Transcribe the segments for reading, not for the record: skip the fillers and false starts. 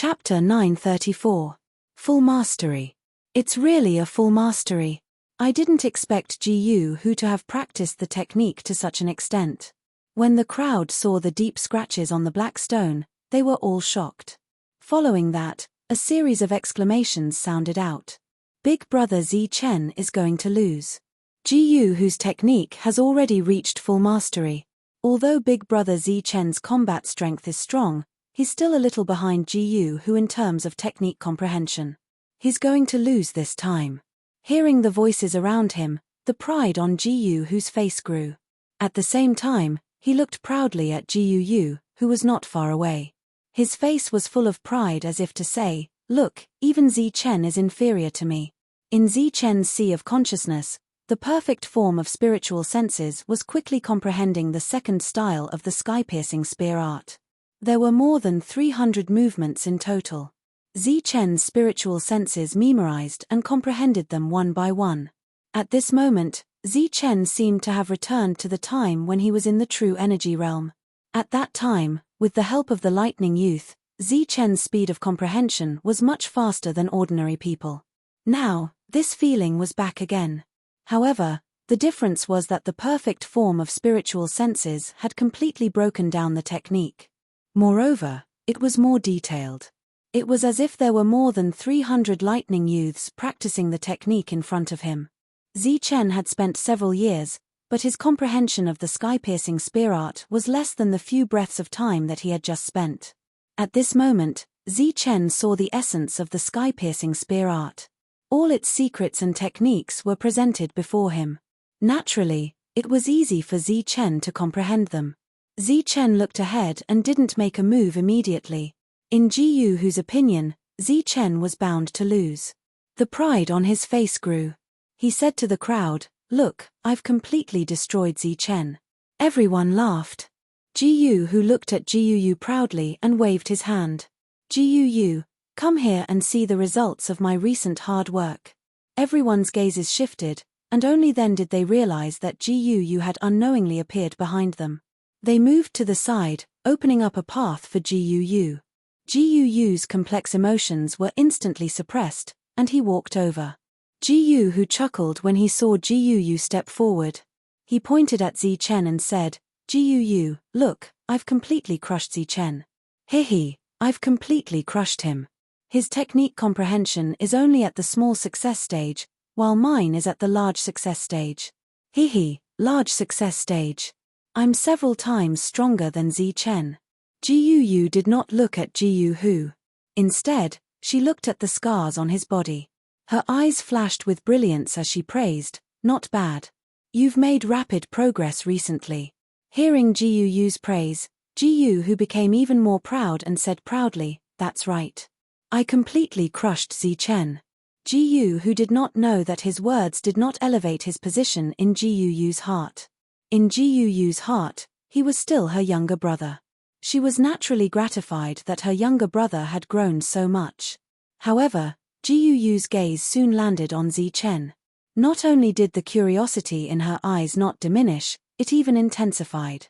Chapter 934. Full Mastery. It's really a full mastery. I didn't expect Gu to have practiced the technique to such an extent. When the crowd saw the deep scratches on the black stone, they were all shocked. Following that, a series of exclamations sounded out. Big Brother Zi Chen is going to lose. Gu's technique has already reached full mastery. Although Big Brother Zi Chen's combat strength is strong, he's still a little behind Gu in terms of technique comprehension. He's going to lose this time. Hearing the voices around him, the pride on Gu's face grew. At the same time, he looked proudly at Gu, who was not far away. His face was full of pride, as if to say, "Look, even Zi Chen is inferior to me." In Zi Chen's sea of consciousness, the perfect form of spiritual senses was quickly comprehending the second style of the sky-piercing spear art. There were more than 300 movements in total. Zi Chen's spiritual senses memorized and comprehended them one by one. At this moment, Zi Chen seemed to have returned to the time when he was in the true energy realm. At that time, with the help of the lightning youth, Zi Chen's speed of comprehension was much faster than ordinary people. Now, this feeling was back again. However, the difference was that the perfect form of spiritual senses had completely broken down the technique. Moreover, it was more detailed. It was as if there were more than 300 lightning youths practicing the technique in front of him. Zi Chen had spent several years, but his comprehension of the sky-piercing spear art was less than the few breaths of time that he had just spent. At this moment, Zi Chen saw the essence of the sky-piercing spear art. All its secrets and techniques were presented before him. Naturally, it was easy for Zi Chen to comprehend them. Zi Chen looked ahead and didn't make a move immediately. In Gu's opinion, Zi Chen was bound to lose. The pride on his face grew. He said to the crowd, "Look, I've completely destroyed Zi Chen." Everyone laughed. Gu looked at Gu proudly and waved his hand. "Gu, come here and see the results of my recent hard work." Everyone's gazes shifted, and only then did they realize that Gu had unknowingly appeared behind them. They moved to the side, opening up a path for Gu. Gu's complex emotions were instantly suppressed, and he walked over. Gu chuckled when he saw Gu step forward. He pointed at Zi Chen and said, "Gu, look, I've completely crushed Zi Chen." "Hehe, I've completely crushed him. His technique comprehension is only at the small success stage, while mine is at the large success stage." "Hehe, large success stage. I'm several times stronger than Zi Chen." Gu did not look at Gu. Instead, she looked at the scars on his body. Her eyes flashed with brilliance as she praised, "Not bad. You've made rapid progress recently." Hearing Gu's praise, Gu became even more proud and said proudly, "That's right. I completely crushed Zi Chen." Gu did not know that his words did not elevate his position in Gu's heart. In Gu's heart, he was still her younger brother. She was naturally gratified that her younger brother had grown so much. However, Gu's gaze soon landed on Zi Chen. Not only did the curiosity in her eyes not diminish, it even intensified.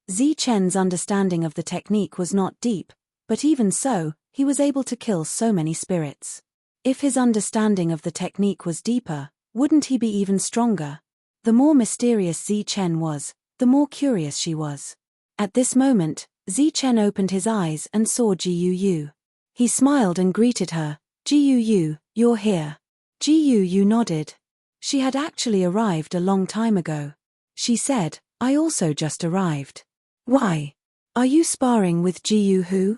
Zi Chen's understanding of the technique was not deep, but even so, he was able to kill so many spirits. If his understanding of the technique was deeper, wouldn't he be even stronger? The more mysterious Zi Chen was, the more curious she was. At this moment, Zi Chen opened his eyes and saw Gu. He smiled and greeted her, "Gu, you're here." Gu nodded. She had actually arrived a long time ago. She said, "I also just arrived." "Why? Are you sparring with Gu?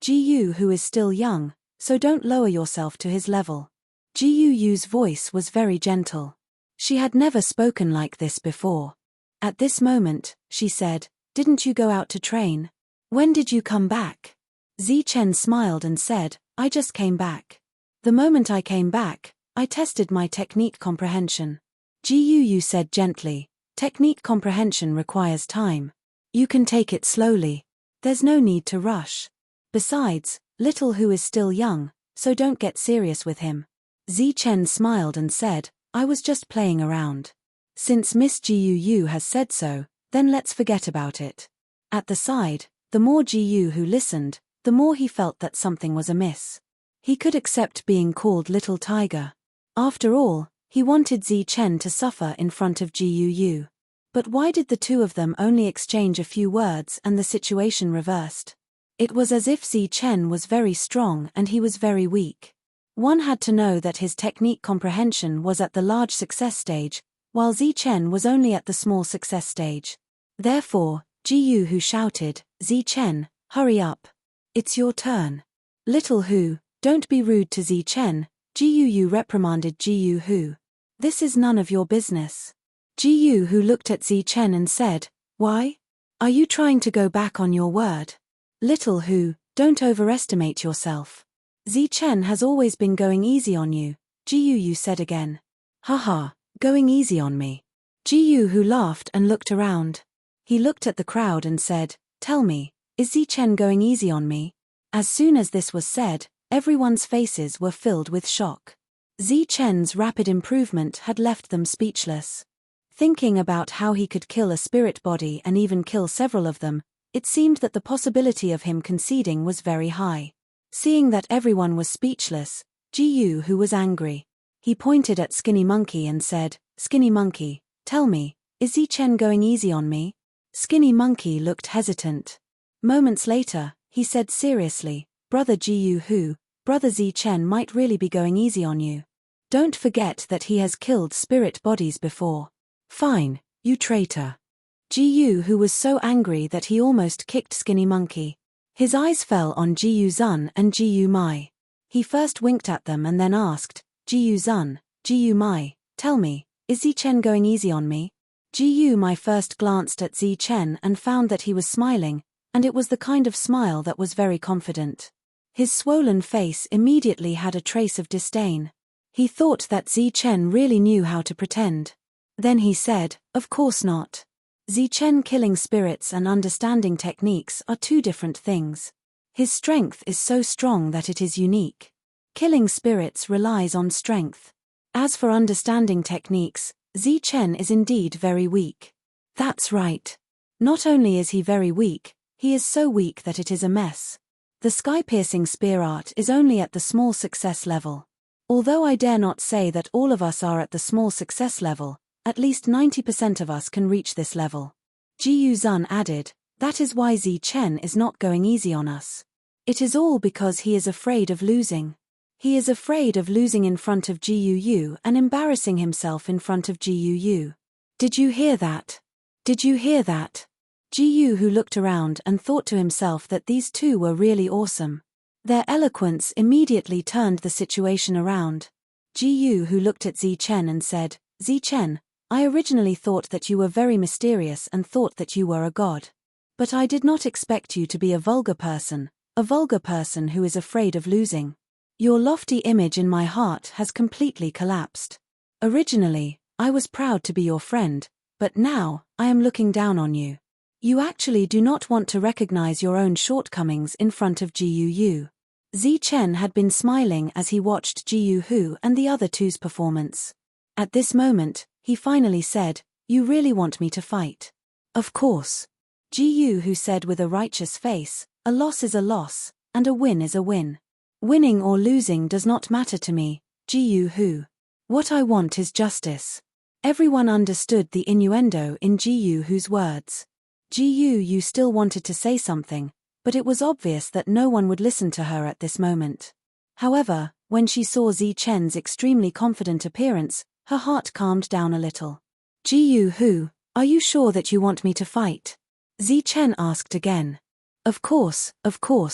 Gu is still young, so don't lower yourself to his level." Gu's voice was very gentle. She had never spoken like this before. At this moment, she said, "Didn't you go out to train? When did you come back?" Zi Chen smiled and said, "I just came back. The moment I came back, I tested my technique comprehension." Gu said gently, "Technique comprehension requires time. You can take it slowly. There's no need to rush. Besides, little Hu is still young, so don't get serious with him." Zi Chen smiled and said, "I was just playing around. Since Miss Gu has said so, then let's forget about it." At the side, the more Gu listened, the more he felt that something was amiss. He could accept being called Little Tiger. After all, he wanted Zi Chen to suffer in front of Gu. But why did the two of them only exchange a few words and the situation reversed? It was as if Zi Chen was very strong and he was very weak. One had to know that his technique comprehension was at the large success stage, while Zi Chen was only at the small success stage. Therefore, Gu shouted, "Zi Chen, hurry up. It's your turn." "Little Hu, don't be rude to Zi Chen," Gu reprimanded Gu. "This is none of your business." Gu looked at Zi Chen and said, "Why? Are you trying to go back on your word?" "Little Hu, don't overestimate yourself. Zi Chen has always been going easy on you," Gu said again. "Haha, going easy on me." Gu laughed and looked around. He looked at the crowd and said, "Tell me, is Zi Chen going easy on me?" As soon as this was said, everyone's faces were filled with shock. Zi Chen's rapid improvement had left them speechless. Thinking about how he could kill a spirit body and even kill several of them, it seemed that the possibility of him conceding was very high. Seeing that everyone was speechless, Gu was angry. He pointed at Skinny Monkey and said, "Skinny Monkey, tell me, is Zi Chen going easy on me?" Skinny Monkey looked hesitant. Moments later, he said seriously, "Brother Gu, Brother Zi Chen might really be going easy on you. Don't forget that he has killed spirit bodies before." "Fine, you traitor." Gu was so angry that he almost kicked Skinny Monkey. His eyes fell on Gu Zun and Gu Mai. He first winked at them and then asked, "Gu Zun, Gu Mai, tell me, is Zi Chen going easy on me?" Gu Mai first glanced at Zi Chen and found that he was smiling, and it was the kind of smile that was very confident. His swollen face immediately had a trace of disdain. He thought that Zi Chen really knew how to pretend. Then he said, "Of course not. Zi Chen killing spirits and understanding techniques are two different things. His strength is so strong that it is unique. Killing spirits relies on strength. As for understanding techniques, Zi Chen is indeed very weak." "That's right. Not only is he very weak, he is so weak that it is a mess. The sky-piercing spear art is only at the small success level. Although I dare not say that all of us are at the small success level, at least 90% of us can reach this level." Gu Zun added, "That is why Zi Chen is not going easy on us. It is all because he is afraid of losing. He is afraid of losing in front of Gu and embarrassing himself in front of Gu. Did you hear that? Did you hear that?" Gu looked around and thought to himself that these two were really awesome. Their eloquence immediately turned the situation around. Gu looked at Zi Chen and said, "Zi Chen, I originally thought that you were very mysterious and thought that you were a god. But I did not expect you to be a vulgar person who is afraid of losing. Your lofty image in my heart has completely collapsed. Originally, I was proud to be your friend, but now, I am looking down on you. You actually do not want to recognize your own shortcomings in front of Gu." Zi Chen had been smiling as he watched Gu and the other two's performance. At this moment, he finally said, "You really want me to fight?" "Of course." Gu said with a righteous face, "A loss is a loss, and a win is a win. Winning or losing does not matter to me, Gu. What I want is justice." Everyone understood the innuendo in Gu's words. Gu still wanted to say something, but it was obvious that no one would listen to her at this moment. However, when she saw Zi Chen's extremely confident appearance, her heart calmed down a little. "Gu, are you sure that you want me to fight?" Zi Chen asked again. Of course, Gu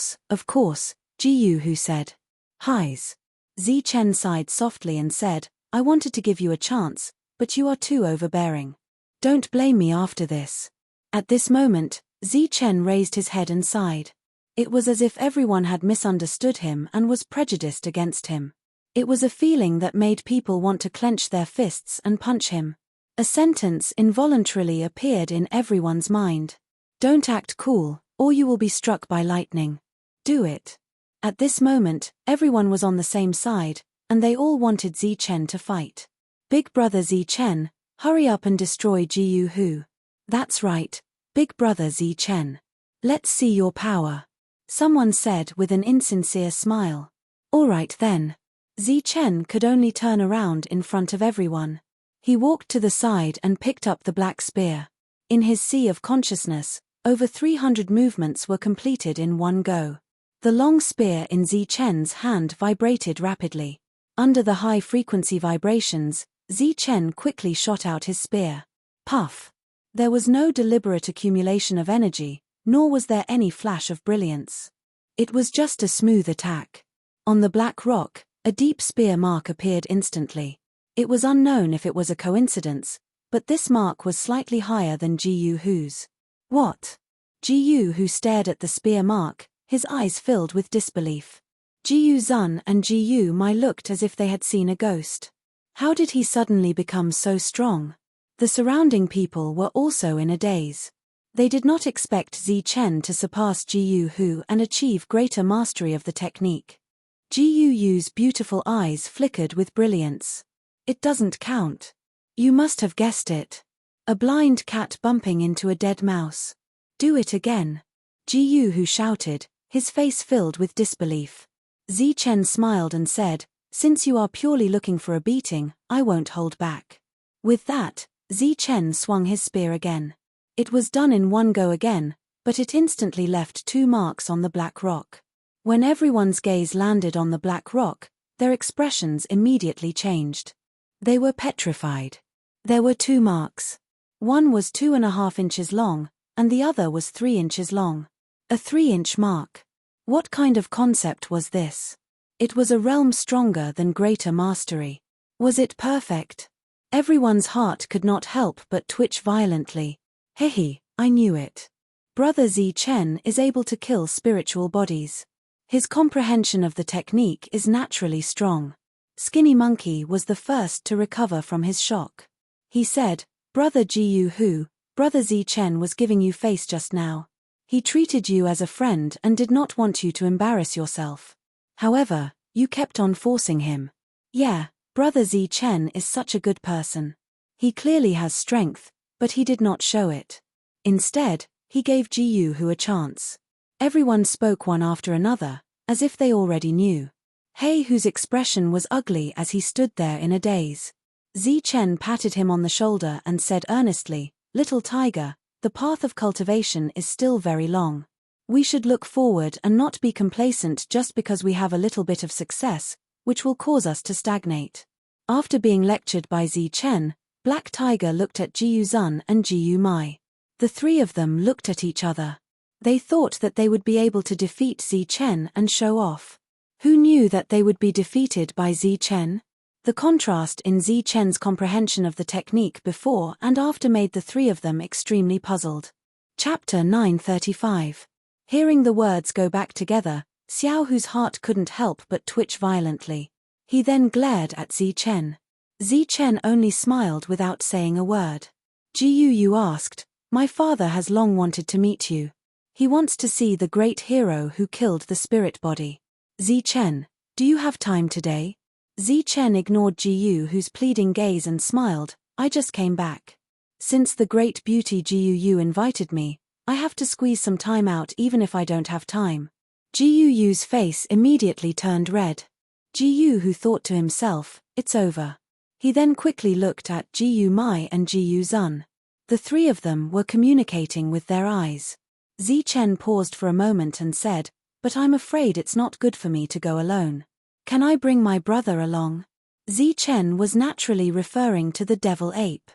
said. "Highs." Zi Chen sighed softly and said, "I wanted to give you a chance, but you are too overbearing. Don't blame me after this." At this moment, Zi Chen raised his head and sighed. It was as if everyone had misunderstood him and was prejudiced against him. It was a feeling that made people want to clench their fists and punch him. A sentence involuntarily appeared in everyone's mind. "Don't act cool, or you will be struck by lightning. Do it." At this moment, everyone was on the same side, and they all wanted Zi Chen to fight. "Big brother Zi Chen, hurry up and destroy Gu. That's right, big brother Zi Chen. Let's see your power." someone said with an insincere smile. All right then. Zichen could only turn around in front of everyone. He walked to the side and picked up the black spear. In his sea of consciousness, over 300 movements were completed in one go. The long spear in Zichen's hand vibrated rapidly. Under the high-frequency vibrations, Zichen quickly shot out his spear. Puff! There was no deliberate accumulation of energy, nor was there any flash of brilliance. It was just a smooth attack. On the black rock, a deep spear mark appeared instantly. It was unknown if it was a coincidence, but this mark was slightly higher than Ji Yu's. What? Ji Yu stared at the spear mark, his eyes filled with disbelief. Ji Zun and Ji Mai looked as if they had seen a ghost. How did he suddenly become so strong? The surrounding people were also in a daze. They did not expect Zichen to surpass Ji Yu and achieve greater mastery of the technique. Ji Yu's beautiful eyes flickered with brilliance. It doesn't count. You must have guessed it. A blind cat bumping into a dead mouse. Do it again. Ji Yu shouted, his face filled with disbelief. Zichen smiled and said, since you are purely looking for a beating, I won't hold back. With that, Zichen swung his spear again. It was done in one go again, but it instantly left 2 marks on the black rock. When everyone's gaze landed on the black rock, their expressions immediately changed. They were petrified. There were 2 marks. One was 2.5 inches long, and the other was 3 inches long. A 3-inch mark. What kind of concept was this? It was a realm stronger than greater mastery. Was it perfect? Everyone's heart could not help but twitch violently. Hehe, I knew it. Brother Zichen is able to kill spiritual bodies. His comprehension of the technique is naturally strong. Skinny Monkey was the first to recover from his shock. He said, Brother Ji Yu, Brother Zichen was giving you face just now. He treated you as a friend and did not want you to embarrass yourself. However, you kept on forcing him. Yeah, Brother Zichen is such a good person. He clearly has strength, but he did not show it. Instead, he gave Ji Yu a chance. Everyone spoke one after another, as if they already knew. He whose expression was ugly as he stood there in a daze. Zichen patted him on the shoulder and said earnestly, Little tiger, the path of cultivation is still very long. We should look forward and not be complacent just because we have a little bit of success, which will cause us to stagnate. After being lectured by Zichen, Black Tiger looked at Ji Zun and Ji Mai. The 3 of them looked at each other. They thought that they would be able to defeat Zichen and show off. Who knew that they would be defeated by Zichen? The contrast in Zichen's comprehension of the technique before and after made the 3 of them extremely puzzled. Chapter 935. Hearing the words go back together, Xiao Hu's heart couldn't help but twitch violently. He then glared at Zichen. Zichen only smiled without saying a word. Ji Yu asked, My father has long wanted to meet you. He wants to see the great hero who killed the spirit body. Zichen, do you have time today? Zichen ignored Ji Yu's pleading gaze and smiled, I just came back. Since the great beauty Ji Yu invited me, I have to squeeze some time out even if I don't have time. Ji Yu's face immediately turned red. Ji Yu thought to himself, it's over. He then quickly looked at Ji Mai and Ji Zun. The 3 of them were communicating with their eyes. Zichen paused for a moment and said, But I'm afraid it's not good for me to go alone. Can I bring my brother along? Zichen was naturally referring to the devil ape.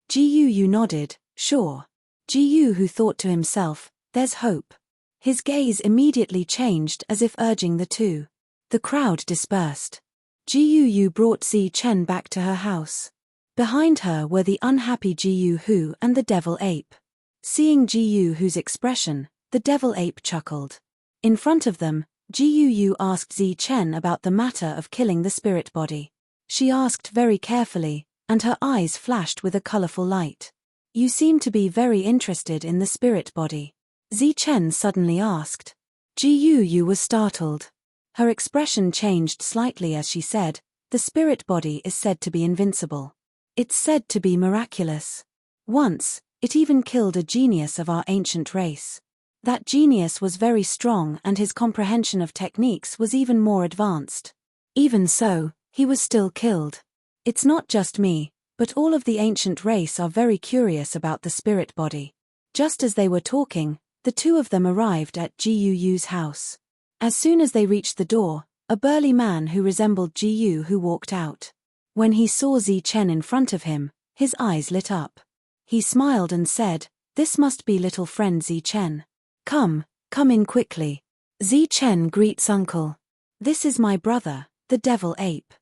Ji Yu nodded, sure. Ji Yu thought to himself, there's hope. His gaze immediately changed as if urging the 2. The crowd dispersed. Ji Yu brought Zichen back to her house. Behind her were the unhappy Ji Yu and the devil ape. Seeing Ji Yu's expression, the devil ape chuckled. In front of them, Ji Yu asked Zichen about the matter of killing the spirit body. She asked very carefully, and her eyes flashed with a colorful light. You seem to be very interested in the spirit body. Zichen suddenly asked. Ji Yu was startled. Her expression changed slightly as she said, the spirit body is said to be invincible. It's said to be miraculous. Once, it even killed a genius of our ancient race. That genius was very strong and his comprehension of techniques was even more advanced. Even so, he was still killed. It's not just me, but all of the ancient race are very curious about the spirit body. Just as they were talking, the two of them arrived at Gu's house. As soon as they reached the door, a burly man who resembled Gu walked out. When he saw Zi Chen in front of him, his eyes lit up. He smiled and said, "This must be little friend Zi Chen. Come in quickly." Zi Chen greets uncle. "This is my brother, the devil ape."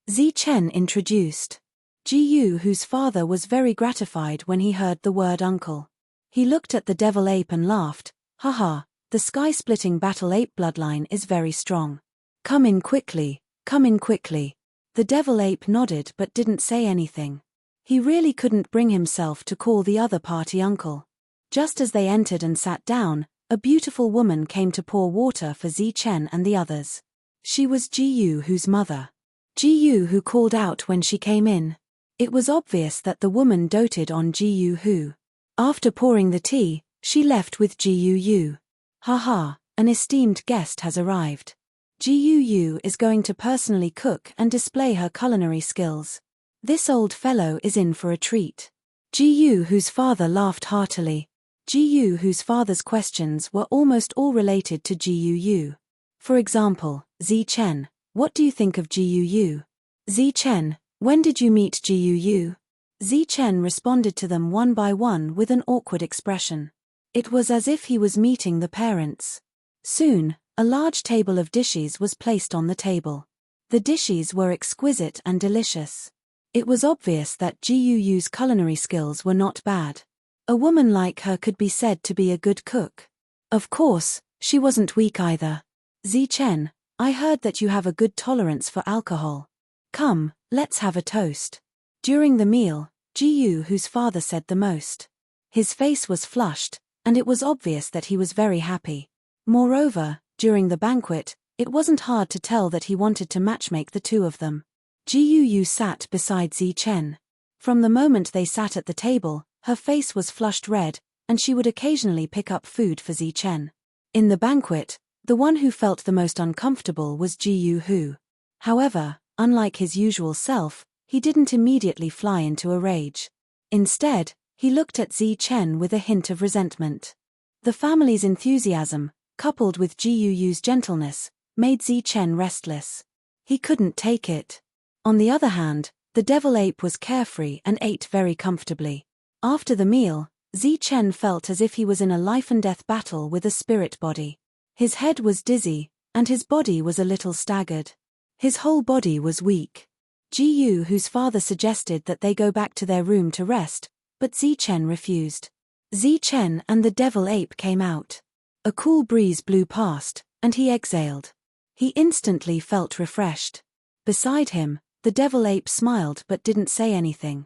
Zi Chen introduced. Gu whose father was very gratified when he heard the word uncle. He looked at the devil ape and laughed, "Haha, the sky-splitting battle ape bloodline is very strong. Come in quickly, come in quickly." The devil ape nodded but didn't say anything. He really couldn't bring himself to call the other party uncle. Just as they entered and sat down, a beautiful woman came to pour water for Zi Chen and the others. She was Gu whose mother. Gu who called out when she came in. It was obvious that the woman doted on Gu who. After pouring the tea, she left with Gu. "Haha, an esteemed guest has arrived. Gu is going to personally cook and display her culinary skills. This old fellow is in for a treat." Gu whose father laughed heartily. Gu whose father's questions were almost all related to Gu. For example, "Zi Chen, what do you think of Gu? Zi Chen, when did you meet Gu?" Zi Chen responded to them one by one with an awkward expression. It was as if he was meeting the parents. Soon, a large table of dishes was placed on the table. The dishes were exquisite and delicious. It was obvious that Gu's culinary skills were not bad. A woman like her could be said to be a good cook. Of course, she wasn't weak either. "Zi Chen, I heard that you have a good tolerance for alcohol. Come, let's have a toast." During the meal, Gu whose father said the most. His face was flushed, and it was obvious that he was very happy. Moreover, during the banquet, it wasn't hard to tell that he wanted to matchmake the two of them. Gu sat beside Zi Chen. From the moment they sat at the table, her face was flushed red, and she would occasionally pick up food for Zi Chen. In the banquet, the one who felt the most uncomfortable was Gu who. However, unlike his usual self, he didn't immediately fly into a rage. Instead, he looked at Zi Chen with a hint of resentment. The family's enthusiasm, coupled with Gu's gentleness, made Zi Chen restless. He couldn't take it. On the other hand, the devil ape was carefree and ate very comfortably. After the meal, Zi Chen felt as if he was in a life-and-death battle with a spirit body. His head was dizzy, and his body was a little staggered. His whole body was weak. Gu whose father suggested that they go back to their room to rest, but Zi Chen refused. Zi Chen and the devil ape came out. A cool breeze blew past, and he exhaled. He instantly felt refreshed. Beside him, the devil ape smiled but didn't say anything.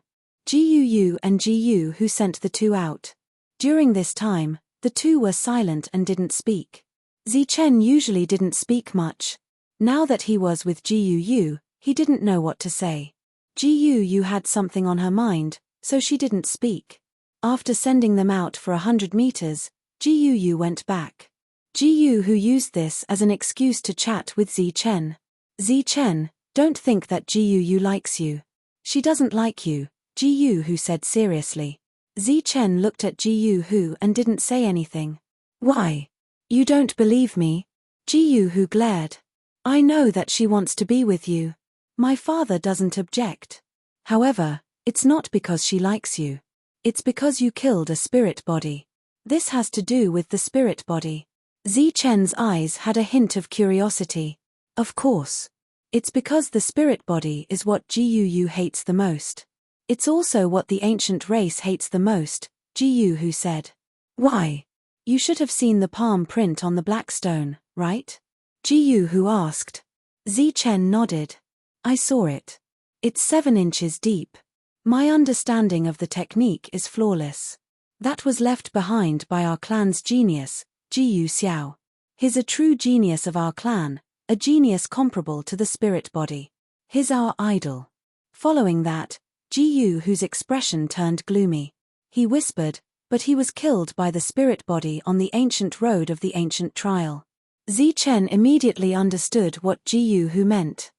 Gu and Gu who sent the two out. During this time, the two were silent and didn't speak. Zi Chen usually didn't speak much. Now that he was with Gu, he didn't know what to say. Gu had something on her mind, so she didn't speak. After sending them out for 100 meters, Gu went back. Gu who used this as an excuse to chat with Zi Chen. "Zi Chen, don't think that Gu likes you. She doesn't like you," Gu who said seriously. Zi Chen looked at Gu who and didn't say anything. "Why? You don't believe me?" Gu who glared. "I know that she wants to be with you. My father doesn't object. However, it's not because she likes you. It's because you killed a spirit body. This has to do with the spirit body." Zi Chen's eyes had a hint of curiosity. "Of course. It's because the spirit body is what Gu hates the most. It's also what the ancient race hates the most," Gu who said. "Why? You should have seen the palm print on the black stone, right?" Gu who asked. Zi Chen nodded. "I saw it. It's 7 inches deep. My understanding of the technique is flawless. That was left behind by our clan's genius, Jiyu Xiao. He's a true genius of our clan, a genius comparable to the spirit body. He's our idol." Following that, Jiyu whose expression turned gloomy. He whispered, but he was killed by the spirit body on the ancient road of the ancient trial. Zichen immediately understood what Jiyu Hu meant.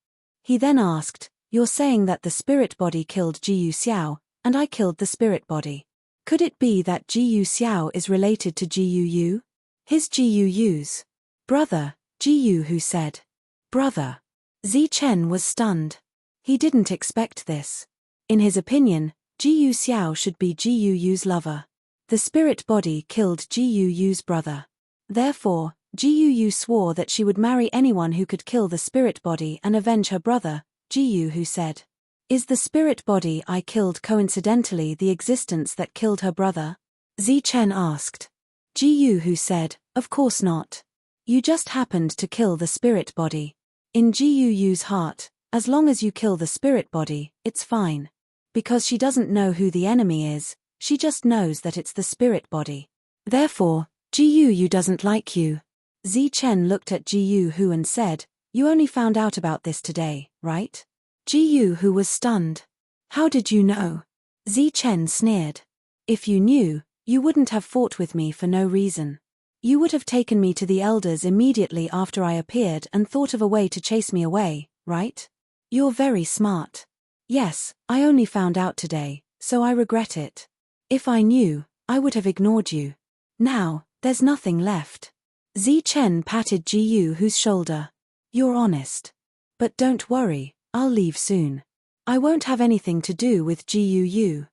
He then asked, "You're saying that the spirit body killed Jiyu Xiao, and I killed the spirit body. Could it be that Jiyu Xiao is related to Jiyu Yu? His Jiyu Yu's brother," Jiyu Hu said. "Brother?" Zichen was stunned. He didn't expect this. In his opinion, Jiyu Xiao should be Jiyu Yu's lover. The spirit body killed Jiyu Yu's brother. Therefore, Jiyu Yu swore that she would marry anyone who could kill the spirit body and avenge her brother, Jiyu Hu said. "Is the spirit body I killed coincidentally the existence that killed her brother?" Zichen asked. Jiyu Hu said, "Of course not. You just happened to kill the spirit body. In Jiyu Yu's heart, as long as you kill the spirit body, it's fine. Because she doesn't know who the enemy is, she just knows that it's the spirit body. Therefore, Jiyu Yu doesn't like you." Zichen looked at Jiyu Hu and said, "You only found out about this today, right?" Jiyu Hu was stunned. "How did you know?" Zichen sneered. "If you knew, you wouldn't have fought with me for no reason. You would have taken me to the elders immediately after I appeared and thought of a way to chase me away, right? You're very smart." "Yes, I only found out today, so I regret it. If I knew, I would have ignored you. Now, there's nothing left." Zichen patted Jiyu Hu's shoulder. "You're honest. But don't worry, I'll leave soon. I won't have anything to do with Jiyu Yu."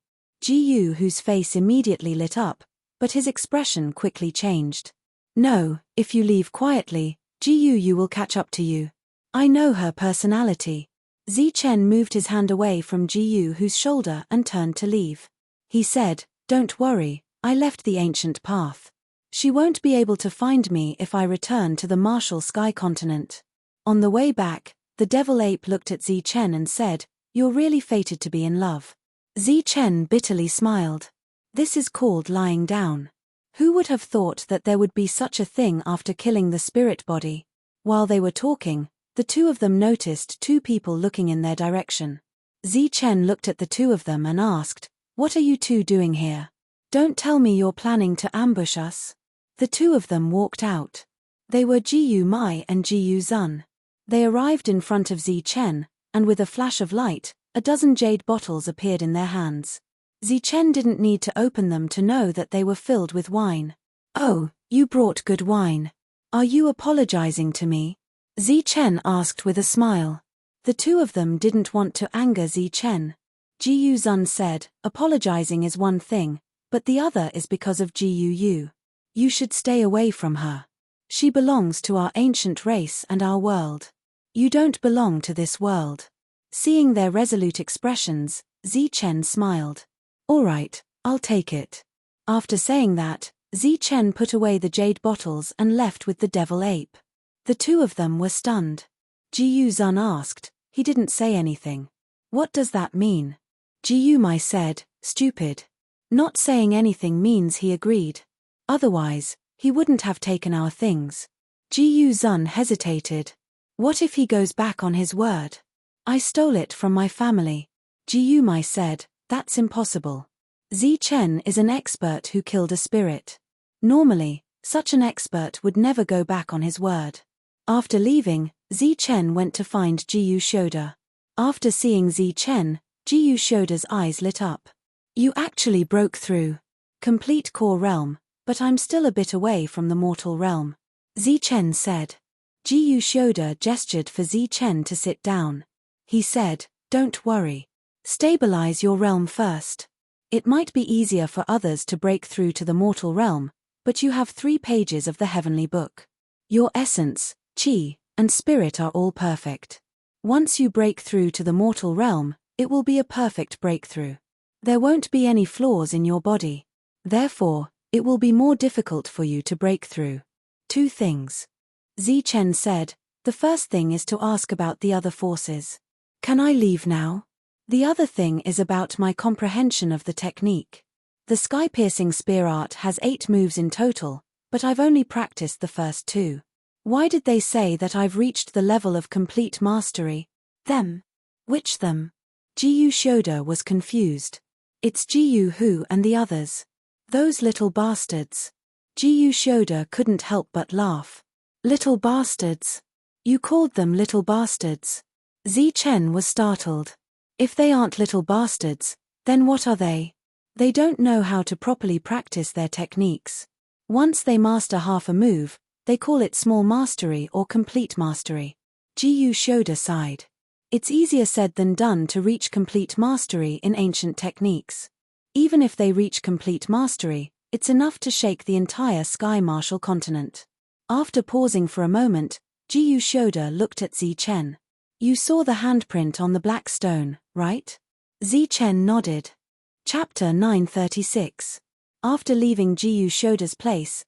Jiyu Hu's face immediately lit up, but his expression quickly changed. "No, if you leave quietly, Jiyu Yu will catch up to you. I know her personality." Zichen moved his hand away from Jiyu Hu's shoulder and turned to leave. He said, "Don't worry, I left the ancient path. She won't be able to find me if I return to the martial sky continent." On the way back, the devil ape looked at Zichen and said, "You're really fated to be in love." Zichen bitterly smiled. "This is called lying down. Who would have thought that there would be such a thing after killing the spirit body?" While they were talking, the two of them noticed two people looking in their direction. Zichen looked at the two of them and asked, "What are you two doing here? Don't tell me you're planning to ambush us." The two of them walked out. They were Jiyu Mai and Jiyu Zun. They arrived in front of Zichen, and with a flash of light, a dozen jade bottles appeared in their hands. Zichen didn't need to open them to know that they were filled with wine. "Oh, you brought good wine. Are you apologizing to me?" Zichen asked with a smile. The two of them didn't want to anger Zichen. Jiyu Zun said, "Apologizing is one thing, but the other is because of Jiyu Yu. You should stay away from her. She belongs to our ancient race and our world. You don't belong to this world." Seeing their resolute expressions, Zichen smiled. "All right, I'll take it." After saying that, Zichen put away the jade bottles and left with the devil ape. The two of them were stunned. Jiyu Zun asked, he didn't say anything. "What does that mean?" Jiyu Mai said, "Stupid. Not saying anything means he agreed. Otherwise, he wouldn't have taken our things." Jiyu Zun hesitated. "What if he goes back on his word? I stole it from my family." Jiyu Mai said, "That's impossible. Zichen is an expert who killed a spirit. Normally, such an expert would never go back on his word." After leaving, Zichen went to find Jiyu Shoda. After seeing Zichen, Jiyu Shoda's eyes lit up. "You actually broke through. Complete core realm, but I'm still a bit away from the mortal realm," Zichen said. Jiyu Shoda gestured for Zichen to sit down. He said, "Don't worry. Stabilize your realm first. It might be easier for others to break through to the mortal realm, but you have 3 pages of the heavenly book. Your essence, chi, and spirit are all perfect. Once you break through to the mortal realm, it will be a perfect breakthrough. There won't be any flaws in your body. Therefore, it will be more difficult for you to break through. 2 things. Zichen said, "The first thing is to ask about the other forces. Can I leave now? The other thing is about my comprehension of the technique. The sky-piercing spear art has 8 moves in total, but I've only practiced the first 2. Why did they say that I've reached the level of complete mastery?" "Them? Which them?" Jiyu Shoda was confused. "It's Jiyu Hu and the others. Those little bastards. Jiyu Shoda couldn't help but laugh. Little bastards? You called them little bastards? Chen was startled. If they aren't little bastards, then what are they? They don't know how to properly practice their techniques. Once they master half a move, they call it small mastery or complete mastery. Jiyu Shoda sighed. It's easier said than done to reach complete mastery in ancient techniques. Even if they reach complete mastery, it's enough to shake the entire Sky Martial continent. After pausing for a moment, Jiyu Shoda looked at Chen. You saw the handprint on the black stone, right? Chen nodded. Chapter 936. After leaving Jiyu Shoda's place,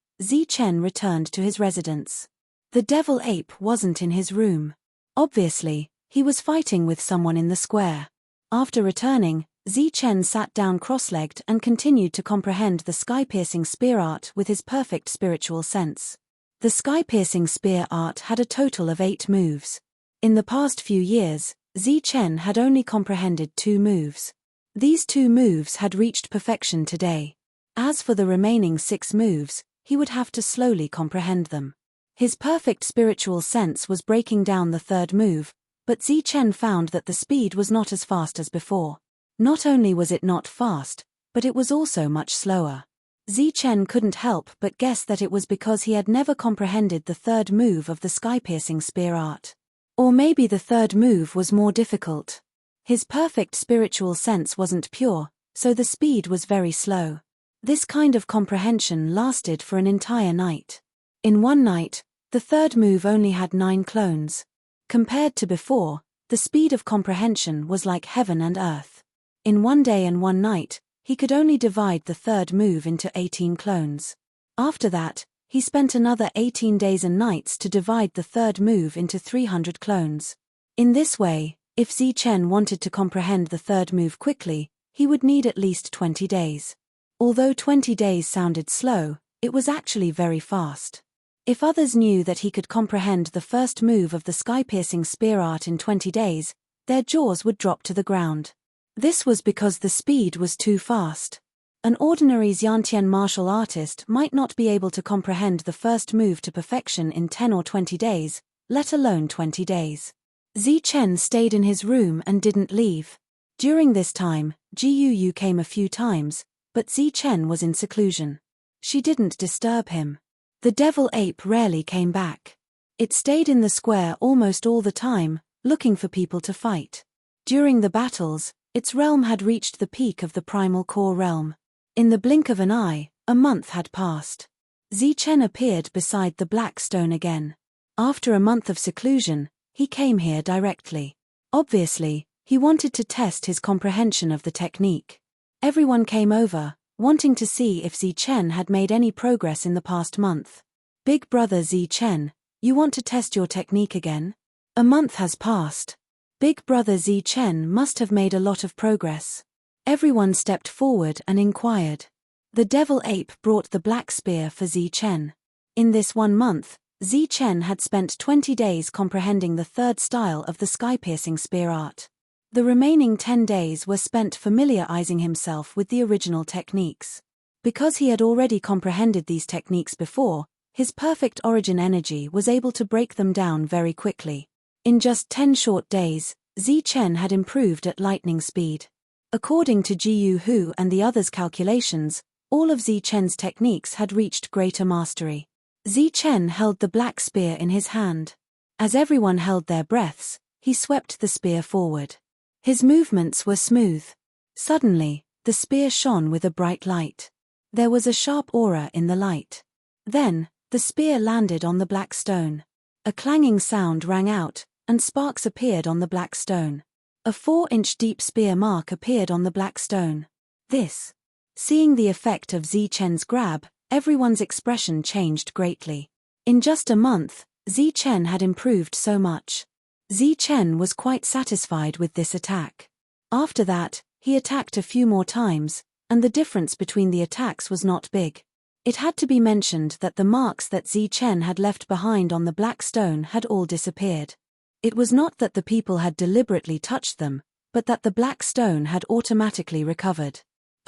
Chen returned to his residence. The devil ape wasn't in his room. Obviously, he was fighting with someone in the square. After returning, Chen sat down cross-legged and continued to comprehend the sky-piercing spear art with his perfect spiritual sense. The sky-piercing spear art had a total of 8 moves. In the past few years, Chen had only comprehended 2 moves. These 2 moves had reached perfection today. As for the remaining 6 moves, he would have to slowly comprehend them. His perfect spiritual sense was breaking down the 3rd move, but Chen found that the speed was not as fast as before. Not only was it not fast, but it was also much slower. Chen couldn't help but guess that it was because he had never comprehended the 3rd move of the sky-piercing spear art. Or maybe the 3rd move was more difficult. His perfect spiritual sense wasn't pure, so the speed was very slow. This kind of comprehension lasted for an entire night. In one night, the 3rd move only had 9 clones. Compared to before, the speed of comprehension was like heaven and earth. In one day and one night, he could only divide the 3rd move into 18 clones. After that, he spent another 18 days and nights to divide the 3rd move into 300 clones. In this way, if Chen wanted to comprehend the 3rd move quickly, he would need at least 20 days. Although 20 days sounded slow, it was actually very fast. If others knew that he could comprehend the 1st move of the sky-piercing spear art in 20 days, their jaws would drop to the ground. This was because the speed was too fast. An ordinary Xiantian martial artist might not be able to comprehend the 1st move to perfection in 10 or 20 days, let alone 20 days. Chen stayed in his room and didn't leave. During this time, Jiyu came a few times, but Chen was in seclusion. She didn't disturb him. The devil ape rarely came back. It stayed in the square almost all the time, looking for people to fight. During the battles, its realm had reached the peak of the primal core realm. In the blink of an eye, a month had passed. Chen appeared beside the black stone again. After a month of seclusion, he came here directly. Obviously, he wanted to test his comprehension of the technique. Everyone came over, wanting to see if Chen had made any progress in the past month. Big brother Chen, you want to test your technique again? A month has passed. Big brother Chen must have made a lot of progress. Everyone stepped forward and inquired. The devil ape brought the black spear for Chen. In this 1 month, Chen had spent 20 days comprehending the 3rd style of the sky-piercing spear art. The remaining 10 days were spent familiarizing himself with the original techniques. Because he had already comprehended these techniques before, his perfect origin energy was able to break them down very quickly. In just 10 short days, Chen had improved at lightning speed. According to Jiyu and the others' calculations, all of Chen's techniques had reached greater mastery. Chen held the black spear in his hand. As everyone held their breaths, he swept the spear forward. His movements were smooth. Suddenly, the spear shone with a bright light. There was a sharp aura in the light. Then, the spear landed on the black stone. A clanging sound rang out, and sparks appeared on the black stone. A 4-inch deep spear mark appeared on the black stone. Seeing the effect of Chen's grab, everyone's expression changed greatly. In just a month, Chen had improved so much. Chen was quite satisfied with this attack. After that, he attacked a few more times, and the difference between the attacks was not big. It had to be mentioned that the marks that Chen had left behind on the black stone had all disappeared. It was not that the people had deliberately touched them, but that the black stone had automatically recovered.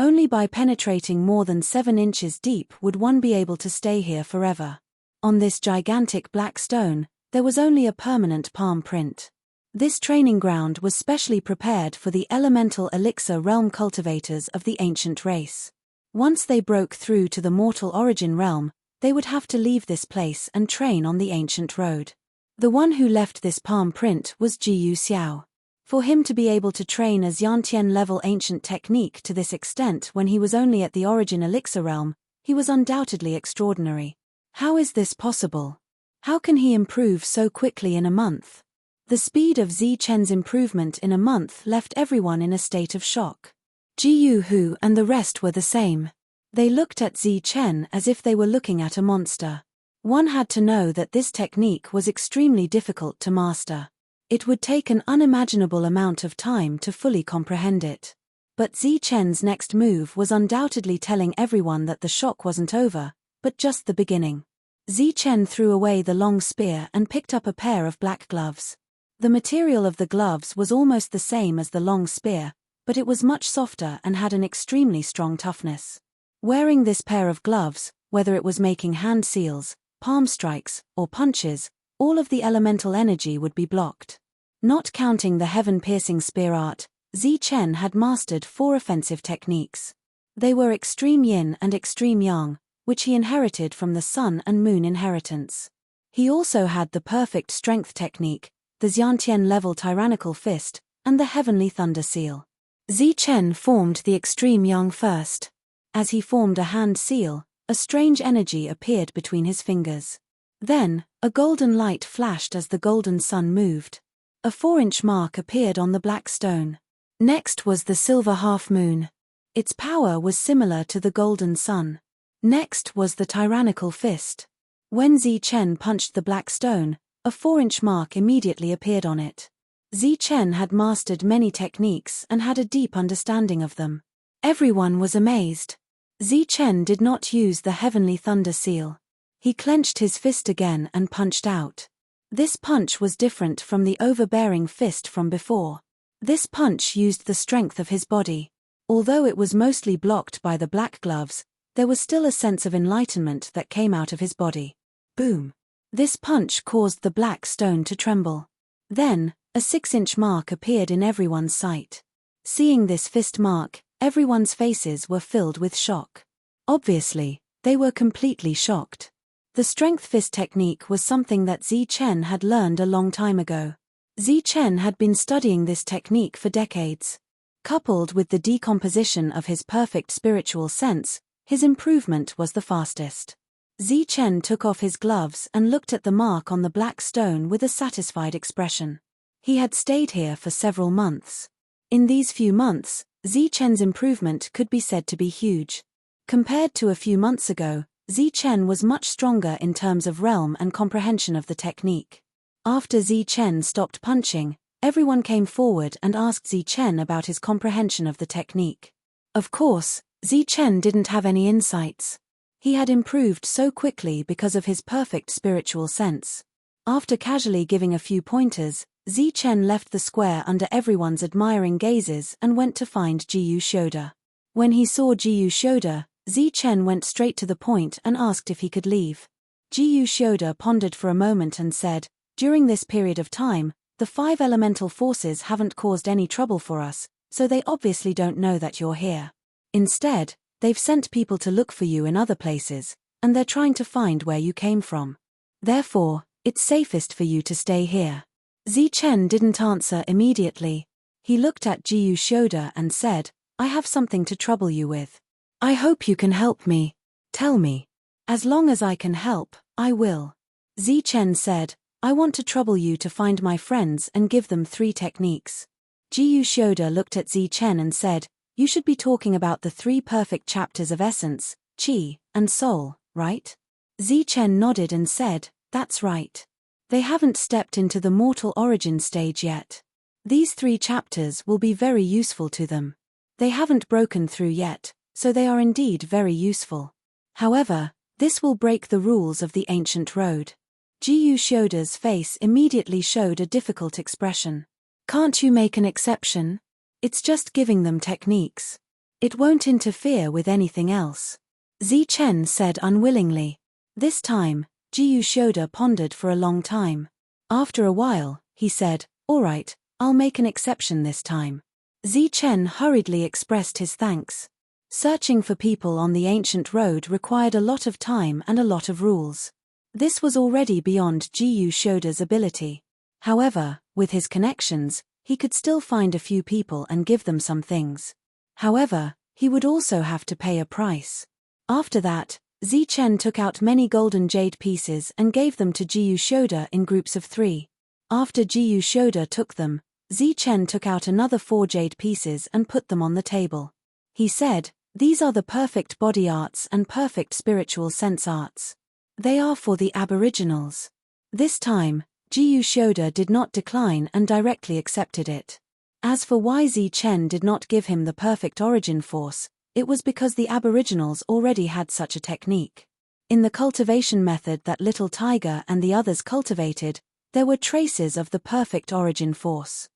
Only by penetrating more than 7 inches deep would one be able to stay here forever. On this gigantic black stone, there was only a permanent palm print. This training ground was specially prepared for the elemental elixir realm cultivators of the ancient race. Once they broke through to the mortal origin realm, they would have to leave this place and train on the ancient road. The one who left this palm print was Jiyu Xiao. For him to be able to train a Xiantian-level ancient technique to this extent when he was only at the origin elixir realm, he was undoubtedly extraordinary. How is this possible? How can he improve so quickly in a month? The speed of Zi Chen's improvement in a month left everyone in a state of shock. Jiyu Hu and the rest were the same. They looked at Zi Chen as if they were looking at a monster. One had to know that this technique was extremely difficult to master. It would take an unimaginable amount of time to fully comprehend it. But Zi Chen's next move was undoubtedly telling everyone that the shock wasn't over, but just the beginning. Zi Chen threw away the long spear and picked up a pair of black gloves. The material of the gloves was almost the same as the long spear, but it was much softer and had an extremely strong toughness. Wearing this pair of gloves, whether it was making hand seals, palm strikes, or punches, all of the elemental energy would be blocked. Not counting the heaven-piercing spear art, Zi Chen had mastered 4 offensive techniques. They were extreme yin and extreme yang, which he inherited from the sun and moon inheritance. He also had the perfect strength technique, the Xiantian-level tyrannical fist, and the heavenly thunder seal. Zi Chen formed the extreme yang first. As he formed a hand seal, a strange energy appeared between his fingers. Then, a golden light flashed as the golden sun moved. A 4-inch mark appeared on the black stone. Next was the silver half-moon. Its power was similar to the golden sun. Next was the tyrannical fist. When Zi Chen punched the black stone, a 4-inch mark immediately appeared on it. Zi Chen had mastered many techniques and had a deep understanding of them. Everyone was amazed. Zi Chen did not use the heavenly thunder seal. He clenched his fist again and punched out. This punch was different from the overbearing fist from before. This punch used the strength of his body. Although it was mostly blocked by the black gloves, there was still a sense of enlightenment that came out of his body. Boom! This punch caused the black stone to tremble. Then, a 6-inch mark appeared in everyone's sight. Seeing this fist mark, everyone's faces were filled with shock. Obviously, they were completely shocked. The strength fist technique was something that Zi Chen had learned a long time ago. Zi Chen had been studying this technique for decades. Coupled with the decomposition of his perfect spiritual sense, his improvement was the fastest. Zi Chen took off his gloves and looked at the mark on the black stone with a satisfied expression. He had stayed here for several months. In these few months, Zi Chen's improvement could be said to be huge. Compared to a few months ago, Zi Chen was much stronger in terms of realm and comprehension of the technique. After Zi Chen stopped punching, everyone came forward and asked Zi Chen about his comprehension of the technique. Of course, Zi Chen didn't have any insights. He had improved so quickly because of his perfect spiritual sense. After casually giving a few pointers, Zi Chen left the square under everyone's admiring gazes and went to find Jiyu Shoda. When he saw Jiyu Shoda, Zi Chen went straight to the point and asked if he could leave. Jiyu Shoda pondered for a moment and said, "During this period of time, the 5 elemental forces haven't caused any trouble for us, so they obviously don't know that you're here. Instead, they've sent people to look for you in other places, and they're trying to find where you came from. Therefore, it's safest for you to stay here." Zi Chen didn't answer immediately. He looked at Jiyu Shoda and said, "I have something to trouble you with. I hope you can help me. Tell me." "As long as I can help, I will." Zi Chen said, "I want to trouble you to find my friends and give them 3 techniques." Jiyu Shoda looked at Zi Chen and said, "You should be talking about the 3 perfect chapters of essence, qi, and soul, right?" Zi Chen nodded and said, "That's right. They haven't stepped into the mortal origin stage yet. These 3 chapters will be very useful to them. They haven't broken through yet, so they are indeed very useful. However, this will break the rules of the ancient road." Jiyu Shoda's face immediately showed a difficult expression. "Can't you make an exception? It's just giving them techniques." It won't interfere with anything else. Zi-Chen said unwillingly. This time, Jiyu Shoda pondered for a long time. After a while, he said, "All right, I'll make an exception this time." Zi-Chen hurriedly expressed his thanks. Searching for people on the ancient road required a lot of time and a lot of rules. This was already beyond Jiyu Shoda's ability. However, with his connections, he could still find a few people and give them some things. However, he would also have to pay a price. After that, Zi-Chen took out many golden jade pieces and gave them to Jiyu Shoda in groups of 3. After Jiyu Shoda took them, Zi-Chen took out another 4 jade pieces and put them on the table. He said, "These are the perfect body arts and perfect spiritual sense arts. They are for the aboriginals." This time, Jiyu Shoda did not decline and directly accepted it. As for why Zi-Chen did not give him the perfect origin force, it was because the aboriginals already had such a technique. In the cultivation method that Little Tiger and the others cultivated, there were traces of the perfect origin force.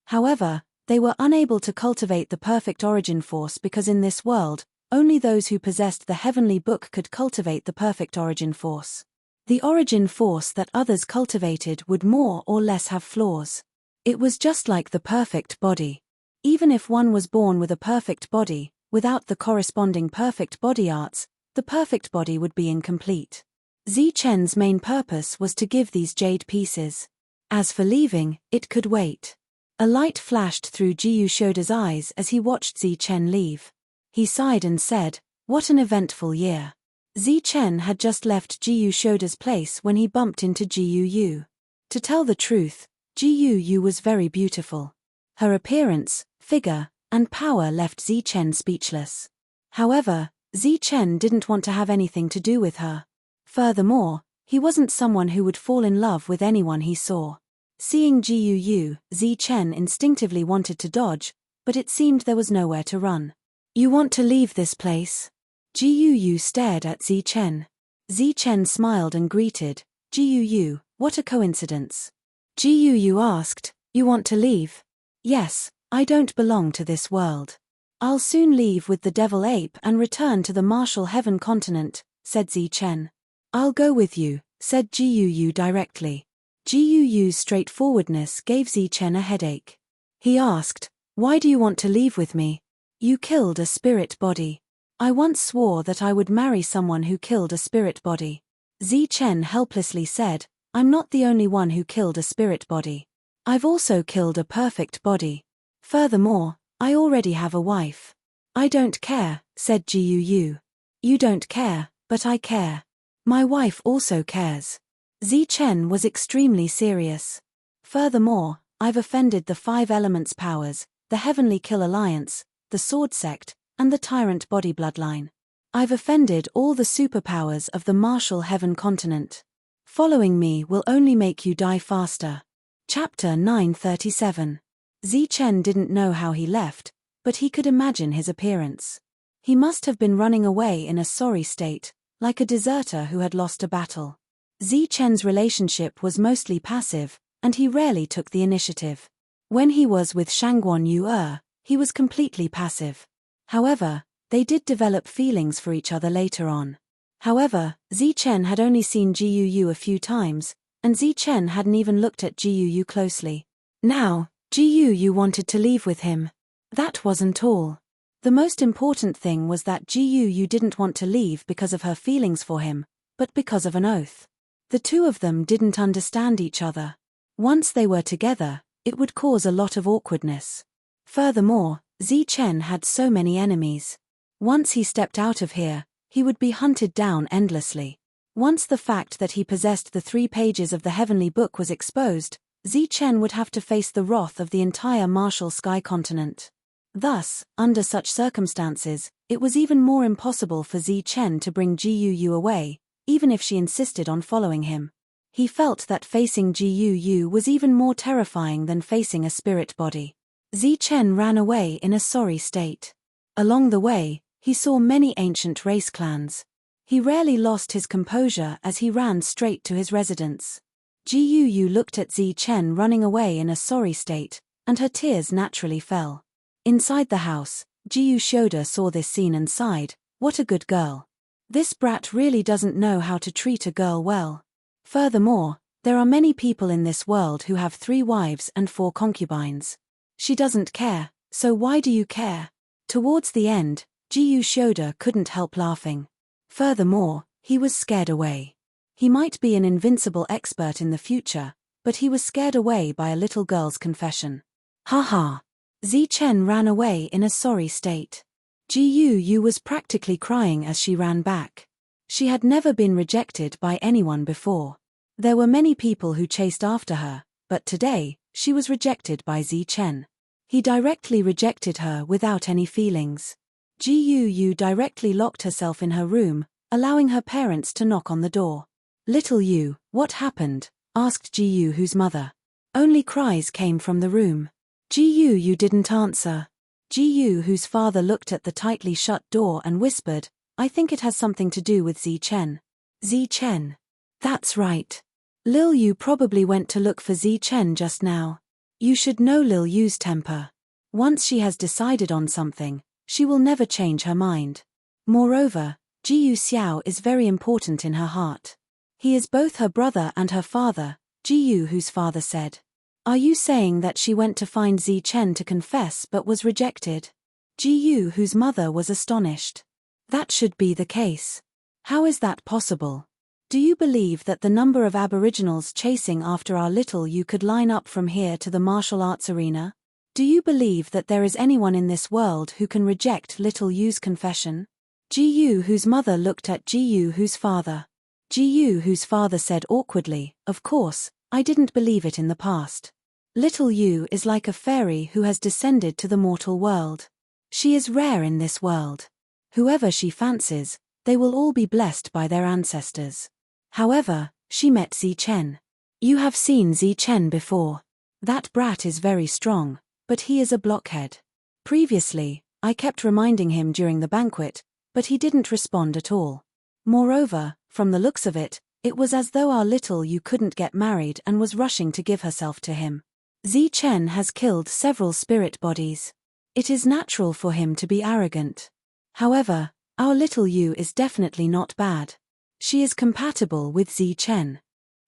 However, they were unable to cultivate the perfect origin force because in this world, only those who possessed the heavenly book could cultivate the perfect origin force. The origin force that others cultivated would more or less have flaws. It was just like the perfect body. Even if one was born with a perfect body, without the corresponding perfect body arts, the perfect body would be incomplete. Zi-Chen's main purpose was to give these jade pieces. As for leaving, it could wait. A light flashed through Jiyu Shoda's eyes as he watched Zi-Chen leave. He sighed and said, "What an eventful year." Zi-Chen had just left Jiyu Shoda's place when he bumped into Jiyu Yu. To tell the truth, Jiyu Yu was very beautiful. Her appearance, figure, and power left Zi-Chen speechless. However, Zi-Chen didn't want to have anything to do with her. Furthermore, he wasn't someone who would fall in love with anyone he saw. Seeing Jiyu Yu, Zi-Chen instinctively wanted to dodge, but it seemed there was nowhere to run. "You want to leave this place?" Jiyu Yu stared at Zi-Chen. Zi-Chen smiled and greeted, "Jiyu Yu, what a coincidence." Jiyu Yu asked, "You want to leave?" "Yes, I don't belong to this world. I'll soon leave with the devil ape and return to the martial heaven continent," said Zi-Chen. "I'll go with you," said Jiyu Yu directly. Jiyu Yu's straightforwardness gave Zi-Chen a headache. He asked, "Why do you want to leave with me? You killed a spirit body." "I once swore that I would marry someone who killed a spirit body." Zi-Chen helplessly said, "I'm not the only one who killed a spirit body. I've also killed a perfect body. Furthermore, I already have a wife." "I don't care," said Jiyu Yu. "You don't care, but I care. My wife also cares." Zi-Chen was extremely serious. "Furthermore, I've offended the 5 elements powers, the Heavenly Kill Alliance, the Sword Sect, and the Tyrant Body Bloodline. I've offended all the superpowers of the martial heaven continent. Following me will only make you die faster." Chapter 937. Zi-Chen didn't know how he left, but he could imagine his appearance. He must have been running away in a sorry state, like a deserter who had lost a battle. Zi-Chen's relationship was mostly passive, and he rarely took the initiative. When he was with Shangguan Yu, he was completely passive. However, they did develop feelings for each other later on. However, Zi-Chen had only seen Jiyu Yu a few times, and Zi-Chen hadn't even looked at Jiyu Yu closely. Now, Jiyu Yu wanted to leave with him. That wasn't all. The most important thing was that Jiyu Yu didn't want to leave because of her feelings for him, but because of an oath. The two of them didn't understand each other. Once they were together, it would cause a lot of awkwardness. Furthermore, Zi-Chen had so many enemies. Once he stepped out of here, he would be hunted down endlessly. Once the fact that he possessed the 3 pages of the heavenly book was exposed, Zi-Chen would have to face the wrath of the entire martial sky continent. Thus, under such circumstances, it was even more impossible for Zi-Chen to bring Jiyu Yu away, even if she insisted on following him. He felt that facing Jiyu Yu was even more terrifying than facing a spirit body. Zi-Chen ran away in a sorry state. Along the way, he saw many ancient race clans. He rarely lost his composure as he ran straight to his residence. Jiyu Yu looked at Zi-Chen running away in a sorry state, and her tears naturally fell. Inside the house, Ji Shoda saw this scene and sighed, what a good girl. This brat really doesn't know how to treat a girl well. Furthermore, there are many people in this world who have 3 wives and 4 concubines. She doesn't care, so why do you care? Towards the end, Ji Shoda couldn't help laughing. Furthermore, he was scared away. He might be an invincible expert in the future, but he was scared away by a little girl's confession. Ha. Zi Chen ran away in a sorry state. Ji Yu was practically crying as she ran back. She had never been rejected by anyone before. There were many people who chased after her, but today, she was rejected by Zi Chen. He directly rejected her without any feelings. Ji Yu directly locked herself in her room, allowing her parents to knock on the door. Little Yu, what happened? Asked Ji Yu's mother. Only cries came from the room. Ji Yu didn't answer. Ji Yu's father looked at the tightly shut door and whispered, I think it has something to do with Zi Chen. Zi Chen. That's right. Lil Yu probably went to look for Zi Chen just now. You should know Lil Yu's temper. Once she has decided on something, she will never change her mind. Moreover, Ji Yu Xiao is very important in her heart. He is both her brother and her father, Ji Yu's father said. Are you saying that she went to find Zi Chen to confess but was rejected? Ji Yu's mother was astonished. That should be the case. How is that possible? Do you believe that the number of aboriginals chasing after our little Yu could line up from here to the martial arts arena? Do you believe that there is anyone in this world who can reject little Yu's confession? Ji Yu's mother looked at Ji Yu's father. Ji Yu's father said awkwardly, of course, I didn't believe it in the past. Little Yu is like a fairy who has descended to the mortal world. She is rare in this world. Whoever she fancies, they will all be blessed by their ancestors. However, she met Zi Chen. You have seen Zi Chen before. That brat is very strong, but he is a blockhead. Previously, I kept reminding him during the banquet, but he didn't respond at all. Moreover, from the looks of it, it was as though our little Yu couldn't get married and was rushing to give herself to him. Zi Chen has killed several spirit bodies. It is natural for him to be arrogant. However, our little Yu is definitely not bad. She is compatible with Zi Chen.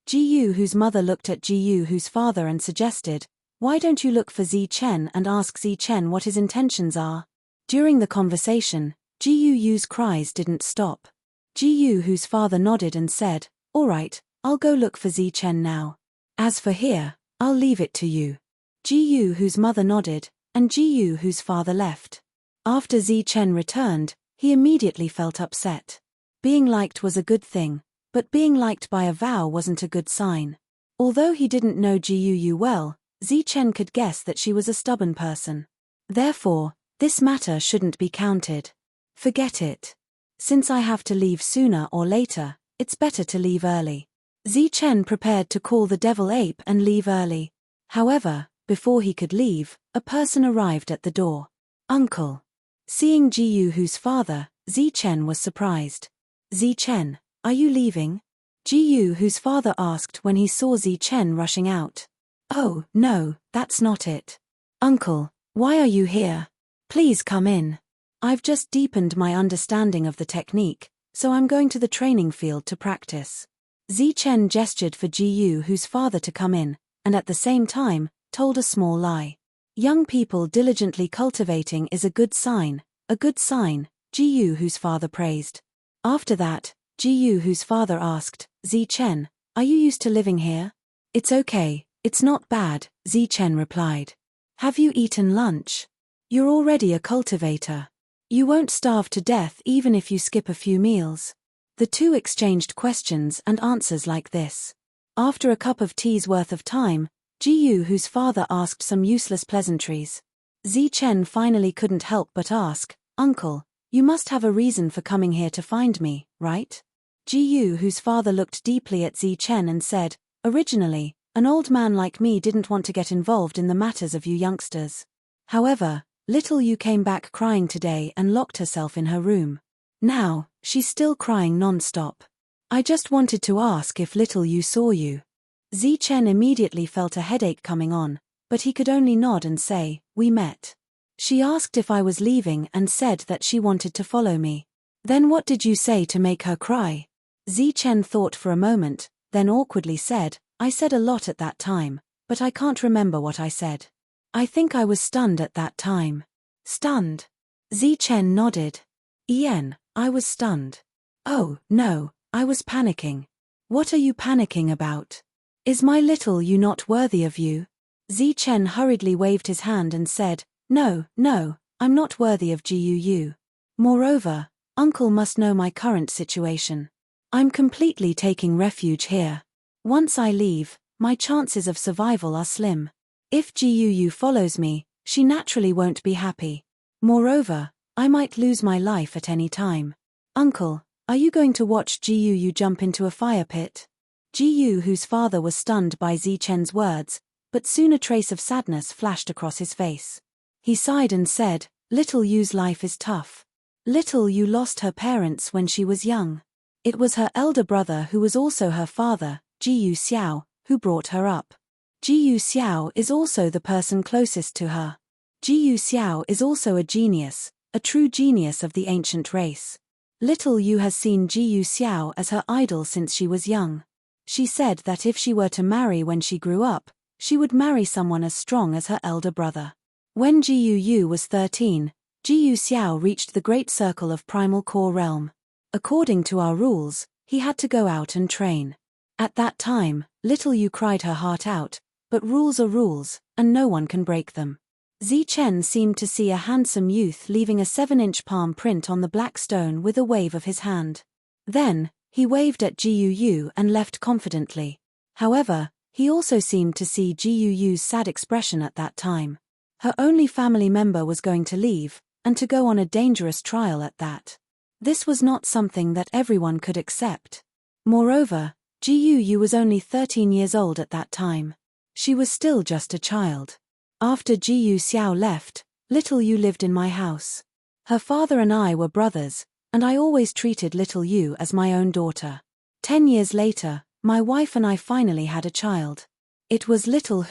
Ji Yu's mother looked at Ji Yu's father and suggested, why don't you look for Zi Chen and ask Zi Chen what his intentions are? During the conversation, Ji Yu's cries didn't stop. Ji Yu's father nodded and said, all right, I'll go look for Zi Chen now. As for here, I'll leave it to you. Ji Yu's mother nodded, and Ji Yu's father left. After Zi Chen returned, he immediately felt upset. Being liked was a good thing, but being liked by a vow wasn't a good sign. Although he didn't know Ji Yu well, Zi Chen could guess that she was a stubborn person. Therefore, this matter shouldn't be counted. Forget it. Since I have to leave sooner or later, it's better to leave early. Zi Chen prepared to call the devil ape and leave early. However, before he could leave, a person arrived at the door. Uncle. Seeing Ji Yu's father, Zi Chen was surprised. Zi Chen, are you leaving? Ji Yu's father asked when he saw Zi Chen rushing out. Oh, no, that's not it. Uncle, why are you here? Please come in. I've just deepened my understanding of the technique, so I'm going to the training field to practice. Zi Chen gestured for Ji Yu's father to come in, and at the same time, told a small lie. Young people diligently cultivating is a good sign, Ji Yu's father praised. After that, Ji Yu's father asked, Zi Chen, are you used to living here? It's okay, it's not bad, Zi Chen replied. Have you eaten lunch? You're already a cultivator. You won't starve to death even if you skip a few meals. The two exchanged questions and answers like this. After a cup of tea's worth of time, Ji Yu's father asked some useless pleasantries. Zi Chen finally couldn't help but ask, Uncle, you must have a reason for coming here to find me, right? Ji Yu's father looked deeply at Zi Chen and said, originally, an old man like me didn't want to get involved in the matters of you youngsters. However, little Yu came back crying today and locked herself in her room. Now, she's still crying non-stop. I just wanted to ask if little Yu saw you. Zi Chen immediately felt a headache coming on, but he could only nod and say, we met. She asked if I was leaving and said that she wanted to follow me. Then what did you say to make her cry? Zichen thought for a moment, then awkwardly said, I said a lot at that time, but I can't remember what I said. I think I was stunned at that time. Stunned? Zichen nodded. Ian, I was stunned. Oh, no, I was panicking. What are you panicking about? Is my little you not worthy of you? Zichen hurriedly waved his hand and said, No, I'm not worthy of Guu. Moreover, Uncle must know my current situation. I'm completely taking refuge here. Once I leave, my chances of survival are slim. If Guu follows me, she naturally won't be happy. Moreover, I might lose my life at any time. Uncle, are you going to watch Guu jump into a fire pit? Guu, whose father was stunned by Zichen's words, but soon a trace of sadness flashed across his face. He sighed and said, Little Yu's life is tough. Little Yu lost her parents when she was young. It was her elder brother who was also her father, Jiyu Xiao, who brought her up. Jiyu Xiao is also the person closest to her. Jiyu Xiao is also a genius, a true genius of the ancient race. Little Yu has seen Jiyu Xiao as her idol since she was young. She said that if she were to marry when she grew up, she would marry someone as strong as her elder brother. When Jiyu Yu was 13, Jiyu Xiao reached the great circle of primal core realm. According to our rules, he had to go out and train. At that time, Little Yu cried her heart out, but rules are rules, and no one can break them. Zichen seemed to see a handsome youth leaving a 7-inch palm print on the black stone with a wave of his hand. Then, he waved at Jiyu Yu and left confidently. However, he also seemed to see Jiyu Yu's sad expression at that time. Her only family member was going to leave, and to go on a dangerous trial at that. This was not something that everyone could accept. Moreover, Jiyu Yu was only 13 years old at that time. She was still just a child. After Jiyu Xiao left, Little Yu lived in my house. Her father and I were brothers, and I always treated Little Yu as my own daughter. 10 years later, my wife and I finally had a child. It was Little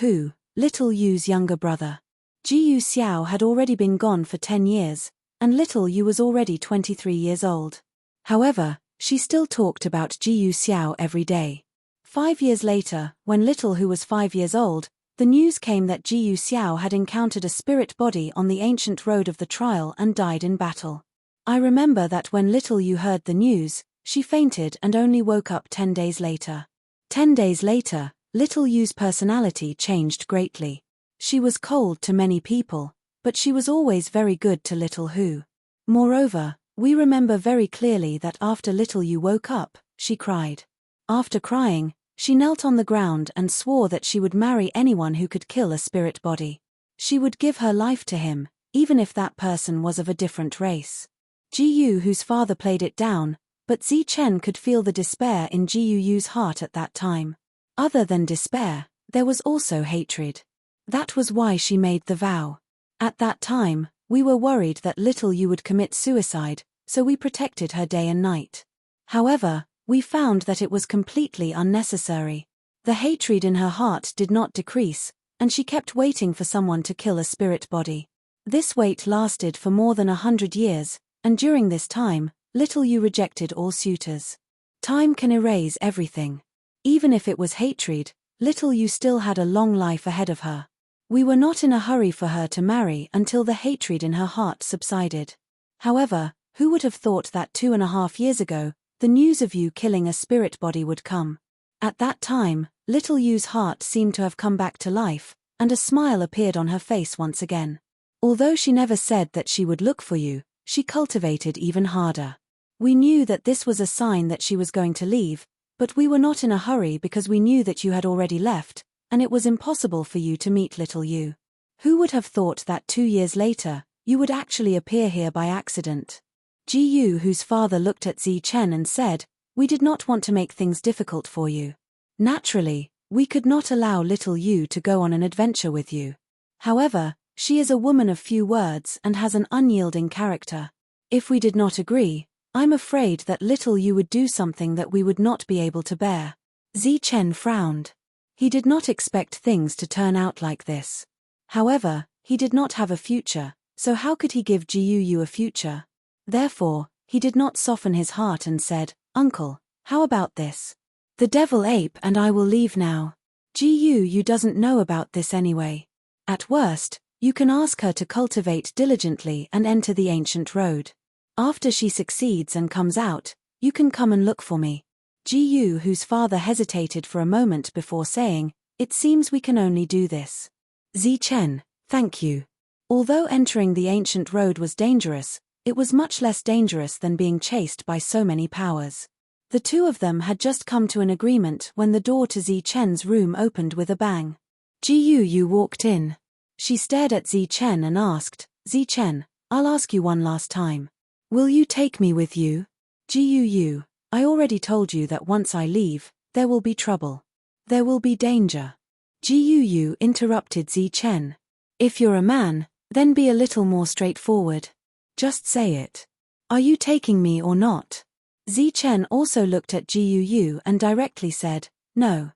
Yu's younger brother. Jiyu Xiao had already been gone for 10 years, and Little Yu was already 23 years old. However, she still talked about Jiyu Xiao every day. 5 years later, when Little Yu was 5 years old, the news came that Jiyu Xiao had encountered a spirit body on the ancient road of the trial and died in battle. I remember that when Little Yu heard the news, she fainted and only woke up 10 days later. 10 days later, Little Yu's personality changed greatly. She was cold to many people, but she was always very good to Little Yu. Moreover, we remember very clearly that after Little Yu woke up, she cried. After crying, she knelt on the ground and swore that she would marry anyone who could kill a spirit body. She would give her life to him, even if that person was of a different race. Jiyu Yu's father played it down, but Zichen could feel the despair in Jiyu Yu's heart at that time. Other than despair, there was also hatred. That was why she made the vow. At that time, we were worried that Little Yu would commit suicide, so we protected her day and night. However, we found that it was completely unnecessary. The hatred in her heart did not decrease, and she kept waiting for someone to kill a spirit body. This wait lasted for more than 100 years, and during this time, Little Yu rejected all suitors. Time can erase everything. Even if it was hatred, Little Yu still had a long life ahead of her. We were not in a hurry for her to marry until the hatred in her heart subsided. However, who would have thought that 2.5 years ago, the news of Yu killing a spirit body would come? At that time, Little Yu's heart seemed to have come back to life, and a smile appeared on her face once again. Although she never said that she would look for you, she cultivated even harder. We knew that this was a sign that she was going to leave, but we were not in a hurry because we knew that you had already left, and it was impossible for you to meet Little Yu. Who would have thought that 2 years later, you would actually appear here by accident? Jiyu Yu's father looked at Zichen and said, We did not want to make things difficult for you. Naturally, we could not allow Little Yu to go on an adventure with you. However, she is a woman of few words and has an unyielding character. If we did not agree, I'm afraid that Little Yu would do something that we would not be able to bear. Zichen frowned. He did not expect things to turn out like this. However, he did not have a future, So how could he give Jiyu a future? Therefore, he did not soften his heart and said, "Uncle, how about this? The devil ape and I will leave now. Jiyu doesn't know about this anyway. At worst, you can ask her to cultivate diligently and enter the ancient road. After she succeeds and comes out, you can come and look for me." Jiyu, whose father hesitated for a moment before saying, "It seems we can only do this. Zichen, thank you." Although entering the ancient road was dangerous, it was much less dangerous than being chased by so many powers. The two of them had just come to an agreement when the door to Zichen's room opened with a bang. Jiyu walked in. She stared at Zichen and asked, "Zichen, I'll ask you one last time. Will you take me with you?" "Jiyu, I already told you that once I leave, there will be trouble. There will be danger." Jiyu interrupted Zichen. "If you're a man, then be a little more straightforward. Just say it. Are you taking me or not?" Zichen also looked at Jiyu and directly said, "No."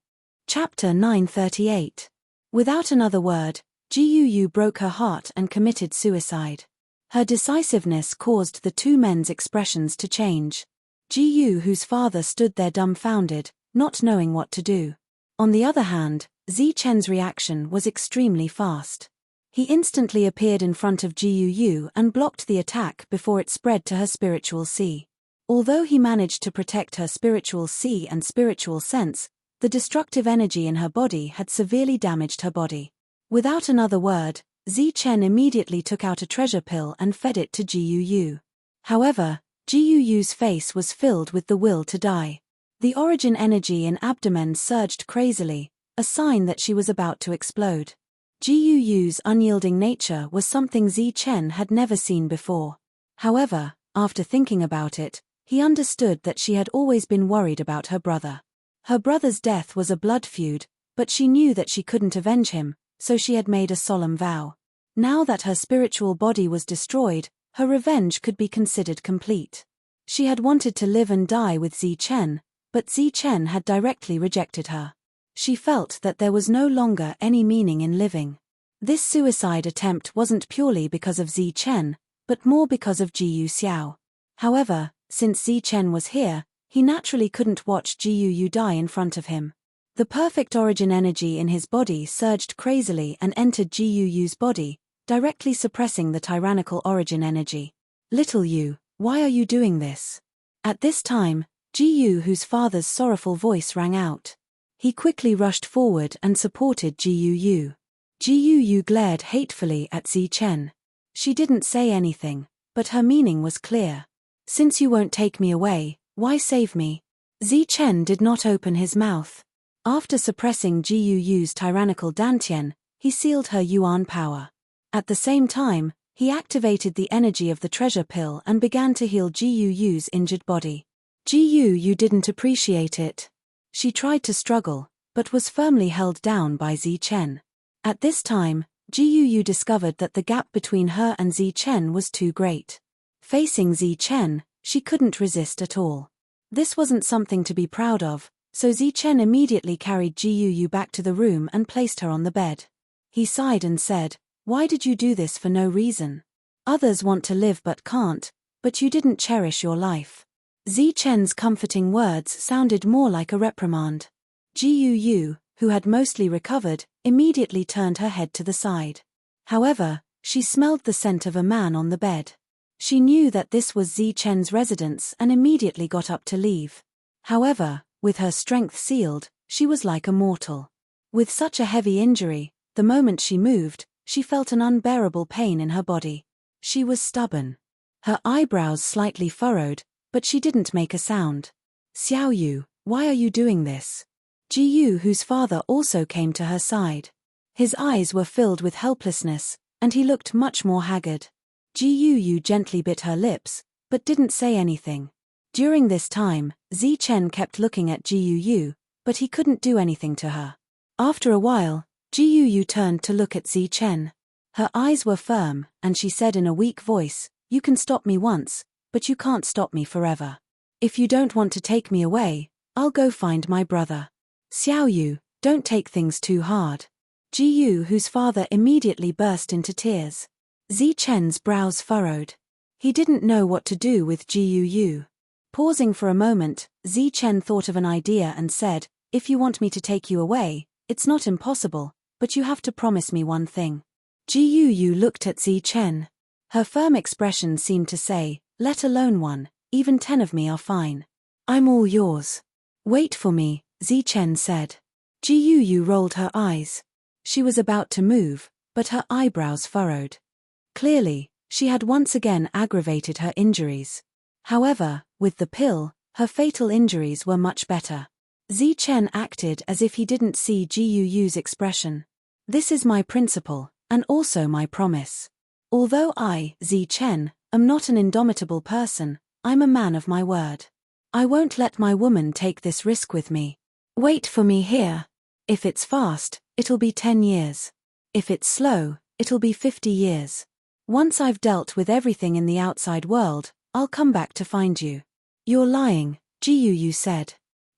Chapter 938. Without another word, Jiyu broke her heart and committed suicide. Her decisiveness caused the two men's expressions to change. Jiyu, whose father stood there dumbfounded, not knowing what to do. On the other hand, Zichen's reaction was extremely fast. He instantly appeared in front of Jiyu and blocked the attack before it spread to her spiritual sea. Although he managed to protect her spiritual sea and spiritual sense, the destructive energy in her body had severely damaged her body. Without another word, Zichen immediately took out a treasure pill and fed it to Jiyu. However, Jiyu's face was filled with the will to die. The origin energy in abdomen surged crazily, a sign that she was about to explode. Jiyu's unyielding nature was something Zichen had never seen before. However, after thinking about it, he understood that she had always been worried about her brother. Her brother's death was a blood feud, but she knew that she couldn't avenge him, so she had made a solemn vow. Now that her spiritual body was destroyed, her revenge could be considered complete. She had wanted to live and die with Zichen, but Zichen had directly rejected her. She felt that there was no longer any meaning in living. This suicide attempt wasn't purely because of Zichen, but more because of Jiyu Xiao. However, since Zichen was here, he naturally couldn't watch Jiyu die in front of him. The perfect origin energy in his body surged crazily and entered Jiyu's body, directly suppressing the tyrannical origin energy. "Little you, why are you doing this?" At this time, Jiyu, whose father's sorrowful voice rang out. He quickly rushed forward and supported Jiyu. Jiyu glared hatefully at Zichen. She didn't say anything, but her meaning was clear. "Since you won't take me away, why save me?" Zichen did not open his mouth. After suppressing Jiyu's tyrannical dantian, he sealed her yuan power. At the same time, he activated the energy of the treasure pill and began to heal Jiyu's injured body. Jiyu didn't appreciate it. She tried to struggle, but was firmly held down by Zichen. At this time, Jiyu discovered that the gap between her and Zichen was too great. Facing Zichen, she couldn't resist at all. This wasn't something to be proud of, so Zichen immediately carried Jiyu back to the room and placed her on the bed. He sighed and said, "Why did you do this for no reason? Others want to live but can't, but you didn't cherish your life." Zichen's comforting words sounded more like a reprimand. Jiyu, who had mostly recovered, immediately turned her head to the side. However, she smelled the scent of a man on the bed. She knew that this was Zichen's residence and immediately got up to leave. However, with her strength sealed, she was like a mortal. With such a heavy injury, the moment she moved, she felt an unbearable pain in her body. She was stubborn. Her eyebrows slightly furrowed, but she didn't make a sound. "Xiaoyu, why are you doing this?" Jiyu, whose father also came to her side. His eyes were filled with helplessness, and he looked much more haggard. Jiyu gently bit her lips, but didn't say anything. During this time, Zichen kept looking at Jiyu, but he couldn't do anything to her. After a while, Jiyu turned to look at Zichen. Her eyes were firm, and she said in a weak voice, "You can stop me once, but you can't stop me forever. If you don't want to take me away, I'll go find my brother. Xiaoyu, don't take things too hard." Jiyu, whose father immediately burst into tears. Zi Chen's brows furrowed. He didn't know what to do with Gu. Pausing for a moment, Zi Chen thought of an idea and said, "If you want me to take you away, it's not impossible, but you have to promise me one thing." Gu looked at Zi Chen. Her firm expression seemed to say, "Let alone one, even 10 of me are fine. I'm all yours." "Wait for me," Zi Chen said. Gu rolled her eyes. She was about to move, but her eyebrows furrowed. Clearly, she had once again aggravated her injuries. However, with the pill, her fatal injuries were much better. Zi Chen acted as if he didn't see Gu's expression. "This is my principle, and also my promise. Although I, Zi Chen, am not an indomitable person, I'm a man of my word. I won't let my woman take this risk with me. Wait for me here. If it's fast, it'll be 10 years. If it's slow, it'll be 50 years. Once I've dealt with everything in the outside world, I'll come back to find you." "You're lying," Gu said.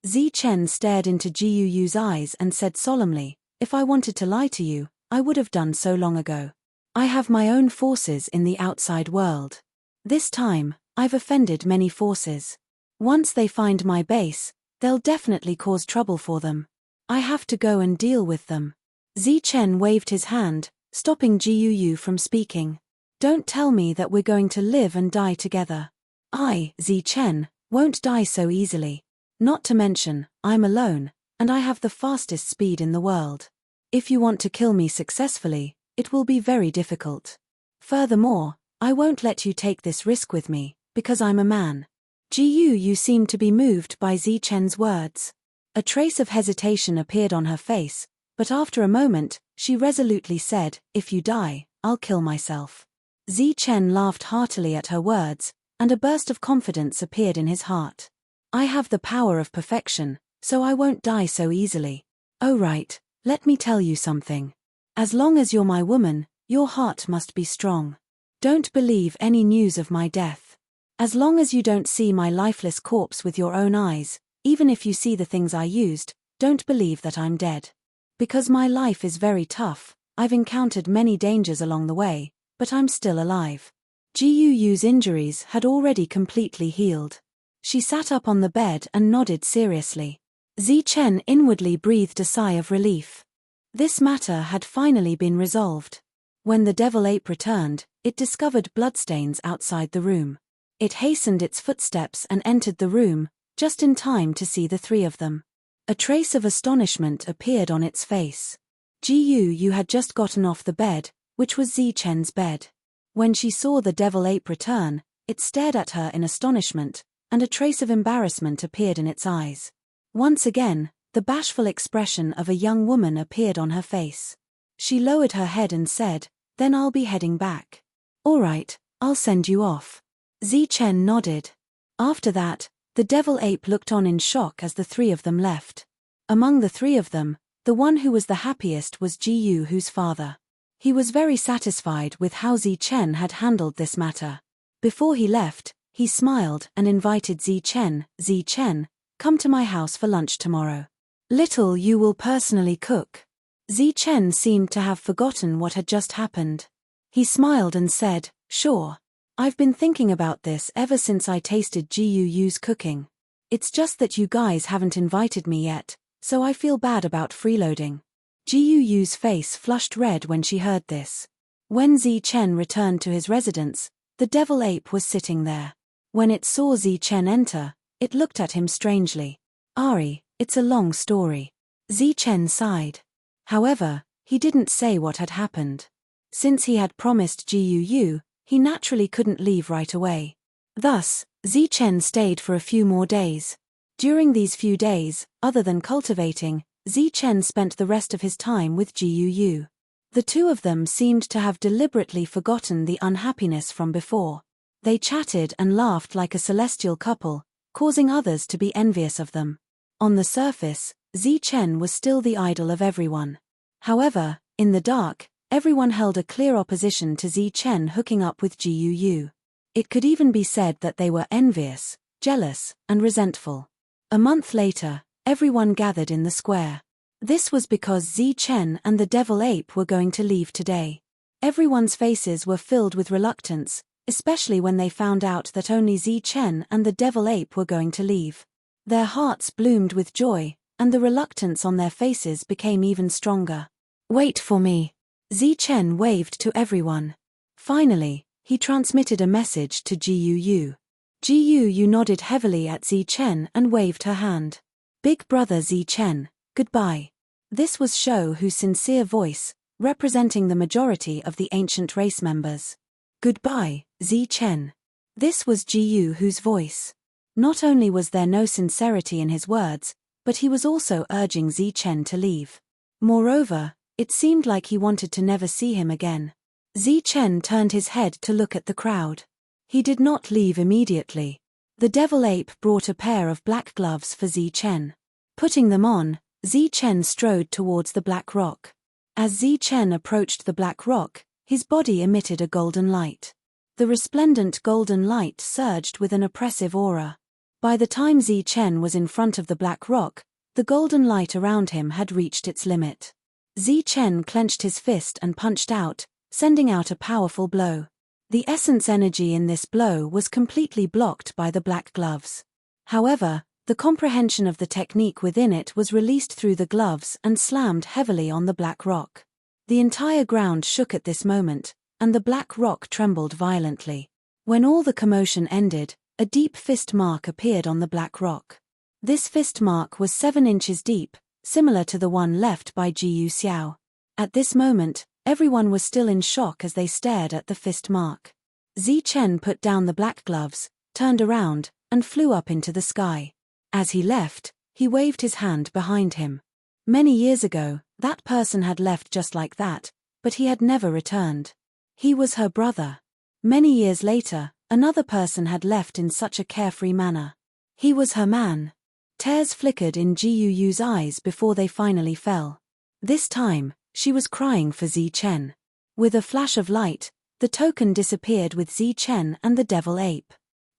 Zi Chen stared into Gu's eyes and said solemnly, "If I wanted to lie to you, I would have done so long ago. I have my own forces in the outside world. This time, I've offended many forces. Once they find my base, they'll definitely cause trouble for them. I have to go and deal with them." Zi Chen waved his hand, stopping Gu from speaking. "Don't tell me that we're going to live and die together. I, Zi Chen, won't die so easily. Not to mention, I'm alone, and I have the fastest speed in the world. If you want to kill me successfully, it will be very difficult. Furthermore, I won't let you take this risk with me, because I'm a man." Gu seemed to be moved by Zi Chen's words. A trace of hesitation appeared on her face, but after a moment, she resolutely said, "If you die, I'll kill myself." Zi Chen laughed heartily at her words, and a burst of confidence appeared in his heart. "I have the power of perfection, so I won't die so easily. Oh right, let me tell you something. As long as you're my woman, your heart must be strong. Don't believe any news of my death. As long as you don't see my lifeless corpse with your own eyes, even if you see the things I used, don't believe that I'm dead. Because my life is very tough, I've encountered many dangers along the way, but I'm still alive." Gu's injuries had already completely healed. She sat up on the bed and nodded seriously. Zi Chen inwardly breathed a sigh of relief. This matter had finally been resolved. When the devil ape returned, it discovered bloodstains outside the room. It hastened its footsteps and entered the room, just in time to see the 3 of them. A trace of astonishment appeared on its face. Gu had just gotten off the bed, which was Zi Chen's bed. When she saw the devil ape return, it stared at her in astonishment, and a trace of embarrassment appeared in its eyes. Once again, the bashful expression of a young woman appeared on her face. She lowered her head and said, "Then I'll be heading back." "All right, I'll send you off." Zi Chen nodded. After that, the devil ape looked on in shock as the 3 of them left. Among the 3 of them, the one who was the happiest was Gu's father. He was very satisfied with how Zi Chen had handled this matter. Before he left, he smiled and invited Zi Chen, "Zi Chen, come to my house for lunch tomorrow. Little you will personally cook." Zi Chen seemed to have forgotten what had just happened. He smiled and said, "Sure. I've been thinking about this ever since I tasted Gu's cooking. It's just that you guys haven't invited me yet, so I feel bad about freeloading." Gu's face flushed red when she heard this. When Zi Chen returned to his residence, the devil ape was sitting there. When it saw Zi Chen enter, it looked at him strangely. "Ari, it's a long story." Zi Chen sighed. However, he didn't say what had happened. Since he had promised Gu, he naturally couldn't leave right away. Thus, Zi Chen stayed for a few more days. During these few days, other than cultivating, Zi Chen spent the rest of his time with Gu. The 2 of them seemed to have deliberately forgotten the unhappiness from before. They chatted and laughed like a celestial couple, causing others to be envious of them. On the surface, Zi Chen was still the idol of everyone. However, in the dark, everyone held a clear opposition to Zi Chen hooking up with Gu. It could even be said that they were envious, jealous, and resentful. A month later, everyone gathered in the square. This was because Zi Chen and the devil ape were going to leave today. Everyone's faces were filled with reluctance, especially when they found out that only Chen and the devil ape were going to leave. Their hearts bloomed with joy, and the reluctance on their faces became even stronger. "Wait for me." Chen waved to everyone. Finally, he transmitted a message to Gu. Gu nodded heavily at Chen and waved her hand. "Big brother Chen, goodbye." This was Shou Hu's sincere voice, representing the majority of the ancient race members. "Goodbye, Chen." This was Gu Hu's voice. Not only was there no sincerity in his words, but he was also urging Chen to leave. Moreover, it seemed like he wanted to never see him again. Chen turned his head to look at the crowd. He did not leave immediately. The devil ape brought a pair of black gloves for Chen. Putting them on, Chen strode towards the black rock. As Chen approached the black rock, his body emitted a golden light. The resplendent golden light surged with an oppressive aura. By the time Chen was in front of the black rock, the golden light around him had reached its limit. Chen clenched his fist and punched out, sending out a powerful blow. The essence energy in this blow was completely blocked by the black gloves. However, the comprehension of the technique within it was released through the gloves and slammed heavily on the black rock. The entire ground shook at this moment, and the black rock trembled violently. When all the commotion ended, a deep fist mark appeared on the black rock. This fist mark was 7 inches deep, similar to the one left by Jiu Xiao. At this moment, everyone was still in shock as they stared at the fist mark. Chen put down the black gloves, turned around, and flew up into the sky. As he left, he waved his hand behind him. Many years ago, that person had left just like that, but he had never returned. He was her brother. Many years later, another person had left in such a carefree manner. He was her man. Tears flickered in Jiu's eyes before they finally fell. This time, she was crying for Chen. With a flash of light, the token disappeared with Chen and the devil ape.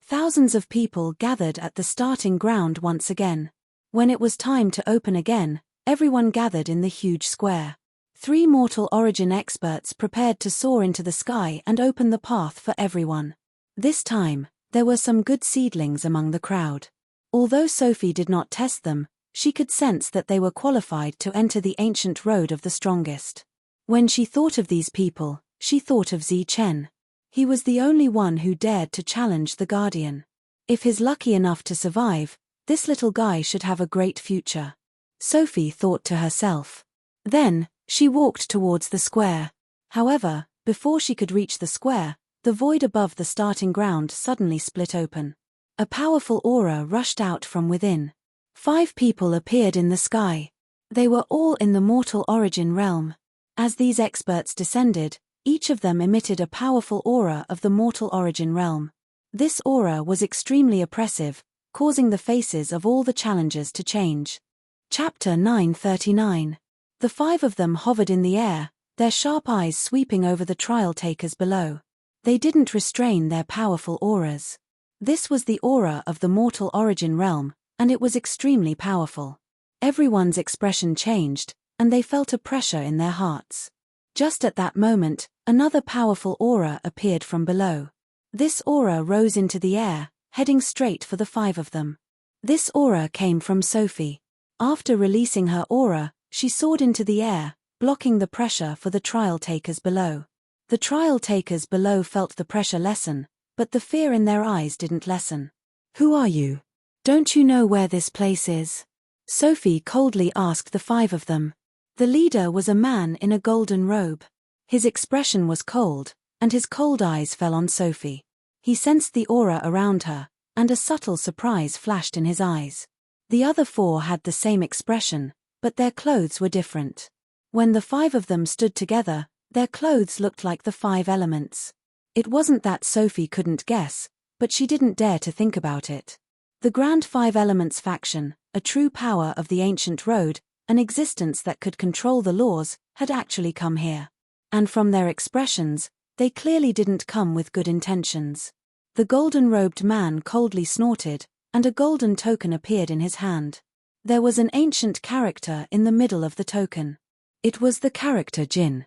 Thousands of people gathered at the starting ground once again. When it was time to open again, everyone gathered in the huge square. 3 mortal origin experts prepared to soar into the sky and open the path for everyone. This time, there were some good seedlings among the crowd. Although Sophie did not test them, she could sense that they were qualified to enter the ancient road of the strongest. When she thought of these people, she thought of Chen. He was the only one who dared to challenge the Guardian. If he's lucky enough to survive, this little guy should have a great future. Sophie thought to herself. Then, she walked towards the square. However, before she could reach the square, the void above the starting ground suddenly split open. A powerful aura rushed out from within. 5 people appeared in the sky. They were all in the mortal origin realm. As these experts descended, each of them emitted a powerful aura of the mortal origin realm. This aura was extremely oppressive, causing the faces of all the challengers to change. Chapter 939. The 5 of them hovered in the air, their sharp eyes sweeping over the trial takers below. They didn't restrain their powerful auras. This was the aura of the mortal origin realm, and it was extremely powerful. Everyone's expression changed, and they felt a pressure in their hearts. Just at that moment, another powerful aura appeared from below. This aura rose into the air, heading straight for the 5 of them. This aura came from Sophie. After releasing her aura, she soared into the air, blocking the pressure for the trial takers below. The trial takers below felt the pressure lessen, but the fear in their eyes didn't lessen. "Who are you? Don't you know where this place is?" Sophie coldly asked the 5 of them. The leader was a man in a golden robe. His expression was cold, and his cold eyes fell on Sophie. He sensed the aura around her, and a subtle surprise flashed in his eyes. The other 4 had the same expression, but their clothes were different. When the 5 of them stood together, their clothes looked like the 5 elements. It wasn't that Sophie couldn't guess, but she didn't dare to think about it. The Grand 5 Elements faction, a true power of the ancient road, an existence that could control the laws, had actually come here. And from their expressions, they clearly didn't come with good intentions. The golden-robed man coldly snorted, and a golden token appeared in his hand. There was an ancient character in the middle of the token. It was the character Jin.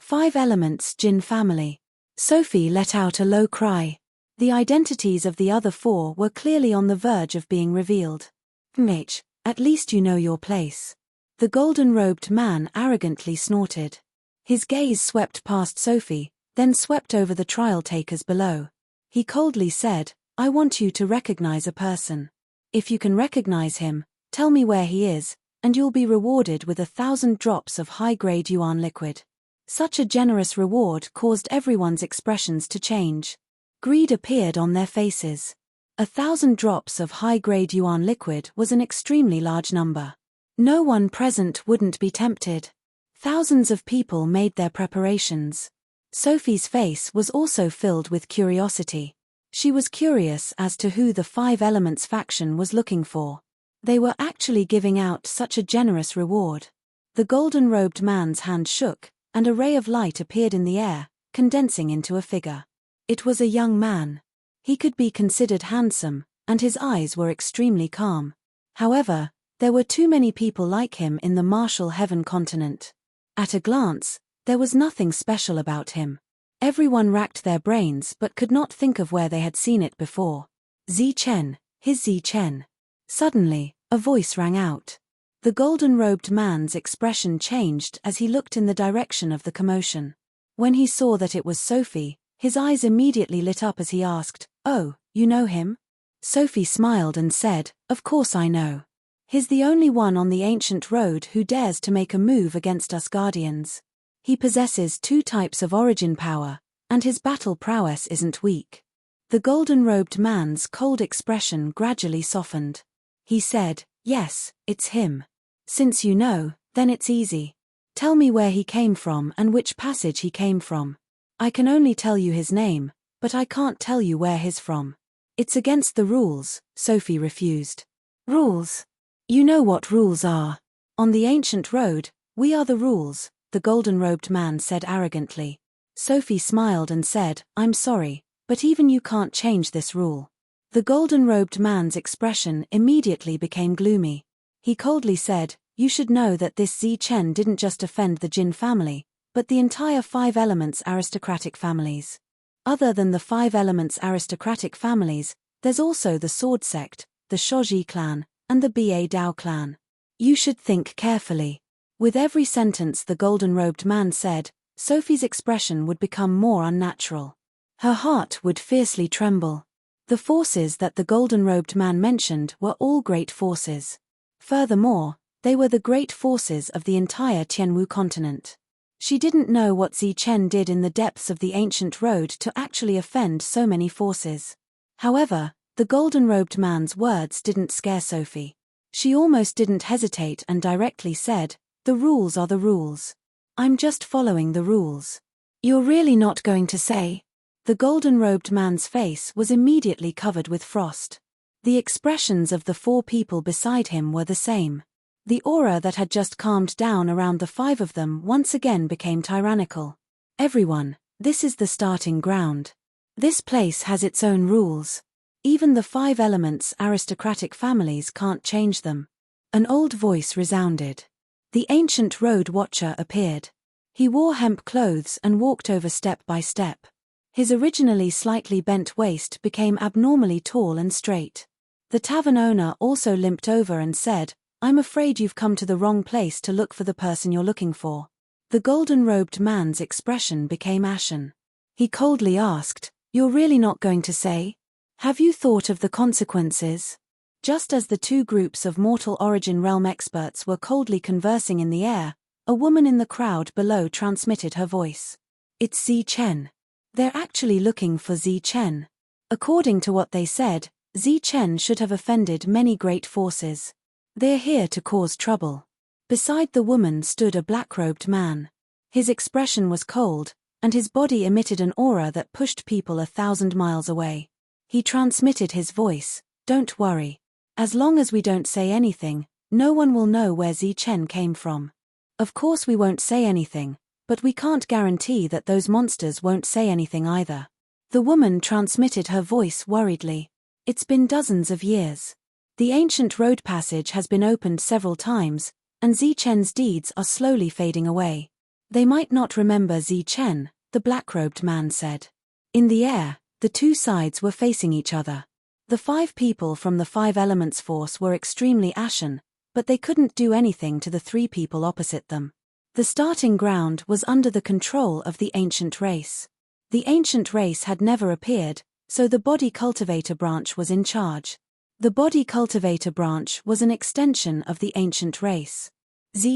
5 elements Jinn family. Sophie let out a low cry. The identities of the other 4 were clearly on the verge of being revealed. Mh, at least you know your place. The golden-robed man arrogantly snorted. His gaze swept past Sophie, then swept over the trial takers below. He coldly said, I want you to recognize a person. If you can recognize him, tell me where he is, and you'll be rewarded with 1,000 drops of high-grade yuan liquid. Such a generous reward caused everyone's expressions to change. Greed appeared on their faces. 1,000 drops of high-grade yuan liquid was an extremely large number. No one present wouldn't be tempted. Thousands of people made their preparations. Sophie's face was also filled with curiosity. She was curious as to who the 5 Elements faction was looking for. They were actually giving out such a generous reward. The golden-robed man's hand shook, and a ray of light appeared in the air, condensing into a figure. It was a young man. He could be considered handsome, and his eyes were extremely calm. However, there were too many people like him in the martial heaven continent. At a glance, there was nothing special about him. Everyone racked their brains but could not think of where they had seen it before. Zichen, his Zichen. Suddenly, a voice rang out. The golden-robed man's expression changed as he looked in the direction of the commotion. When he saw that it was Sophie, his eyes immediately lit up as he asked, Oh, you know him? Sophie smiled and said, Of course I know. He's the only one on the ancient road who dares to make a move against us Guardians. He possesses 2 types of origin power, and his battle prowess isn't weak. The golden-robed man's cold expression gradually softened. He said, Yes, it's him. Since you know, then it's easy. Tell me where he came from and which passage he came from. I can only tell you his name, but I can't tell you where he's from. It's against the rules, Sophie refused. Rules? You know what rules are. On the ancient road, we are the rules, the golden-robed man said arrogantly. Sophie smiled and said, I'm sorry, but even you can't change this rule. The golden-robed man's expression immediately became gloomy. He coldly said, You should know that this Zichen didn't just offend the Jinn family, but the entire 5 Elements aristocratic families. Other than the 5 Elements aristocratic families, there's also the Sword Sect, the Shoji clan, and the Ba Dao clan. You should think carefully. With every sentence the golden-robed man said, Sophie's expression would become more unnatural. Her heart would fiercely tremble. The forces that the golden-robed man mentioned were all great forces. Furthermore, they were the great forces of the entire Tianwu continent. She didn't know what Zichen did in the depths of the ancient road to actually offend so many forces. However, the golden-robed man's words didn't scare Sophie. She almost didn't hesitate and directly said, The rules are the rules. I'm just following the rules. You're really not going to say? The golden-robed man's face was immediately covered with frost. The expressions of the 4 people beside him were the same. The aura that had just calmed down around the 5 of them once again became tyrannical. Everyone, this is the starting ground. This place has its own rules. Even the 5 Elements aristocratic families can't change them. An old voice resounded. The ancient road watcher appeared. He wore hemp clothes and walked over step by step. His originally slightly bent waist became abnormally tall and straight. The tavern owner also limped over and said, I'm afraid you've come to the wrong place to look for the person you're looking for. The golden-robed man's expression became ashen. He coldly asked, You're really not going to say? Have you thought of the consequences? Just as the 2 groups of mortal origin realm experts were coldly conversing in the air, a woman in the crowd below transmitted her voice. It's Zichen. They're actually looking for Zichen. According to what they said, Zichen should have offended many great forces. They're here to cause trouble. Beside the woman stood a black-robed man. His expression was cold, and his body emitted an aura that pushed people 1,000 miles away. He transmitted his voice, Don't worry. As long as we don't say anything, no one will know where Zichen came from. Of course we won't say anything, but we can't guarantee that those monsters won't say anything either. The woman transmitted her voice worriedly. It's been dozens of years. The ancient road passage has been opened several times, and Zichen's deeds are slowly fading away. They might not remember Chen, the black-robed man said. In the air, the two sides were facing each other. The 5 people from the 5 Elements force were extremely ashen, but they couldn't do anything to the 3 people opposite them. The starting ground was under the control of the ancient race. The ancient race had never appeared, so the body cultivator branch was in charge. The body cultivator branch was an extension of the ancient race.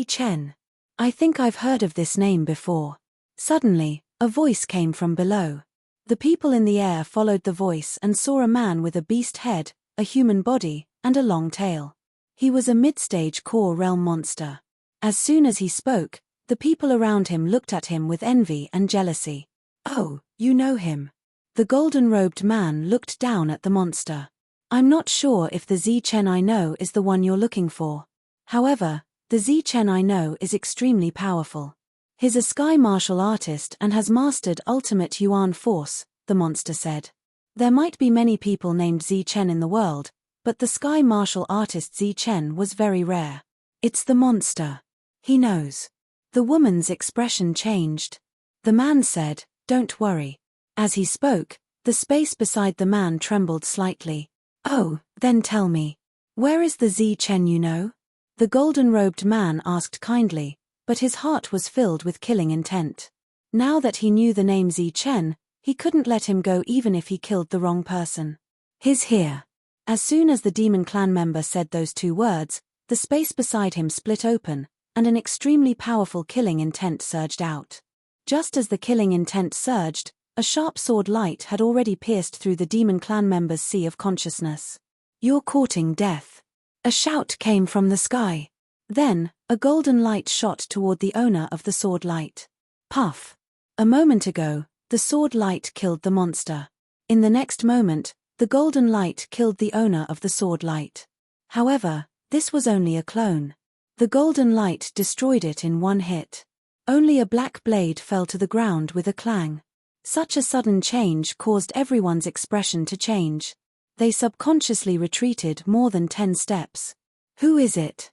Chen. I think I've heard of this name before. Suddenly, a voice came from below. The people in the air followed the voice and saw a man with a beast head, a human body, and a long tail. He was a mid-stage core realm monster. As soon as he spoke, the people around him looked at him with envy and jealousy. Oh, you know him. The golden-robed man looked down at the monster. I'm not sure if the Chen I know is the one you're looking for. However, the Chen I know is extremely powerful. He's a sky martial artist and has mastered ultimate Yuan force, the monster said. There might be many people named Chen in the world, but the sky martial artist Chen was very rare. It's the monster. He knows. The woman's expression changed. The man said, "Don't worry." As he spoke, the space beside the man trembled slightly. Oh, then tell me. Where is the Chen you know? The golden-robed man asked kindly, but his heart was filled with killing intent. Now that he knew the name Chen, he couldn't let him go even if he killed the wrong person. He's here. As soon as the demon clan member said those 2 words, the space beside him split open, and an extremely powerful killing intent surged out. Just as the killing intent surged, a sharp sword light had already pierced through the demon clan member's sea of consciousness. You're courting death. A shout came from the sky. Then, a golden light shot toward the owner of the sword light. Puff. A moment ago, the sword light killed the monster. In the next moment, the golden light killed the owner of the sword light. However, this was only a clone. The golden light destroyed it in one hit. Only a black blade fell to the ground with a clang. Such a sudden change caused everyone's expression to change. They subconsciously retreated more than 10 steps. Who is it?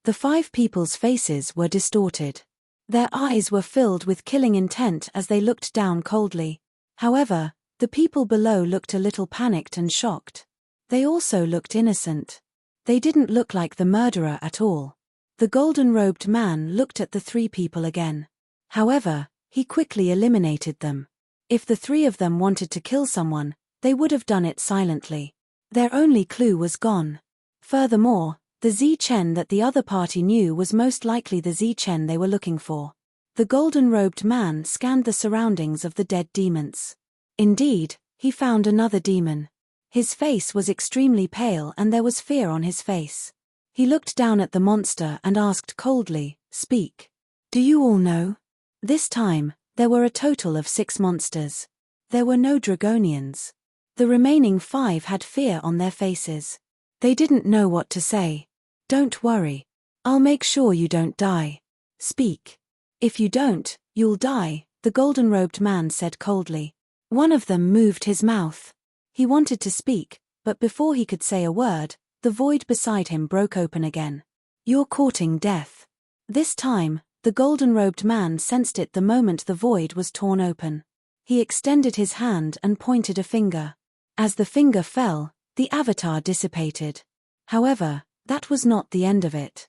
The 5 people's faces were distorted. Their eyes were filled with killing intent as they looked down coldly. However, the people below looked a little panicked and shocked. They also looked innocent. They didn't look like the murderer at all. The golden-robed man looked at the 3 people again. However, he quickly eliminated them. If the 3 of them wanted to kill someone, they would have done it silently. Their only clue was gone. Furthermore, the Chen that the other party knew was most likely the Chen they were looking for. The golden-robed man scanned the surroundings of the dead demons. Indeed, he found another demon. His face was extremely pale and there was fear on his face. He looked down at the monster and asked coldly, "Speak. Do you all know?" This time, there were a total of 6 monsters. There were no Dragonians. The remaining 5 had fear on their faces. They didn't know what to say. "Don't worry. I'll make sure you don't die. Speak. If you don't, you'll die," the golden-robed man said coldly. One of them moved his mouth. He wanted to speak, but before he could say a word, the void beside him broke open again. "You're courting death." This time, the golden-robed man sensed it the moment the void was torn open. He extended his hand and pointed a finger. As the finger fell, the avatar dissipated. However, that was not the end of it.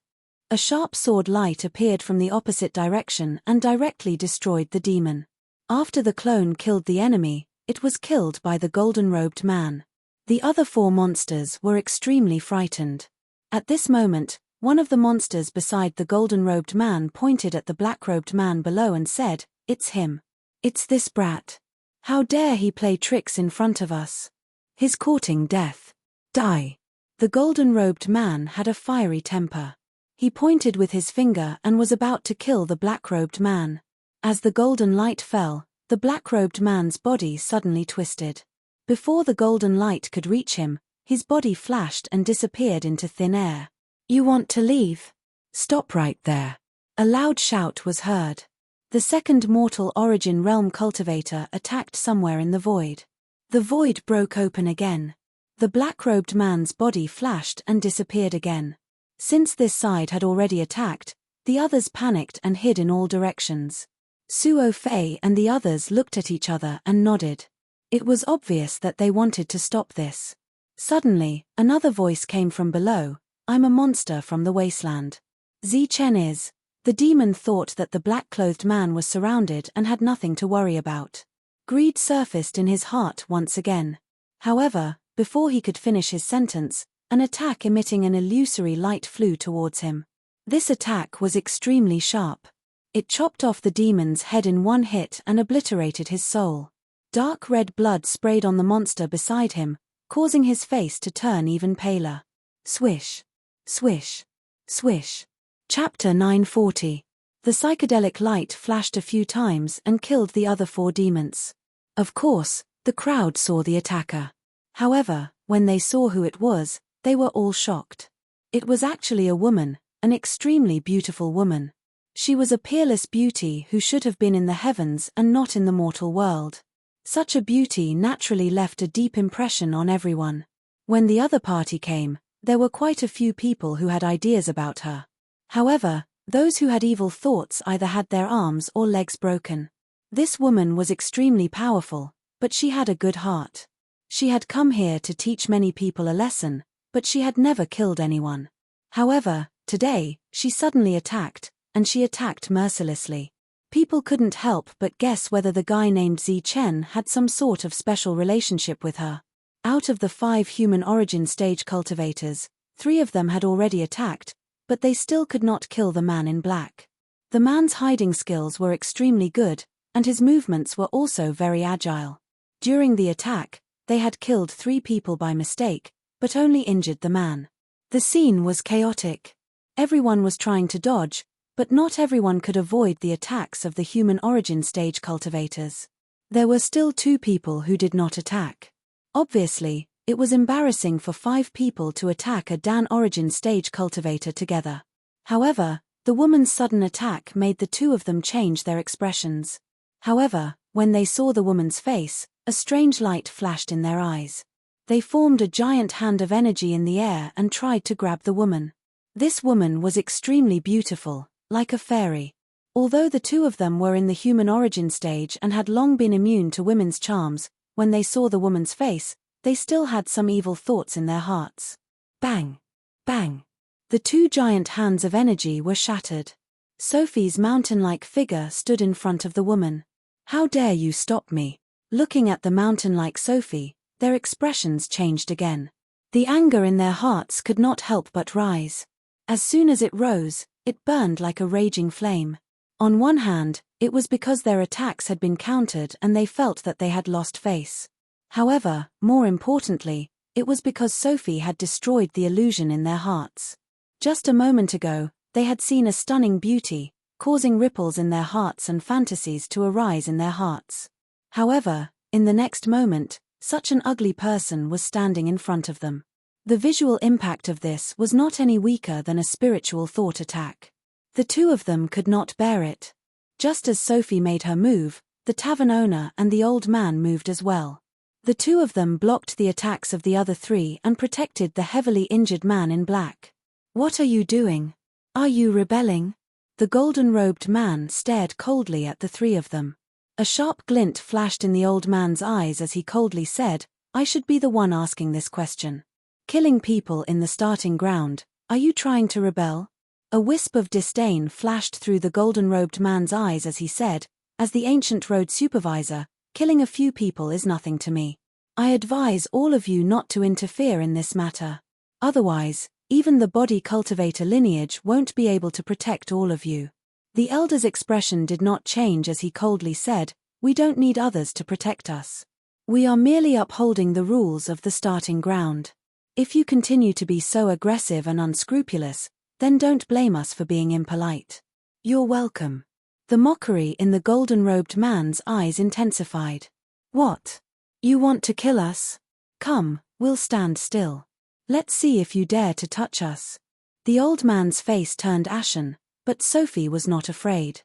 A sharp sword light appeared from the opposite direction and directly destroyed the demon. After the clone killed the enemy, it was killed by the golden-robed man. The other 4 monsters were extremely frightened. At this moment, one of the monsters beside the golden-robed man pointed at the black-robed man below and said, "It's him. It's this brat. How dare he play tricks in front of us? He's courting death. Die." The golden-robed man had a fiery temper. He pointed with his finger and was about to kill the black-robed man. As the golden light fell, the black-robed man's body suddenly twisted. Before the golden light could reach him, his body flashed and disappeared into thin air. "You want to leave? Stop right there." A loud shout was heard. The second mortal origin realm cultivator attacked somewhere in the void. The void broke open again. The black-robed man's body flashed and disappeared again. Since this side had already attacked, the others panicked and hid in all directions. Suo Fei and the others looked at each other and nodded. It was obvious that they wanted to stop this. Suddenly, another voice came from below. I'm a monster from the wasteland. Zi Chen is. The demon thought that the black-clothed man was surrounded and had nothing to worry about. Greed surfaced in his heart once again. However, before he could finish his sentence, an attack emitting an illusory light flew towards him. This attack was extremely sharp. It chopped off the demon's head in one hit and obliterated his soul. Dark red blood sprayed on the monster beside him, causing his face to turn even paler. Swish. Swish. Swish. Chapter 940. The psychedelic light flashed a few times and killed the other 4 demons. Of course, the crowd saw the attacker. However, when they saw who it was, they were all shocked. It was actually a woman, an extremely beautiful woman. She was a peerless beauty who should have been in the heavens and not in the mortal world. Such a beauty naturally left a deep impression on everyone. When the other party came, there were quite a few people who had ideas about her. However, those who had evil thoughts either had their arms or legs broken. This woman was extremely powerful, but she had a good heart. She had come here to teach many people a lesson, but she had never killed anyone. However, today, she suddenly attacked, and she attacked mercilessly. People couldn't help but guess whether the guy named Zi Chen had some sort of special relationship with her. Out of the 5 human origin stage cultivators, 3 of them had already attacked, but they still could not kill the man in black. The man's hiding skills were extremely good, and his movements were also very agile. During the attack, they had killed 3 people by mistake, but only injured the man. The scene was chaotic. Everyone was trying to dodge, but not everyone could avoid the attacks of the human origin stage cultivators. There were still 2 people who did not attack. Obviously, it was embarrassing for 5 people to attack a Dan origin stage cultivator together. However, the woman's sudden attack made the 2 of them change their expressions. However, when they saw the woman's face, a strange light flashed in their eyes. They formed a giant hand of energy in the air and tried to grab the woman. This woman was extremely beautiful, like a fairy. Although the 2 of them were in the human origin stage and had long been immune to women's charms, when they saw the woman's face, they still had some evil thoughts in their hearts. Bang! Bang! The 2 giant hands of energy were shattered. Sophie's mountain-like figure stood in front of the woman. How dare you stop me? Looking at the mountain-like Sophie, their expressions changed again. The anger in their hearts could not help but rise. As soon as it rose, it burned like a raging flame. On one hand, it was because their attacks had been countered and they felt that they had lost face. However, more importantly, it was because Sophie had destroyed the illusion in their hearts. Just a moment ago, they had seen a stunning beauty, causing ripples in their hearts and fantasies to arise in their hearts. However, in the next moment, such an ugly person was standing in front of them. The visual impact of this was not any weaker than a spiritual thought attack. The 2 of them could not bear it. Just as Sophie made her move, the tavern owner and the old man moved as well. The 2 of them blocked the attacks of the other 3 and protected the heavily injured man in black. What are you doing? Are you rebelling? The golden-robed man stared coldly at the 3 of them. A sharp glint flashed in the old man's eyes as he coldly said, I should be the one asking this question. Killing people in the starting ground, are you trying to rebel? A wisp of disdain flashed through the golden-robed man's eyes as he said, as the ancient road supervisor, killing a few people is nothing to me. I advise all of you not to interfere in this matter. Otherwise, even the body cultivator lineage won't be able to protect all of you. The elder's expression did not change as he coldly said, we don't need others to protect us. We are merely upholding the rules of the starting ground. If you continue to be so aggressive and unscrupulous, then don't blame us for being impolite. You're welcome. The mockery in the golden-robed man's eyes intensified. What? You want to kill us? Come, we'll stand still. Let's see if you dare to touch us. The old man's face turned ashen, but Sophie was not afraid.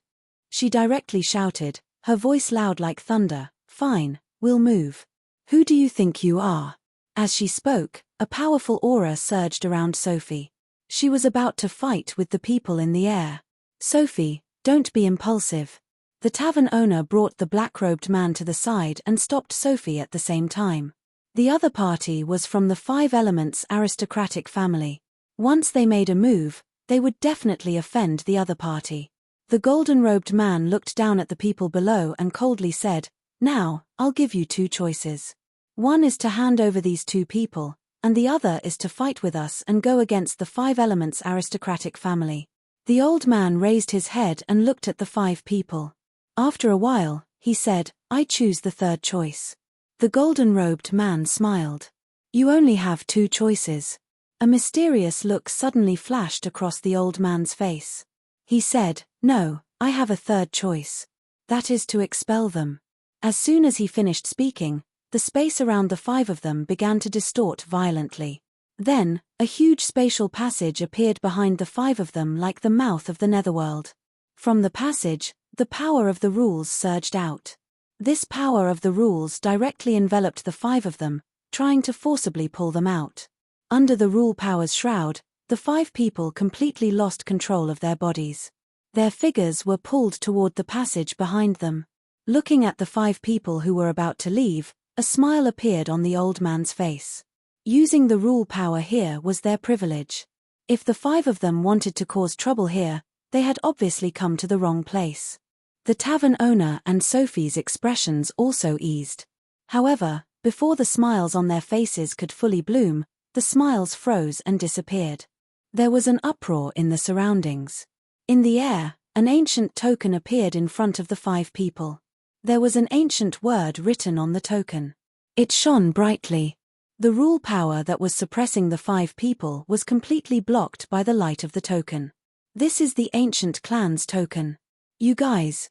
She directly shouted, her voice loud like thunder, fine, we'll move. Who do you think you are? As she spoke, a powerful aura surged around Sophie. She was about to fight with the people in the air. Sophie, don't be impulsive. The tavern owner brought the black-robed man to the side and stopped Sophie at the same time. The other party was from the Five Elements aristocratic family. Once they made a move, they would definitely offend the other party. The golden-robed man looked down at the people below and coldly said, "Now, I'll give you two choices. One is to hand over these two people, and the other is to fight with us and go against the Five Elements aristocratic family." The old man raised his head and looked at the five people. After a while, he said, "I choose the third choice." The golden-robed man smiled. "You only have two choices." A mysterious look suddenly flashed across the old man's face. He said, "No, I have a third choice. That is to expel them." As soon as he finished speaking, the space around the five of them began to distort violently. Then, a huge spatial passage appeared behind the five of them like the mouth of the netherworld. From the passage, the power of the rules surged out. This power of the rules directly enveloped the five of them, trying to forcibly pull them out. Under the rule power's shroud, the five people completely lost control of their bodies. Their figures were pulled toward the passage behind them. Looking at the five people who were about to leave, a smile appeared on the old man's face. Using the rule power here was their privilege. If the five of them wanted to cause trouble here, they had obviously come to the wrong place. The tavern owner and Sophie's expressions also eased. However, before the smiles on their faces could fully bloom, the smiles froze and disappeared. There was an uproar in the surroundings. In the air, an ancient token appeared in front of the five people. There was an ancient word written on the token. It shone brightly. The rule power that was suppressing the five people was completely blocked by the light of the token. "This is the ancient clan's token. You guys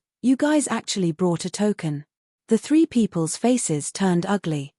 actually brought a token." The three people's faces turned ugly.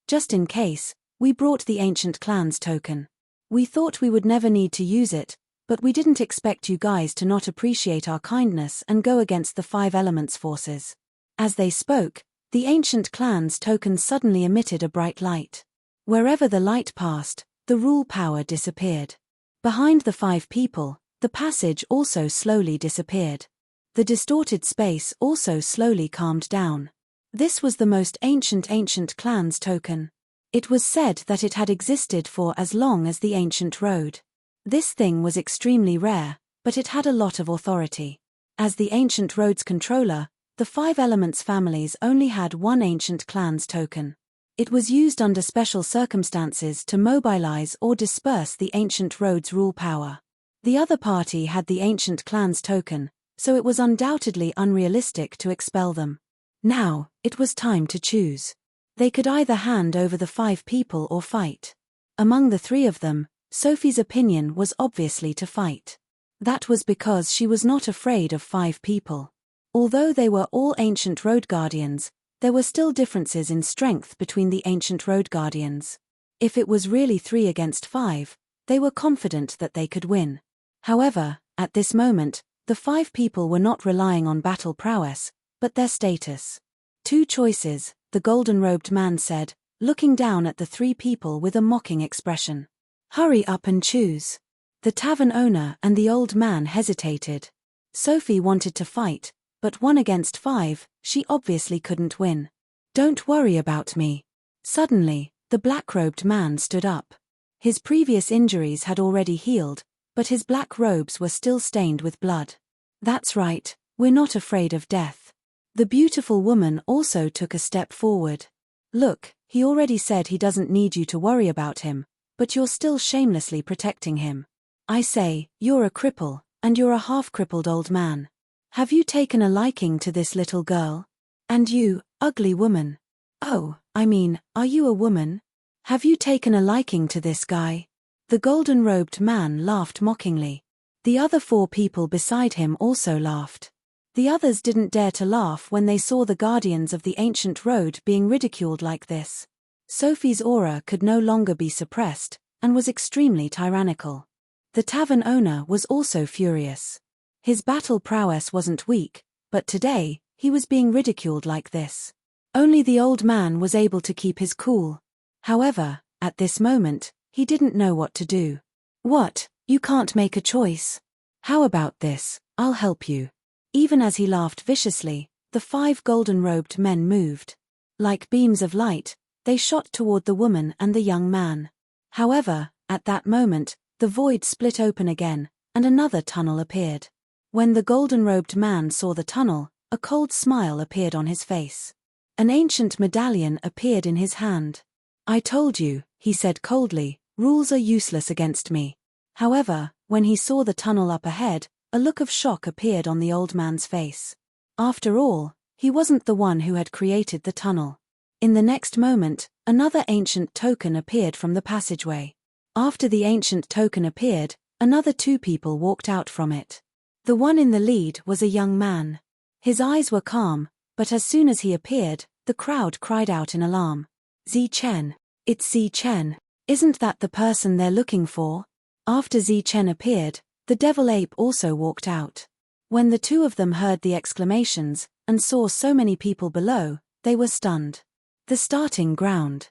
Just in case, we brought the ancient clan's token. We thought we would never need to use it, but we didn't expect you guys to not appreciate our kindness and go against the Five Elements forces. As they spoke, the ancient clan's token suddenly emitted a bright light. Wherever the light passed, the rule power disappeared. Behind the five people, the passage also slowly disappeared. The distorted space also slowly calmed down. This was the most ancient clan's token. It was said that it had existed for as long as the ancient road. This thing was extremely rare, but it had a lot of authority. As the ancient road's controller, the Five Elements families only had one ancient clan's token. It was used under special circumstances to mobilize or disperse the ancient road's rule power. The other party had the ancient clan's token, so it was undoubtedly unrealistic to expel them. Now, it was time to choose. They could either hand over the five people or fight. Among the three of them, Sophie's opinion was obviously to fight. That was because she was not afraid of five people. Although they were all ancient road guardians, there were still differences in strength between the ancient road guardians. If it was really 3 against 5, they were confident that they could win. However, at this moment, the five people were not relying on battle prowess, but their status. "Two choices," the golden-robed man said, looking down at the three people with a mocking expression. "Hurry up and choose." The tavern owner and the old man hesitated. Sophie wanted to fight, but 1 against 5, she obviously couldn't win. "Don't worry about me." Suddenly, the black-robed man stood up. His previous injuries had already healed, but his black robes were still stained with blood. "That's right, we're not afraid of death." The beautiful woman also took a step forward. "Look, he already said he doesn't need you to worry about him, but you're still shamelessly protecting him. I say, you're a cripple, and you're a half-crippled old man. Have you taken a liking to this little girl? And you, ugly woman. Oh, I mean, are you a woman? Have you taken a liking to this guy?" The golden-robed man laughed mockingly. The other 4 people beside him also laughed. The others didn't dare to laugh when they saw the guardians of the ancient road being ridiculed like this. Sophie's aura could no longer be suppressed, and was extremely tyrannical. The tavern owner was also furious. His battle prowess wasn't weak, but today, he was being ridiculed like this. Only the old man was able to keep his cool. However, at this moment, he didn't know what to do. "What, you can't make a choice? How about this, I'll help you." Even as he laughed viciously, the 5 golden-robed men moved. Like beams of light, they shot toward the woman and the young man. However, at that moment, the void split open again, and another tunnel appeared. When the golden-robed man saw the tunnel, a cold smile appeared on his face. An ancient medallion appeared in his hand. "I told you," he said coldly, "rules are useless against me." However, when he saw the tunnel up ahead, a look of shock appeared on the old man's face. After all, he wasn't the one who had created the tunnel. In the next moment, another ancient token appeared from the passageway. After the ancient token appeared, another 2 people walked out from it. The one in the lead was a young man. His eyes were calm, but as soon as he appeared, the crowd cried out in alarm. "Zichen! It's Zichen! Isn't that the person they're looking for?" After Zichen appeared, the devil ape also walked out. When the 2 of them heard the exclamations, and saw so many people below, they were stunned. The starting ground.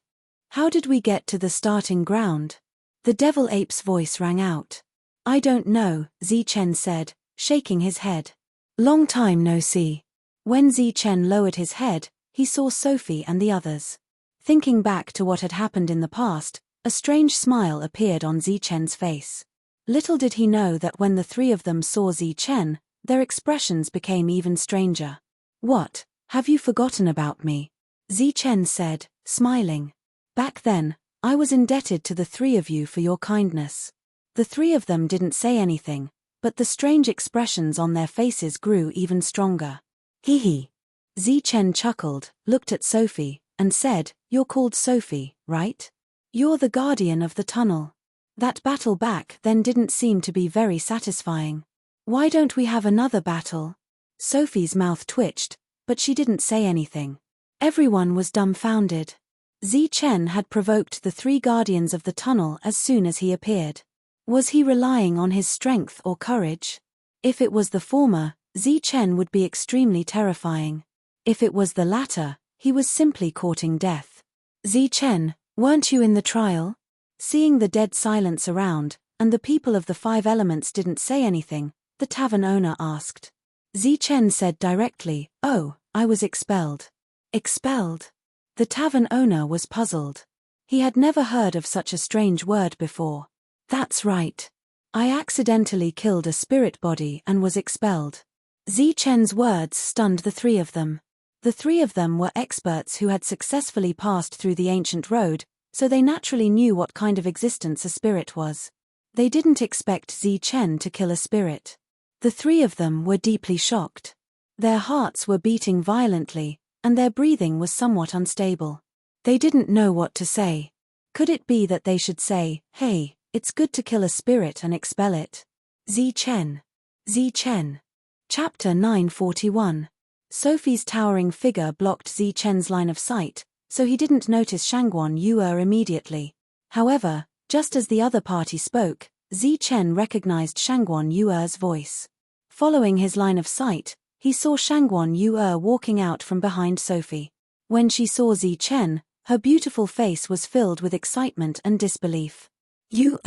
"How did we get to the starting ground?" The devil ape's voice rang out. "I don't know," Zichen said, shaking his head. "Long time no see." When Zichen lowered his head, he saw Sophie and the others. Thinking back to what had happened in the past, a strange smile appeared on Zichen's face. Little did he know that when the 3 of them saw Zichen, their expressions became even stranger. "What, have you forgotten about me?" Zichen said, smiling. "Back then, I was indebted to the 3 of you for your kindness." The 3 of them didn't say anything, but the strange expressions on their faces grew even stronger. "Hee hee." Zichen chuckled, looked at Sophie, and said, "You're called Sophie, right? You're the guardian of the tunnel." That battle back then didn't seem to be very satisfying. "Why don't we have another battle?" Sophie's mouth twitched, but she didn't say anything. Everyone was dumbfounded. Zichen had provoked the 3 guardians of the tunnel as soon as he appeared. Was he relying on his strength or courage? If it was the former, Zichen would be extremely terrifying. If it was the latter, he was simply courting death. "Zichen, weren't you in the trial?" Seeing the dead silence around, and the people of the 5 elements didn't say anything, the tavern owner asked. Zichen said directly, "Oh, I was expelled." Expelled? The tavern owner was puzzled. He had never heard of such a strange word before. "That's right. I accidentally killed a spirit body and was expelled." Zichen's words stunned the 3 of them. The 3 of them were experts who had successfully passed through the ancient road, so they naturally knew what kind of existence a spirit was. They didn't expect Zichen to kill a spirit. The 3 of them were deeply shocked. Their hearts were beating violently, and their breathing was somewhat unstable. They didn't know what to say. Could it be that they should say, "Hey, it's good to kill a spirit and expel it"? Zichen. Zichen. Chapter 941. Sophie's towering figure blocked Zichen's line of sight, so he didn't notice Shangguan Yue immediately. However, just as the other party spoke, Zichen recognized Shangguan Yue's voice. Following his line of sight, he saw Shangguan Yue walking out from behind Sophie. When she saw Zichen, her beautiful face was filled with excitement and disbelief. "Yue."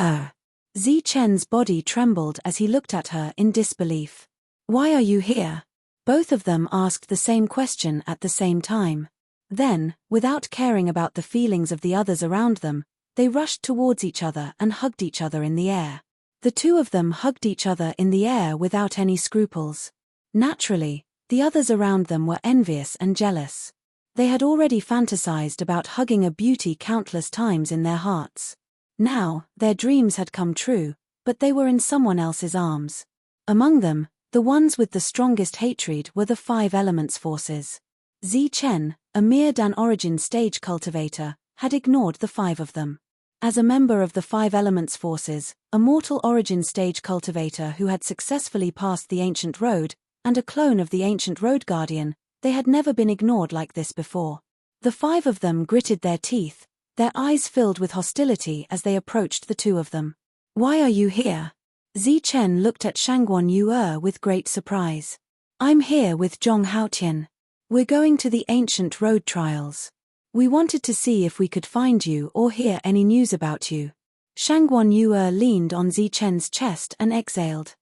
Zichen's body trembled as he looked at her in disbelief. "Why are you here?" Both of them asked the same question at the same time. Then, without caring about the feelings of the others around them, they rushed towards each other and hugged each other in the air. The 2 of them hugged each other in the air without any scruples. Naturally, the others around them were envious and jealous. They had already fantasized about hugging a beauty countless times in their hearts. Now, their dreams had come true, but they were in someone else's arms. Among them, the ones with the strongest hatred were the 5 elements forces. Zichen, a mere Dan origin stage cultivator, had ignored the 5 of them. As a member of the 5 elements forces, a mortal origin stage cultivator who had successfully passed the ancient road, and a clone of the ancient road guardian, they had never been ignored like this before. The 5 of them gritted their teeth, their eyes filled with hostility as they approached the 2 of them. "Why are you here?" Zichen looked at Shangguan Yue with great surprise. "I'm here with Zhong Haotian. We're going to the ancient road trials. We wanted to see if we could find you or hear any news about you." Shangguan Yue leaned on Zichen's chest and exhaled.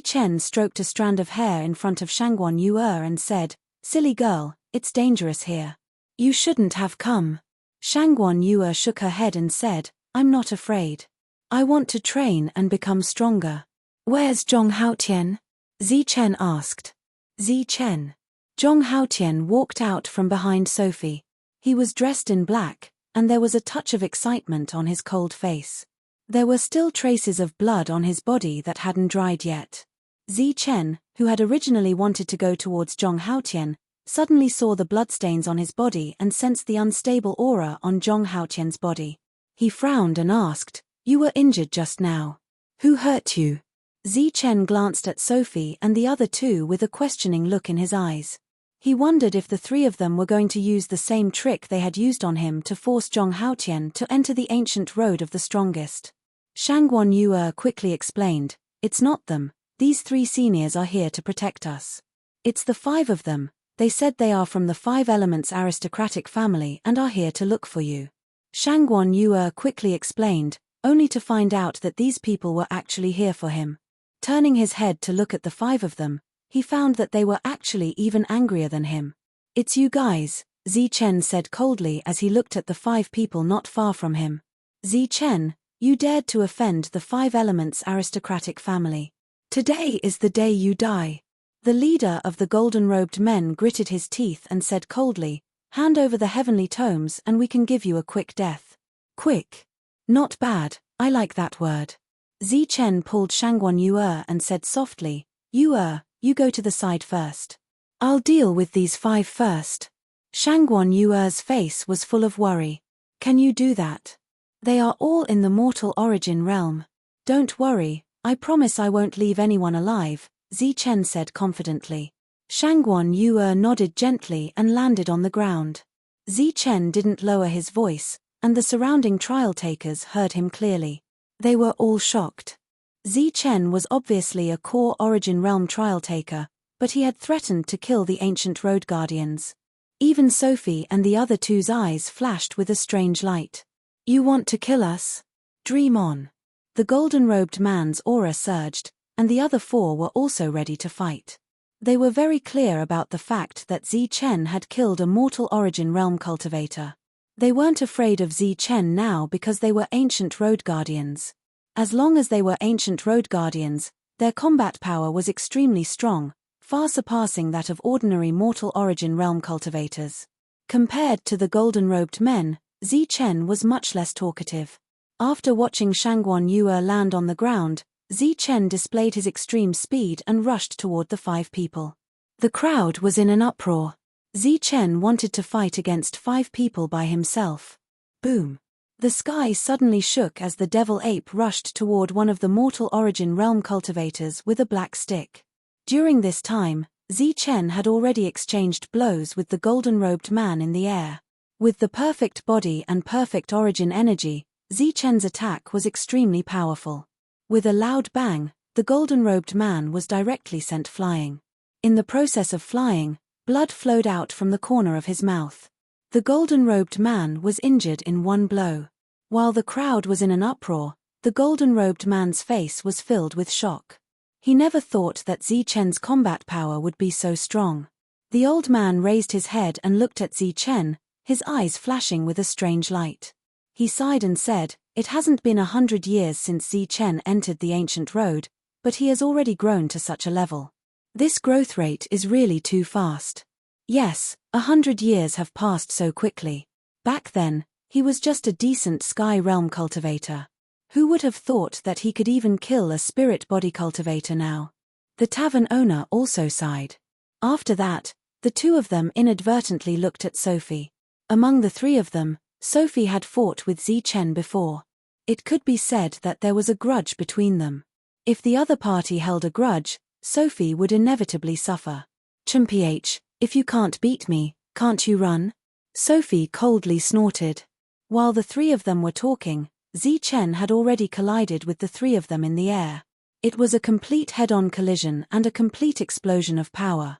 Chen stroked a strand of hair in front of Shangguan Yue and said, "Silly girl, it's dangerous here. You shouldn't have come." Shangguan Yue shook her head and said, "I'm not afraid. I want to train and become stronger." "Where's Zhong Haotian?" Chen asked. Chen. Zhong Haotian walked out from behind Sophie. He was dressed in black, and there was a touch of excitement on his cold face. There were still traces of blood on his body that hadn't dried yet. Chen, who had originally wanted to go towards Zhong Haotian, suddenly saw the bloodstains on his body and sensed the unstable aura on Zhong Haotian's body. He frowned and asked, "You were injured just now. Who hurt you?" Chen glanced at Sophie and the other two with a questioning look in his eyes. He wondered if the three of them were going to use the same trick they had used on him to force Zhong Haotian to enter the ancient road of the strongest. Shangguan Yue quickly explained, "It's not them, these three seniors are here to protect us. It's the five of them, they said they are from the Five Elements aristocratic family and are here to look for you." Shangguan Yue quickly explained, only to find out that these people were actually here for him. Turning his head to look at the five of them, he found that they were actually even angrier than him. "It's you guys," Chen said coldly as he looked at the five people not far from him. "Chen, you dared to offend the Five Elements aristocratic family. Today is the day you die." The leader of the golden-robed men gritted his teeth and said coldly, "Hand over the heavenly tomes and we can give you a quick death." "Quick. Not bad, I like that word." Chen pulled Shangguan Yue and said softly, "Yue, you go to the side first. I'll deal with these five first." Shangguan Yue's face was full of worry. "Can you do that? They are all in the mortal origin realm." "Don't worry, I promise I won't leave anyone alive," Chen said confidently. Shangguan Yue nodded gently and landed on the ground. Chen didn't lower his voice, and the surrounding trial takers heard him clearly. They were all shocked. Chen was obviously a core origin realm trial taker, but he had threatened to kill the ancient road guardians. Even Sophie and the other two's eyes flashed with a strange light. "You want to kill us? Dream on." The golden-robed man's aura surged, and the other four were also ready to fight. They were very clear about the fact that Chen had killed a mortal origin realm cultivator. They weren't afraid of Chen now because they were ancient road guardians. As long as they were ancient road guardians, their combat power was extremely strong, far surpassing that of ordinary mortal origin realm cultivators. Compared to the golden-robed men, Chen was much less talkative. After watching Shangguan Yue land on the ground, Chen displayed his extreme speed and rushed toward the five people. The crowd was in an uproar. Chen wanted to fight against five people by himself. Boom! The sky suddenly shook as the devil ape rushed toward one of the mortal origin realm cultivators with a black stick. During this time, Chen had already exchanged blows with the golden-robed man in the air. With the perfect body and perfect origin energy, Chen's attack was extremely powerful. With a loud bang, the golden-robed man was directly sent flying. In the process of flying, blood flowed out from the corner of his mouth. The golden-robed man was injured in one blow. While the crowd was in an uproar, the golden-robed man's face was filled with shock. He never thought that Chen's combat power would be so strong. The old man raised his head and looked at Chen, his eyes flashing with a strange light. He sighed and said, "It hasn't been 100 years since Chen entered the ancient road, but he has already grown to such a level. This growth rate is really too fast." Yes, 100 years have passed so quickly. Back then, he was just a decent sky realm cultivator. Who would have thought that he could even kill a spirit body cultivator now? The tavern owner also sighed. After that, the two of them inadvertently looked at Sophie. Among the three of them, Sophie had fought with Chen before. It could be said that there was a grudge between them. If the other party held a grudge, Sophie would inevitably suffer. "Chumph, if you can't beat me, can't you run?" Sophie coldly snorted. While the three of them were talking, Chen had already collided with the three of them in the air. It was a complete head-on collision and a complete explosion of power.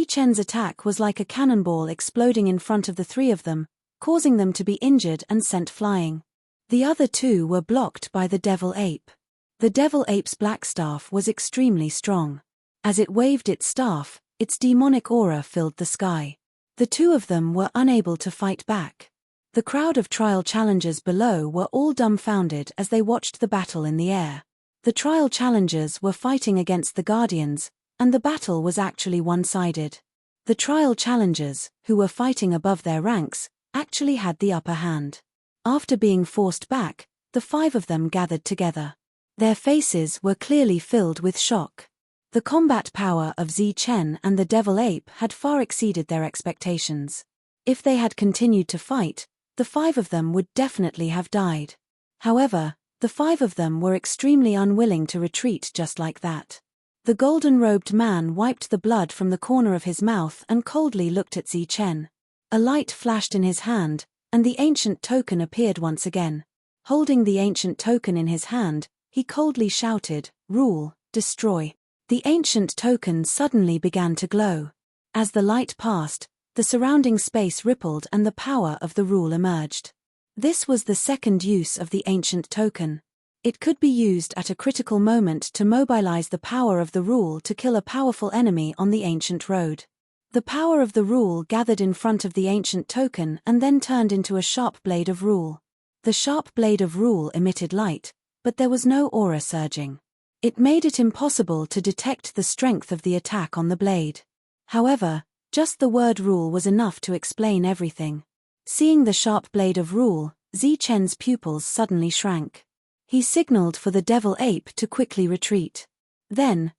Chen's attack was like a cannonball exploding in front of the three of them, causing them to be injured and sent flying. The other two were blocked by the devil ape. The devil ape's black staff was extremely strong. As it waved its staff, its demonic aura filled the sky. The two of them were unable to fight back. The crowd of trial challengers below were all dumbfounded as they watched the battle in the air. The trial challengers were fighting against the guardians, and the battle was actually one-sided. The trial challengers, who were fighting above their ranks, actually had the upper hand. After being forced back, the five of them gathered together. Their faces were clearly filled with shock. The combat power of Chen and the devil ape had far exceeded their expectations. If they had continued to fight, the five of them would definitely have died. However, the five of them were extremely unwilling to retreat just like that. The golden-robed man wiped the blood from the corner of his mouth and coldly looked at Chen. A light flashed in his hand, and the ancient token appeared once again. Holding the ancient token in his hand, he coldly shouted, "Rule, destroy." The ancient token suddenly began to glow. As the light passed, the surrounding space rippled and the power of the rule emerged. This was the second use of the ancient token. It could be used at a critical moment to mobilize the power of the rule to kill a powerful enemy on the ancient road. The power of the rule gathered in front of the ancient token and then turned into a sharp blade of rule. The sharp blade of rule emitted light, but there was no aura surging. It made it impossible to detect the strength of the attack on the blade. However, just the word rule was enough to explain everything. Seeing the sharp blade of rule, Chen's pupils suddenly shrank. He signaled for the devil ape to quickly retreat. Then,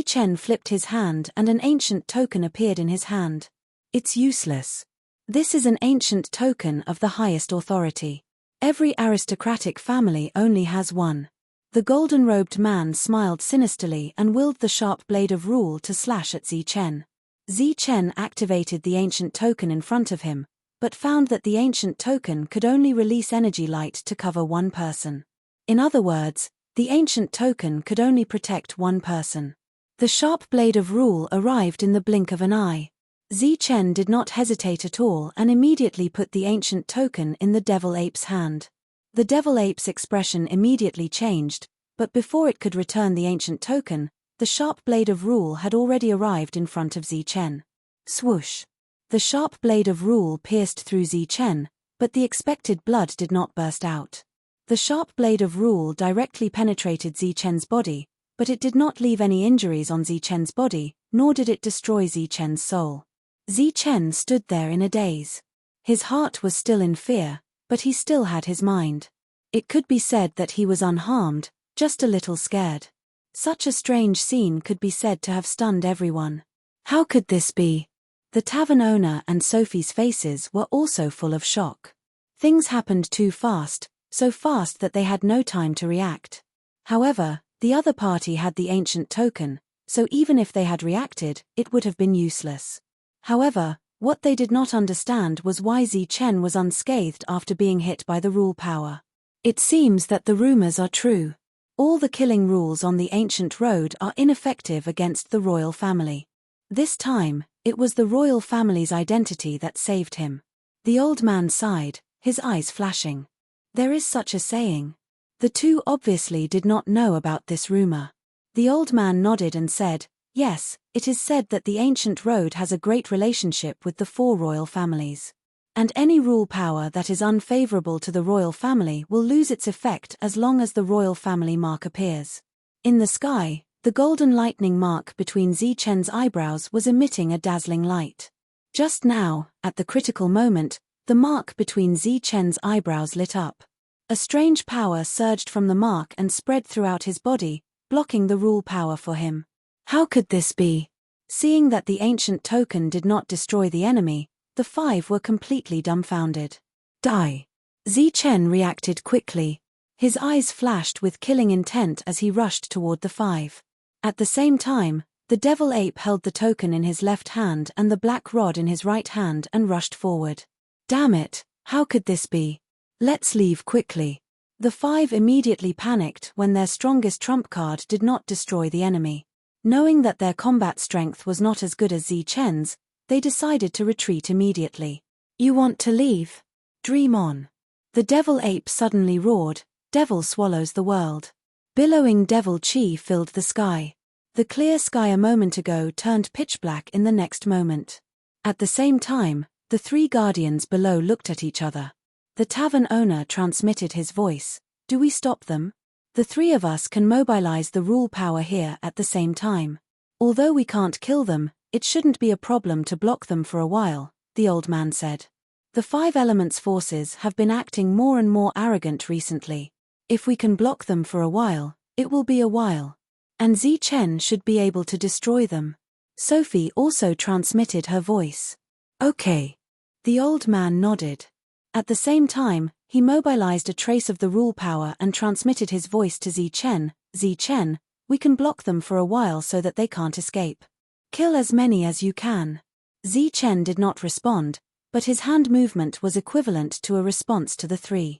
Chen flipped his hand and an ancient token appeared in his hand. It's useless. This is an ancient token of the highest authority. Every aristocratic family only has one. The golden-robed man smiled sinisterly and willed the sharp blade of rule to slash at Chen. Chen activated the ancient token in front of him, but found that the ancient token could only release energy light to cover one person. In other words, the ancient token could only protect one person. The sharp blade of rule arrived in the blink of an eye. Chen did not hesitate at all and immediately put the ancient token in the devil ape's hand. The devil ape's expression immediately changed, but before it could return the ancient token, the sharp blade of rule had already arrived in front of Chen. Swoosh! The sharp blade of rule pierced through Chen, but the expected blood did not burst out. The sharp blade of rule directly penetrated Chen's body, but it did not leave any injuries on Chen's body, nor did it destroy Chen's soul. Chen stood there in a daze. His heart was still in fear, but he still had his mind. It could be said that he was unharmed, just a little scared. Such a strange scene could be said to have stunned everyone. How could this be? The tavern owner and Sophie's faces were also full of shock. Things happened too fast, so fast that they had no time to react. However, the other party had the ancient token, so even if they had reacted, it would have been useless. However, what they did not understand was why Chen was unscathed after being hit by the rule power. It seems that the rumors are true. All the killing rules on the ancient road are ineffective against the royal family. This time, it was the royal family's identity that saved him. The old man sighed, his eyes flashing. There is such a saying. The two obviously did not know about this rumor. The old man nodded and said, "Yes, it is said that the ancient road has a great relationship with the four royal families. And any rule power that is unfavorable to the royal family will lose its effect as long as the royal family mark appears." In the sky, the golden lightning mark between Chen's eyebrows was emitting a dazzling light. Just now, at the critical moment, the mark between Chen's eyebrows lit up. A strange power surged from the mark and spread throughout his body, blocking the rule power for him. How could this be? Seeing that the ancient token did not destroy the enemy, the five were completely dumbfounded. Die! Chen reacted quickly. His eyes flashed with killing intent as he rushed toward the five. At the same time, the devil ape held the token in his left hand and the black rod in his right hand and rushed forward. Damn it, how could this be? Let's leave quickly. The five immediately panicked when their strongest trump card did not destroy the enemy. Knowing that their combat strength was not as good as Chen's, they decided to retreat immediately. You want to leave? Dream on. The devil ape suddenly roared, "Devil swallows the world." Billowing devil chi filled the sky. The clear sky a moment ago turned pitch black in the next moment. At the same time, the three guardians below looked at each other. The tavern owner transmitted his voice. Do we stop them? The three of us can mobilize the rule power here at the same time. Although we can't kill them, it shouldn't be a problem to block them for a while, the old man said. The five elements forces have been acting more and more arrogant recently. If we can block them for a while, it will be a while. And Zichen should be able to destroy them. Sophie also transmitted her voice. Okay. The old man nodded. At the same time, he mobilized a trace of the rule power and transmitted his voice to Zichen. Zichen, we can block them for a while so that they can't escape. Kill as many as you can. Zichen did not respond, but his hand movement was equivalent to a response to the three.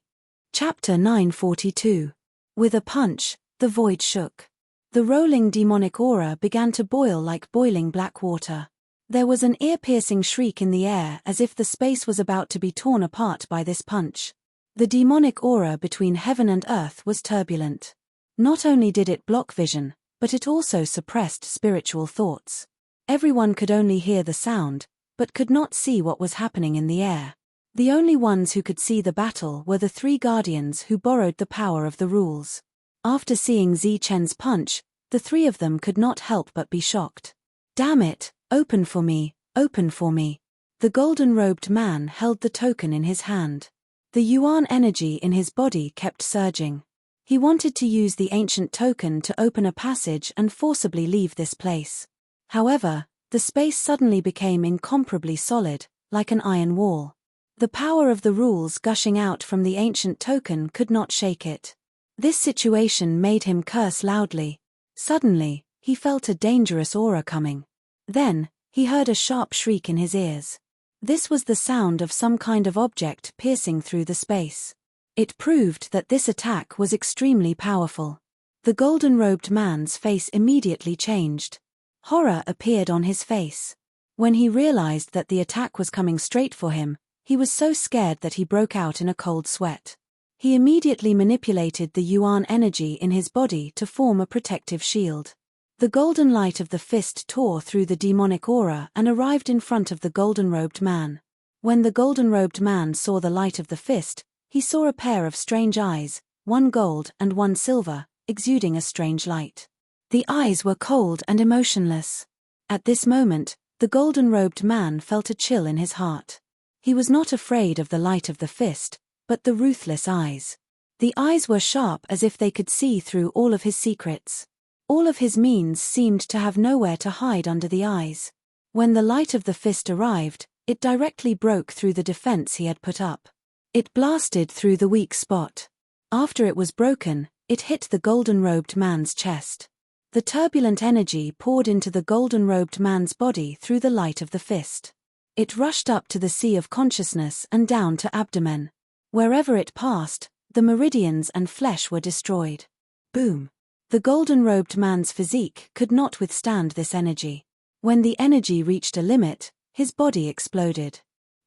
Chapter 942. With a punch, the void shook. The rolling demonic aura began to boil like boiling black water. There was an ear-piercing shriek in the air as if the space was about to be torn apart by this punch. The demonic aura between heaven and earth was turbulent. Not only did it block vision, but it also suppressed spiritual thoughts. Everyone could only hear the sound, but could not see what was happening in the air. The only ones who could see the battle were the three guardians who borrowed the power of the rules. After seeing Zichen's punch, the three of them could not help but be shocked. Damn it, open for me, open for me. The golden-robed man held the token in his hand. The yuan energy in his body kept surging. He wanted to use the ancient token to open a passage and forcibly leave this place. However, the space suddenly became incomparably solid, like an iron wall. The power of the rules gushing out from the ancient token could not shake it. This situation made him curse loudly. Suddenly, he felt a dangerous aura coming. Then, he heard a sharp shriek in his ears. This was the sound of some kind of object piercing through the space. It proved that this attack was extremely powerful. The golden-robed man's face immediately changed. Horror appeared on his face. When he realized that the attack was coming straight for him, he was so scared that he broke out in a cold sweat. He immediately manipulated the yuan energy in his body to form a protective shield. The golden light of the fist tore through the demonic aura and arrived in front of the golden-robed man. When the golden-robed man saw the light of the fist, he saw a pair of strange eyes, one gold and one silver, exuding a strange light. The eyes were cold and emotionless. At this moment, the golden-robed man felt a chill in his heart. He was not afraid of the light of the fist, but the ruthless eyes. The eyes were sharp as if they could see through all of his secrets. All of his means seemed to have nowhere to hide under the eyes. When the light of the fist arrived, it directly broke through the defense he had put up. It blasted through the weak spot. After it was broken, it hit the golden-robed man's chest. The turbulent energy poured into the golden-robed man's body through the light of the fist. It rushed up to the sea of consciousness and down to abdomen. Wherever it passed, the meridians and flesh were destroyed. Boom. The golden-robed man's physique could not withstand this energy. When the energy reached a limit, his body exploded.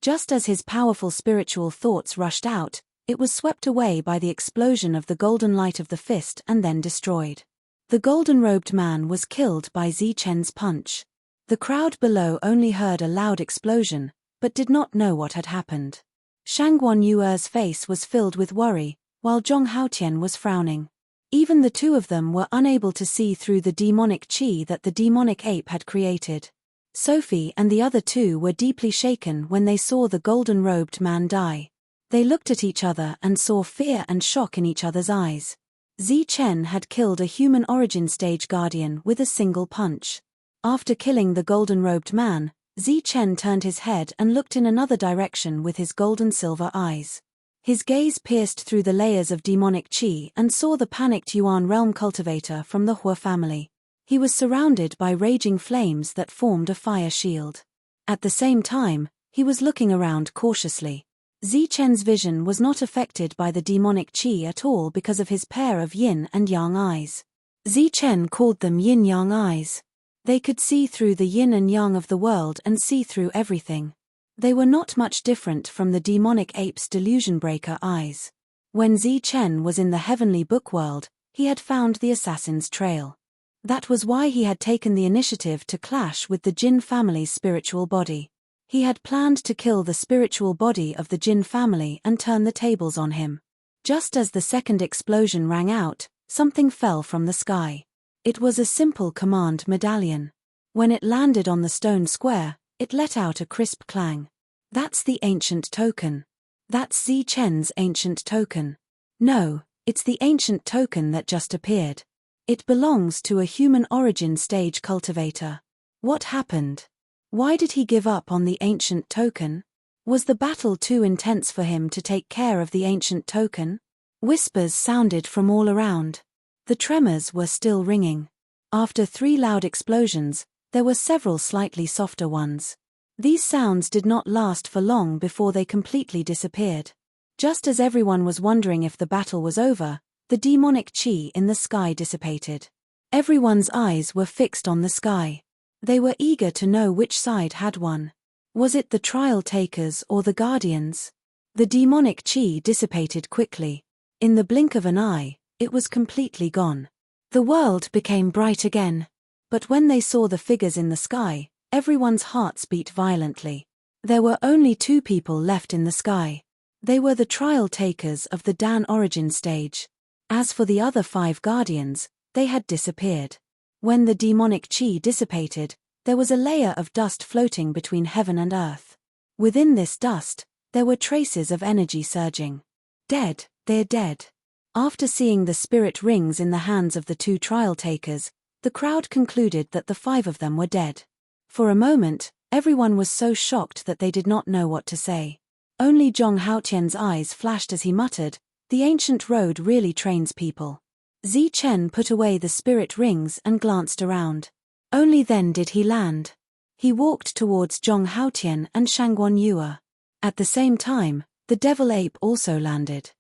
Just as his powerful spiritual thoughts rushed out, it was swept away by the explosion of the golden light of the fist and then destroyed. The golden-robed man was killed by Zichen's punch. The crowd below only heard a loud explosion, but did not know what had happened. Shangguan Yuer's face was filled with worry, while Zhong Haotian was frowning. Even the two of them were unable to see through the demonic chi that the demonic ape had created. Sophie and the other two were deeply shaken when they saw the golden-robed man die. They looked at each other and saw fear and shock in each other's eyes. Zichen had killed a human origin stage guardian with a single punch. After killing the golden-robed man, Zichen turned his head and looked in another direction with his golden-silver eyes. His gaze pierced through the layers of demonic chi and saw the panicked Yuan realm cultivator from the Hua family. He was surrounded by raging flames that formed a fire shield. At the same time, he was looking around cautiously. Zichen's vision was not affected by the demonic chi at all because of his pair of yin and yang eyes. Zichen called them yin-yang eyes. They could see through the yin and yang of the world and see through everything. They were not much different from the demonic ape's delusion breaker eyes. When Zichen was in the heavenly book world, He had found the assassin's trail. That was why he had taken the initiative to clash with the Jin family's spiritual body. He had planned to kill the spiritual body of the Jin family and turn the tables on him. Just as the second explosion rang out, something fell from the sky. It was a simple command medallion. When it landed on the stone square, it let out a crisp clang. That's the ancient token. That's Zi Chen's ancient token. No, it's the ancient token that just appeared. It belongs to a human origin stage cultivator. What happened? Why did he give up on the ancient token? Was the battle too intense for him to take care of the ancient token? Whispers sounded from all around. The tremors were still ringing. After 3 loud explosions, there were several slightly softer ones. These sounds did not last for long before they completely disappeared. Just as everyone was wondering if the battle was over, the demonic chi in the sky dissipated. Everyone's eyes were fixed on the sky. They were eager to know which side had won. Was it the trial takers or the guardians? The demonic chi dissipated quickly. In the blink of an eye, it was completely gone. The world became bright again. But when they saw the figures in the sky, everyone's hearts beat violently. There were only 2 people left in the sky. They were the trial takers of the Dan origin stage. As for the other 5 guardians, they had disappeared. When the demonic chi dissipated, there was a layer of dust floating between heaven and earth. Within this dust, there were traces of energy surging. Dead, they're dead. After seeing the spirit rings in the hands of the 2 trial takers, the crowd concluded that the 5 of them were dead. For a moment, everyone was so shocked that they did not know what to say. Only Zhong Haotian's eyes flashed as he muttered, "The ancient road really trains people." Zi Chen put away the spirit rings and glanced around. Only then did he land. He walked towards Zhong Haotian and Shangguan Yue. At the same time, the devil ape also landed.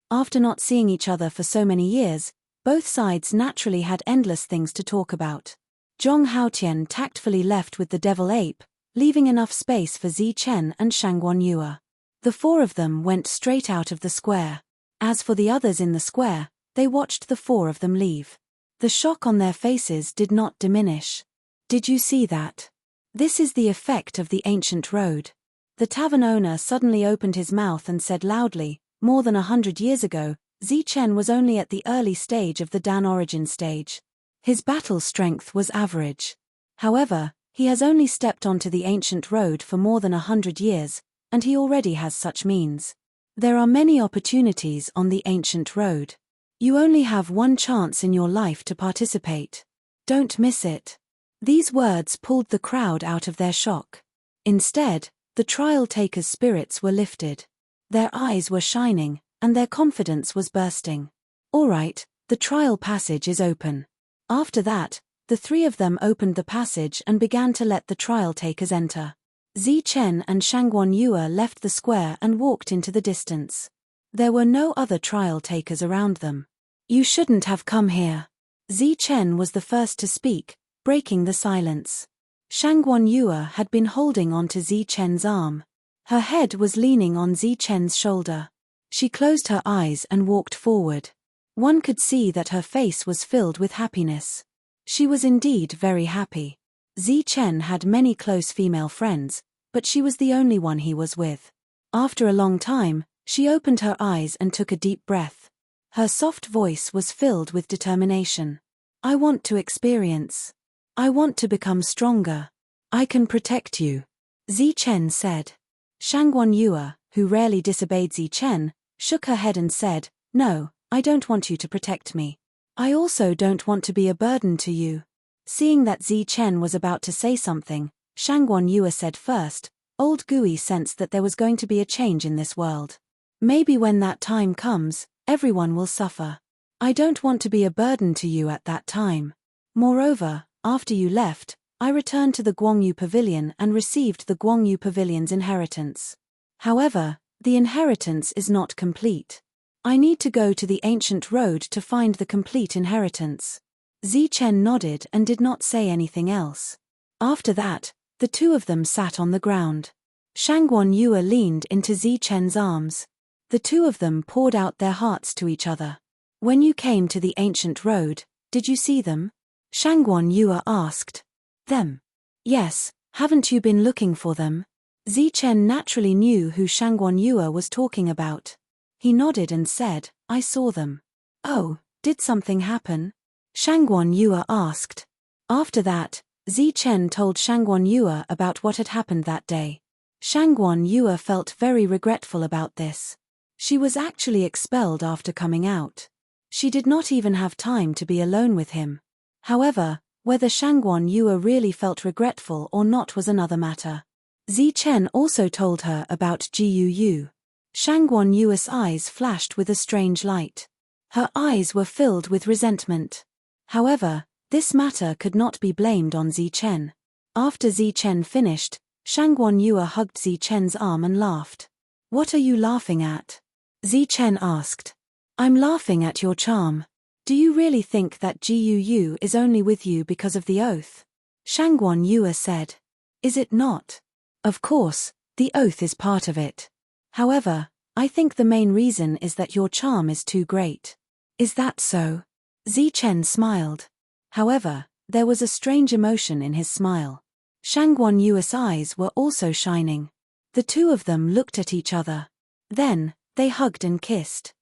After not seeing each other for so many years, both sides naturally had endless things to talk about. Zhong Haotian tactfully left with the devil ape, leaving enough space for Zi Chen and Shangguan Yue. The 4 of them went straight out of the square. As for the others in the square, they watched the 4 of them leave. The shock on their faces did not diminish. Did you see that? This is the effect of the ancient road. The tavern owner suddenly opened his mouth and said loudly, "More than 100 years ago, Zi Chen was only at the early stage of the Dan origin stage. His battle strength was average. However, he has only stepped onto the ancient road for more than 100 years, and he already has such means. There are many opportunities on the ancient road. You only have one chance in your life to participate. Don't miss it." These words pulled the crowd out of their shock. Instead, the trial takers' spirits were lifted. Their eyes were shining, and their confidence was bursting. "All right, the trial passage is open." After that, the 3 of them opened the passage and began to let the trial takers enter. Zi Chen and Shangguan Yue left the square and walked into the distance. There were no other trial takers around them. "You shouldn't have come here." Zi Chen was the first to speak, breaking the silence. Shangguan Yue had been holding onto Zi Chen's arm. Her head was leaning on Zi Chen's shoulder. She closed her eyes and walked forward. One could see that her face was filled with happiness. She was indeed very happy. Zi Chen had many close female friends, but she was the only one he was with. After a long time, she opened her eyes and took a deep breath. Her soft voice was filled with determination. "I want to experience. I want to become stronger. I can protect you," Zi Chen said. Shangguan Yue, who rarely disobeyed Zi Chen, shook her head and said, "No, I don't want you to protect me. I also don't want to be a burden to you." Seeing that Zi Chen was about to say something, Shangguan Yue said first, "Old Gui sensed that there was going to be a change in this world. Maybe when that time comes, everyone will suffer. I don't want to be a burden to you at that time. Moreover, after you left, I returned to the Guangyu Pavilion and received the Guangyu Pavilion's inheritance. However, the inheritance is not complete. I need to go to the ancient road to find the complete inheritance." Zi Chen nodded and did not say anything else. After that, the 2 of them sat on the ground. Shangguan Yue leaned into Zi Chen's arms. The 2 of them poured out their hearts to each other. When you came to the ancient road, did you see them? Shangguan Yue asked. Them? Yes, haven't you been looking for them? Zichen naturally knew who Shangguan Yue was talking about. He nodded and said, I saw them. Oh, did something happen? Shangguan Yue asked. After that, Zichen told Shangguan Yue about what had happened that day. Shangguan Yue felt very regretful about this. She was actually expelled after coming out. She did not even have time to be alone with him. However, whether Shangguan Yue really felt regretful or not was another matter. Zichen also told her about Ji Yu. Shangguan Yue's eyes flashed with a strange light. Her eyes were filled with resentment. However, this matter could not be blamed on Zichen. After Zichen finished, Shangguan Yue hugged Zichen's arm and laughed. What are you laughing at? Zichen asked. I'm laughing at your charm. Do you really think that Ji Yu is only with you because of the oath? Shangguan Yue said. Is it not? Of course, the oath is part of it. However, I think the main reason is that your charm is too great. Is that so? Zichen smiled. However, there was a strange emotion in his smile. Shangguan Yue's eyes were also shining. The two of them looked at each other. Then, they hugged and kissed.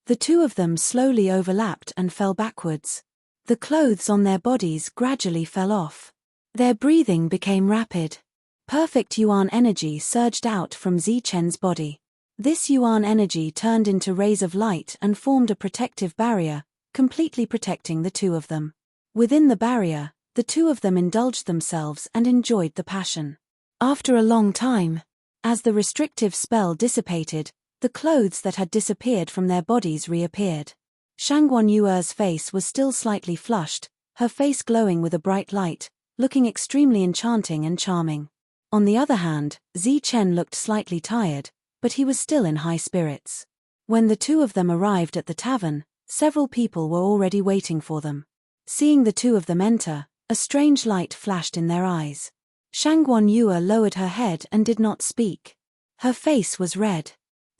The two of them slowly overlapped and fell backwards. The clothes on their bodies gradually fell off. Their breathing became rapid. Perfect Yuan energy surged out from Zichen's body. This Yuan energy turned into rays of light and formed a protective barrier, completely protecting the two of them. Within the barrier, the two of them indulged themselves and enjoyed the passion. After a long time, as the restrictive spell dissipated, the clothes that had disappeared from their bodies reappeared. Shangguan Yue's face was still slightly flushed, her face glowing with a bright light, looking extremely enchanting and charming. On the other hand, Zichen looked slightly tired, but he was still in high spirits. When the two of them arrived at the tavern, several people were already waiting for them. Seeing the two of them enter, a strange light flashed in their eyes. Shangguan Yue lowered her head and did not speak. Her face was red.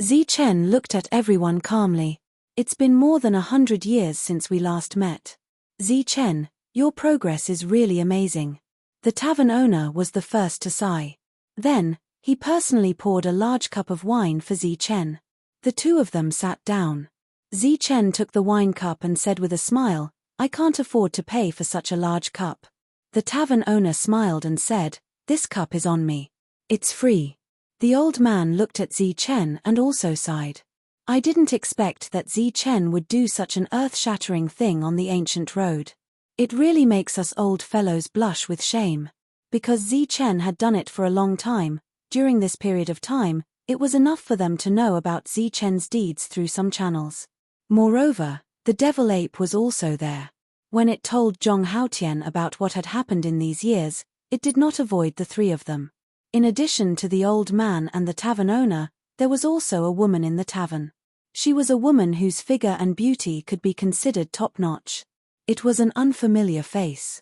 Zichen looked at everyone calmly. It's been more than 100 years since we last met. Zichen, your progress is really amazing. The tavern owner was the first to sigh. Then, he personally poured a large cup of wine for Zichen. The two of them sat down. Zichen took the wine cup and said with a smile, I can't afford to pay for such a large cup. The tavern owner smiled and said, this cup is on me. It's free. The old man looked at Zichen and also sighed. I didn't expect that Zichen would do such an earth-shattering thing on the ancient road. It really makes us old fellows blush with shame. Because Zichen had done it for a long time, during this period of time, it was enough for them to know about Zichen's deeds through some channels. Moreover, the devil ape was also there. When it told Zhong Haotian about what had happened in these years, it did not avoid the three of them. In addition to the old man and the tavern owner, there was also a woman in the tavern. She was a woman whose figure and beauty could be considered top-notch. It was an unfamiliar face.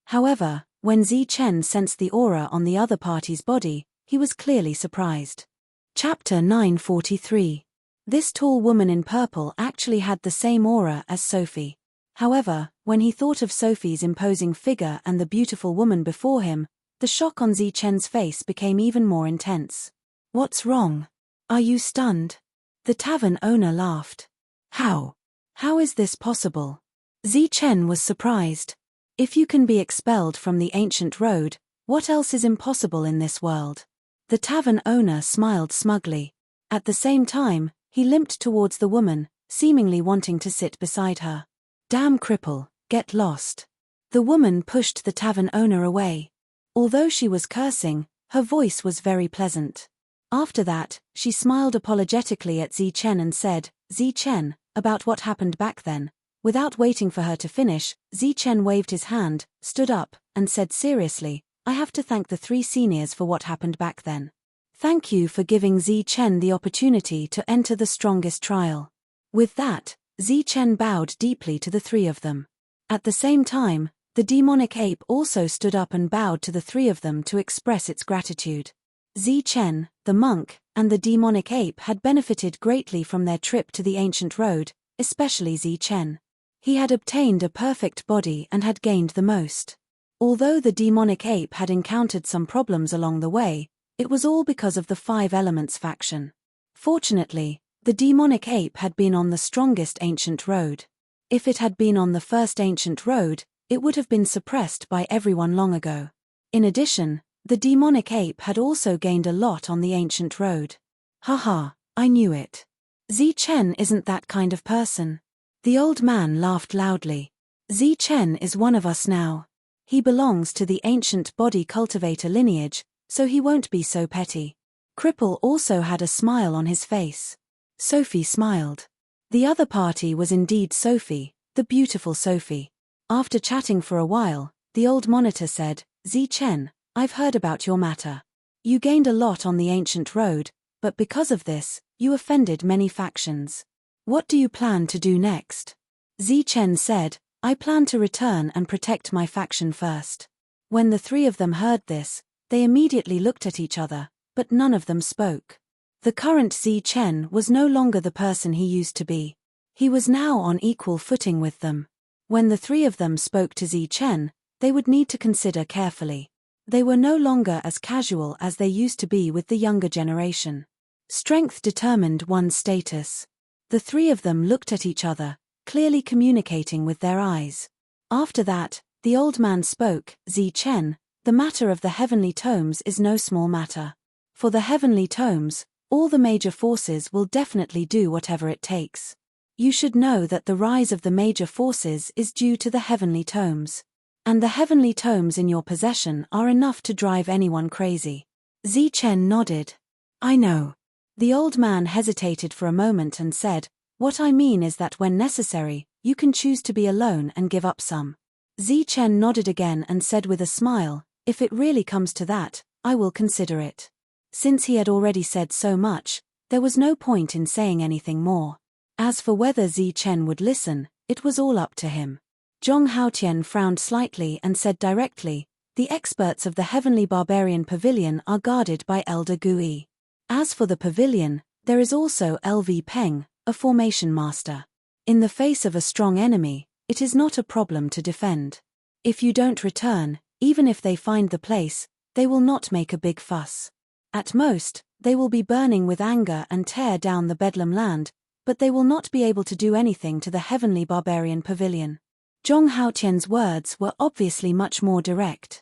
However, when Zichen sensed the aura on the other party's body, he was clearly surprised. Chapter 943. This tall woman in purple actually had the same aura as Sophie. However, when he thought of Sophie's imposing figure and the beautiful woman before him, the shock on Zichen's face became even more intense. What's wrong? Are you stunned? The tavern owner laughed. How? How is this possible? Zichen was surprised. If you can be expelled from the ancient road, what else is impossible in this world? The tavern owner smiled smugly. At the same time, he limped towards the woman, seemingly wanting to sit beside her. Damn cripple, get lost. The woman pushed the tavern owner away. Although she was cursing, her voice was very pleasant. After that, she smiled apologetically at Zichen and said, Zichen, about what happened back then. Without waiting for her to finish, Zichen waved his hand, stood up, and said seriously, I have to thank the three seniors for what happened back then. Thank you for giving Zichen the opportunity to enter the strongest trial. With that, Zichen bowed deeply to the three of them. At the same time, the demonic ape also stood up and bowed to the three of them to express its gratitude. Zichen, the monk, and the demonic ape had benefited greatly from their trip to the ancient road, especially Zi Chen. He had obtained a perfect body and had gained the most. Although the demonic ape had encountered some problems along the way, it was all because of the Five Elements faction. Fortunately, the demonic ape had been on the strongest ancient road. If it had been on the first ancient road, it would have been suppressed by everyone long ago. In addition, the demonic ape had also gained a lot on the ancient road. Haha, I knew it. Zi Chen isn't that kind of person. The old man laughed loudly. Zi Chen is one of us now. He belongs to the ancient body cultivator lineage, so he won't be so petty. Cripple also had a smile on his face. Sophie smiled. The other party was indeed Sophie, the beautiful Sophie. After chatting for a while, the old monitor said, Zi Chen, I've heard about your matter. You gained a lot on the ancient road, but because of this, you offended many factions. What do you plan to do next? Zi Chen said, I plan to return and protect my faction first. When the three of them heard this, they immediately looked at each other, but none of them spoke. The current Zi Chen was no longer the person he used to be. He was now on equal footing with them. When the three of them spoke to Zi Chen, they would need to consider carefully. They were no longer as casual as they used to be with the younger generation. Strength determined one's status. The three of them looked at each other, clearly communicating with their eyes. After that, the old man spoke, Zi Chen, the matter of the heavenly tomes is no small matter. For the heavenly tomes, all the major forces will definitely do whatever it takes. You should know that the rise of the major forces is due to the heavenly tomes. And the heavenly tomes in your possession are enough to drive anyone crazy. Zi Chen nodded. I know. The old man hesitated for a moment and said, what I mean is that when necessary, you can choose to be alone and give up some. Zi Chen nodded again and said with a smile, if it really comes to that, I will consider it. Since he had already said so much, there was no point in saying anything more. As for whether Zi Chen would listen, it was all up to him. Zhong Haotian frowned slightly and said directly, the experts of the Heavenly Barbarian Pavilion are guarded by Elder Gui. As for the pavilion, there is also LV Peng, a formation master. In the face of a strong enemy, it is not a problem to defend. If you don't return, even if they find the place, they will not make a big fuss. At most, they will be burning with anger and tear down the Bedlam land, but they will not be able to do anything to the Heavenly Barbarian Pavilion. Zhong Haotian's words were obviously much more direct.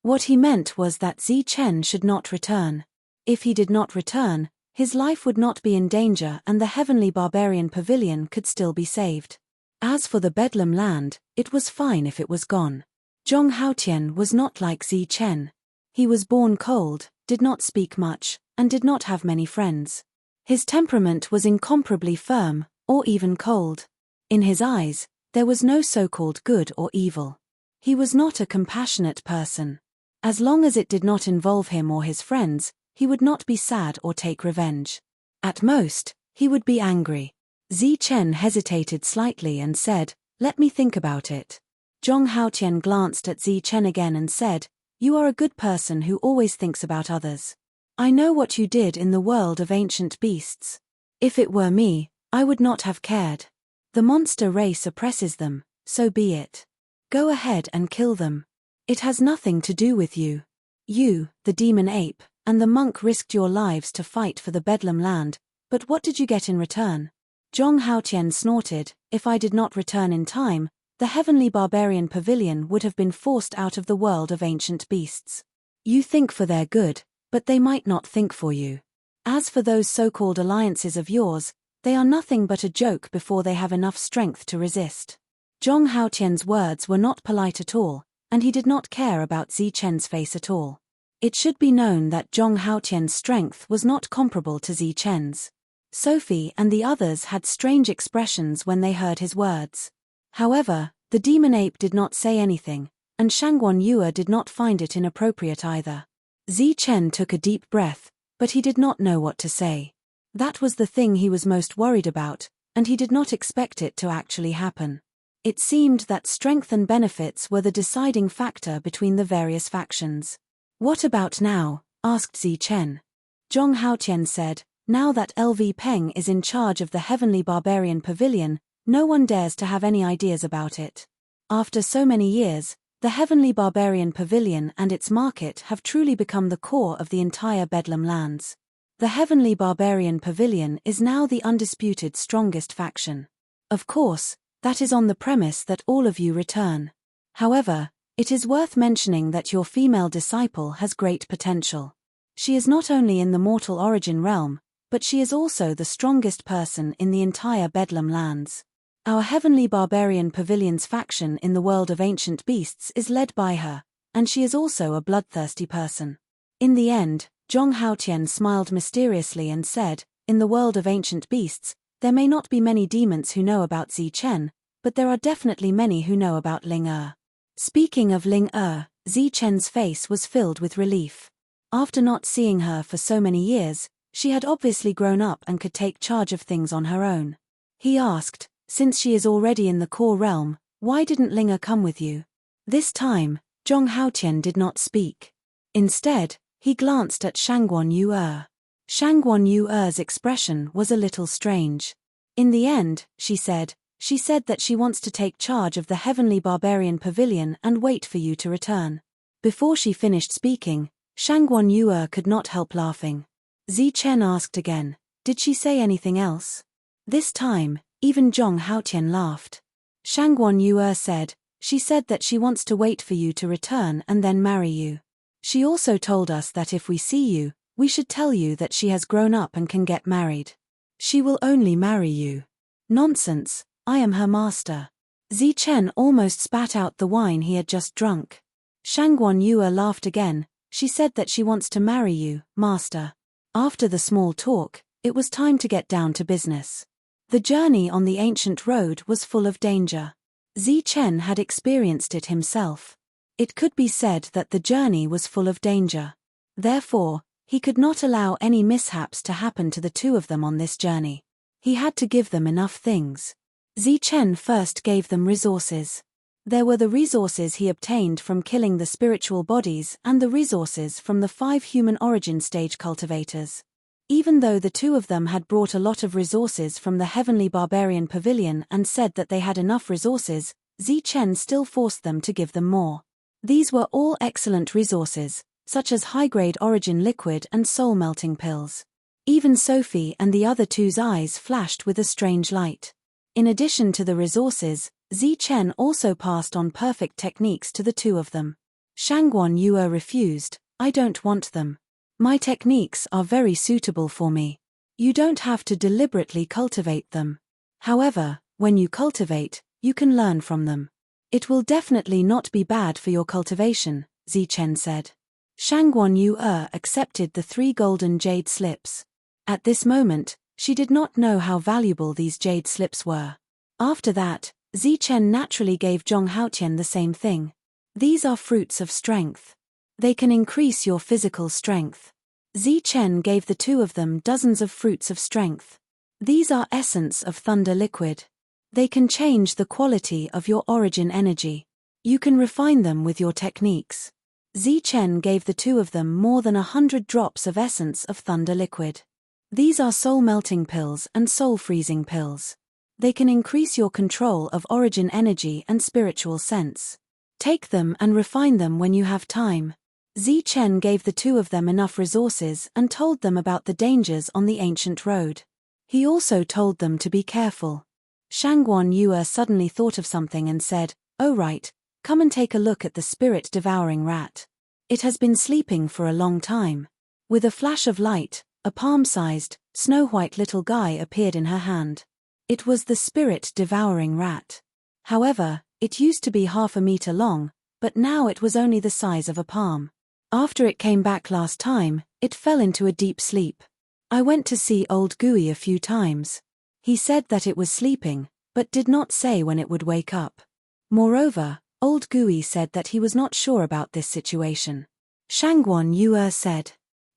What he meant was that Zi Chen should not return. If he did not return, his life would not be in danger and the Heavenly Barbarian Pavilion could still be saved. As for the Bedlam land, it was fine if it was gone. Zhong Haotian was not like Zi Chen. He was born cold, did not speak much, and did not have many friends. His temperament was incomparably firm, or even cold. In his eyes, there was no so-called good or evil. He was not a compassionate person. As long as it did not involve him or his friends, he would not be sad or take revenge. At most, he would be angry. Zi Chen hesitated slightly and said, let me think about it. Zhong Haotian glanced at Zi Chen again and said, you are a good person who always thinks about others. I know what you did in the world of ancient beasts. If it were me, I would not have cared. The monster race oppresses them, so be it. Go ahead and kill them. It has nothing to do with you. You, the demon ape, and the monk risked your lives to fight for the Bedlam land, but what did you get in return? Zhong Haotian snorted, if I did not return in time, the Heavenly Barbarian Pavilion would have been forced out of the world of ancient beasts. You think for their good, but they might not think for you. As for those so-called alliances of yours, they are nothing but a joke before they have enough strength to resist. Zhong Haotian's words were not polite at all, and he did not care about Zi Chen's face at all. It should be known that Zhong Haotian's strength was not comparable to Zi Chen's. Sophie and the others had strange expressions when they heard his words. However, the demon ape did not say anything, and Shangguan Yue did not find it inappropriate either. Zi Chen took a deep breath, but he did not know what to say. That was the thing he was most worried about, and he did not expect it to actually happen. It seemed that strength and benefits were the deciding factor between the various factions. What about now? Asked Zi Chen. Zhong Haotian said, now that LV Peng is in charge of the Heavenly Barbarian Pavilion, No one dares to have any ideas about it. After so many years, the Heavenly Barbarian Pavilion and its market have truly become the core of the entire Bedlam lands. The Heavenly Barbarian Pavilion is now the undisputed strongest faction. Of course, that is on the premise that all of you return. However, it is worth mentioning that your female disciple has great potential. She is not only in the mortal origin realm, but she is also the strongest person in the entire Bedlam lands. Our Heavenly Barbarian Pavilion's faction in the world of ancient beasts is led by her, and she is also a bloodthirsty person. In the end, Zhong Haotian smiled mysteriously and said, "In the world of ancient beasts, there may not be many demons who know about Zi Chen, but there are definitely many who know about Ling Er." Speaking of Ling Er, Zi Chen's face was filled with relief. After not seeing her for so many years, she had obviously grown up and could take charge of things on her own. He asked, "Since she is already in the core realm, why didn't Ling Er come with you?" This time, Zhong Haotian did not speak. Instead, he glanced at Shangguan Yu'er. Shangguan Yu'er's expression was a little strange. "In the end," she said that she wants to take charge of the Heavenly Barbarian Pavilion and wait for you to return. Before she finished speaking, Shangguan Yu'er could not help laughing. Zi Chen asked again, "Did she say anything else?" This time, even Zhong Haotian laughed. Shangguan Yu'er said, "She said that she wants to wait for you to return and then marry you. She also told us that if we see you, we should tell you that she has grown up and can get married. She will only marry you." "Nonsense, I am her master." Zi Chen almost spat out the wine he had just drunk. Shangguan Yu'er laughed again. "She said that she wants to marry you, master." After the small talk, it was time to get down to business. The journey on the ancient road was full of danger. Zi Chen had experienced it himself. It could be said that the journey was full of danger. Therefore, he could not allow any mishaps to happen to the two of them on this journey. He had to give them enough things. Zi Chen first gave them resources. There were the resources he obtained from killing the spiritual bodies and the resources from the 5 human origin stage cultivators. Even though the two of them had brought a lot of resources from the Heavenly Barbarian Pavilion and said that they had enough resources, Zi Chen still forced them to give them more. These were all excellent resources, such as high-grade origin liquid and soul-melting pills. Even Sophie and the other two's eyes flashed with a strange light. In addition to the resources, Zi Chen also passed on perfect techniques to the two of them. Shangguan Yu'er refused. "I don't want them. My techniques are very suitable for me. You don't have to deliberately cultivate them. However, when you cultivate, you can learn from them. It will definitely not be bad for your cultivation," Zi Chen said. Shangguan Yu'er accepted the 3 golden jade slips. At this moment, she did not know how valuable these jade slips were. After that, Zi Chen naturally gave Zhong Haotian the same thing. These are fruits of strength. They can increase your physical strength. Zi Chen gave the two of them dozens of fruits of strength. These are essence of thunder liquid. They can change the quality of your origin energy. You can refine them with your techniques. Zi Chen gave the two of them more than 100 drops of essence of thunder liquid. These are soul-melting pills and soul-freezing pills. They can increase your control of origin energy and spiritual sense. Take them and refine them when you have time. Zi Chen gave the two of them enough resources and told them about the dangers on the ancient road. He also told them to be careful. Shangguan Yu'er suddenly thought of something and said, "Oh right, come and take a look at the spirit-devouring rat. It has been sleeping for a long time." With a flash of light, a palm-sized, snow-white little guy appeared in her hand. It was the spirit-devouring rat. However, it used to be 1/2 meter long, but now it was only the size of a palm. After it came back last time, it fell into a deep sleep. I went to see old Gui a few times. He said that it was sleeping, but did not say when it would wake up. Moreover, old Gui said that he was not sure about this situation. Shangguan Yu'er said.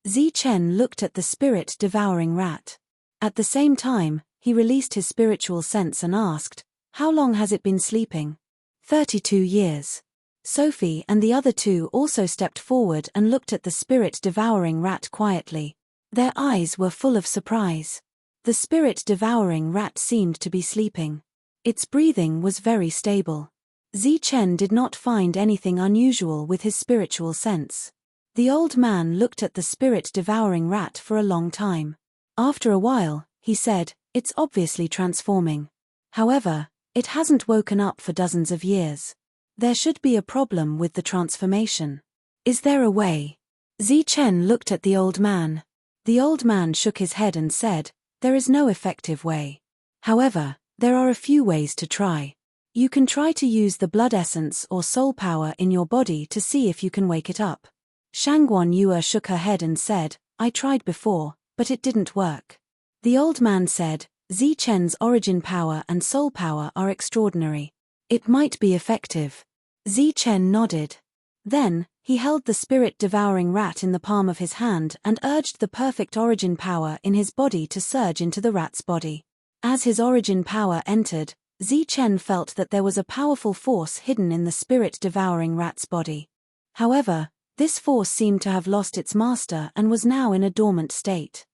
Zi Chen looked at the spirit-devouring rat. At the same time, he released his spiritual sense and asked, "How long has it been sleeping?" 32 years. Sophie and the other two also stepped forward and looked at the spirit-devouring rat quietly. Their eyes were full of surprise. The spirit-devouring rat seemed to be sleeping. Its breathing was very stable. Zichen did not find anything unusual with his spiritual sense. The old man looked at the spirit-devouring rat for a long time. After a while, he said, "It's obviously transforming. However, it hasn't woken up for dozens of years. There should be a problem with the transformation. Is there a way?" Zichen looked at the old man. The old man shook his head and said, "There is no effective way. However, there are a few ways to try. You can try to use the blood essence or soul power in your body to see if you can wake it up." Shangguan Yue shook her head and said, "I tried before, but it didn't work." The old man said, "Zichen's origin power and soul power are extraordinary. It might be effective." Zichen nodded. Then, he held the spirit-devouring rat in the palm of his hand and urged the perfect origin power in his body to surge into the rat's body. As his origin power entered, Zichen felt that there was a powerful force hidden in the spirit-devouring rat's body. However, this force seemed to have lost its master and was now in a dormant state.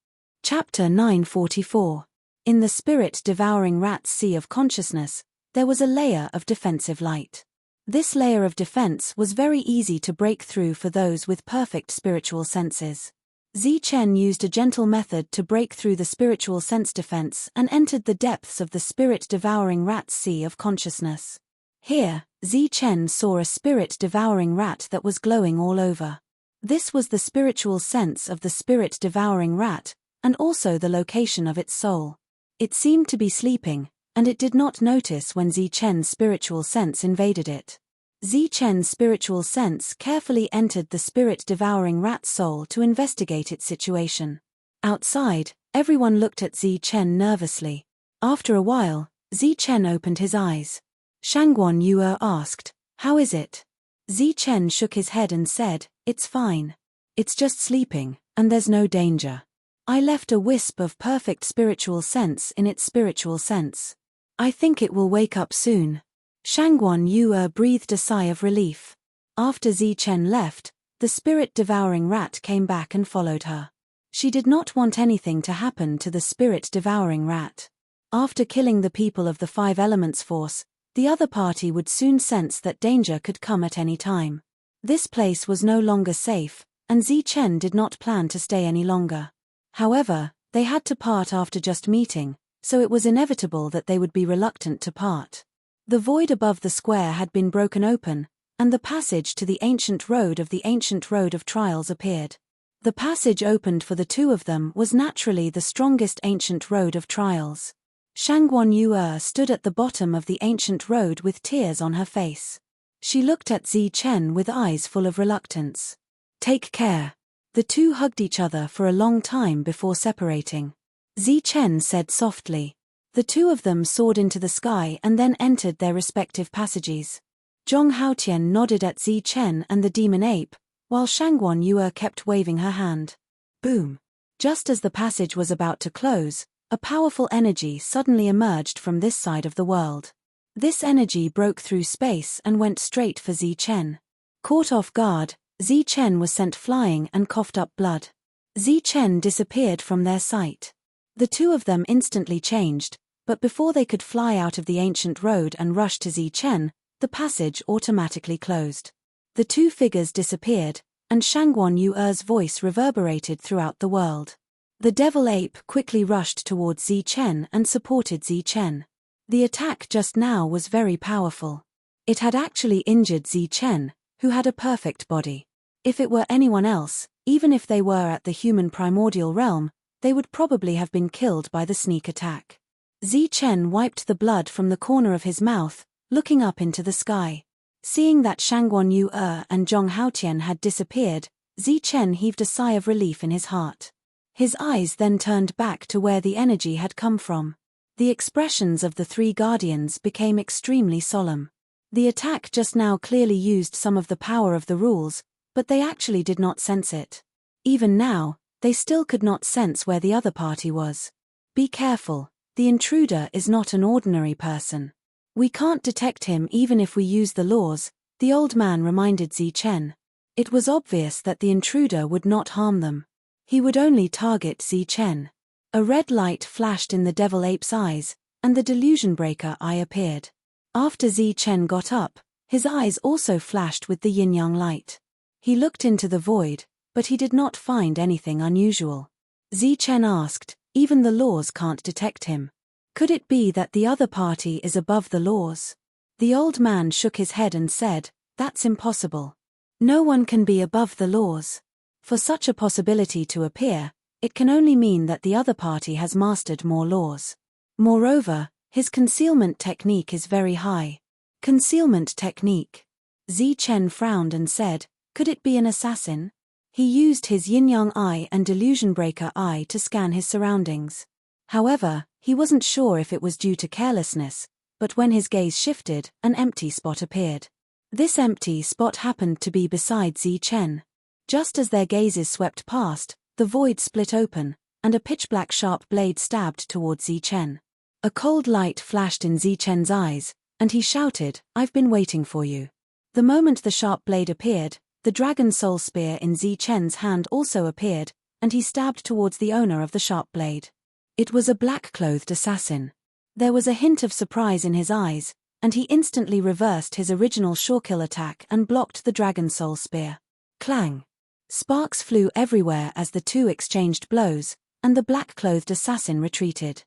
Chapter 944. In the spirit-devouring rat's sea of consciousness, there was a layer of defensive light. This layer of defense was very easy to break through for those with perfect spiritual senses. Zichen used a gentle method to break through the spiritual sense defense and entered the depths of the spirit-devouring rat's sea of consciousness. Here, Zichen saw a spirit-devouring rat that was glowing all over. This was the spiritual sense of the spirit-devouring rat, and also the location of its soul. It seemed to be sleeping, and it did not notice when Zichen's spiritual sense invaded it. Zichen's spiritual sense carefully entered the spirit-devouring rat's soul to investigate its situation. Outside, everyone looked at Zichen nervously. After a while, Zichen opened his eyes. Shangguan Yue asked, "How is it?" Zichen shook his head and said, "It's fine. It's just sleeping, and there's no danger. I left a wisp of perfect spiritual sense in its spiritual sense. I think it will wake up soon." Shangguan Yue breathed a sigh of relief. After Zichen left, the spirit-devouring rat came back and followed her. She did not want anything to happen to the spirit-devouring rat. After killing the people of the Five Elements Force, the other party would soon sense that danger could come at any time. This place was no longer safe, and Zichen did not plan to stay any longer. However, they had to part after just meeting, so it was inevitable that they would be reluctant to part. The void above the square had been broken open, and the passage to the ancient road of trials appeared. The passage opened for the two of them was naturally the strongest ancient road of trials. Shangguan Yue stood at the bottom of the ancient road with tears on her face. She looked at Zichen with eyes full of reluctance. "Take care." The two hugged each other for a long time before separating. Zichen said softly. The two of them soared into the sky and then entered their respective passages. Zhong Haotian nodded at Zichen and the demon ape, while Shangguan Yue kept waving her hand. Boom! Just as the passage was about to close, a powerful energy suddenly emerged from this side of the world. This energy broke through space and went straight for Zichen. Caught off guard, Zichen was sent flying and coughed up blood. Zichen disappeared from their sight. The two of them instantly changed, but before they could fly out of the ancient road and rush to Zichen, the passage automatically closed. The two figures disappeared, and Shangguan Yue's voice reverberated throughout the world. The devil ape quickly rushed towards Zichen and supported Zichen. The attack just now was very powerful. It had actually injured Zichen, who had a perfect body. If it were anyone else, even if they were at the human primordial realm, they would probably have been killed by the sneak attack. Zichen wiped the blood from the corner of his mouth, looking up into the sky. Seeing that Shangguan Yue and Zhong Haotian had disappeared, Zichen heaved a sigh of relief in his heart. His eyes then turned back to where the energy had come from. The expressions of the three guardians became extremely solemn. The attack just now clearly used some of the power of the rules, but they actually did not sense it. Even now, they still could not sense where the other party was. Be careful, the intruder is not an ordinary person. We can't detect him even if we use the laws, the old man reminded Zichen. It was obvious that the intruder would not harm them. He would only target Zichen. A red light flashed in the devil ape's eyes, and the delusion breaker eye appeared. After Zi Chen got up, his eyes also flashed with the yin-yang light. He looked into the void, but he did not find anything unusual. Zi Chen asked, "Even the laws can't detect him. Could it be that the other party is above the laws?" The old man shook his head and said, "That's impossible. No one can be above the laws. For such a possibility to appear, it can only mean that the other party has mastered more laws. Moreover, his concealment technique is very high." Concealment technique. Zi Chen frowned and said, "Could it be an assassin?" He used his yin-yang eye and delusion breaker eye to scan his surroundings. However, he wasn't sure if it was due to carelessness, but when his gaze shifted, an empty spot appeared. This empty spot happened to be beside Zi Chen. Just as their gazes swept past, the void split open, and a pitch-black sharp blade stabbed towards Zi Chen. A cold light flashed in Zi Chen's eyes, and he shouted, "I've been waiting for you." The moment the sharp blade appeared, the dragon soul spear in Zi Chen's hand also appeared, and he stabbed towards the owner of the sharp blade. It was a black-clothed assassin. There was a hint of surprise in his eyes, and he instantly reversed his original shawkill attack and blocked the dragon soul spear. Clang! Sparks flew everywhere as the two exchanged blows, and the black-clothed assassin retreated.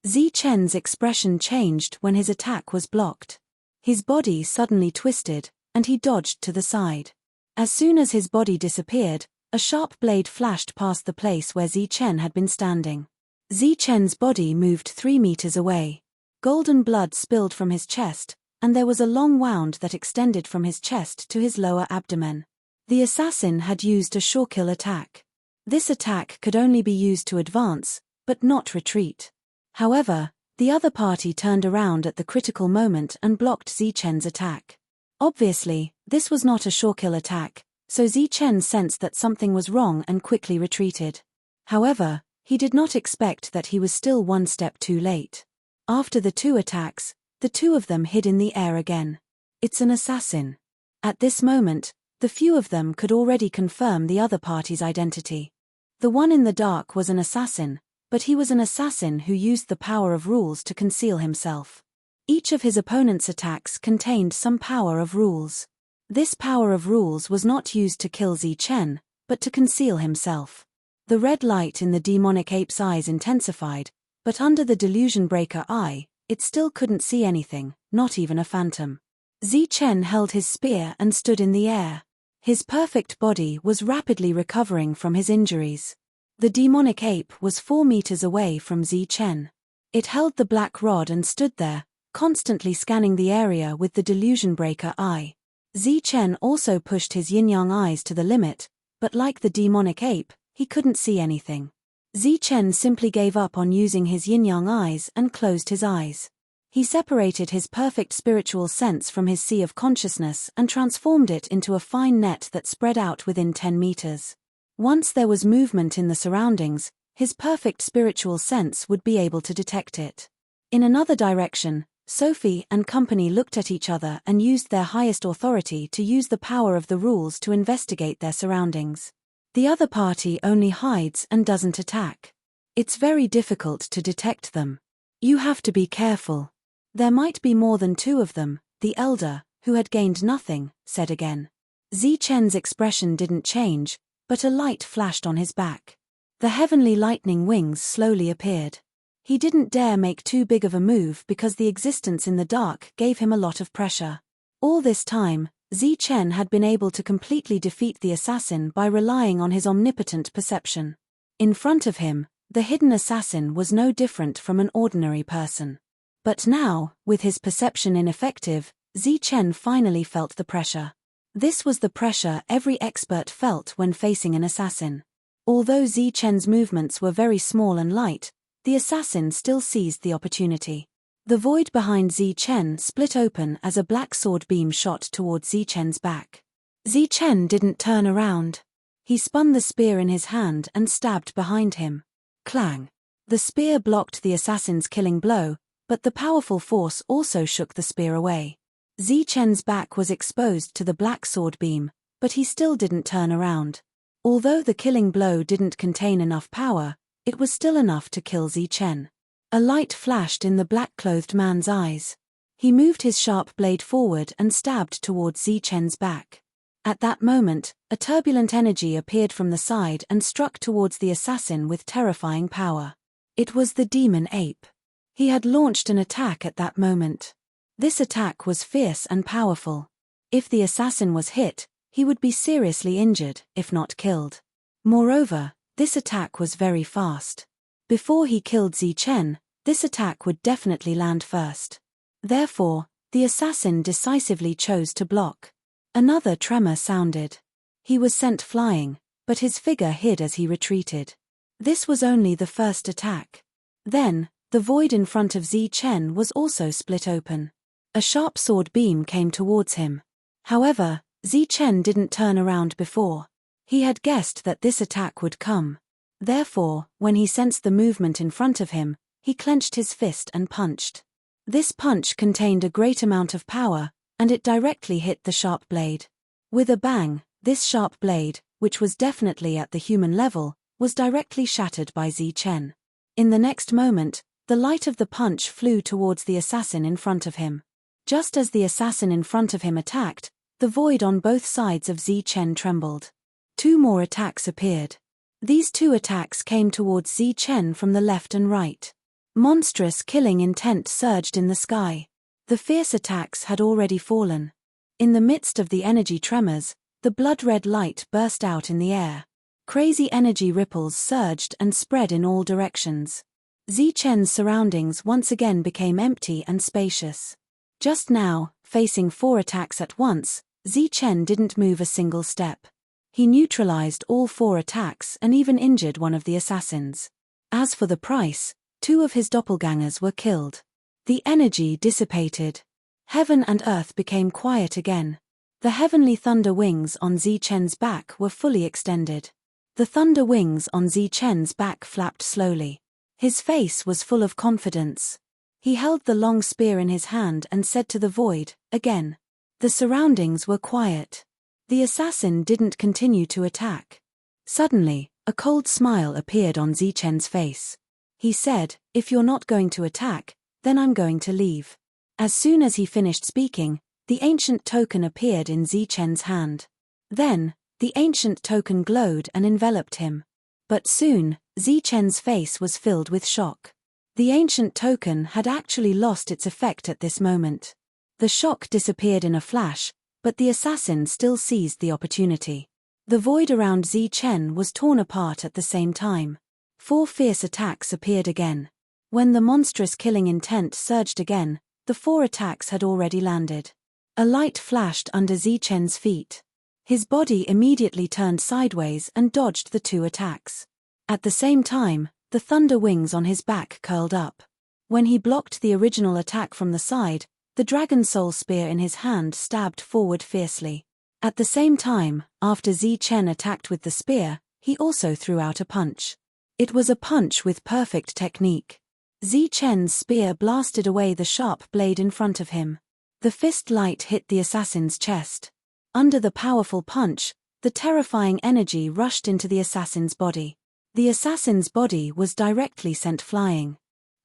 Zi Chen's expression changed when his attack was blocked. His body suddenly twisted, and he dodged to the side. As soon as his body disappeared, a sharp blade flashed past the place where Zi Chen had been standing. Zi Chen's body moved 3 meters away. Golden blood spilled from his chest, and there was a long wound that extended from his chest to his lower abdomen. The assassin had used a shawkill attack. This attack could only be used to advance, but not retreat. However, the other party turned around at the critical moment and blocked Zi Chen's attack. Obviously, this was not a shawkill attack, so Zi Chen sensed that something was wrong and quickly retreated. However, he did not expect that he was still one step too late. After the 2 attacks, the 2 of them hid in the air again. It's an assassin. At this moment, the few of them could already confirm the other party's identity. The one in the dark was an assassin, but he was an assassin who used the power of rules to conceal himself. Each of his opponent's attacks contained some power of rules. This power of rules was not used to kill Zi Chen, but to conceal himself. The red light in the demonic ape's eyes intensified, but under the delusion breaker eye, it still couldn't see anything, not even a phantom. Zi Chen held his spear and stood in the air. His perfect body was rapidly recovering from his injuries. The demonic ape was 4 meters away from Zi Chen. It held the black rod and stood there, constantly scanning the area with the delusion breaker eye. Zi Chen also pushed his yin-yang eyes to the limit, but like the demonic ape, he couldn't see anything. Zi Chen simply gave up on using his yin-yang eyes and closed his eyes. He separated his perfect spiritual sense from his sea of consciousness and transformed it into a fine net that spread out within 10 meters. Once there was movement in the surroundings, his perfect spiritual sense would be able to detect it. In another direction, Sophie and company looked at each other and used their highest authority to use the power of the rules to investigate their surroundings. The other party only hides and doesn't attack. It's very difficult to detect them. You have to be careful. There might be more than 2 of them, the elder, who had gained nothing, said again. Zi Chen's expression didn't change, but a light flashed on his back. The heavenly lightning wings slowly appeared. He didn't dare make too big of a move because the existence in the dark gave him a lot of pressure. All this time, Zi Chen had been able to completely defeat the assassin by relying on his omnipotent perception. In front of him, the hidden assassin was no different from an ordinary person. But now, with his perception ineffective, Zi Chen finally felt the pressure. This was the pressure every expert felt when facing an assassin. Although Zi Chen's movements were very small and light, the assassin still seized the opportunity. The void behind Zi Chen split open as a black sword beam shot towards Zi Chen's back. Zi Chen didn't turn around. He spun the spear in his hand and stabbed behind him. Clang! The spear blocked the assassin's killing blow, but the powerful force also shook the spear away. Zi Chen's back was exposed to the black sword beam, but he still didn't turn around. Although the killing blow didn't contain enough power, it was still enough to kill Zi Chen. A light flashed in the black-clothed man's eyes. He moved his sharp blade forward and stabbed towards Zichen's back. At that moment, a turbulent energy appeared from the side and struck towards the assassin with terrifying power. It was the demon ape. He had launched an attack at that moment. This attack was fierce and powerful. If the assassin was hit, he would be seriously injured, if not killed. Moreover, this attack was very fast. Before he killed Zichen, this attack would definitely land first. Therefore, the assassin decisively chose to block. Another tremor sounded. He was sent flying, but his figure hid as he retreated. This was only the first attack. Then, the void in front of Zichen was also split open. A sharp sword beam came towards him. However, Zichen didn't turn around before. He had guessed that this attack would come. Therefore, when he sensed the movement in front of him, he clenched his fist and punched. This punch contained a great amount of power, and it directly hit the sharp blade. With a bang, this sharp blade, which was definitely at the human level, was directly shattered by Zichen. In the next moment, the light of the punch flew towards the assassin in front of him. Just as the assassin in front of him attacked, the void on both sides of Zichen trembled. 2 more attacks appeared. These 2 attacks came towards Zichen from the left and right. Monstrous killing intent surged in the sky. The fierce attacks had already fallen. In the midst of the energy tremors, the blood-red light burst out in the air. Crazy energy ripples surged and spread in all directions. Zichen's surroundings once again became empty and spacious. Just now, facing 4 attacks at once, Zichen didn't move a single step. He neutralized all 4 attacks and even injured one of the assassins. As for the price, 2 of his doppelgangers were killed. The energy dissipated. Heaven and earth became quiet again. The heavenly thunder wings on Zichen's back were fully extended. The thunder wings on Zichen's back flapped slowly. His face was full of confidence. He held the long spear in his hand and said to the void, again. The surroundings were quiet. The assassin didn't continue to attack. Suddenly, a cold smile appeared on Zichen's face. He said, "If you're not going to attack, then I'm going to leave." As soon as he finished speaking, the ancient token appeared in Zichen's hand. Then, the ancient token glowed and enveloped him. But soon, Zichen's face was filled with shock. The ancient token had actually lost its effect at this moment. The shock disappeared in a flash, but the assassin still seized the opportunity. The void around Zichen was torn apart at the same time. 4 fierce attacks appeared again. When the monstrous killing intent surged again, the 4 attacks had already landed. A light flashed under Zichen's feet. His body immediately turned sideways and dodged the 2 attacks. At the same time, the thunder wings on his back curled up. When he blocked the original attack from the side, the dragon soul spear in his hand stabbed forward fiercely. At the same time, after Zichen attacked with the spear, he also threw out a punch. It was a punch with perfect technique. Zichen's spear blasted away the sharp blade in front of him. The fist light hit the assassin's chest. Under the powerful punch, the terrifying energy rushed into the assassin's body. The assassin's body was directly sent flying.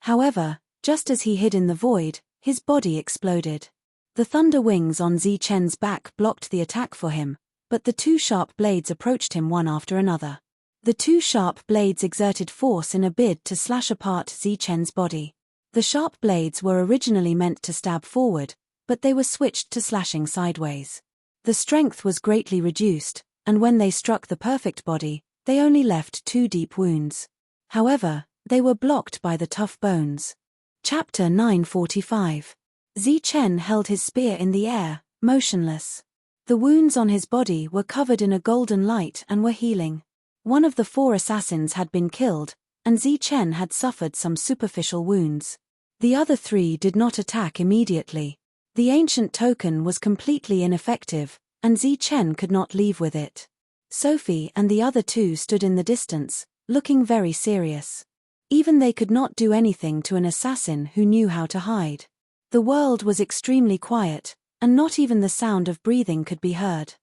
However, just as he hid in the void, his body exploded. The thunder wings on Zichen's back blocked the attack for him, but the 2 sharp blades approached him one after another. The 2 sharp blades exerted force in a bid to slash apart Zichen's body. The sharp blades were originally meant to stab forward, but they were switched to slashing sideways. The strength was greatly reduced, and when they struck the perfect body, they only left 2 deep wounds. However, they were blocked by the tough bones. Chapter 945. Zichen held his spear in the air, motionless. The wounds on his body were covered in a golden light and were healing. One of the 4 assassins had been killed, and Zichen had suffered some superficial wounds. The other 3 did not attack immediately. The ancient token was completely ineffective, and Zichen could not leave with it. Sophie and the other 2 stood in the distance, looking very serious. Even they could not do anything to an assassin who knew how to hide. The world was extremely quiet, and not even the sound of breathing could be heard.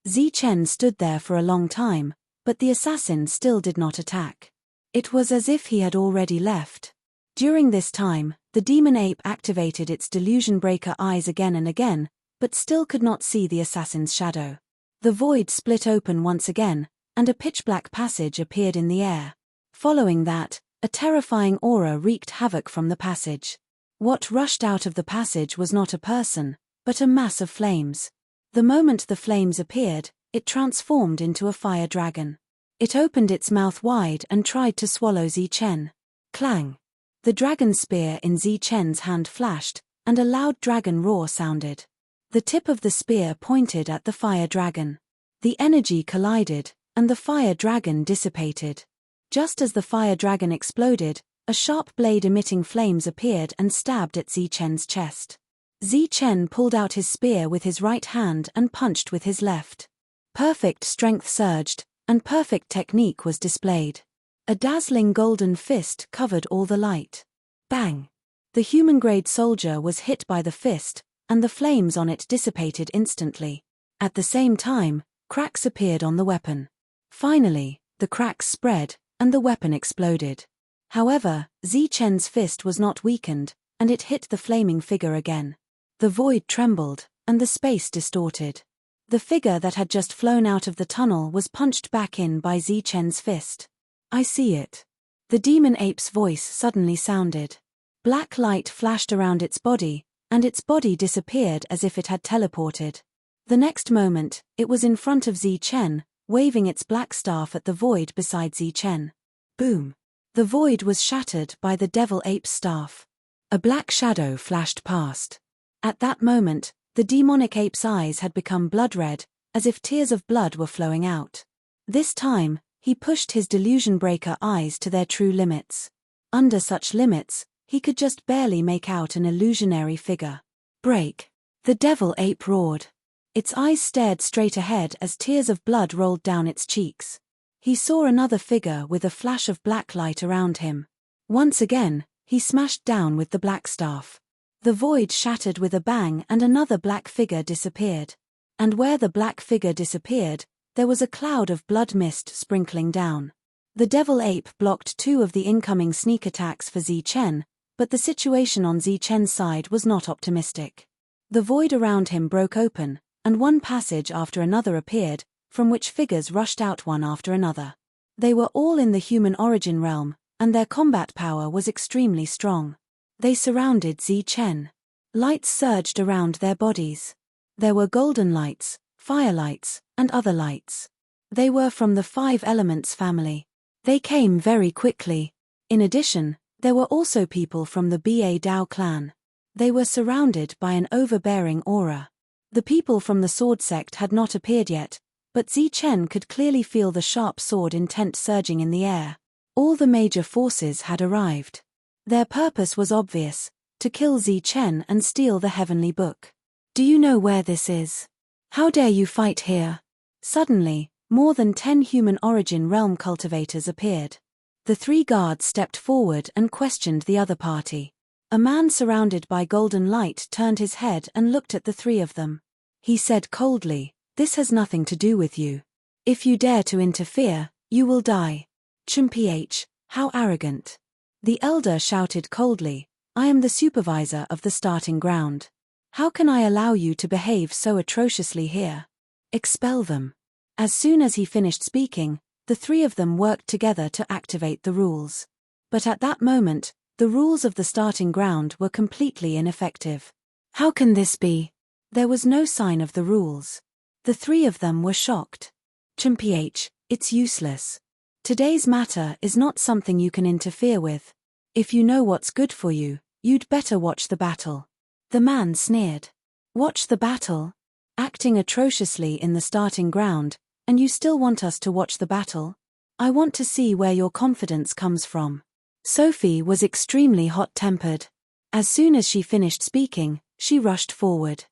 Zichen stood there for a long time, but the assassin still did not attack. It was as if he had already left. During this time, the demon ape activated its delusion breaker eyes again and again, but still could not see the assassin's shadow. The void split open once again, and a pitch-black passage appeared in the air. Following that, a terrifying aura wreaked havoc from the passage. What rushed out of the passage was not a person, but a mass of flames. The moment the flames appeared, it transformed into a fire dragon. It opened its mouth wide and tried to swallow Zichen. Clang! The dragon spear in Zichen's hand flashed, and a loud dragon roar sounded. The tip of the spear pointed at the fire dragon. The energy collided, and the fire dragon dissipated. Just as the fire dragon exploded, a sharp blade emitting flames appeared and stabbed at Zichen's chest. Zichen pulled out his spear with his right hand and punched with his left. Perfect strength surged, and perfect technique was displayed. A dazzling golden fist covered all the light. Bang! The human-grade soldier was hit by the fist, and the flames on it dissipated instantly. At the same time, cracks appeared on the weapon. Finally, the cracks spread, and the weapon exploded. However, Zichen's fist was not weakened, and it hit the flaming figure again. The void trembled, and the space distorted. The figure that had just flown out of the tunnel was punched back in by Zichen's fist. I see it. The demon ape's voice suddenly sounded. Black light flashed around its body, and its body disappeared as if it had teleported. The next moment, it was in front of Zichen, waving its black staff at the void beside Zichen. Boom! The void was shattered by the devil ape's staff. A black shadow flashed past. At that moment, the demonic ape's eyes had become blood red, as if tears of blood were flowing out. This time, he pushed his delusion breaker eyes to their true limits. Under such limits, he could just barely make out an illusionary figure. Break! The devil ape roared. Its eyes stared straight ahead as tears of blood rolled down its cheeks. He saw another figure with a flash of black light around him. Once again, he smashed down with the black staff. The void shattered with a bang and another black figure disappeared. And where the black figure disappeared, there was a cloud of blood mist sprinkling down. The devil ape blocked 2 of the incoming sneak attacks for Zichen, but the situation on Zichen's side was not optimistic. The void around him broke open, and one passage after another appeared, from which figures rushed out one after another. They were all in the human origin realm, and their combat power was extremely strong. They surrounded Zichen. Lights surged around their bodies. There were golden lights, firelights, and other lights. They were from the 5 elements family. They came very quickly. In addition, there were also people from the Ba Dao clan. They were surrounded by an overbearing aura. The people from the sword sect had not appeared yet, but Zichen could clearly feel the sharp sword intent surging in the air. All the major forces had arrived. Their purpose was obvious: to kill Zichen and steal the heavenly book. Do you know where this is? How dare you fight here? Suddenly, more than 10 human origin realm cultivators appeared. The 3 guards stepped forward and questioned the other party. A man surrounded by golden light turned his head and looked at the 3 of them. He said coldly, "This has nothing to do with you. If you dare to interfere, you will die." Chumph, how arrogant. The elder shouted coldly, "I am the supervisor of the starting ground. How can I allow you to behave so atrociously here? Expel them." As soon as he finished speaking, the 3 of them worked together to activate the rules. But at that moment, the rules of the starting ground were completely ineffective. How can this be? There was no sign of the rules. The 3 of them were shocked. Chumph, it's useless. Today's matter is not something you can interfere with. If you know what's good for you, you'd better watch the battle. The man sneered. Watch the battle? Acting atrociously in the starting ground, and you still want us to watch the battle? I want to see where your confidence comes from. Sophie was extremely hot-tempered. As soon as she finished speaking, she rushed forward.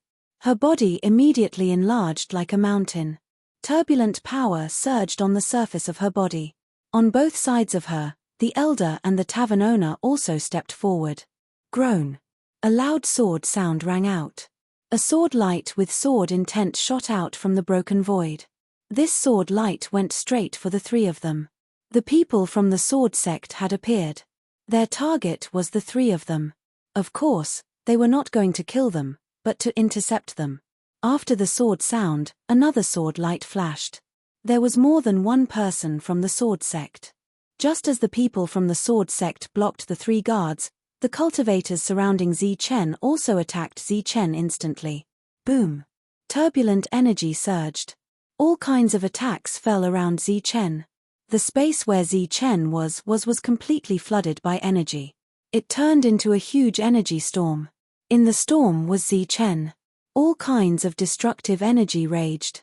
Her body immediately enlarged like a mountain. Turbulent power surged on the surface of her body. On both sides of her, the elder and the tavern owner also stepped forward. Groan. A loud sword sound rang out. A sword light with sword intent shot out from the broken void. This sword light went straight for the 3 of them. The people from the sword sect had appeared. Their target was the three of them. Of course, they were not going to kill them, but to intercept them. After the sword sound, another sword light flashed. There was more than one person from the sword sect. Just as the people from the sword sect blocked the three guards, the cultivators surrounding Zichen also attacked Zichen instantly. Boom! Turbulent energy surged. All kinds of attacks fell around Zichen. The space where Zichen was completely flooded by energy. It turned into a huge energy storm. In the storm was Zichen. All kinds of destructive energy raged.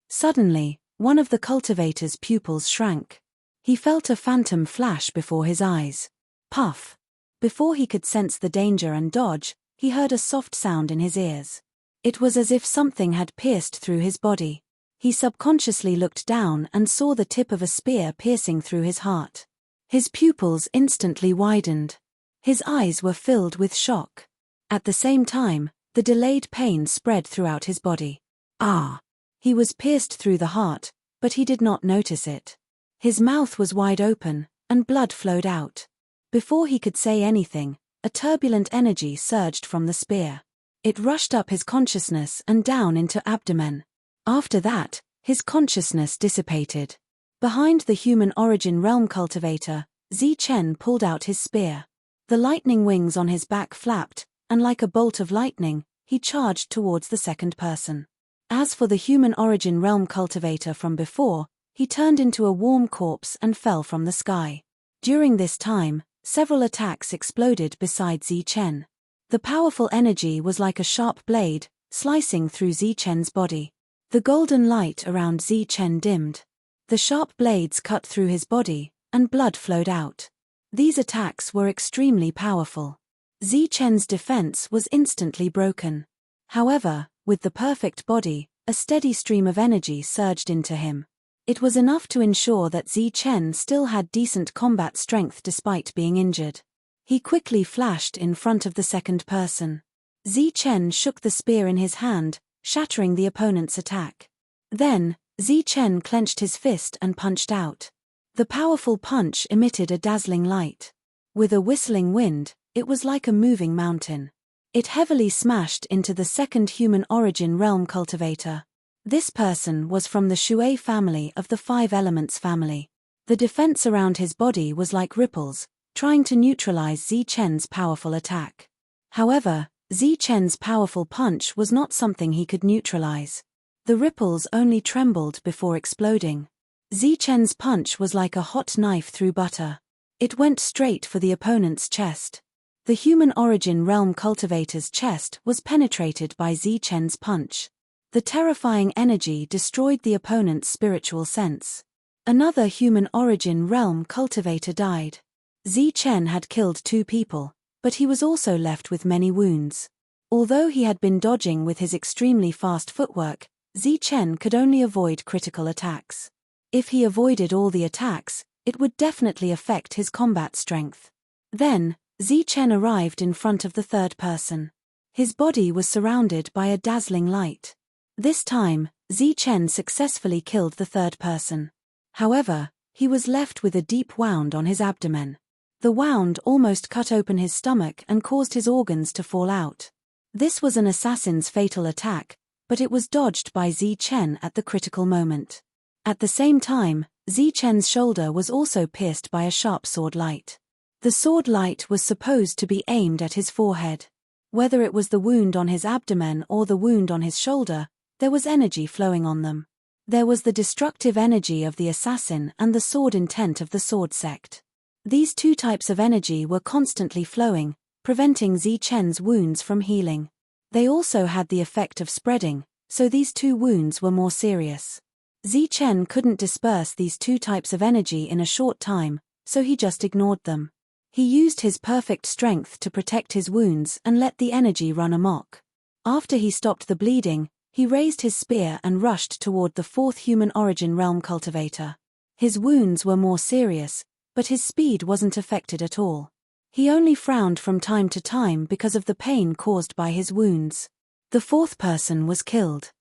Suddenly, one of the cultivator's pupils shrank. He felt a phantom flash before his eyes. Puff! Before he could sense the danger and dodge, he heard a soft sound in his ears. It was as if something had pierced through his body. He subconsciously looked down and saw the tip of a spear piercing through his heart. His pupils instantly widened. His eyes were filled with shock. At the same time, the delayed pain spread throughout his body. Ah! He was pierced through the heart, but he did not notice it. His mouth was wide open, and blood flowed out. Before he could say anything, a turbulent energy surged from the spear. It rushed up his consciousness and down into abdomen. After that, his consciousness dissipated. Behind the human origin realm cultivator, Zichen pulled out his spear. The lightning wings on his back flapped, and like a bolt of lightning, he charged towards the second person. As for the human origin realm cultivator from before, he turned into a warm corpse and fell from the sky. During this time, several attacks exploded beside Zichen. The powerful energy was like a sharp blade, slicing through Zichen's body. The golden light around Zichen dimmed. The sharp blades cut through his body, and blood flowed out. These attacks were extremely powerful. Zichen's defense was instantly broken. However, with the perfect body, a steady stream of energy surged into him. It was enough to ensure that Zichen still had decent combat strength despite being injured. He quickly flashed in front of the second person. Zichen shook the spear in his hand, shattering the opponent's attack. Then, Zichen clenched his fist and punched out. The powerful punch emitted a dazzling light. With a whistling wind, it was like a moving mountain. It heavily smashed into the second human origin realm cultivator. This person was from the Shui family of the Five Elements family. The defense around his body was like ripples, trying to neutralize Zichen's powerful attack. However, Zichen's powerful punch was not something he could neutralize. The ripples only trembled before exploding. Zichen's punch was like a hot knife through butter. It went straight for the opponent's chest. The human origin realm cultivator's chest was penetrated by Zichen's punch. The terrifying energy destroyed the opponent's spiritual sense. Another human origin realm cultivator died. Zichen had killed 2 people, but he was also left with many wounds. Although he had been dodging with his extremely fast footwork, Zichen could only avoid critical attacks. If he avoided all the attacks, it would definitely affect his combat strength. Then, Zichen arrived in front of the third person. His body was surrounded by a dazzling light. This time, Zichen successfully killed the third person. However, he was left with a deep wound on his abdomen. The wound almost cut open his stomach and caused his organs to fall out. This was an assassin's fatal attack, but it was dodged by Zichen at the critical moment. At the same time, Zichen's shoulder was also pierced by a sharp sword light. The sword light was supposed to be aimed at his forehead. Whether it was the wound on his abdomen or the wound on his shoulder, there was energy flowing on them. There was the destructive energy of the assassin and the sword intent of the sword sect. These 2 types of energy were constantly flowing, preventing Zichen's wounds from healing. They also had the effect of spreading, so these 2 wounds were more serious. Zichen couldn't disperse these 2 types of energy in a short time, so he just ignored them. He used his perfect strength to protect his wounds and let the energy run amok. After he stopped the bleeding, he raised his spear and rushed toward the 4th human origin realm cultivator. His wounds were more serious, but his speed wasn't affected at all. He only frowned from time to time because of the pain caused by his wounds. The 4th person was killed.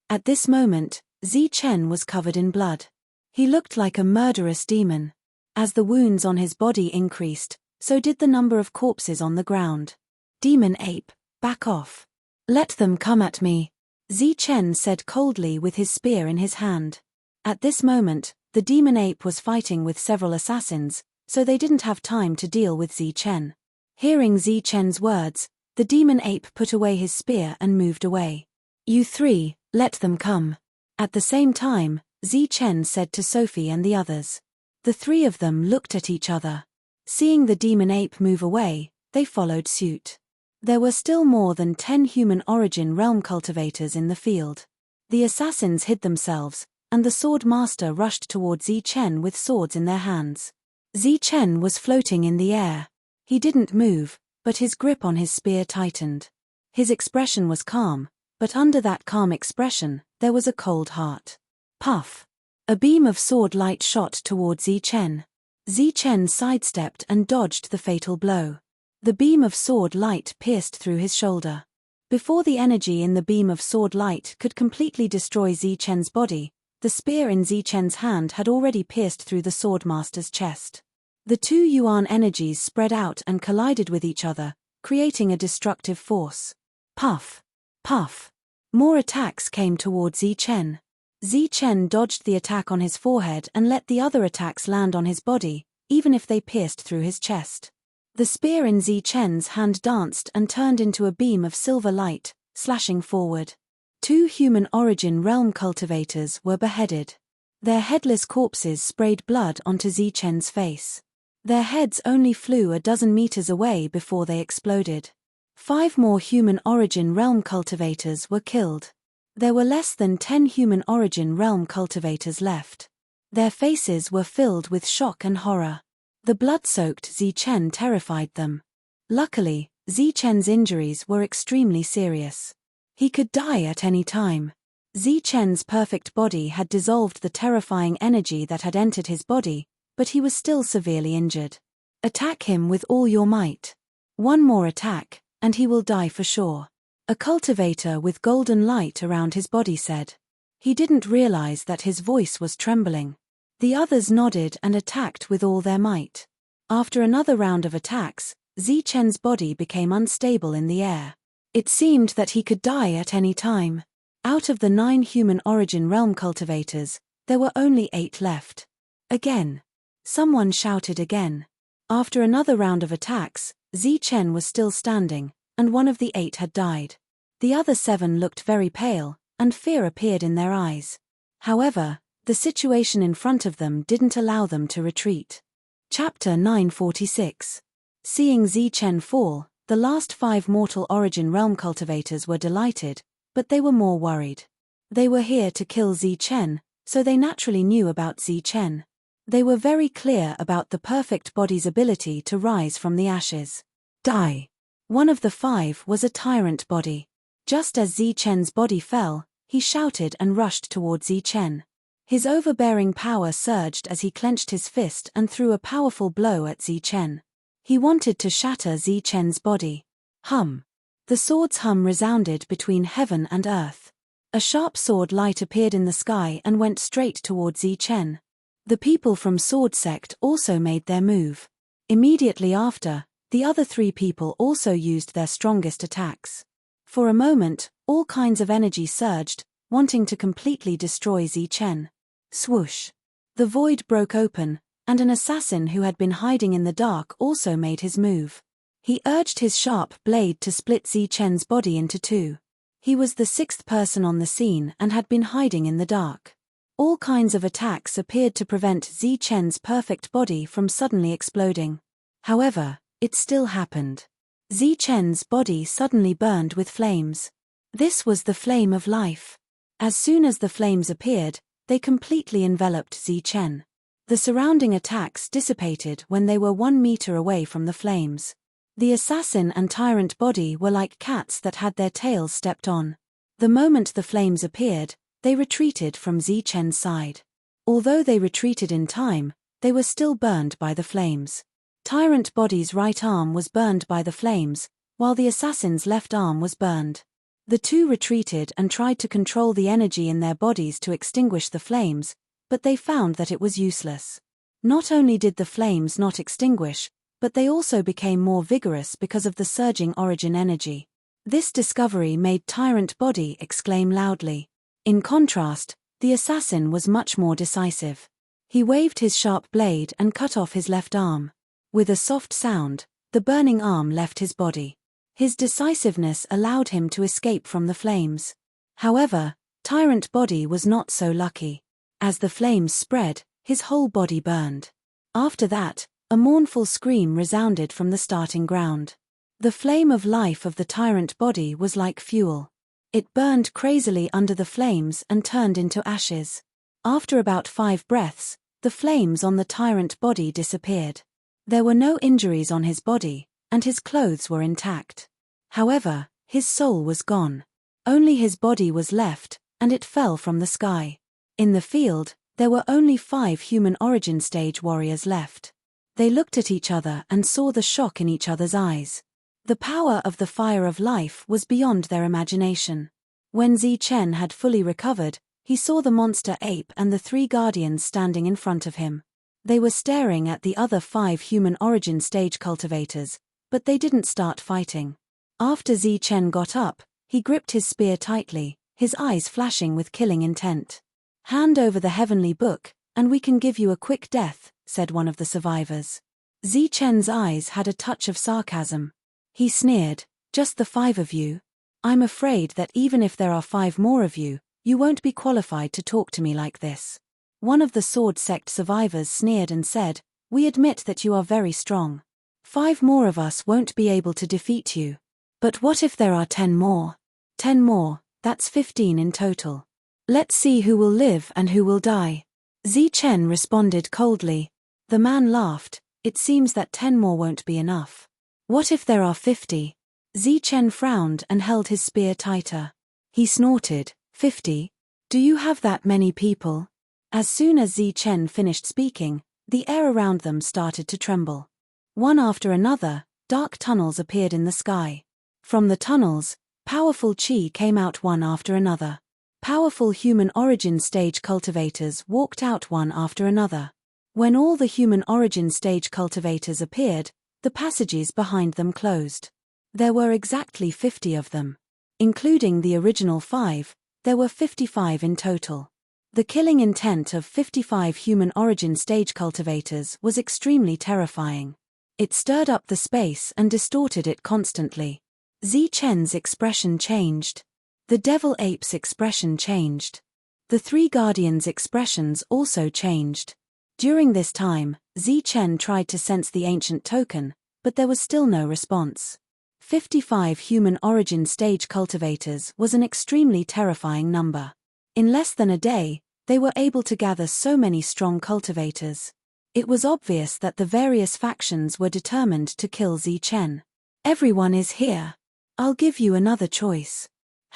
At this moment, Zichen was covered in blood. He looked like a murderous demon. As the wounds on his body increased, So did the number of corpses on the ground. Demon ape, back off. Let them come at me, Zichen said coldly with his spear in his hand. At this moment, the demon ape was fighting with several assassins, so they didn't have time to deal with Zichen. Hearing Zichen's words, the demon ape put away his spear and moved away. You three, let them come. At the same time, Zichen said to Sophie and the others. The three of them looked at each other. Seeing the demon ape move away, they followed suit. There were still more than 10 human origin realm cultivators in the field. The assassins hid themselves, and the sword master rushed toward Zichen with swords in their hands. Zichen was floating in the air. He didn't move, but his grip on his spear tightened. His expression was calm, but under that calm expression, there was a cold heart. Puff! A beam of sword light shot toward Zichen. Zichen sidestepped and dodged the fatal blow. The beam of sword light pierced through his shoulder. Before the energy in the beam of sword light could completely destroy Zichen's body, the spear in Zichen's hand had already pierced through the swordmaster's chest. The two yuan energies spread out and collided with each other, creating a destructive force. Puff! Puff! More attacks came toward Zichen. Zichen dodged the attack on his forehead and let the other attacks land on his body, even if they pierced through his chest. The spear in Zichen's hand danced and turned into a beam of silver light, slashing forward. 2 human origin realm cultivators were beheaded. Their headless corpses sprayed blood onto Zichen's face. Their heads only flew a dozen meters away before they exploded. 5 more human origin realm cultivators were killed. There were less than 10 human origin realm cultivators left. Their faces were filled with shock and horror. The blood-soaked Zichen terrified them. Luckily, Zichen's injuries were extremely serious. He could die at any time. Zichen's perfect body had dissolved the terrifying energy that had entered his body, but he was still severely injured. Attack him with all your might. One more attack, and he will die for sure. A cultivator with golden light around his body said. He didn't realize that his voice was trembling. The others nodded and attacked with all their might. After another round of attacks, Zichen's body became unstable in the air. It seemed that he could die at any time. Out of the 9 human origin realm cultivators, there were only 8 left. Again. Someone shouted again. After another round of attacks, Zichen was still standing, and one of the 8 had died. The other 7 looked very pale, and fear appeared in their eyes. However, the situation in front of them didn't allow them to retreat. Chapter 946. Seeing Zichen fall, the last 5 mortal origin realm cultivators were delighted, but they were more worried. They were here to kill Zichen, so they naturally knew about Zichen. They were very clear about the perfect body's ability to rise from the ashes. Die! One of the 5 was a tyrant body. Just as Zichen's body fell, he shouted and rushed toward Zichen. His overbearing power surged as he clenched his fist and threw a powerful blow at Zichen. He wanted to shatter Zichen's body. Hum! The sword's hum resounded between heaven and earth. A sharp sword light appeared in the sky and went straight toward Zichen. The people from Sword Sect also made their move. Immediately after, the other 3 people also used their strongest attacks. For a moment, all kinds of energy surged, wanting to completely destroy Zichen. Swoosh! The void broke open, and an assassin who had been hiding in the dark also made his move. He urged his sharp blade to split Zichen's body into 2. He was the 6th person on the scene and had been hiding in the dark. All kinds of attacks appeared to prevent Zichen's perfect body from suddenly exploding. However, it still happened. Zichen's body suddenly burned with flames. This was the flame of life. As soon as the flames appeared, they completely enveloped Zichen. The surrounding attacks dissipated when they were 1 meter away from the flames. The assassin and tyrant body were like cats that had their tails stepped on. The moment the flames appeared, they retreated from Zichen's side. Although they retreated in time, they were still burned by the flames. Tyrant body's right arm was burned by the flames, while the assassin's left arm was burned. The 2 retreated and tried to control the energy in their bodies to extinguish the flames, but they found that it was useless. Not only did the flames not extinguish, but they also became more vigorous because of the surging origin energy. This discovery made Tyrant Body exclaim loudly. In contrast, the assassin was much more decisive. He waved his sharp blade and cut off his left arm. With a soft sound, the burning arm left his body. His decisiveness allowed him to escape from the flames. However, Tyrant Body was not so lucky. As the flames spread, his whole body burned. After that, a mournful scream resounded from the starting ground. The flame of life of the Tyrant Body was like fuel. It burned crazily under the flames and turned into ashes. After about 5 breaths, the flames on the Tyrant Body disappeared. There were no injuries on his body, and his clothes were intact. However, his soul was gone. Only his body was left, and it fell from the sky. In the field, there were only 5 human origin stage warriors left. They looked at each other and saw the shock in each other's eyes. The power of the fire of life was beyond their imagination. When Zichen had fully recovered, he saw the monster ape and the 3 guardians standing in front of him. They were staring at the other 5 human origin stage cultivators, but they didn't start fighting. After Zichen got up, he gripped his spear tightly, his eyes flashing with killing intent. "Hand over the heavenly book, and we can give you a quick death," said one of the survivors. Zichen's eyes had a touch of sarcasm. He sneered, "Just the 5 of you? I'm afraid that even if there are 5 more of you, you won't be qualified to talk to me like this." One of the sword sect survivors sneered and said, "We admit that you are very strong. 5 more of us won't be able to defeat you. But what if there are 10 more? 10 more, that's 15 in total. Let's see who will live and who will die." Zichen responded coldly. The man laughed, "It seems that 10 more won't be enough. What if there are 50? Zichen frowned and held his spear tighter. He snorted, 50? Do you have that many people?" As soon as Zichen finished speaking, the air around them started to tremble. One after another, dark tunnels appeared in the sky. From the tunnels, powerful chi came out one after another. Powerful human origin stage cultivators walked out one after another. When all the human origin stage cultivators appeared, the passages behind them closed. There were exactly 50 of them. Including the original 5, there were 55 in total. The killing intent of 55 human origin stage cultivators was extremely terrifying. It stirred up the space and distorted it constantly. Zichen's expression changed. The devil ape's expression changed. The 3 guardians' expressions also changed. During this time, Zichen tried to sense the ancient token, but there was still no response. 55 human origin stage cultivators was an extremely terrifying number. In less than a day, they were able to gather so many strong cultivators. It was obvious that the various factions were determined to kill Zichen. "Everyone is here. I'll give you another choice.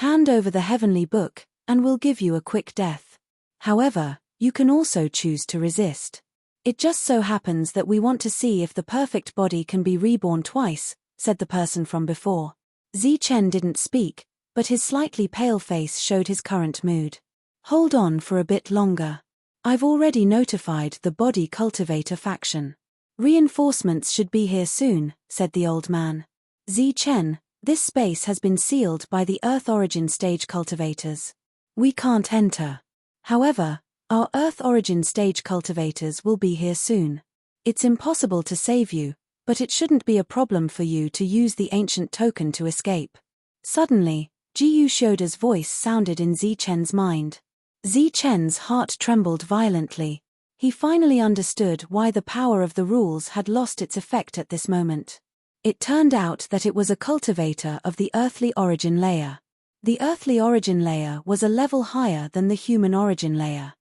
Hand over the heavenly book, and we'll give you a quick death. However, you can also choose to resist. It just so happens that we want to see if the perfect body can be reborn twice," said the person from before. Zichen didn't speak, but his slightly pale face showed his current mood. "Hold on for a bit longer. I've already notified the body cultivator faction. Reinforcements should be here soon," said the old man. "Zichen, this space has been sealed by the Earth origin stage cultivators. We can't enter. However, our Earth origin stage cultivators will be here soon. It's impossible to save you, but it shouldn't be a problem for you to use the ancient token to escape." Suddenly, Jiyu Shoda's voice sounded in Zichen's mind. Zichen's heart trembled violently. He finally understood why the power of the rules had lost its effect at this moment. It turned out that it was a cultivator of the earthly origin layer. The earthly origin layer was a level higher than the human origin layer.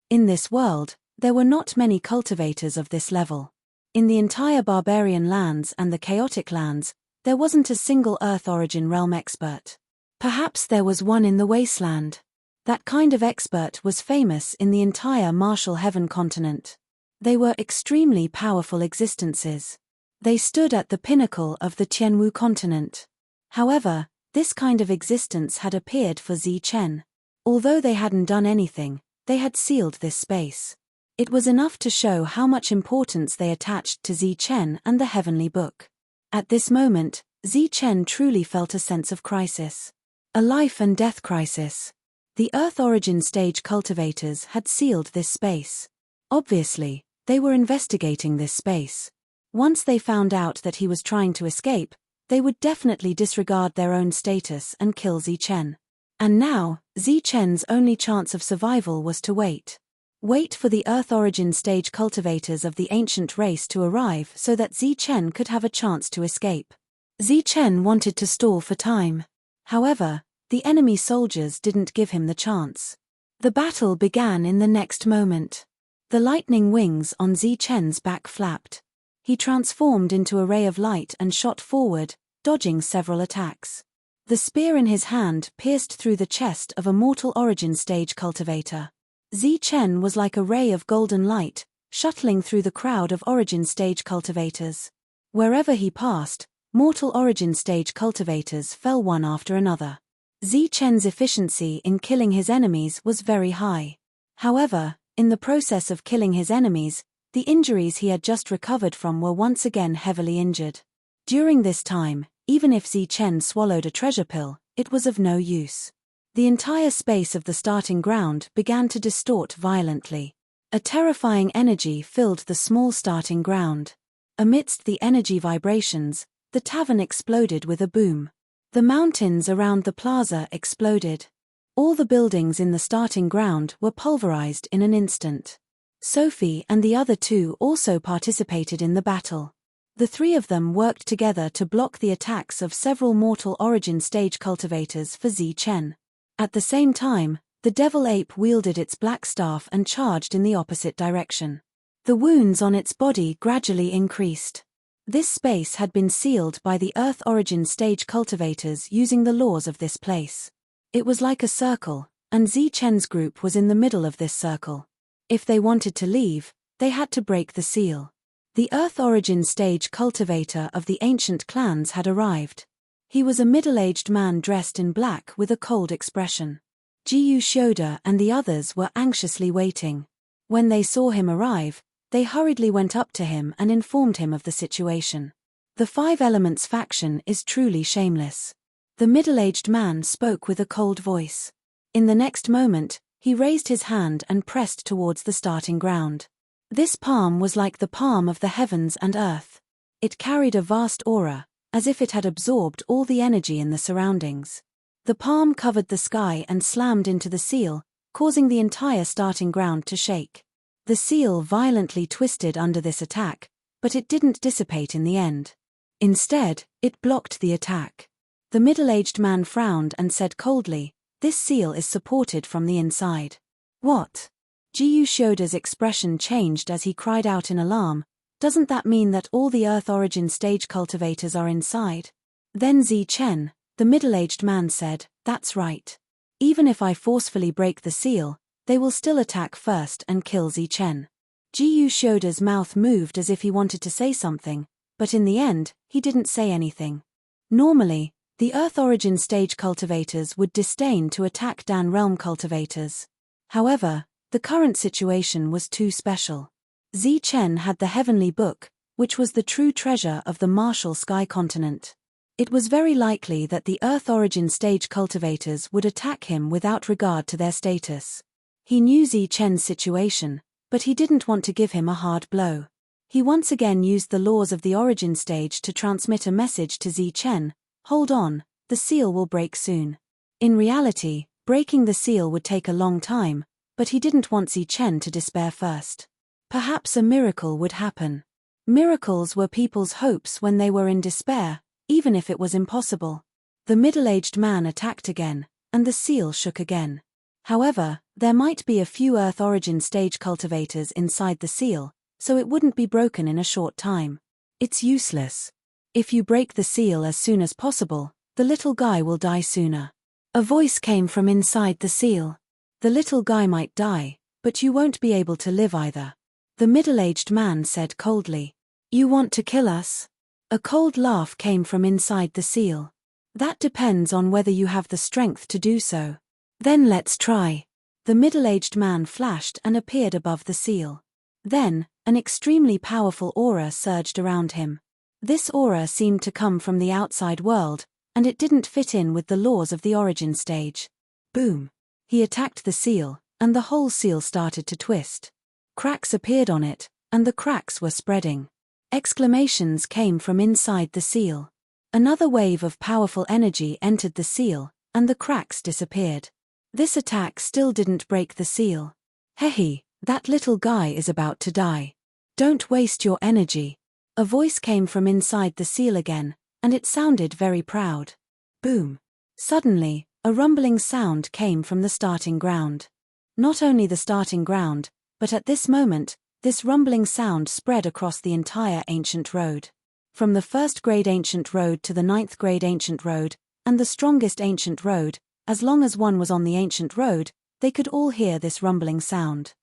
In this world, there were not many cultivators of this level. In the entire barbarian lands and the chaotic lands, there wasn't a single Earth origin realm expert. Perhaps there was one in the wasteland. That kind of expert was famous in the entire martial heaven continent. They were extremely powerful existences. They stood at the pinnacle of the Tianwu continent. However, this kind of existence had appeared for Zichen. Although they hadn't done anything, they had sealed this space. It was enough to show how much importance they attached to Zichen and the heavenly book. At this moment, Zichen truly felt a sense of crisis. A life and death crisis. The Earth origin stage cultivators had sealed this space. Obviously, they were investigating this space. Once they found out that he was trying to escape, they would definitely disregard their own status and kill Zichen. And now, Zichen's only chance of survival was to wait. Wait for the Earth origin stage cultivators of the ancient race to arrive so that Zichen could have a chance to escape. Zichen wanted to stall for time. However, the enemy soldiers didn't give him the chance. The battle began in the next moment. The lightning wings on Zichen's back flapped. He transformed into a ray of light and shot forward, dodging several attacks. The spear in his hand pierced through the chest of a mortal origin stage cultivator. Zichen was like a ray of golden light, shuttling through the crowd of origin stage cultivators. Wherever he passed, mortal origin stage cultivators fell one after another. Zichen's efficiency in killing his enemies was very high. However, in the process of killing his enemies, the injuries he had just recovered from were once again heavily injured. During this time, even if Zichen swallowed a treasure pill, it was of no use. The entire space of the starting ground began to distort violently. A terrifying energy filled the small starting ground. Amidst the energy vibrations, the tavern exploded with a boom. The mountains around the plaza exploded. All the buildings in the starting ground were pulverized in an instant. Sophie and the other two also participated in the battle. The three of them worked together to block the attacks of several mortal origin stage cultivators for Zichen. At the same time, the devil ape wielded its black staff and charged in the opposite direction. The wounds on its body gradually increased. This space had been sealed by the Earth origin stage cultivators using the laws of this place. It was like a circle, and Zichen's group was in the middle of this circle. If they wanted to leave, they had to break the seal. The Earth origin stage cultivator of the ancient clans had arrived. He was a middle-aged man dressed in black with a cold expression. Jiyu Shoda and the others were anxiously waiting. When they saw him arrive, they hurriedly went up to him and informed him of the situation. The Five Elements faction is truly shameless. The middle-aged man spoke with a cold voice. In the next moment, he raised his hand and pressed towards the starting ground. This palm was like the palm of the heavens and earth. It carried a vast aura, as if it had absorbed all the energy in the surroundings. The palm covered the sky and slammed into the seal, causing the entire starting ground to shake. The seal violently twisted under this attack, but it didn't dissipate in the end. Instead, it blocked the attack. The middle-aged man frowned and said coldly, "This seal is supported from the inside." "What?" Jiyu Shoda's expression changed as he cried out in alarm, "Doesn't that mean that all the Earth origin stage cultivators are inside?" Then Zichen, the middle-aged man said, "That's right. Even if I forcefully break the seal, they will still attack first and kill Zichen." Jiyu Shoda's mouth moved as if he wanted to say something, but in the end, he didn't say anything. Normally, the Earth origin stage cultivators would disdain to attack Dan realm cultivators. However, the current situation was too special. Zichen had the heavenly book, which was the true treasure of the martial sky continent. It was very likely that the Earth origin stage cultivators would attack him without regard to their status. He knew Zichen's situation, but he didn't want to give him a hard blow. He once again used the laws of the origin stage to transmit a message to Zichen, "Hold on, the seal will break soon." In reality, breaking the seal would take a long time, but he didn't want Zichen to despair first. Perhaps a miracle would happen. Miracles were people's hopes when they were in despair, even if it was impossible. The middle-aged man attacked again, and the seal shook again. However, there might be a few Earth origin stage cultivators inside the seal, so it wouldn't be broken in a short time. It's useless. If you break the seal as soon as possible, the little guy will die sooner. A voice came from inside the seal. The little guy might die, but you won't be able to live either. The middle-aged man said coldly. You want to kill us? A cold laugh came from inside the seal. That depends on whether you have the strength to do so. Then let's try. The middle-aged man flashed and appeared above the seal. Then, an extremely powerful aura surged around him. This aura seemed to come from the outside world, and it didn't fit in with the laws of the origin stage. Boom! He attacked the seal, and the whole seal started to twist. Cracks appeared on it, and the cracks were spreading. Exclamations came from inside the seal. Another wave of powerful energy entered the seal, and the cracks disappeared. This attack still didn't break the seal. Hehe, that little guy is about to die. Don't waste your energy. A voice came from inside the seal again, and it sounded very proud. Boom! Suddenly, a rumbling sound came from the starting ground. Not only the starting ground, but at this moment, this rumbling sound spread across the entire ancient road. From the 1st grade ancient road to the 9th grade ancient road, and the strongest ancient road, as long as one was on the ancient road, they could all hear this rumbling sound.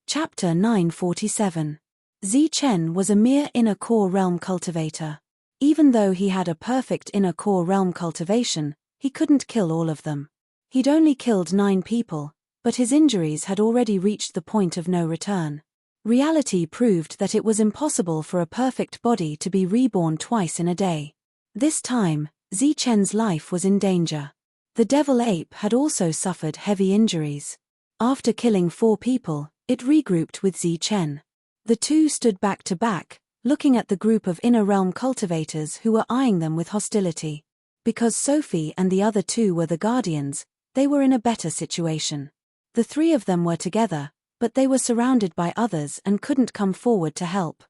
Chapter 947. Chen was a mere inner core realm cultivator. Even though he had a perfect inner core realm cultivation, he couldn't kill all of them. He'd only killed 9 people, but his injuries had already reached the point of no return. Reality proved that it was impossible for a perfect body to be reborn twice in a day. This time, Chen's life was in danger. The devil ape had also suffered heavy injuries. After killing 4 people, it regrouped with Chen. The two stood back to back, looking at the group of inner realm cultivators who were eyeing them with hostility. Because Sophie and the other 2 were the guardians, they were in a better situation. The 3 of them were together, but they were surrounded by others and couldn't come forward to help.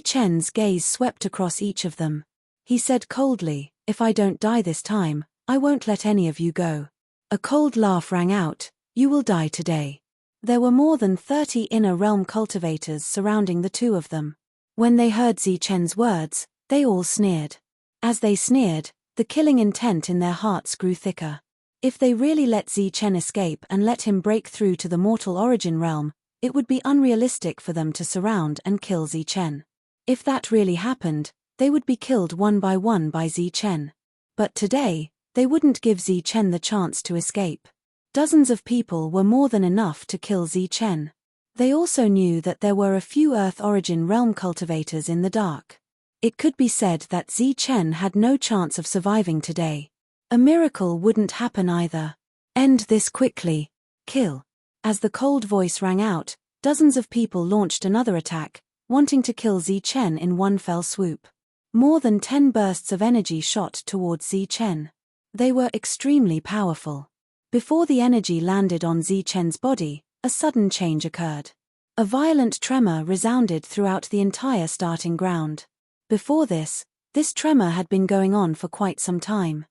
Chen's gaze swept across each of them. He said coldly, "If I don't die this time, I won't let any of you go." A cold laugh rang out, "You will die today." There were more than 30 inner realm cultivators surrounding the 2 of them. When they heard Chen's words, they all sneered. As they sneered, the killing intent in their hearts grew thicker. If they really let Chen escape and let him break through to the mortal origin realm, it would be unrealistic for them to surround and kill Chen. If that really happened, they would be killed one by Chen. But today, they wouldn't give Chen the chance to escape. Dozens of people were more than enough to kill Chen. They also knew that there were a few Earth origin realm cultivators in the dark. It could be said that Chen had no chance of surviving today. A miracle wouldn't happen either. End this quickly. Kill. As the cold voice rang out, dozens of people launched another attack, wanting to kill Chen in one fell swoop. More than 10 bursts of energy shot towards Chen. They were extremely powerful. Before the energy landed on Chen's body, a sudden change occurred. A violent tremor resounded throughout the entire starting ground. Before this tremor had been going on for quite some time.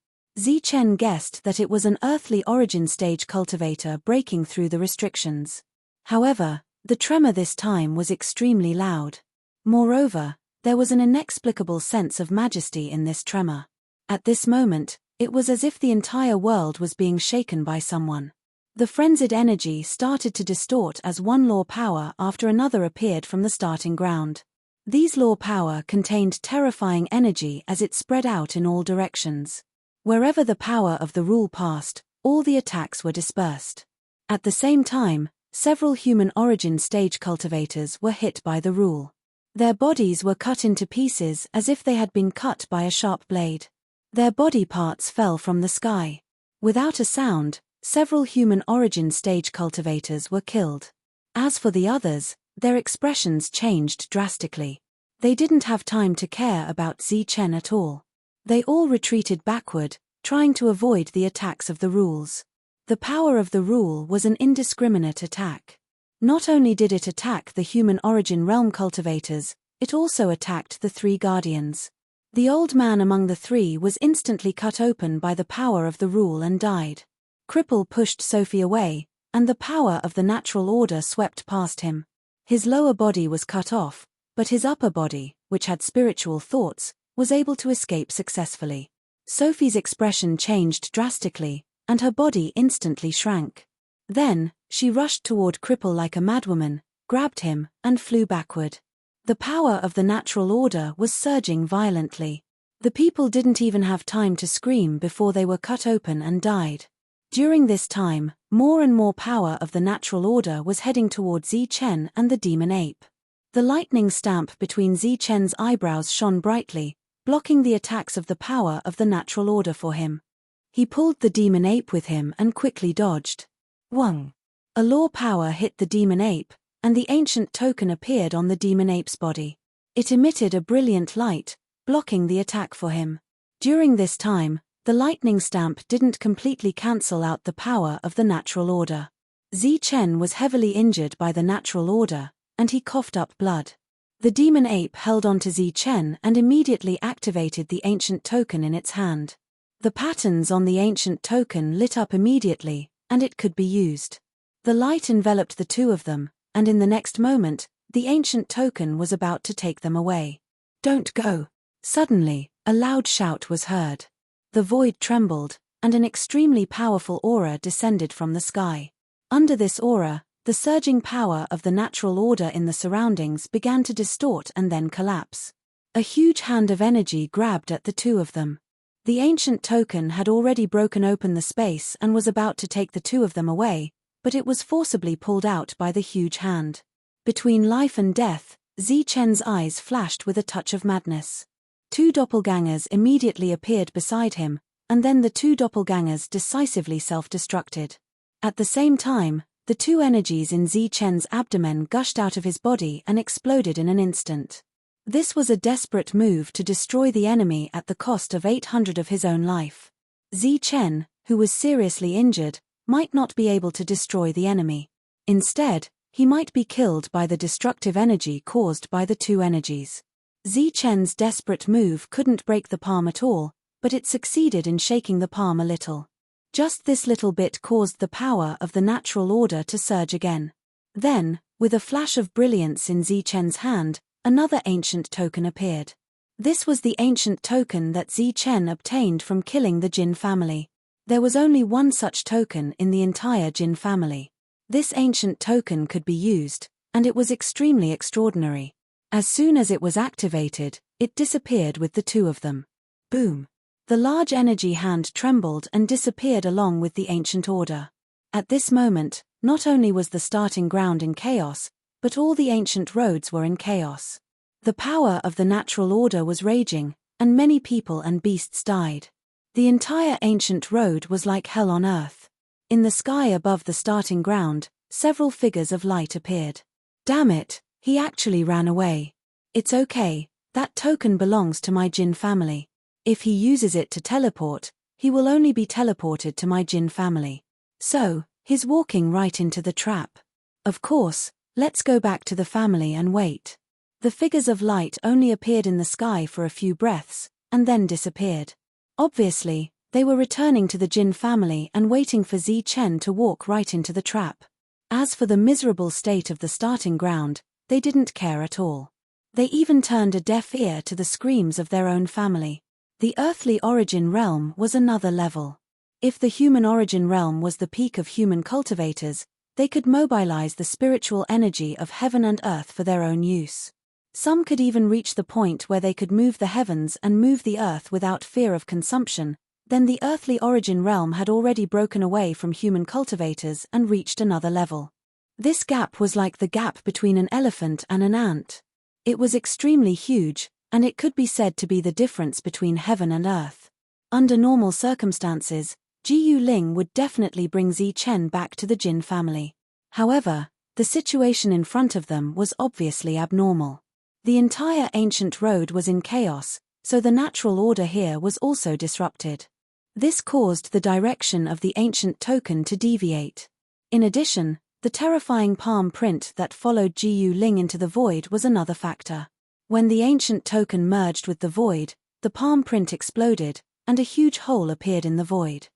Chen guessed that it was an earthly origin stage cultivator breaking through the restrictions. However, the tremor this time was extremely loud. Moreover, there was an inexplicable sense of majesty in this tremor. At this moment, it was as if the entire world was being shaken by someone. The frenzied energy started to distort as one law power after another appeared from the starting ground. These law power contained terrifying energy as it spread out in all directions. Wherever the power of the rule passed, all the attacks were dispersed. At the same time, several human origin stage cultivators were hit by the rule. Their bodies were cut into pieces as if they had been cut by a sharp blade. Their body parts fell from the sky. Without a sound, several human origin stage cultivators were killed. As for the others, their expressions changed drastically. They didn't have time to care about Chen at all. They all retreated backward, trying to avoid the attacks of the rules. The power of the rule was an indiscriminate attack. Not only did it attack the human origin realm cultivators, it also attacked the 3 guardians. The old man among the 3 was instantly cut open by the power of the rule and died. Cripple pushed Sophie away, and the power of the natural order swept past him. His lower body was cut off, but his upper body, which had spiritual thoughts, was able to escape successfully. Sophie's expression changed drastically, and her body instantly shrank. Then, she rushed toward Cripple like a madwoman, grabbed him, and flew backward. The power of the natural order was surging violently. The people didn't even have time to scream before they were cut open and died. During this time, more and more power of the natural order was heading towards Chen and the demon ape. The lightning stamp between Zichen's eyebrows shone brightly, blocking the attacks of the power of the natural order for him. He pulled the demon ape with him and quickly dodged. Wang! A law power hit the demon ape, and the ancient token appeared on the demon ape's body. It emitted a brilliant light, blocking the attack for him. During this time, the lightning stamp didn't completely cancel out the power of the natural order. Zichen was heavily injured by the natural order, and he coughed up blood. The demon ape held onto Zichen and immediately activated the ancient token in its hand. The patterns on the ancient token lit up immediately, and it could be used. The light enveloped the two of them, and in the next moment, the ancient token was about to take them away. "Don't go!" Suddenly, a loud shout was heard. The void trembled, and an extremely powerful aura descended from the sky. Under this aura, the surging power of the natural order in the surroundings began to distort and then collapse. A huge hand of energy grabbed at the two of them. The ancient token had already broken open the space and was about to take the two of them away, but it was forcibly pulled out by the huge hand. Between life and death, Zichen's eyes flashed with a touch of madness. Two doppelgangers immediately appeared beside him, and then the two doppelgangers decisively self-destructed. At the same time, the two energies in Zichen's abdomen gushed out of his body and exploded in an instant. This was a desperate move to destroy the enemy at the cost of 800 of his own life. Zichen, who was seriously injured, might not be able to destroy the enemy. Instead, he might be killed by the destructive energy caused by the two energies. Zichen's desperate move couldn't break the palm at all, but it succeeded in shaking the palm a little. Just this little bit caused the power of the natural order to surge again. Then, with a flash of brilliance in Zichen's hand, another ancient token appeared. This was the ancient token that Zichen obtained from killing the Jin family. There was only one such token in the entire Jin family. This ancient token could be used, and it was extremely extraordinary. As soon as it was activated, it disappeared with the two of them. Boom! The large energy hand trembled and disappeared along with the ancient order. At this moment, not only was the starting ground in chaos, but all the ancient roads were in chaos. The power of the natural order was raging, and many people and beasts died. The entire ancient road was like hell on earth. In the sky above the starting ground, several figures of light appeared. Damn it, he actually ran away. It's okay, that token belongs to my Jin family. If he uses it to teleport, he will only be teleported to my Jin family. So, he's walking right into the trap. Of course, let's go back to the family and wait. The figures of light only appeared in the sky for a few breaths, and then disappeared. Obviously, they were returning to the Jin family and waiting for Zichen to walk right into the trap. As for the miserable state of the starting ground, they didn't care at all. They even turned a deaf ear to the screams of their own family. The earthly origin realm was another level. If the human origin realm was the peak of human cultivators, they could mobilize the spiritual energy of heaven and earth for their own use. Some could even reach the point where they could move the heavens and move the earth without fear of consumption. Then the earthly origin realm had already broken away from human cultivators and reached another level. This gap was like the gap between an elephant and an ant. It was extremely huge, and it could be said to be the difference between heaven and earth. Under normal circumstances, Jiu Ling would definitely bring Zichen back to the Jin family. However, the situation in front of them was obviously abnormal. The entire ancient road was in chaos, so the natural order here was also disrupted. This caused the direction of the ancient token to deviate. In addition, the terrifying palm print that followed Jiu Ling into the void was another factor. When the ancient token merged with the void, the palm print exploded, and a huge hole appeared in the void.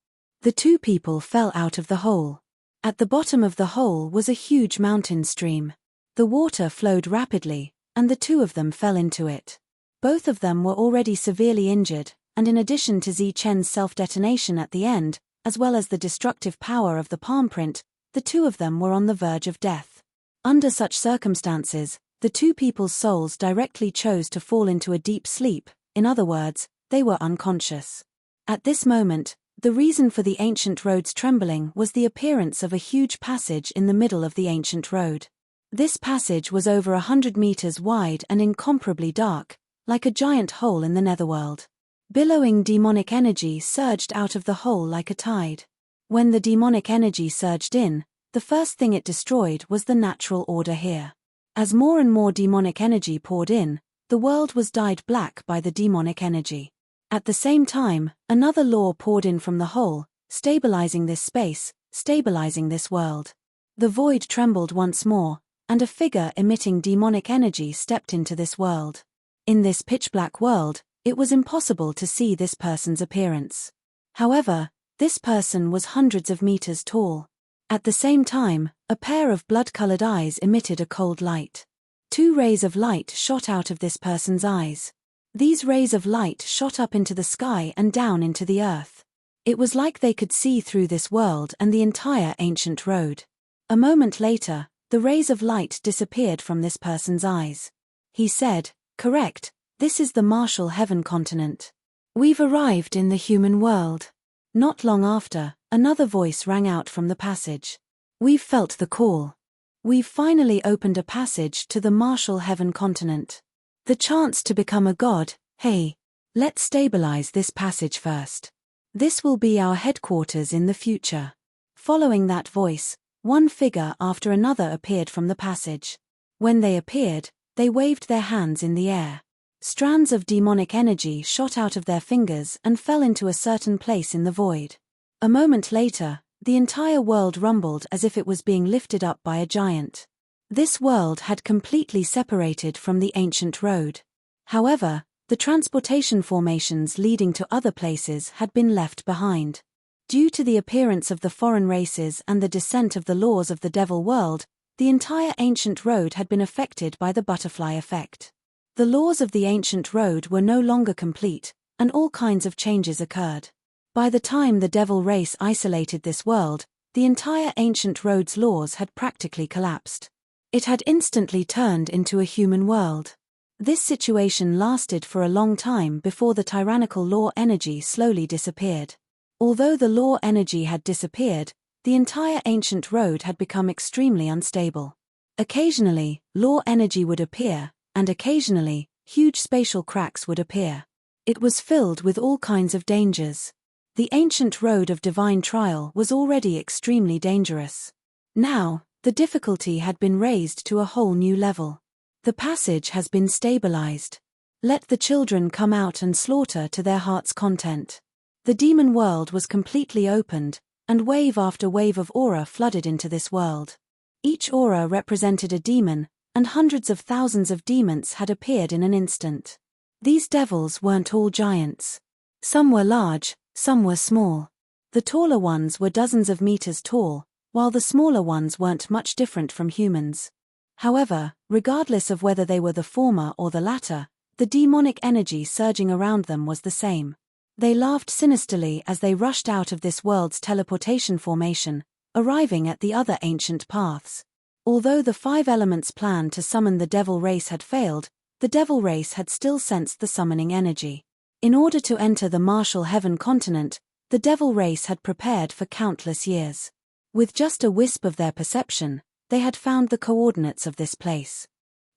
The two people fell out of the hole. At the bottom of the hole was a huge mountain stream. The water flowed rapidly, and the two of them fell into it. Both of them were already severely injured, and in addition to Zichen's self-detonation at the end, as well as the destructive power of the palm print, the two of them were on the verge of death. Under such circumstances, the two people's souls directly chose to fall into a deep sleep, in other words, they were unconscious. At this moment, the reason for the ancient road's trembling was the appearance of a huge passage in the middle of the ancient road. This passage was over 100 meters wide and incomparably dark, like a giant hole in the netherworld. Billowing demonic energy surged out of the hole like a tide. When the demonic energy surged in, the first thing it destroyed was the natural order here. As more and more demonic energy poured in, the world was dyed black by the demonic energy. At the same time, another law poured in from the hole, stabilizing this space, stabilizing this world. The void trembled once more, and a figure emitting demonic energy stepped into this world. In this pitch-black world, it was impossible to see this person's appearance. However, this person was hundreds of meters tall. At the same time, a pair of blood-colored eyes emitted a cold light. 2 rays of light shot out of this person's eyes. These rays of light shot up into the sky and down into the earth. It was like they could see through this world and the entire ancient road. A moment later, the rays of light disappeared from this person's eyes. He said, "Correct, this is the Martial Heaven continent. We've arrived in the human world." Not long after, another voice rang out from the passage. "We've felt the call. We've finally opened a passage to the Martial Heaven continent. The chance to become a god. Hey, let's stabilize this passage first. This will be our headquarters in the future." Following that voice, one figure after another appeared from the passage. When they appeared, they waved their hands in the air. Strands of demonic energy shot out of their fingers and fell into a certain place in the void. A moment later, the entire world rumbled as if it was being lifted up by a giant. This world had completely separated from the ancient road. However, the transportation formations leading to other places had been left behind. Due to the appearance of the foreign races and the descent of the laws of the devil world, the entire ancient road had been affected by the butterfly effect. The laws of the ancient road were no longer complete, and all kinds of changes occurred. By the time the devil race isolated this world, the entire ancient road's laws had practically collapsed. It had instantly turned into a human world. This situation lasted for a long time before the tyrannical law energy slowly disappeared. Although the law energy had disappeared, the entire ancient road had become extremely unstable. Occasionally, law energy would appear, and occasionally, huge spatial cracks would appear. It was filled with all kinds of dangers. The ancient road of divine trial was already extremely dangerous. Now, the difficulty had been raised to a whole new level. The passage has been stabilized. Let the children come out and slaughter to their heart's content. The demon world was completely opened, and wave after wave of aura flooded into this world. Each aura represented a demon, and hundreds of thousands of demons had appeared in an instant. These devils weren't all giants. Some were large, some were small. The taller ones were dozens of meters tall, while the smaller ones weren't much different from humans. However, regardless of whether they were the former or the latter, the demonic energy surging around them was the same. They laughed sinisterly as they rushed out of this world's teleportation formation, arriving at the other ancient paths. Although the 5 elements plan to summon the devil race had failed, the devil race had still sensed the summoning energy. In order to enter the Martial Heaven continent, the devil race had prepared for countless years. With just a wisp of their perception, they had found the coordinates of this place.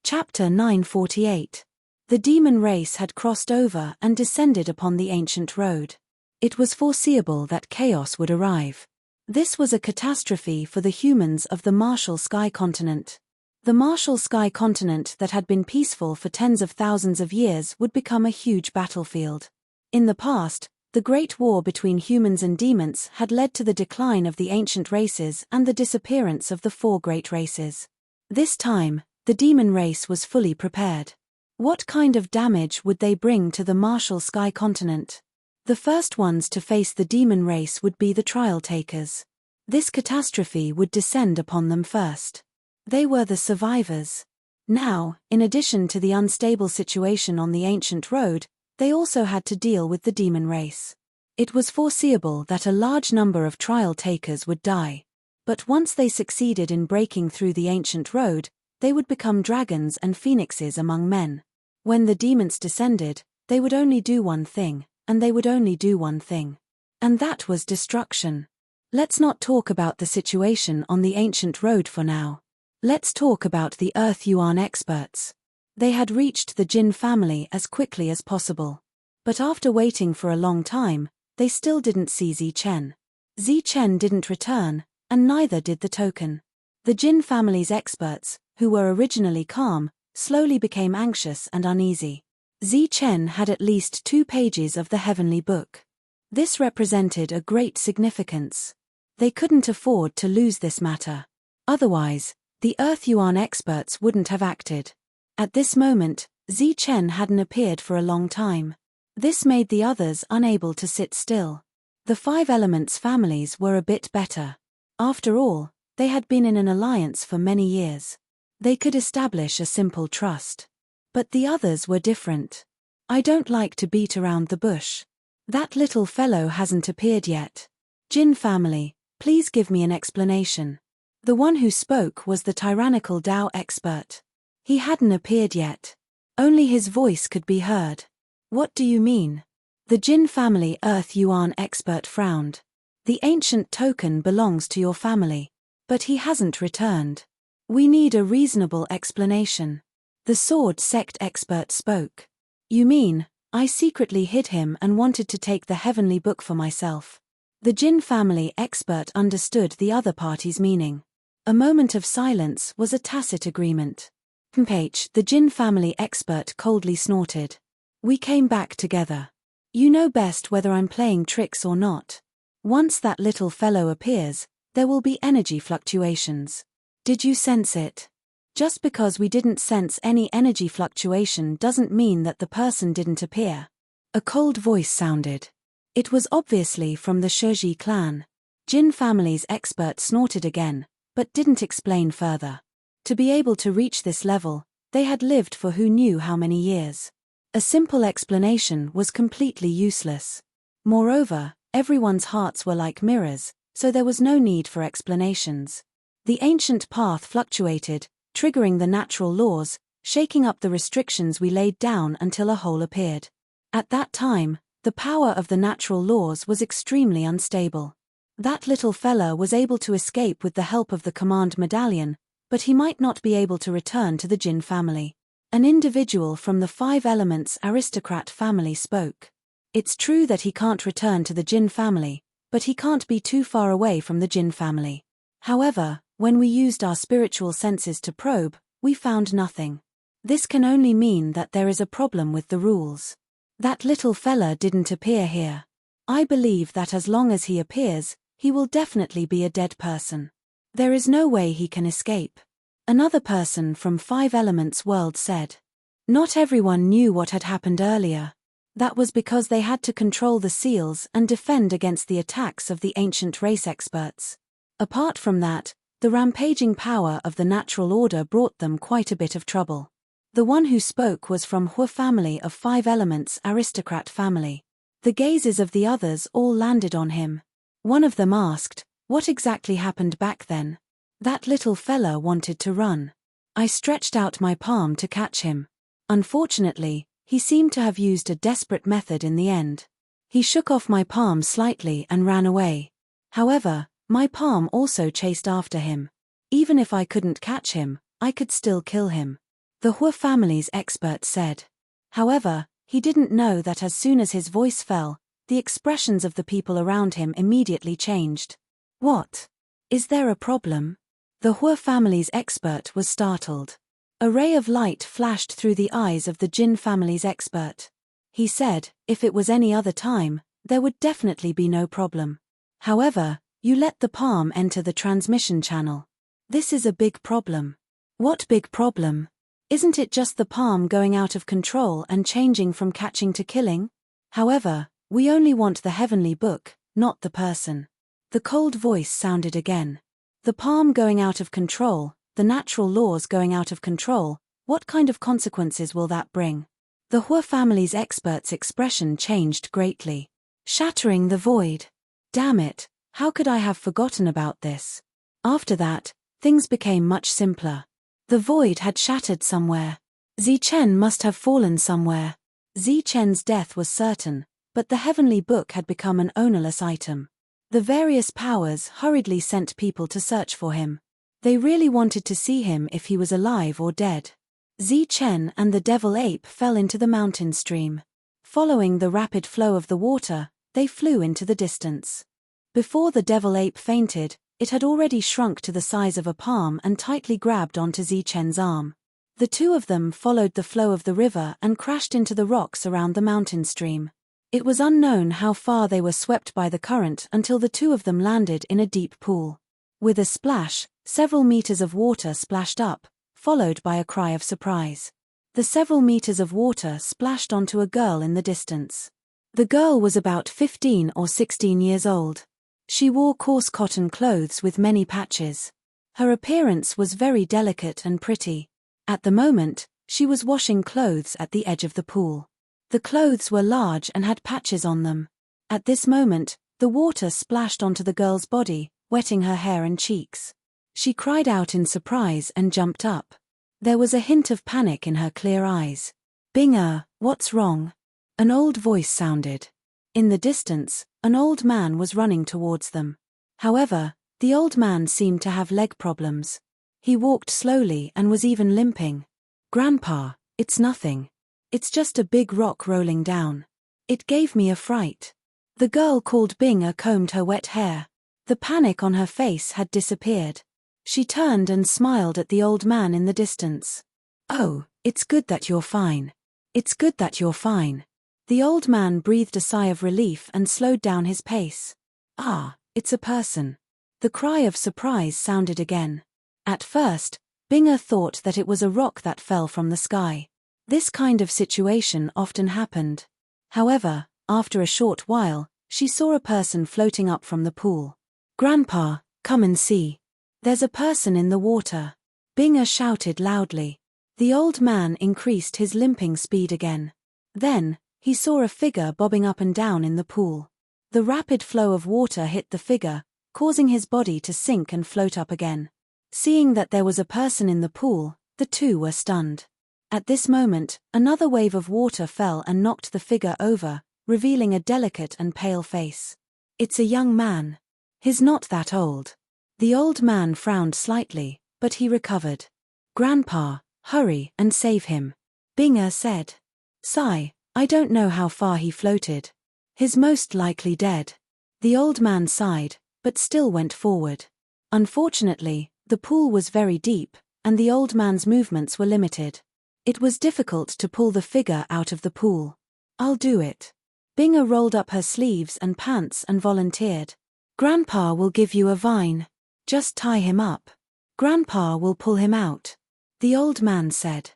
Chapter 948. The demon race had crossed over and descended upon the ancient road. It was foreseeable that chaos would arrive. This was a catastrophe for the humans of the Martial Sky continent. The Martial Sky continent that had been peaceful for tens of thousands of years would become a huge battlefield. In the past, the Great War between humans and demons had led to the decline of the ancient races and the disappearance of the 4 great races. This time, the demon race was fully prepared. What kind of damage would they bring to the Martial Sky continent? The first ones to face the demon race would be the trial takers. This catastrophe would descend upon them first. They were the survivors. Now, in addition to the unstable situation on the ancient road, they also had to deal with the demon race. It was foreseeable that a large number of trial takers would die. But once they succeeded in breaking through the ancient road, they would become dragons and phoenixes among men. When the demons descended, they would only do one thing, and they would only do one thing. And that was destruction. Let's not talk about the situation on the ancient road for now. Let's talk about the Earth Yuan experts. They had reached the Jin family as quickly as possible. But after waiting for a long time, they still didn't see Zichen. Zichen didn't return, and neither did the token. The Jin family's experts, who were originally calm, slowly became anxious and uneasy. Zichen had at least 2 pages of the heavenly book. This represented a great significance. They couldn't afford to lose this matter. Otherwise, the Earth Yuan experts wouldn't have acted. At this moment, Zichen hadn't appeared for a long time. This made the others unable to sit still. The 5 elements families were a bit better. After all, they had been in an alliance for many years. They could establish a simple trust. But the others were different. I don't like to beat around the bush. That little fellow hasn't appeared yet. Jin family, please give me an explanation. The one who spoke was the tyrannical Dao expert. He hadn't appeared yet. Only his voice could be heard. What do you mean? The Jin family Earth Yuan expert frowned. The ancient token belongs to your family. But he hasn't returned. We need a reasonable explanation. The sword sect expert spoke. You mean, I secretly hid him and wanted to take the heavenly book for myself. The Jin family expert understood the other party's meaning. A moment of silence was a tacit agreement. The Jin family expert coldly snorted. We came back together. You know best whether I'm playing tricks or not. Once that little fellow appears, there will be energy fluctuations. Did you sense it? Just because we didn't sense any energy fluctuation doesn't mean that the person didn't appear. A cold voice sounded. It was obviously from the Shiji clan. Jin family's expert snorted again, but didn't explain further. To be able to reach this level, they had lived for who knew how many years. A simple explanation was completely useless. Moreover, everyone's hearts were like mirrors, so there was no need for explanations. The ancient path fluctuated, triggering the natural laws, shaking up the restrictions we laid down until a hole appeared. At that time, the power of the natural laws was extremely unstable. That little fella was able to escape with the help of the command medallion, but he might not be able to return to the Jin family. An individual from the 5 elements aristocrat family spoke. It's true that he can't return to the Jin family, but he can't be too far away from the Jin family. However, when we used our spiritual senses to probe, we found nothing. This can only mean that there is a problem with the rules. That little fella didn't appear here. I believe that as long as he appears, he will definitely be a dead person. There is no way he can escape. Another person from 5 Elements World said. Not everyone knew what had happened earlier. That was because they had to control the seals and defend against the attacks of the ancient race experts. Apart from that, the rampaging power of the natural order brought them quite a bit of trouble. The one who spoke was from Hu family of 5 Elements aristocrat family. The gazes of the others all landed on him. One of them asked, what exactly happened back then? That little fella wanted to run. I stretched out my palm to catch him. Unfortunately, he seemed to have used a desperate method in the end. He shook off my palm slightly and ran away. However, my palm also chased after him. Even if I couldn't catch him, I could still kill him. The Hu family's expert said. However, he didn't know that as soon as his voice fell, the expressions of the people around him immediately changed. What? Is there a problem? The Hu family's expert was startled. A ray of light flashed through the eyes of the Jin family's expert. He said, if it was any other time, there would definitely be no problem. However, you let the palm enter the transmission channel. This is a big problem. What big problem? Isn't it just the palm going out of control and changing from catching to killing? However, we only want the heavenly book, not the person. The cold voice sounded again. The palm going out of control, the natural laws going out of control, what kind of consequences will that bring? The Hu family's expert's expression changed greatly. Shattering the void. Damn it, how could I have forgotten about this? After that, things became much simpler. The void had shattered somewhere. Zichen must have fallen somewhere. Zichen's death was certain, but the heavenly book had become an ownerless item. The various powers hurriedly sent people to search for him. They really wanted to see him if he was alive or dead. Zi Chen and the devil ape fell into the mountain stream. Following the rapid flow of the water, they flew into the distance. Before the devil ape fainted, it had already shrunk to the size of a palm and tightly grabbed onto Zi Chen's arm. The two of them followed the flow of the river and crashed into the rocks around the mountain stream. It was unknown how far they were swept by the current until the two of them landed in a deep pool. With a splash, several meters of water splashed up, followed by a cry of surprise. The several meters of water splashed onto a girl in the distance. The girl was about 15 or 16 years old. She wore coarse cotton clothes with many patches. Her appearance was very delicate and pretty. At the moment, she was washing clothes at the edge of the pool. The clothes were large and had patches on them. At this moment, the water splashed onto the girl's body, wetting her hair and cheeks. She cried out in surprise and jumped up. There was a hint of panic in her clear eyes. "Bing, what's wrong?" An old voice sounded. In the distance, an old man was running towards them. However, the old man seemed to have leg problems. He walked slowly and was even limping. "Grandpa, it's nothing. It's just a big rock rolling down. It gave me a fright." The girl called Bing combed her wet hair. The panic on her face had disappeared. She turned and smiled at the old man in the distance. "Oh, it's good that you're fine. It's good that you're fine." The old man breathed a sigh of relief and slowed down his pace. "Ah, it's a person." The cry of surprise sounded again. At first, Bing thought that it was a rock that fell from the sky. This kind of situation often happened. However, after a short while, she saw a person floating up from the pool. "Grandpa, come and see. There's a person in the water." Bing shouted loudly. The old man increased his limping speed again. Then, he saw a figure bobbing up and down in the pool. The rapid flow of water hit the figure, causing his body to sink and float up again. Seeing that there was a person in the pool, the two were stunned. At this moment, another wave of water fell and knocked the figure over, revealing a delicate and pale face. "It's a young man. He's not that old." The old man frowned slightly, but he recovered. "Grandpa, hurry and save him," Bing said. "Sigh, I don't know how far he floated. He's most likely dead." The old man sighed, but still went forward. Unfortunately, the pool was very deep, and the old man's movements were limited. It was difficult to pull the figure out of the pool. "I'll do it." Bing rolled up her sleeves and pants and volunteered. "Grandpa will give you a vine. Just tie him up. Grandpa will pull him out," the old man said.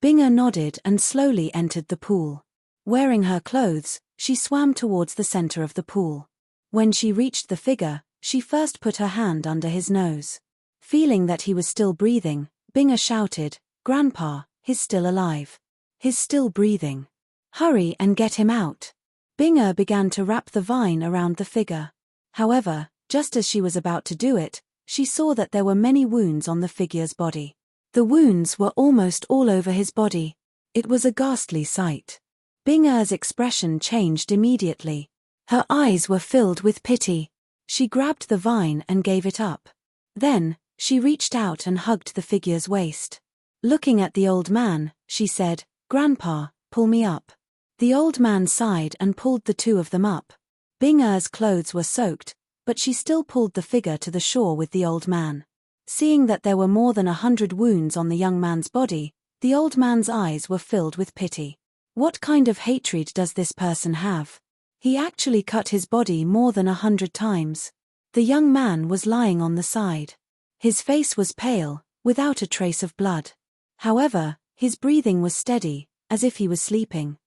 Bing nodded and slowly entered the pool. Wearing her clothes, she swam towards the center of the pool. When she reached the figure, she first put her hand under his nose. Feeling that he was still breathing, Bing shouted, "Grandpa, he's still alive. He's still breathing. Hurry and get him out." Bing began to wrap the vine around the figure. However, just as she was about to do it, she saw that there were many wounds on the figure's body. The wounds were almost all over his body. It was a ghastly sight. Bing's expression changed immediately. Her eyes were filled with pity. She grabbed the vine and gave it up. Then, she reached out and hugged the figure's waist. Looking at the old man, she said, "Grandpa, pull me up." The old man sighed and pulled the two of them up. Bing's clothes were soaked, but she still pulled the figure to the shore with the old man. Seeing that there were more than 100 wounds on the young man's body, the old man's eyes were filled with pity. What kind of hatred does this person have? He actually cut his body more than 100 times. The young man was lying on the side. His face was pale, without a trace of blood. However, his breathing was steady, as if he was sleeping.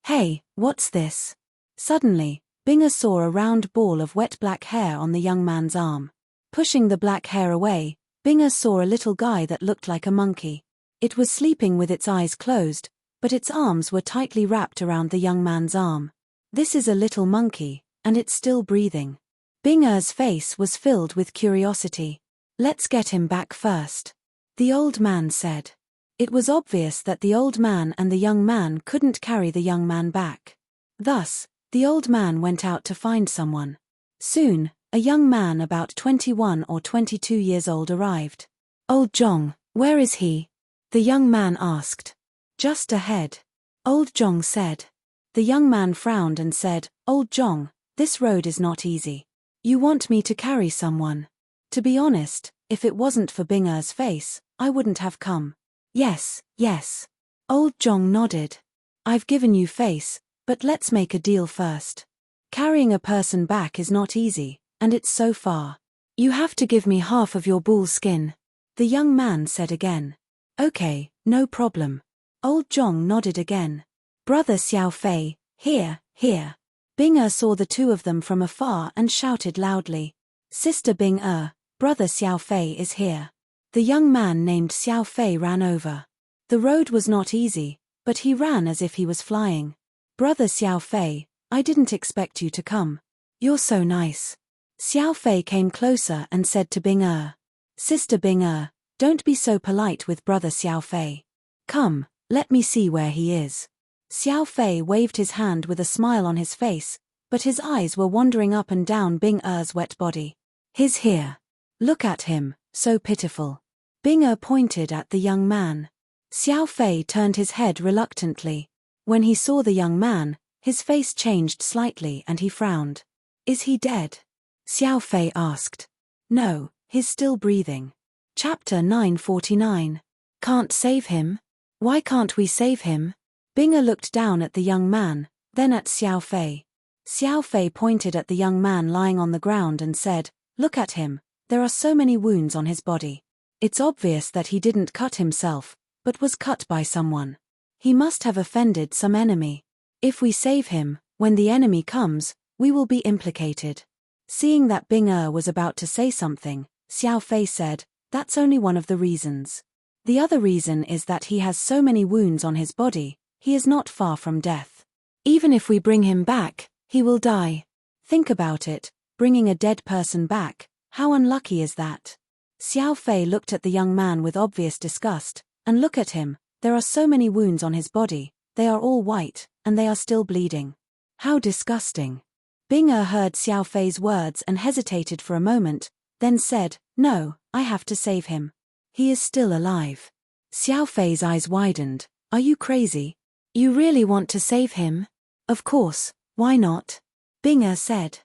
"Hey, what's this?" Suddenly, Bing saw a round ball of wet black hair on the young man's arm. Pushing the black hair away, Bing saw a little guy that looked like a monkey. It was sleeping with its eyes closed, but its arms were tightly wrapped around the young man's arm. This is a little monkey, and it's still breathing. Bing's face was filled with curiosity. "Let's get him back first," the old man said. It was obvious that the old man and the young man couldn't carry the young man back. Thus, the old man went out to find someone. Soon, a young man about 21 or 22 years old arrived. Old Zhong, where is he? The young man asked. Just ahead. Old Zhong said. The young man frowned and said, Old Zhong, this road is not easy. You want me to carry someone? To be honest, if it wasn't for Bing-er's face, I wouldn't have come. Yes, yes. Old Zhong nodded. I've given you face, but let's make a deal first. Carrying a person back is not easy, and it's so far. You have to give me half of your bull skin. The young man said again. Okay, no problem. Old Zhong nodded again. Brother Xiao Fei, here, here. Bing-er saw the two of them from afar and shouted loudly. Sister Bing-er, Brother Xiao Fei is here. The young man named Xiao Fei ran over. The road was not easy, but he ran as if he was flying. Brother Xiao Fei, I didn't expect you to come. You're so nice. Xiao Fei came closer and said to Bing-er. Sister Bing-er, don't be so polite with Brother Xiao Fei. Come, let me see where he is. Xiao Fei waved his hand with a smile on his face, but his eyes were wandering up and down Bing-er's wet body. He's here. Look at him, so pitiful. Bing-er pointed at the young man. Xiao Fei turned his head reluctantly. When he saw the young man, his face changed slightly and he frowned. Is he dead? Xiao Fei asked. No, he's still breathing. Chapter 949. Can't save him? Why can't we save him? Bing-er looked down at the young man, then at Xiao Fei. Xiao Fei pointed at the young man lying on the ground and said, Look at him, there are so many wounds on his body. It's obvious that he didn't cut himself, but was cut by someone. He must have offended some enemy. If we save him, when the enemy comes, we will be implicated. Seeing that Bing-er was about to say something, Xiao Fei said, That's only one of the reasons. The other reason is that he has so many wounds on his body, he is not far from death. Even if we bring him back, he will die. Think about it, bringing a dead person back, how unlucky is that? Xiao Fei looked at the young man with obvious disgust, and look at him, there are so many wounds on his body, they are all white, and they are still bleeding. How disgusting. Bing-er heard Xiao Fei's words and hesitated for a moment, then said, No, I have to save him. He is still alive. Xiao Fei's eyes widened. Are you crazy? You really want to save him? Of course, why not? Bing-er said.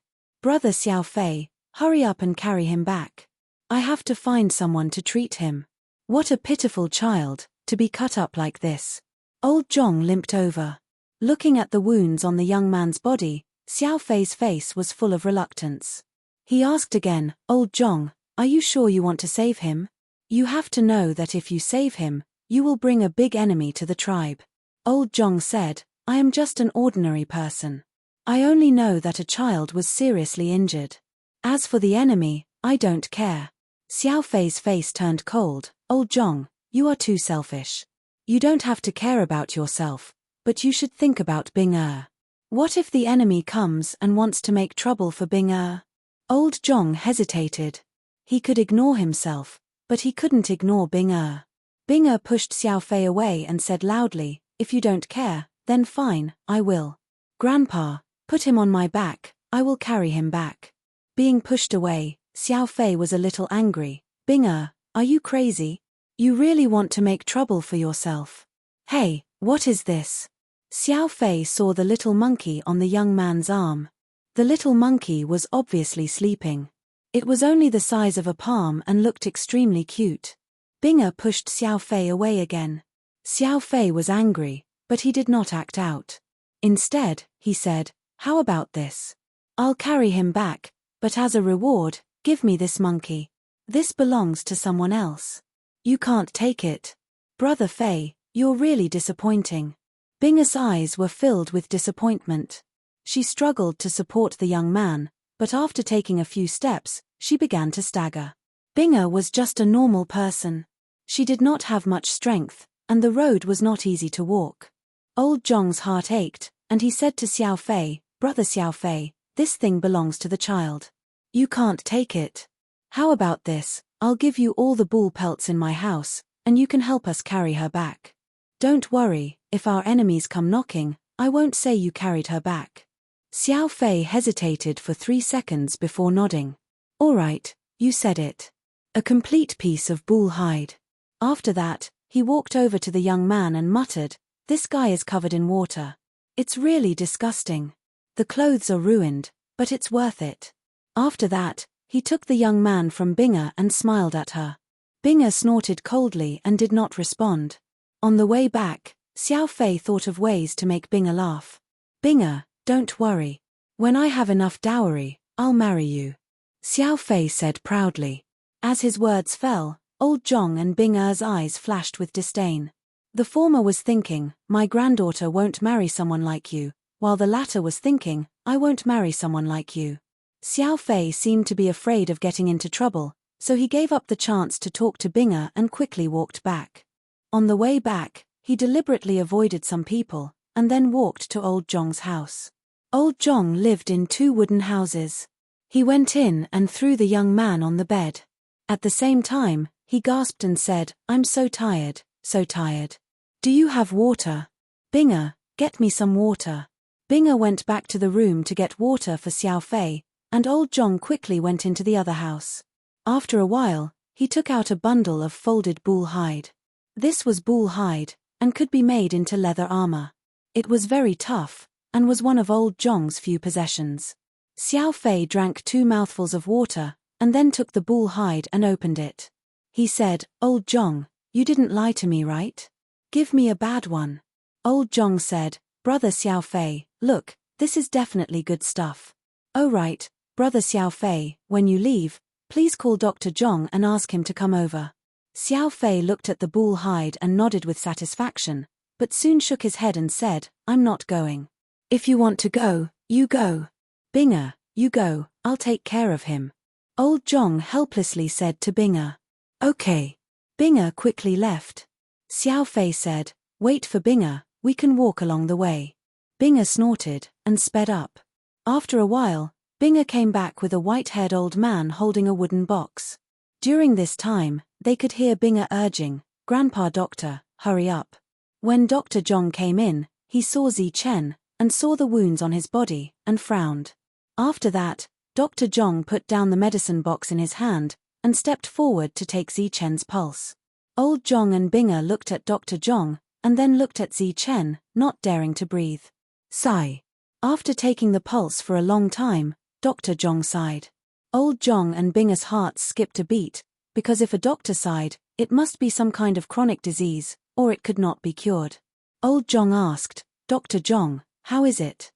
Brother Xiao Fei, hurry up and carry him back. I have to find someone to treat him. What a pitiful child, to be cut up like this. Old Zhong limped over. Looking at the wounds on the young man's body, Xiao Fei's face was full of reluctance. He asked again, Old Zhong, are you sure you want to save him? You have to know that if you save him, you will bring a big enemy to the tribe. Old Zhong said, I am just an ordinary person. I only know that a child was seriously injured. As for the enemy, I don't care. Xiao Fei's face turned cold. Old Zhong, you are too selfish. You don't have to care about yourself, but you should think about Bing-er. What if the enemy comes and wants to make trouble for Bing-er? Old Zhong hesitated. He could ignore himself, but he couldn't ignore Bing-er. Bing-er pushed Xiao Fei away and said loudly, If you don't care, then fine, I will. Grandpa, put him on my back, I will carry him back. Being pushed away, Xiao Fei was a little angry. Bing-er, are you crazy? You really want to make trouble for yourself? Hey, what is this? Xiao Fei saw the little monkey on the young man's arm. The little monkey was obviously sleeping. It was only the size of a palm and looked extremely cute. Bing-er pushed Xiao Fei away again. Xiao Fei was angry, but he did not act out. Instead, he said, How about this? I'll carry him back, but as a reward, give me this monkey. This belongs to someone else. You can't take it. Brother Fei, you're really disappointing. Bing-er's eyes were filled with disappointment. She struggled to support the young man, but after taking a few steps, she began to stagger. Bing-er was just a normal person. She did not have much strength, and the road was not easy to walk. Old Zhong's heart ached, and he said to Xiao Fei, Brother Xiao Fei, this thing belongs to the child. You can't take it. How about this, I'll give you all the bull pelts in my house, and you can help us carry her back. Don't worry, if our enemies come knocking, I won't say you carried her back. Xiao Fei hesitated for 3 seconds before nodding. All right, you said it. A complete piece of bull hide. After that, he walked over to the young man and muttered, "This guy is covered in water. It's really disgusting. The clothes are ruined, but it's worth it." After that, he took the young man from Binger and smiled at her. Binger snorted coldly and did not respond. On the way back, Xiao Fei thought of ways to make Binger laugh. "Binger, don't worry. When I have enough dowry, I'll marry you," Xiao Fei said proudly. As his words fell, old Zhong and Binger's eyes flashed with disdain. The former was thinking, "My granddaughter won't marry someone like you," while the latter was thinking, "I won't marry someone like you." Xiao Fei seemed to be afraid of getting into trouble, so he gave up the chance to talk to Binger and quickly walked back. On the way back, he deliberately avoided some people, and then walked to old Zhong's house. Old Zhong lived in 2 wooden houses. He went in and threw the young man on the bed. At the same time, he gasped and said, "I'm so tired, so tired. Do you have water? Binger, get me some water." Binger went back to the room to get water for Xiao Fei, and old Zhong quickly went into the other house. After a while, he took out a bundle of folded bull hide. This was bull hide, and could be made into leather armor. It was very tough, and was one of old Zhong's few possessions. Xiao Fei drank 2 mouthfuls of water, and then took the bull hide and opened it. He said, "Old Zhong, you didn't lie to me, right? Give me a bad one." Old Zhong said, "Brother Xiao Fei, look, this is definitely good stuff." "Oh right, Brother Xiao Fei, when you leave, please call Dr. Zhong and ask him to come over." Xiao Fei looked at the bull hide and nodded with satisfaction, but soon shook his head and said, "I'm not going. If you want to go, you go. Binger, you go, I'll take care of him." Old Zhong helplessly said to Binger. "Okay." Binger quickly left. Xiao Fei said, "Wait for Binger, we can walk along the way." Binger snorted and sped up. After a while, Binger came back with a white-haired old man holding a wooden box. During this time, they could hear Binger urging, "Grandpa Doctor, hurry up." When Dr. Zhong came in, he saw Zichen, and saw the wounds on his body, and frowned. After that, Dr. Zhong put down the medicine box in his hand, and stepped forward to take Zichen's pulse. Old Zhong and Binger looked at Dr. Zhong, and then looked at Zichen, not daring to breathe. Sigh. After taking the pulse for a long time, Dr. Zhong sighed. Old Zhong and Binger's hearts skipped a beat, because if a doctor sighed, it must be some kind of chronic disease, or it could not be cured. Old Zhong asked, "Dr. Zhong, how is it?"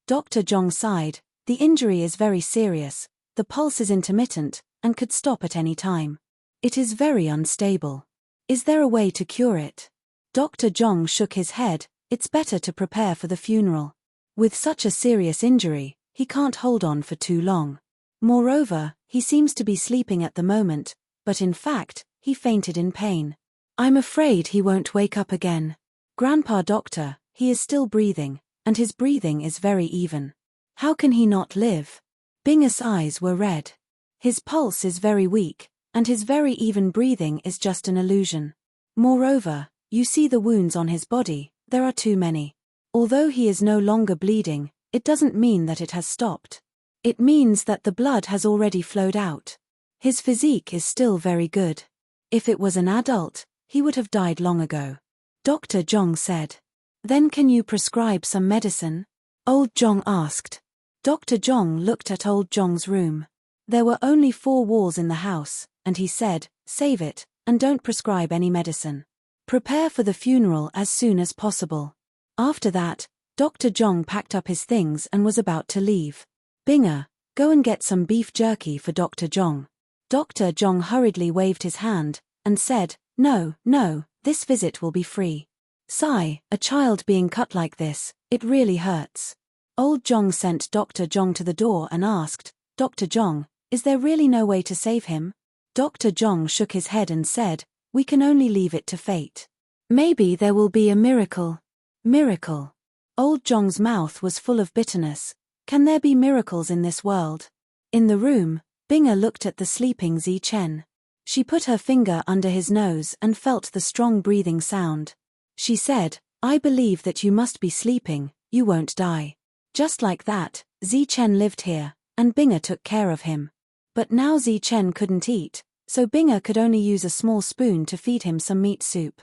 Dr. Zhong sighed, "The injury is very serious, the pulse is intermittent, and could stop at any time. It is very unstable. Is there a way to cure it?" Dr. Zhong shook his head, "It's better to prepare for the funeral. With such a serious injury, he can't hold on for too long. Moreover, he seems to be sleeping at the moment, but in fact, he fainted in pain. I'm afraid he won't wake up again. Grandpa Doctor, he is still breathing, and his breathing is very even. How can he not live?" Binger's eyes were red. "His pulse is very weak, and his very even breathing is just an illusion. Moreover, you see the wounds on his body, there are too many. Although he is no longer bleeding, it doesn't mean that it has stopped. It means that the blood has already flowed out. His physique is still very good. If it was an adult, he would have died long ago." Dr. Zhong said. "Then can you prescribe some medicine?" Old Zhong asked. Dr. Zhong looked at old Zhong's room. There were only 4 walls in the house, and he said, "Save it, and don't prescribe any medicine. Prepare for the funeral as soon as possible." After that, Dr. Zhong packed up his things and was about to leave. "Binger, go and get some beef jerky for Dr. Zhong." Dr. Zhong hurriedly waved his hand, and said, "No, no, this visit will be free. Sigh, a child being cut like this, it really hurts." Old Zhong sent Dr. Zhong to the door and asked, "Dr. Zhong, is there really no way to save him?" Dr. Zhong shook his head and said, "We can only leave it to fate. Maybe there will be a miracle." Miracle. Old Zhong's mouth was full of bitterness. Can there be miracles in this world? In the room, Binger looked at the sleeping Zichen. She put her finger under his nose and felt the strong breathing sound. She said, "I believe that you must be sleeping, you won't die." Just like that, Zichen lived here, and Binger took care of him. But now Zichen couldn't eat, so Binga could only use a small spoon to feed him some meat soup.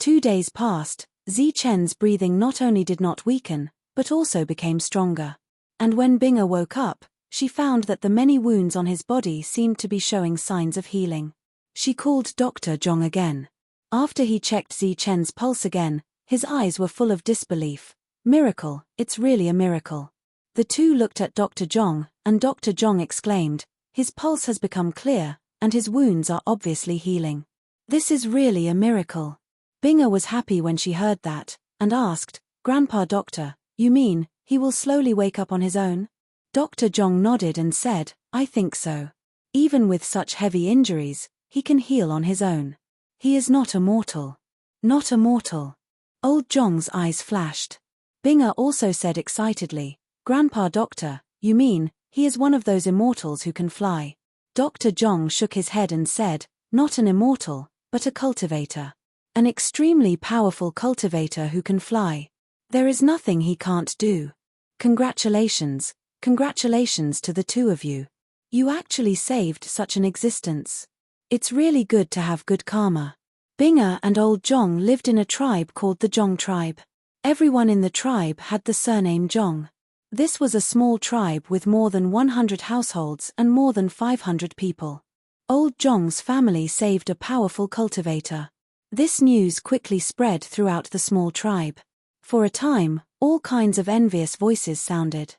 2 days passed. Zichen's breathing not only did not weaken, but also became stronger. And when Binga woke up, she found that the many wounds on his body seemed to be showing signs of healing. She called Dr. Zhong again. After he checked Zichen's pulse again, his eyes were full of disbelief. Miracle, it's really a miracle. The two looked at Dr. Zhong, and Dr. Zhong exclaimed, his pulse has become clear, and his wounds are obviously healing. This is really a miracle. Binga was happy when she heard that, and asked, Grandpa Doctor, you mean, he will slowly wake up on his own? Dr. Zhong nodded and said, I think so. Even with such heavy injuries, he can heal on his own. He is not a mortal. Not a mortal. Old Zhong's eyes flashed. Binga also said excitedly, Grandpa Doctor, you mean, he is one of those immortals who can fly? Dr. Zhong shook his head and said, not an immortal, but a cultivator. An extremely powerful cultivator who can fly. There is nothing he can't do. Congratulations, congratulations to the two of you. You actually saved such an existence. It's really good to have good karma. Binga and old Zhong lived in a tribe called the Zhong tribe. Everyone in the tribe had the surname Zhong. This was a small tribe with more than 100 households and more than 500 people. Old Zhong's family saved a powerful cultivator. This news quickly spread throughout the small tribe. For a time, all kinds of envious voices sounded.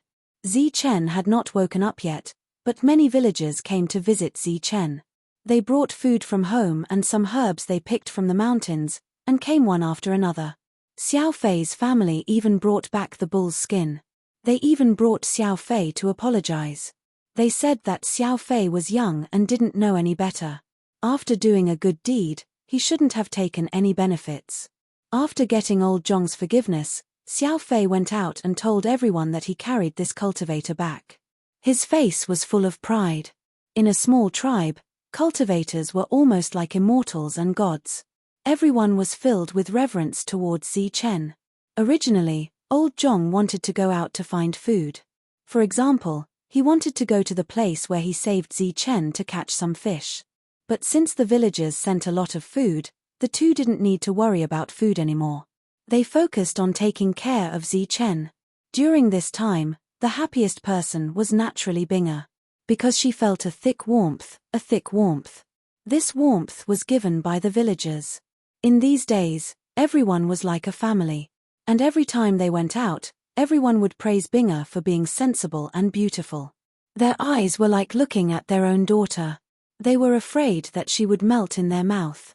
Zichen had not woken up yet, but many villagers came to visit Zichen. They brought food from home and some herbs they picked from the mountains, and came one after another. Xiao Fei's family even brought back the bull's skin. They even brought Xiao Fei to apologize. They said that Xiao Fei was young and didn't know any better. After doing a good deed, he shouldn't have taken any benefits. After getting old Zhong's forgiveness, Xiao Fei went out and told everyone that he carried this cultivator back. His face was full of pride. In a small tribe, cultivators were almost like immortals and gods. Everyone was filled with reverence towards Zichen. Originally, old Zhong wanted to go out to find food. For example, he wanted to go to the place where he saved Zichen to catch some fish. But since the villagers sent a lot of food, the two didn't need to worry about food anymore. They focused on taking care of Zichen. During this time, the happiest person was naturally Binga. Because she felt a thick warmth, a thick warmth. This warmth was given by the villagers. In these days, everyone was like a family. And every time they went out, everyone would praise Binga for being sensible and beautiful. Their eyes were like looking at their own daughter. They were afraid that she would melt in their mouth.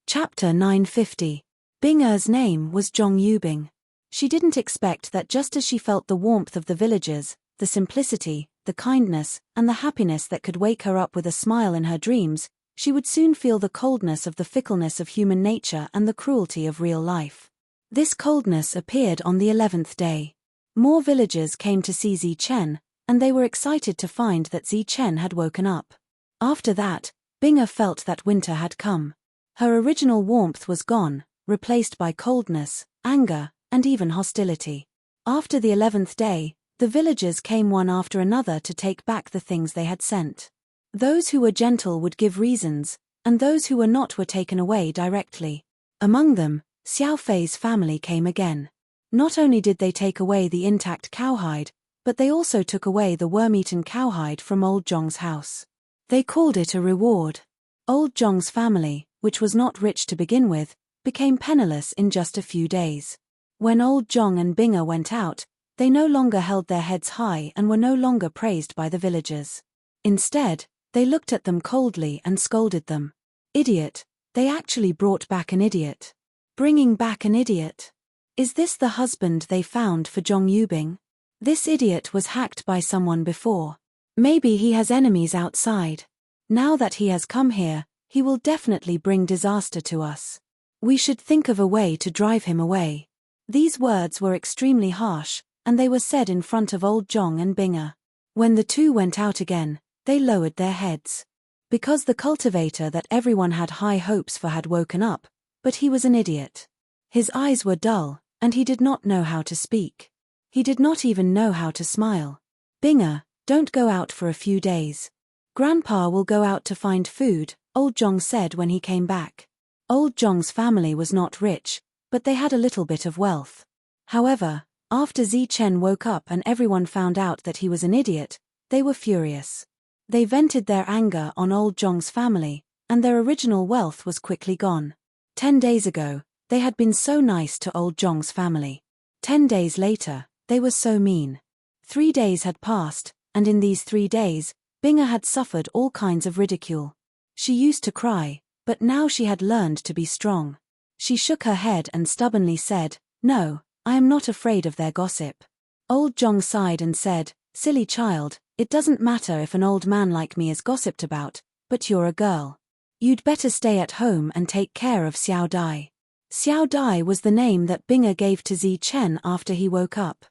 Chapter 950. Binga's name was Zhong Yubing. She didn't expect that just as she felt the warmth of the villagers, the simplicity, the kindness, and the happiness that could wake her up with a smile in her dreams, she would soon feel the coldness of the fickleness of human nature and the cruelty of real life. This coldness appeared on the 11th day. More villagers came to see Zichen, and they were excited to find that Zichen had woken up. After that, Binga felt that winter had come. Her original warmth was gone, replaced by coldness, anger, and even hostility. After the 11th day, the villagers came one after another to take back the things they had sent. Those who were gentle would give reasons, and those who were not were taken away directly. Among them, Xiao Fei's family came again. Not only did they take away the intact cowhide, but they also took away the worm-eaten cowhide from old Zhong's house. They called it a reward. Old Zhong's family, which was not rich to begin with, became penniless in just a few days. When old Zhong and Binga went out, they no longer held their heads high and were no longer praised by the villagers. Instead, they looked at them coldly and scolded them. Idiot, they actually brought back an idiot. Bringing back an idiot. Is this the husband they found for Zhong Yubing? This idiot was hacked by someone before. Maybe he has enemies outside. Now that he has come here, he will definitely bring disaster to us. We should think of a way to drive him away. These words were extremely harsh, and they were said in front of old Zhong and Binga. When the two went out again, they lowered their heads. Because the cultivator that everyone had high hopes for had woken up, but he was an idiot. His eyes were dull, and he did not know how to speak. He did not even know how to smile. Binga, don't go out for a few days. Grandpa will go out to find food, Old Zhong said when he came back. Old Zhong's family was not rich, but they had a little bit of wealth. However, after Zichen woke up and everyone found out that he was an idiot, they were furious. They vented their anger on Old Zhong's family, and their original wealth was quickly gone. 10 days ago, they had been so nice to Old Zhong's family. 10 days later, they were so mean. 3 days had passed, and in these 3 days, Binga had suffered all kinds of ridicule. She used to cry, but now she had learned to be strong. She shook her head and stubbornly said, "No, I am not afraid of their gossip." Old Zhong sighed and said, "Silly child, it doesn't matter if an old man like me is gossiped about, but you're a girl. You'd better stay at home and take care of Xiao Dai." Xiao Dai was the name that Binga gave to Zichen after he woke up.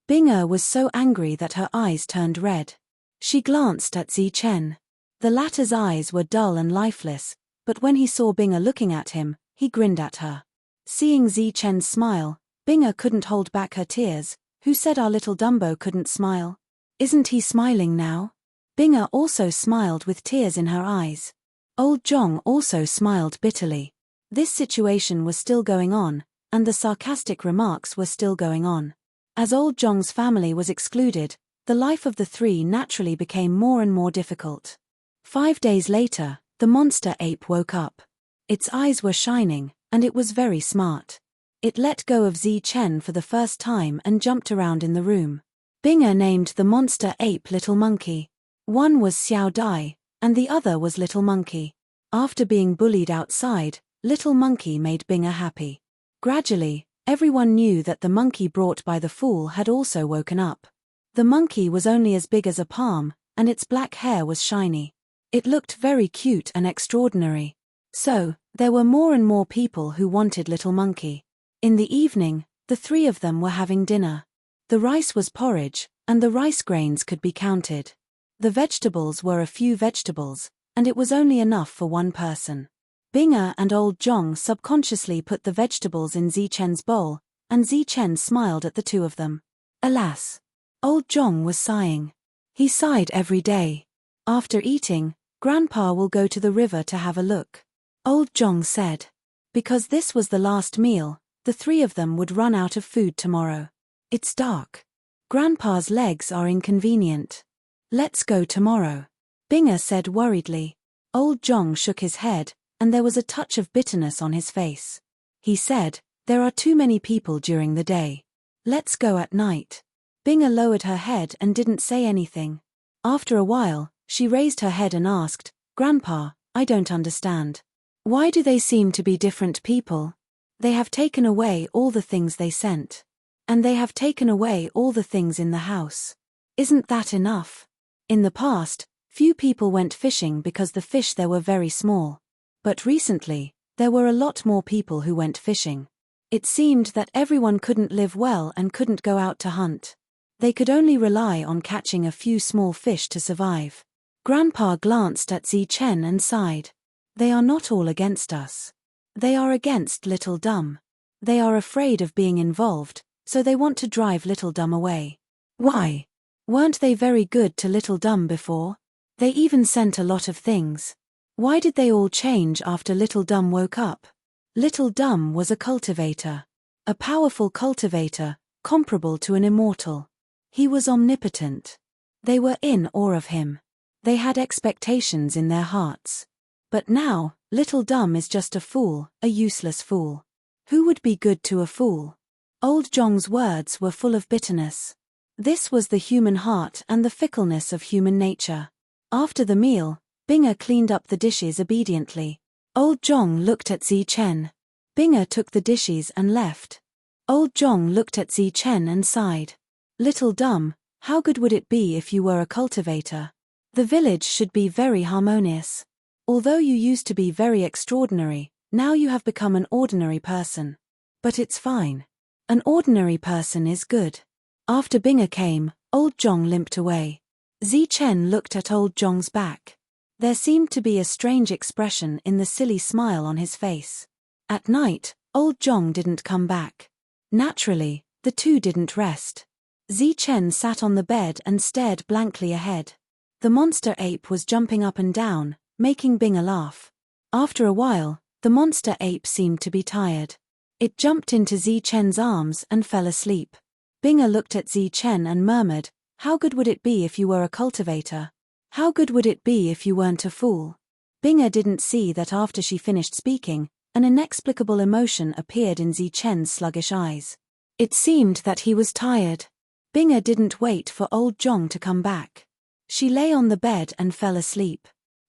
Binga was so angry that her eyes turned red. She glanced at Zichen. The latter's eyes were dull and lifeless, but when he saw Binga looking at him, he grinned at her. Seeing Zichen's smile, Binga couldn't hold back her tears. Who said our little Dumbo couldn't smile? Isn't he smiling now? Binga also smiled with tears in her eyes. Old Zhong also smiled bitterly. This situation was still going on, and the sarcastic remarks were still going on. As Old Zhong's family was excluded, the life of the three naturally became more and more difficult. 5 days later, the monster ape woke up. Its eyes were shining, and it was very smart. It let go of Zichen for the first time and jumped around in the room. Binga named the monster ape Little Monkey. One was Xiao Dai, and the other was Little Monkey. After being bullied outside, Little Monkey made Binga happy. Gradually, everyone knew that the monkey brought by the fool had also woken up. The monkey was only as big as a palm, and its black hair was shiny. It looked very cute and extraordinary. So, there were more and more people who wanted Little Monkey. In the evening, the three of them were having dinner. The rice was porridge, and the rice grains could be counted. The vegetables were a few vegetables, and it was only enough for one person. Binga and Old Zhong subconsciously put the vegetables in Zichen's bowl, and Zichen smiled at the two of them. Alas! Old Zhong was sighing. He sighed every day. After eating, Grandpa will go to the river to have a look. Old Zhong said. Because this was the last meal, the three of them would run out of food tomorrow. It's dark. Grandpa's legs are inconvenient. Let's go tomorrow. Binga said worriedly. Old Zhong shook his head, and there was a touch of bitterness on his face. He said, "There are too many people during the day. Let's go at night." Binga lowered her head and didn't say anything. After a while, she raised her head and asked, "Grandpa, I don't understand. Why do they seem to be different people? They have taken away all the things they sent. And they have taken away all the things in the house. Isn't that enough? In the past, few people went fishing because the fish there were very small. But recently, there were a lot more people who went fishing. It seemed that everyone couldn't live well and couldn't go out to hunt. They could only rely on catching a few small fish to survive." Grandpa glanced at Zichen and sighed. "They are not all against us. They are against Little Dumb. They are afraid of being involved, so they want to drive Little Dumb away." "Why? Weren't they very good to Little Dumb before? They even sent a lot of things. Why did they all change after Little Dumb woke up?" Little Dumb was a cultivator. A powerful cultivator, comparable to an immortal. He was omnipotent. They were in awe of him. They had expectations in their hearts. But now, Little Dumb is just a fool, a useless fool. Who would be good to a fool? Old Zhong's words were full of bitterness. This was the human heart and the fickleness of human nature. After the meal, Binga cleaned up the dishes obediently. Old Zhong looked at Zichen. Binga took the dishes and left. Old Zhong looked at Zichen and sighed. "Little Dumb, how good would it be if you were a cultivator? The village should be very harmonious. Although you used to be very extraordinary, now you have become an ordinary person. But it's fine. An ordinary person is good." After Binga came, Old Zhong limped away. Zichen looked at Old Zhong's back. There seemed to be a strange expression in the silly smile on his face. At night, Old Zhong didn't come back. Naturally, the two didn't rest. Zichen sat on the bed and stared blankly ahead. The monster ape was jumping up and down, making Binga laugh. After a while, the monster ape seemed to be tired. It jumped into Zi-Chen's arms and fell asleep. Binga looked at Zi-Chen and murmured, "How good would it be if you were a cultivator? How good would it be if you weren't a fool?" Binga didn't see that after she finished speaking, an inexplicable emotion appeared in Zi-Chen's sluggish eyes. It seemed that he was tired. Binga didn't wait for old Zhong to come back. She lay on the bed and fell asleep.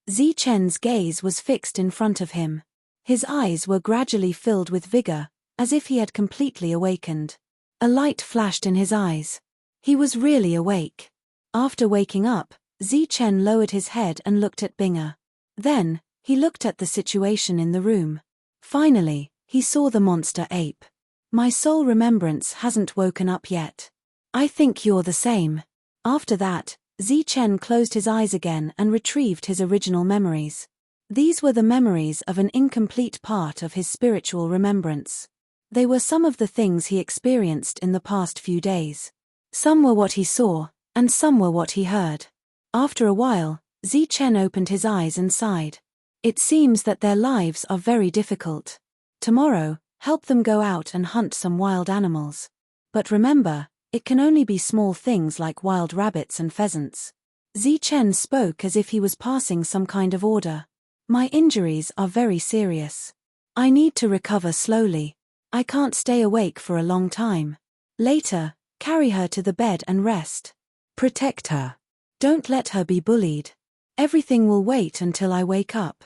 Zi-Chen's gaze was fixed in front of him. His eyes were gradually filled with vigor, as if he had completely awakened. A light flashed in his eyes. He was really awake. After waking up, Zi-Chen lowered his head and looked at Binga. Then, he looked at the situation in the room. Finally, he saw the monster ape. "My soul remembrance hasn't woken up yet. I think you're the same." After that, Zi-Chen closed his eyes again and retrieved his original memories. These were the memories of an incomplete part of his spiritual remembrance. They were some of the things he experienced in the past few days. Some were what he saw, and some were what he heard. After a while, Zi-Chen opened his eyes and sighed. It seems that their lives are very difficult. Tomorrow, help them go out and hunt some wild animals. But remember, it can only be small things like wild rabbits and pheasants. Zi-Chen spoke as if he was passing some kind of order. "My injuries are very serious. I need to recover slowly. I can't stay awake for a long time. Later, carry her to the bed and rest. Protect her. Don't let her be bullied. Everything will wait until I wake up."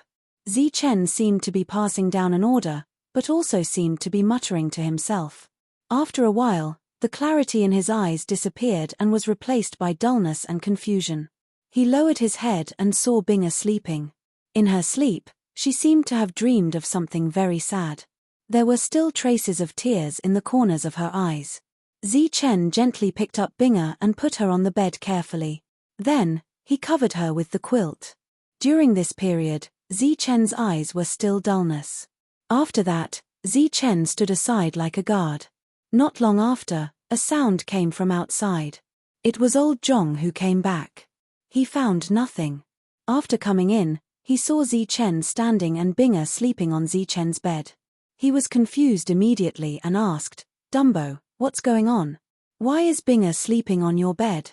Zi-Chen seemed to be passing down an order, but also seemed to be muttering to himself. After a while, the clarity in his eyes disappeared and was replaced by dullness and confusion. He lowered his head and saw Binga sleeping. In her sleep, she seemed to have dreamed of something very sad. There were still traces of tears in the corners of her eyes. Zi-Chen gently picked up Binga and put her on the bed carefully. Then, he covered her with the quilt. During this period, Zi-Chen's eyes were still dullness. After that, Zi-Chen stood aside like a guard. Not long after, a sound came from outside. It was old Zhong who came back. He found nothing. After coming in, he saw Zi-Chen standing and Binga sleeping on Zi-Chen's bed. He was confused immediately and asked, "Dumbo, what's going on? Why is Binga sleeping on your bed?"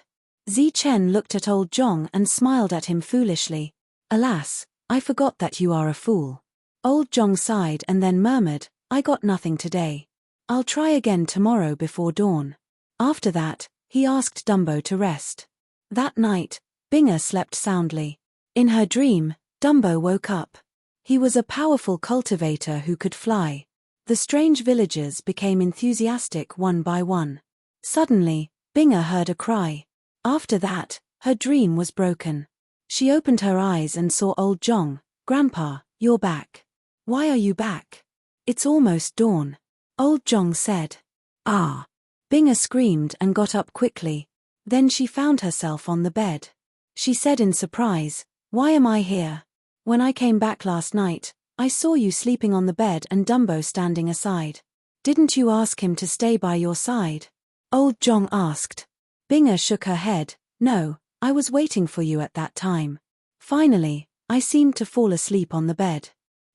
Zi-Chen looked at old Zhong and smiled at him foolishly. "Alas, I forgot that you are a fool." Old Zhong sighed and then murmured, "I got nothing today. I'll try again tomorrow before dawn." After that, he asked Dumbo to rest. That night, Binga slept soundly. In her dream, Dumbo woke up. He was a powerful cultivator who could fly. The strange villagers became enthusiastic one by one. Suddenly, Binga heard a cry. After that, her dream was broken. She opened her eyes and saw old Zhong. "Grandpa, you're back. Why are you back? It's almost dawn." Old Zhong said. "Ah." Binga screamed and got up quickly. Then she found herself on the bed. She said in surprise, "Why am I here? When I came back last night, I saw you sleeping on the bed and Dumbo standing aside. Didn't you ask him to stay by your side?" Old Zhong asked. Binga shook her head. "No, I was waiting for you at that time. Finally, I seemed to fall asleep on the bed.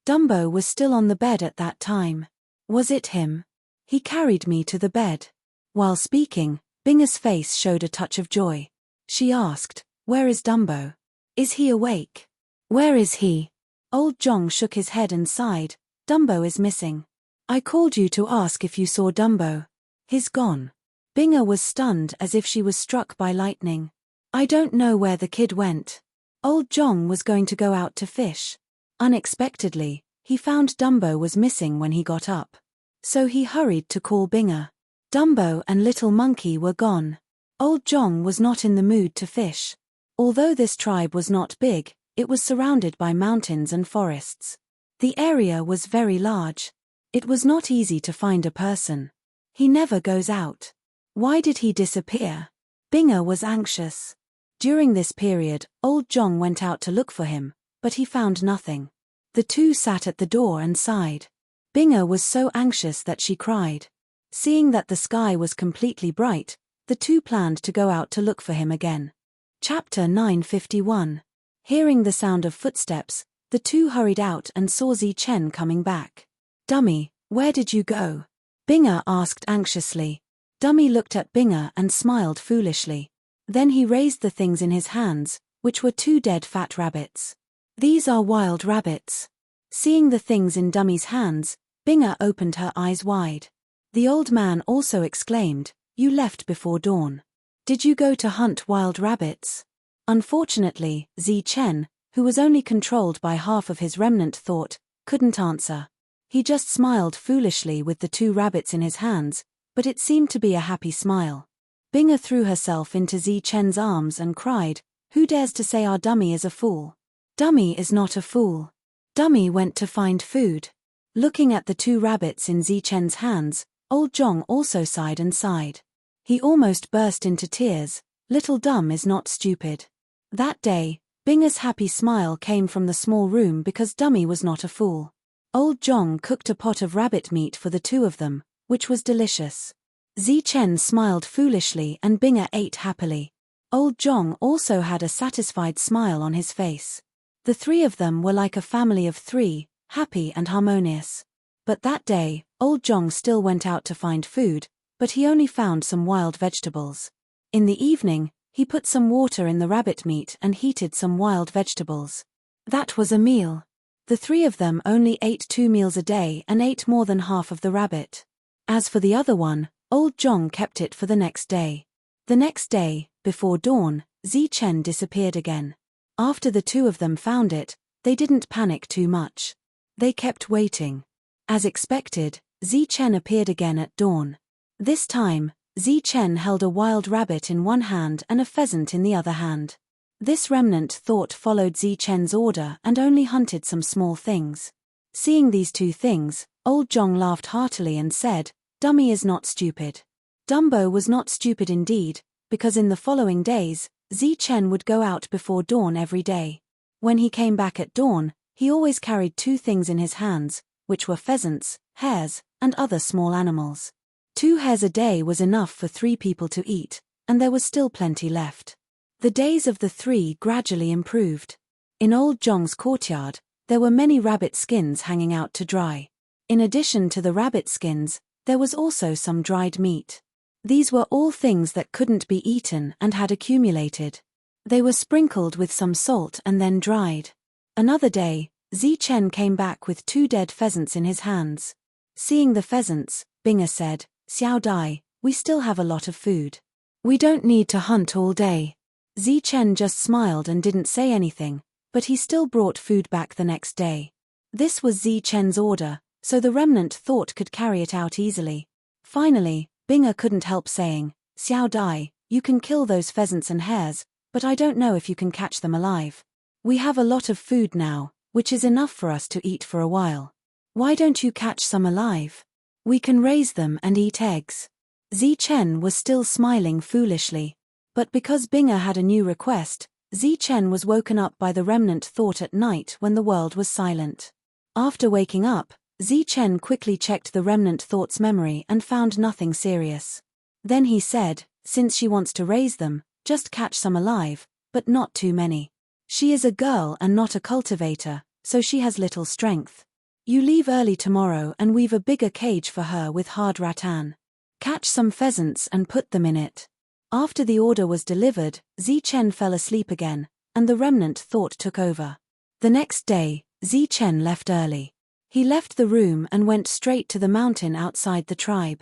Dumbo was still on the bed at that time. Was it him? He carried me to the bed." While speaking, Binga's face showed a touch of joy. She asked, "Where is Dumbo? Is he awake? Where is he?" Old Zhong shook his head and sighed. "Dumbo is missing. I called you to ask if you saw Dumbo. He's gone." Binga was stunned as if she was struck by lightning. "I don't know where the kid went." Old Zhong was going to go out to fish. Unexpectedly, he found Dumbo was missing when he got up. So he hurried to call Binga. Dumbo and Little Monkey were gone. Old Zhong was not in the mood to fish. Although this tribe was not big, it was surrounded by mountains and forests. The area was very large. It was not easy to find a person. He never goes out. Why did he disappear? Binga was anxious. During this period, old Zhong went out to look for him, but he found nothing. The two sat at the door and sighed. Binga was so anxious that she cried. Seeing that the sky was completely bright, the two planned to go out to look for him again. Chapter 951. Hearing the sound of footsteps, The two hurried out and saw Zi Chen coming back. "Dummy, where did you go?" Binger asked anxiously. Dummy looked at Binger and smiled foolishly. Then he raised the things in his hands, which were two dead fat rabbits. "These are wild rabbits." Seeing the things in Dummy's hands, Binger opened her eyes wide. The old man also exclaimed, "You left before dawn. Did you go to hunt wild rabbits?" Unfortunately, Zi Chen, who was only controlled by half of his remnant thought, couldn't answer. He just smiled foolishly with the two rabbits in his hands, but it seemed to be a happy smile. Binger threw herself into Zi Chen's arms and cried, "Who dares to say our Dummy is a fool? Dummy is not a fool. Dummy went to find food." Looking at the two rabbits in Zi Chen's hands, old Zhong also sighed and sighed. He almost burst into tears. Little Dumb is not stupid. That day, Binger's happy smile came from the small room because Dummy was not a fool. Old Zhong cooked a pot of rabbit meat for the two of them, which was delicious. Zi Chen smiled foolishly and Binger ate happily. Old Zhong also had a satisfied smile on his face. The three of them were like a family of three, happy and harmonious. But that day, old Zhong still went out to find food, but he only found some wild vegetables. In the evening, he put some water in the rabbit meat and heated some wild vegetables. That was a meal. The three of them only ate 2 meals a day and ate more than half of the rabbit. As for the other one, old Zhong kept it for the next day. The next day, before dawn, Zi Chen disappeared again. After the two of them found it, they didn't panic too much. They kept waiting. As expected, Zi Chen appeared again at dawn. This time, Zi Chen held a wild rabbit in one hand and a pheasant in the other hand. This remnant thought followed Zi Chen's order and only hunted some small things. Seeing these two things, old Zhong laughed heartily and said, "Dummy is not stupid." Dumbo was not stupid indeed, because in the following days, Zi Chen would go out before dawn every day. When he came back at dawn, he always carried two things in his hands, which were pheasants, hares, and other small animals. 2 hares a day was enough for 3 people to eat, and there was still plenty left. The days of the 3 gradually improved. In old Zhong's courtyard, there were many rabbit skins hanging out to dry. In addition to the rabbit skins, there was also some dried meat. These were all things that couldn't be eaten and had accumulated. They were sprinkled with some salt and then dried. Another day, Zi Chen came back with 2 dead pheasants in his hands. Seeing the pheasants, Binger said, "Xiao Dai, we still have a lot of food. We don't need to hunt all day." Zi Chen just smiled and didn't say anything, but he still brought food back the next day. This was Zi Chen's order, so the remnant thought could carry it out easily. Finally, Binger couldn't help saying, "Xiao Dai, you can kill those pheasants and hares, but I don't know if you can catch them alive. We have a lot of food now, which is enough for us to eat for a while. Why don't you catch some alive? We can raise them and eat eggs." Zi Chen was still smiling foolishly. But because Binger had a new request, Zi Chen was woken up by the remnant thought at night when the world was silent. After waking up, Zi Chen quickly checked the remnant thought's memory and found nothing serious. Then he said, "Since she wants to raise them, just catch some alive, but not too many. She is a girl and not a cultivator, so she has little strength. You leave early tomorrow and weave a bigger cage for her with hard rattan. Catch some pheasants and put them in it." After the order was delivered, Zi Chen fell asleep again, and the remnant thought took over. The next day, Zi Chen left early. He left the room and went straight to the mountain outside the tribe.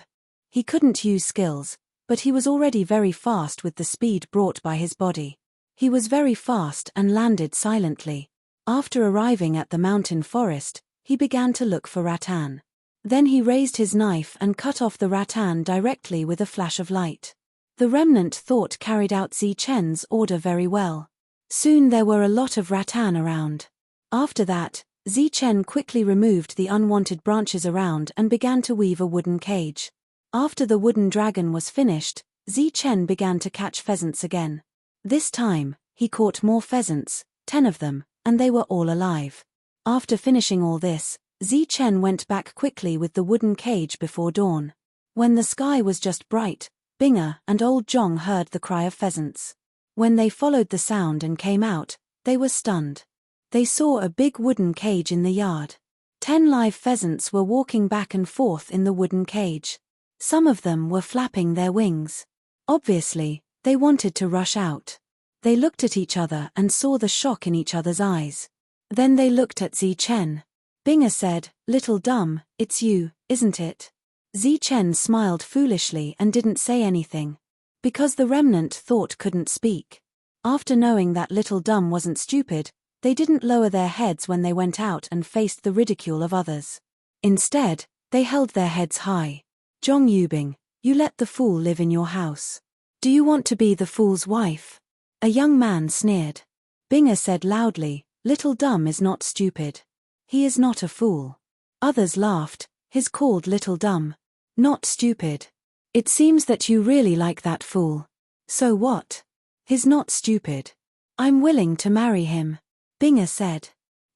He couldn't use skills, but he was already very fast with the speed brought by his body. He was very fast and landed silently. After arriving at the mountain forest, he began to look for rattan. Then he raised his knife and cut off the rattan directly with a flash of light. The remnant thought carried out Zi Chen's order very well. Soon there were a lot of rattan around. After that, Zi Chen quickly removed the unwanted branches around and began to weave a wooden cage. After the wooden dragon was finished, Zi Chen began to catch pheasants again. This time, he caught more pheasants, 10 of them, and they were all alive. After finishing all this, Zi Chen went back quickly with the wooden cage before dawn. When the sky was just bright, Binger and old Zhong heard the cry of pheasants. When they followed the sound and came out, they were stunned. They saw a big wooden cage in the yard. 10 live pheasants were walking back and forth in the wooden cage. Some of them were flapping their wings. Obviously, they wanted to rush out. They looked at each other and saw the shock in each other's eyes. Then they looked at Zichen. Binger said, "Little dumb, it's you, isn't it?" Zichen smiled foolishly and didn't say anything. Because the remnant thought couldn't speak. After knowing that Little Dumb wasn't stupid, they didn't lower their heads when they went out and faced the ridicule of others. Instead, they held their heads high. Zhong Yubing, you let the fool live in your house. Do you want to be the fool's wife? A young man sneered. Binger said loudly, Little Dumb is not stupid. He is not a fool. Others laughed, he's called Little Dumb. Not stupid. It seems that you really like that fool. So what? He's not stupid. I'm willing to marry him. Binger said.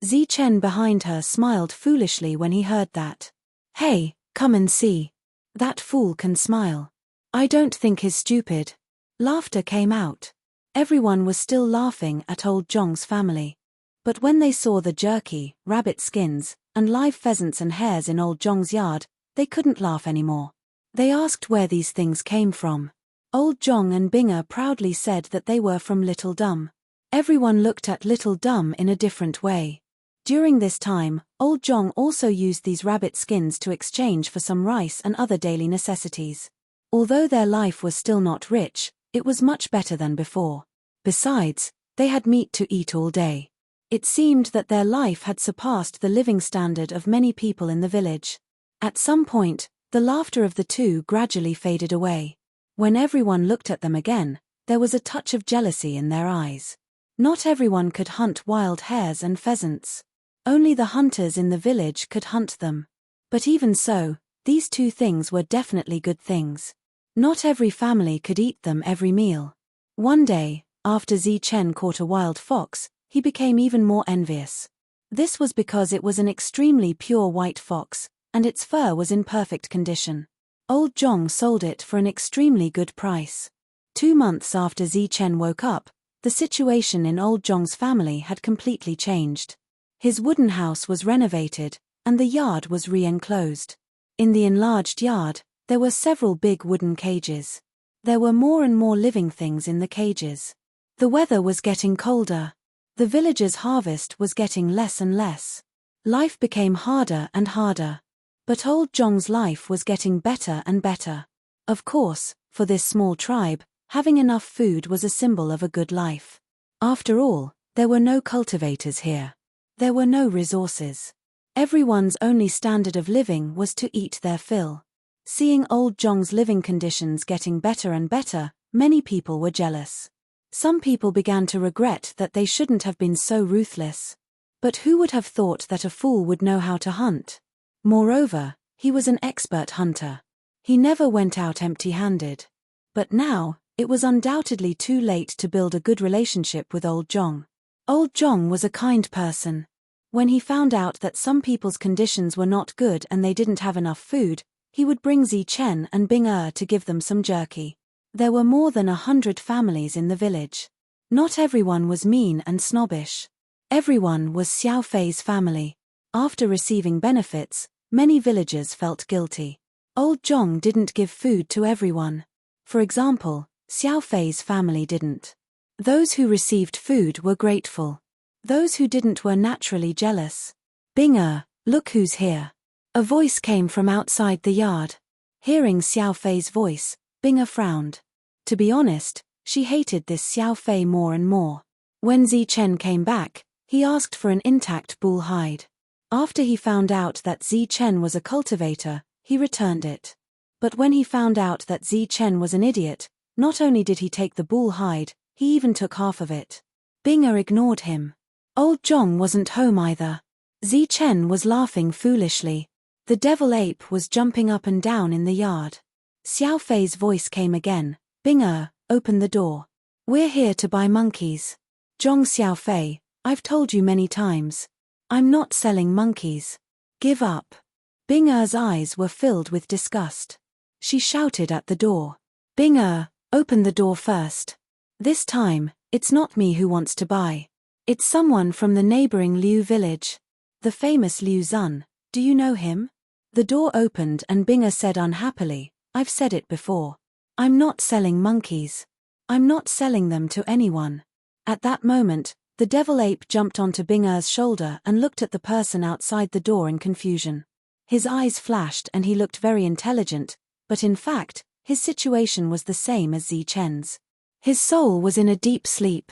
Zichen behind her smiled foolishly when he heard that. Hey, come and see. That fool can smile. I don't think he's stupid. Laughter came out. Everyone was still laughing at old Zhong's family. But when they saw the jerky, rabbit skins, and live pheasants and hares in old Zhong's yard, they couldn't laugh anymore. They asked where these things came from. Old Zhong and Binger proudly said that they were from Little Dumb. Everyone looked at Little Dumb in a different way. During this time, old Zhong also used these rabbit skins to exchange for some rice and other daily necessities. Although their life was still not rich, it was much better than before. Besides, they had meat to eat all day. It seemed that their life had surpassed the living standard of many people in the village. At some point, the laughter of the two gradually faded away. When everyone looked at them again, there was a touch of jealousy in their eyes. Not everyone could hunt wild hares and pheasants. Only the hunters in the village could hunt them. But even so, these two things were definitely good things. Not every family could eat them every meal. One day, after Zichen caught a wild fox, he became even more envious. This was because it was an extremely pure white fox, and its fur was in perfect condition. Old Zhong sold it for an extremely good price. 2 months after Zichen woke up, the situation in old Zhong's family had completely changed. His wooden house was renovated, and the yard was re-enclosed. In the enlarged yard, there were several big wooden cages. There were more and more living things in the cages. The weather was getting colder. The villagers' harvest was getting less and less. Life became harder and harder. But old Zhong's life was getting better and better. Of course, for this small tribe, having enough food was a symbol of a good life. After all, there were no cultivators here. There were no resources. Everyone's only standard of living was to eat their fill. Seeing old Zhong's living conditions getting better and better, many people were jealous. Some people began to regret that they shouldn't have been so ruthless. But who would have thought that a fool would know how to hunt? Moreover, he was an expert hunter. He never went out empty-handed. But now, it was undoubtedly too late to build a good relationship with old Zhong. Old Zhong was a kind person. When he found out that some people's conditions were not good and they didn't have enough food, he would bring Zichen and Binger to give them some jerky. There were more than 100 families in the village. Not everyone was mean and snobbish. Everyone was Xiao Fei's family. After receiving benefits, many villagers felt guilty. Old Zhong didn't give food to everyone. For example, Xiao Fei's family didn't. Those who received food were grateful. Those who didn't were naturally jealous. Binger, look who's here. A voice came from outside the yard. Hearing Xiao Fei's voice, Binger frowned. To be honest, she hated this Xiao Fei more and more. When Zichen came back, he asked for an intact bull hide. After he found out that Zichen was a cultivator, he returned it. But when he found out that Zichen was an idiot, not only did he take the bull hide, he even took half of it. Binger ignored him. Old Zhong wasn't home either. Zichen was laughing foolishly. The devil ape was jumping up and down in the yard. Xiao Fei's voice came again. Binger, open the door. We're here to buy monkeys. Zhong Xiao Fei, I've told you many times. I'm not selling monkeys. Give up. Binger's eyes were filled with disgust. She shouted at the door. Binger, open the door first. This time, it's not me who wants to buy. It's someone from the neighboring Liu village. The famous Liu Zun. Do you know him? The door opened and Binga said unhappily, I've said it before. I'm not selling monkeys. I'm not selling them to anyone. At that moment, the devil ape jumped onto Binga's shoulder and looked at the person outside the door in confusion. His eyes flashed and he looked very intelligent, but in fact, his situation was the same as Zichen's. His soul was in a deep sleep.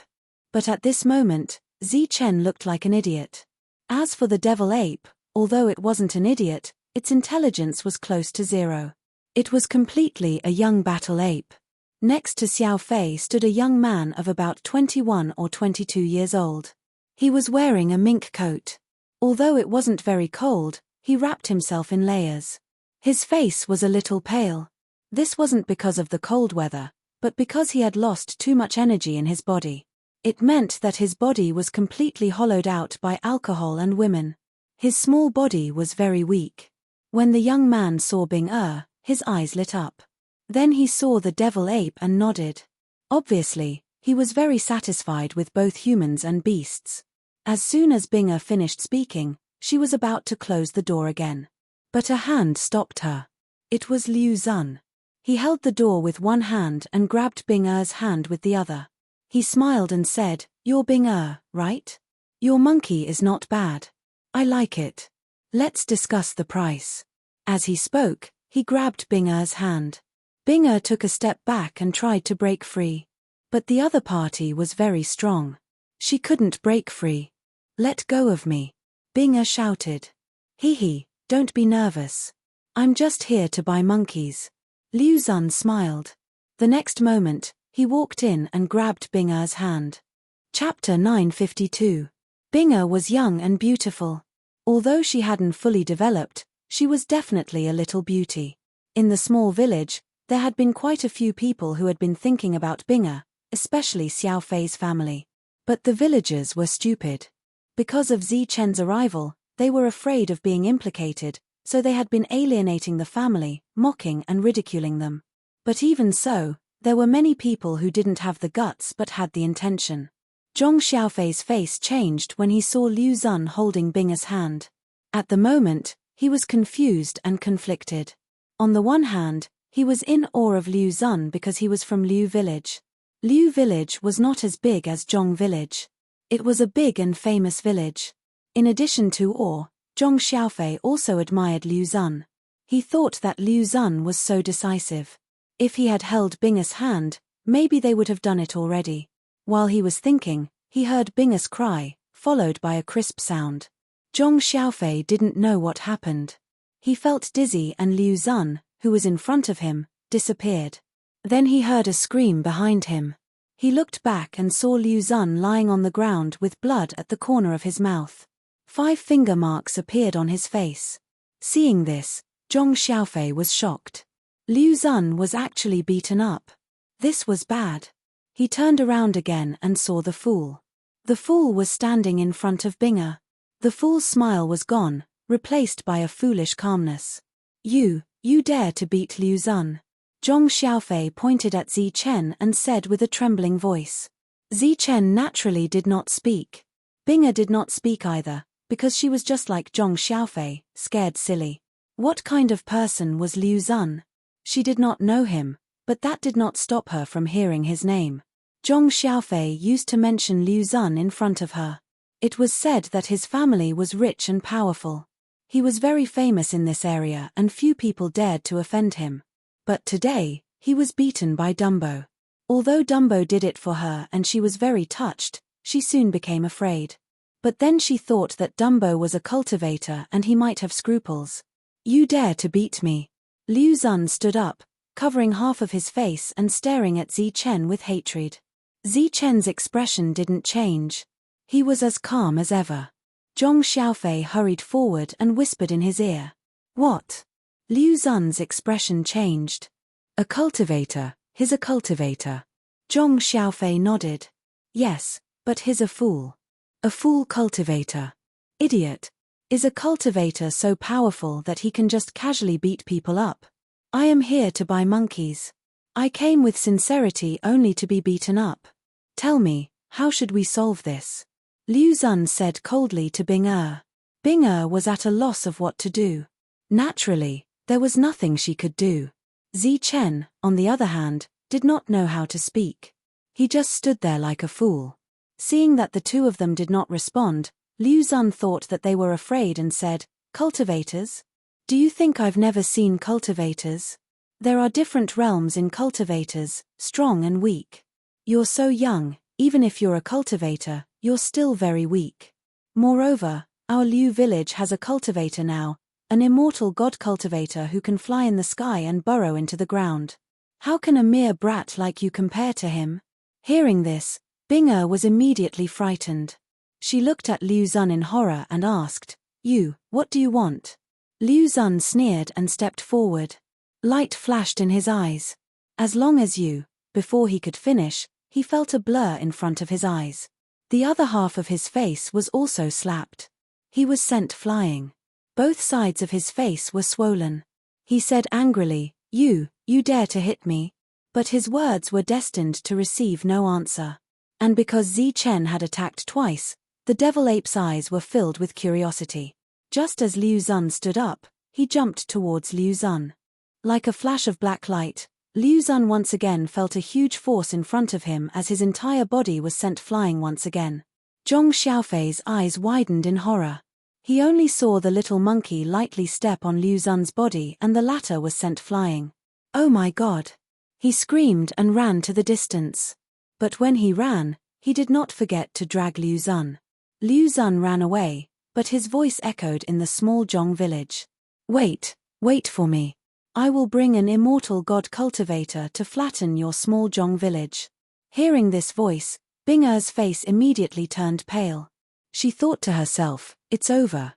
But at this moment, Zichen looked like an idiot. As for the devil ape, although it wasn't an idiot, its intelligence was close to zero. It was completely a young battle ape. Next to Xiao Fei stood a young man of about 21 or 22 years old. He was wearing a mink coat. Although it wasn't very cold, he wrapped himself in layers. His face was a little pale. This wasn't because of the cold weather, but because he had lost too much energy in his body. It meant that his body was completely hollowed out by alcohol and women. His small body was very weak. When the young man saw Bing his eyes lit up. Then he saw the devil ape and nodded. Obviously, he was very satisfied with both humans and beasts. As soon as Bing finished speaking, she was about to close the door again. But a hand stopped her. It was Liu Zun. He held the door with one hand and grabbed Bing hand with the other. He smiled and said, You're Bing right? Your monkey is not bad. I like it. Let's discuss the price. As he spoke, he grabbed Bing hand. Bing took a step back and tried to break free. But the other party was very strong. She couldn't break free. Let go of me. Bing shouted. Hee, don't be nervous. I'm just here to buy monkeys. Liu Zun smiled. The next moment, he walked in and grabbed Bing's hand. Chapter 952. Bing was young and beautiful. Although she hadn't fully developed, she was definitely a little beauty. In the small village, there had been quite a few people who had been thinking about Bing, especially Xiao Fei's family. But the villagers were stupid. Because of Zichen's arrival, they were afraid of being implicated, so they had been alienating the family, mocking and ridiculing them. But even so, there were many people who didn't have the guts but had the intention. Zhong Xiaofei's face changed when he saw Liu Zun holding Bing's hand. At the moment, he was confused and conflicted. On the one hand, he was in awe of Liu Zun because he was from Liu village. Liu village was not as big as Zhong village. It was a big and famous village. In addition to awe, Zhong Xiaofei also admired Liu Zun. He thought that Liu Zun was so decisive. If he had held Bing's hand, maybe they would have done it already. While he was thinking, he heard Bing's cry, followed by a crisp sound. Zhong Xiaofei didn't know what happened. He felt dizzy and Liu Zun, who was in front of him, disappeared. Then he heard a scream behind him. He looked back and saw Liu Zun lying on the ground with blood at the corner of his mouth. 5 finger marks appeared on his face. Seeing this, Zhong Xiaofei was shocked. Liu Zun was actually beaten up. This was bad. He turned around again and saw the fool. The fool was standing in front of Bing. The fool's smile was gone, replaced by a foolish calmness. You dare to beat Liu Zun. Zhong Xiaofei pointed at Zichen and said with a trembling voice. Zichen naturally did not speak. Bing did not speak either, because she was just like Zhong Xiaofei, scared silly. What kind of person was Liu Zun? She did not know him, but that did not stop her from hearing his name. Zhong Xiaofei used to mention Liu Zun in front of her. It was said that his family was rich and powerful. He was very famous in this area and few people dared to offend him. But today, he was beaten by Dumbo. Although Dumbo did it for her and she was very touched, she soon became afraid. But then she thought that Dumbo was a cultivator and he might have scruples. You dare to beat me. Liu Zun stood up, covering half of his face and staring at Zichen with hatred. Zichen's expression didn't change. He was as calm as ever. Zhong Xiaofei hurried forward and whispered in his ear. What? Liu Zun's expression changed. A cultivator, he's a cultivator. Zhong Xiaofei nodded. Yes, but he's a fool. A fool cultivator. Idiot. Is a cultivator so powerful that he can just casually beat people up? I am here to buy monkeys. I came with sincerity only to be beaten up. Tell me, how should we solve this? Liu Zun said coldly to Bing Er. Bing Er was at a loss of what to do. Naturally, there was nothing she could do. Zi Chen, on the other hand, did not know how to speak. He just stood there like a fool. Seeing that the two of them did not respond, Liu Zun thought that they were afraid and said, "Cultivators? Do you think I've never seen cultivators? There are different realms in cultivators, strong and weak. You're so young, even if you're a cultivator, you're still very weak. Moreover, our Liu village has a cultivator now, an immortal god cultivator who can fly in the sky and burrow into the ground. How can a mere brat like you compare to him?" Hearing this, Bing Er was immediately frightened. She looked at Liu Zun in horror and asked, "You, what do you want?" Liu Zun sneered and stepped forward. Light flashed in his eyes. "As long as you..." Before he could finish, he felt a blur in front of his eyes. The other half of his face was also slapped. He was sent flying. Both sides of his face were swollen. He said angrily, You dare to hit me?" But his words were destined to receive no answer. And because Zi Chen had attacked twice, the devil ape's eyes were filled with curiosity. Just as Liu Zun stood up, he jumped towards Liu Zun. Like a flash of black light, Liu Zun once again felt a huge force in front of him as his entire body was sent flying once again. Zhong Xiaofei's eyes widened in horror. He only saw the little monkey lightly step on Liu Zun's body and the latter was sent flying. "Oh my God!" He screamed and ran to the distance. But when he ran, he did not forget to drag Liu Zun. Liu Zun ran away, but his voice echoed in the small Zhong village. Wait for me. I will bring an immortal god cultivator to flatten your small Zhong village." Hearing this voice, Bing Er's face immediately turned pale. She thought to herself, it's over.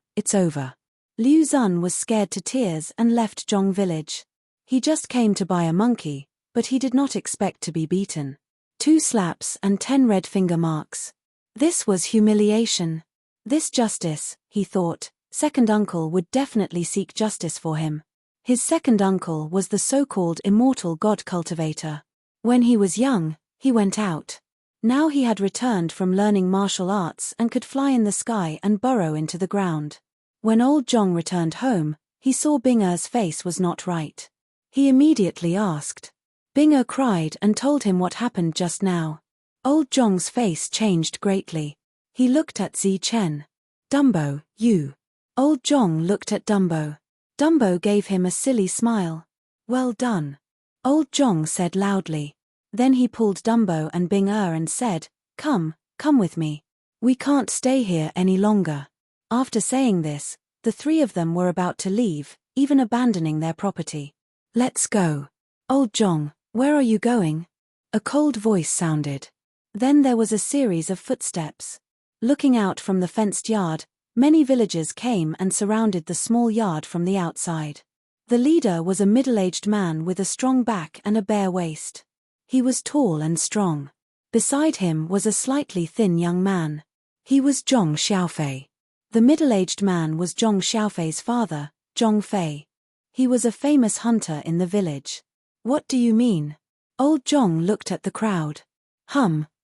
Liu Zun was scared to tears and left Zhong village. He just came to buy a monkey, but he did not expect to be beaten. 2 slaps and 10 red finger marks. This was humiliation. This justice, he thought, second uncle would definitely seek justice for him. His second uncle was the so-called immortal god cultivator. When he was young, he went out. Now he had returned from learning martial arts and could fly in the sky and burrow into the ground. When old Zhong returned home, he saw Bing Er's face was not right. He immediately asked. Bing Er cried and told him what happened just now. Old Zhong's face changed greatly. He looked at Zi Chen. "Dumbo, you." Old Zhong looked at Dumbo. Dumbo gave him a silly smile. "Well done," Old Zhong said loudly. Then he pulled Dumbo and Bing Er and said, Come with me. We can't stay here any longer." After saying this, the 3 of them were about to leave, even abandoning their property. "Let's go." "Old Zhong, where are you going?" A cold voice sounded. Then there was a series of footsteps. Looking out from the fenced yard, many villagers came and surrounded the small yard from the outside. The leader was a middle-aged man with a strong back and a bare waist. He was tall and strong. Beside him was a slightly thin young man. He was Zhong Xiaofei. The middle-aged man was Zhong Xiaofei's father, Zhong Fei. He was a famous hunter in the village. "What do you mean?" Old Zhong looked at the crowd.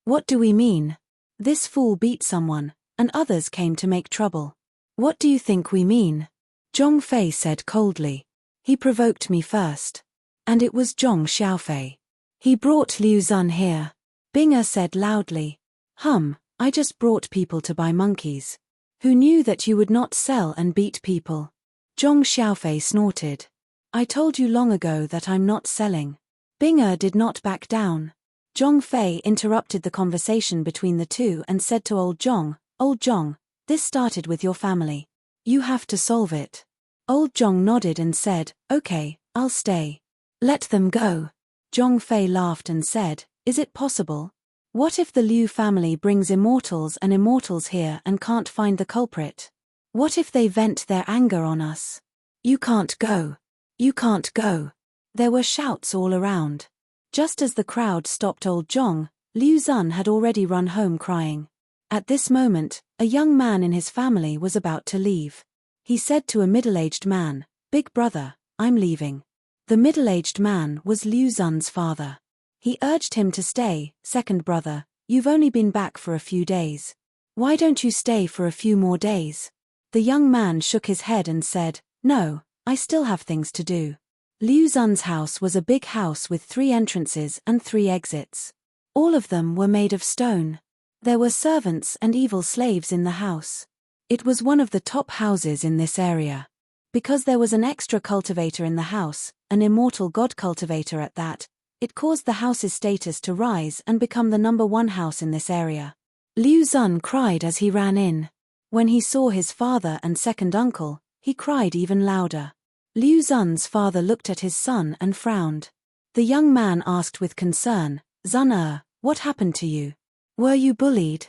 What do we mean? This fool beat someone, and others came to make trouble. What do you think we mean? Zhong Fei said coldly. He provoked me first. And it was Zhong Xiaofei. He brought Liu Zun here. Bing Er said loudly. I just brought people to buy monkeys. Who knew that you would not sell and beat people? Zhong Xiaofei snorted. I told you long ago that I'm not selling. Bing Er did not back down. Zhong Fei interrupted the conversation between the two and said to Old Zhong, this started with your family. You have to solve it. Old Zhong nodded and said, Okay, I'll stay. Let them go. Zhong Fei laughed and said, Is it possible? What if the Liu family brings immortals and immortals here and can't find the culprit? What if they vent their anger on us? You can't go. You can't go. There were shouts all around. Just as the crowd stopped Old Zhong, Liu Zun had already run home crying. At this moment, a young man in his family was about to leave. He said to a middle-aged man, Big brother, I'm leaving. The middle-aged man was Liu Zun's father. He urged him to stay, second brother, you've only been back for a few days. Why don't you stay for a few more days? The young man shook his head and said, No, I still have things to do. Liu Zun's house was a big house with 3 entrances and 3 exits. All of them were made of stone. There were servants and evil slaves in the house. It was one of the top houses in this area. Because there was an extra cultivator in the house, an immortal god cultivator at that, it caused the house's status to rise and become the #1 house in this area. Liu Zun cried as he ran in. When he saw his father and second uncle, he cried even louder. Liu Zun's father looked at his son and frowned. The young man asked with concern, Zun, what happened to you? Were you bullied?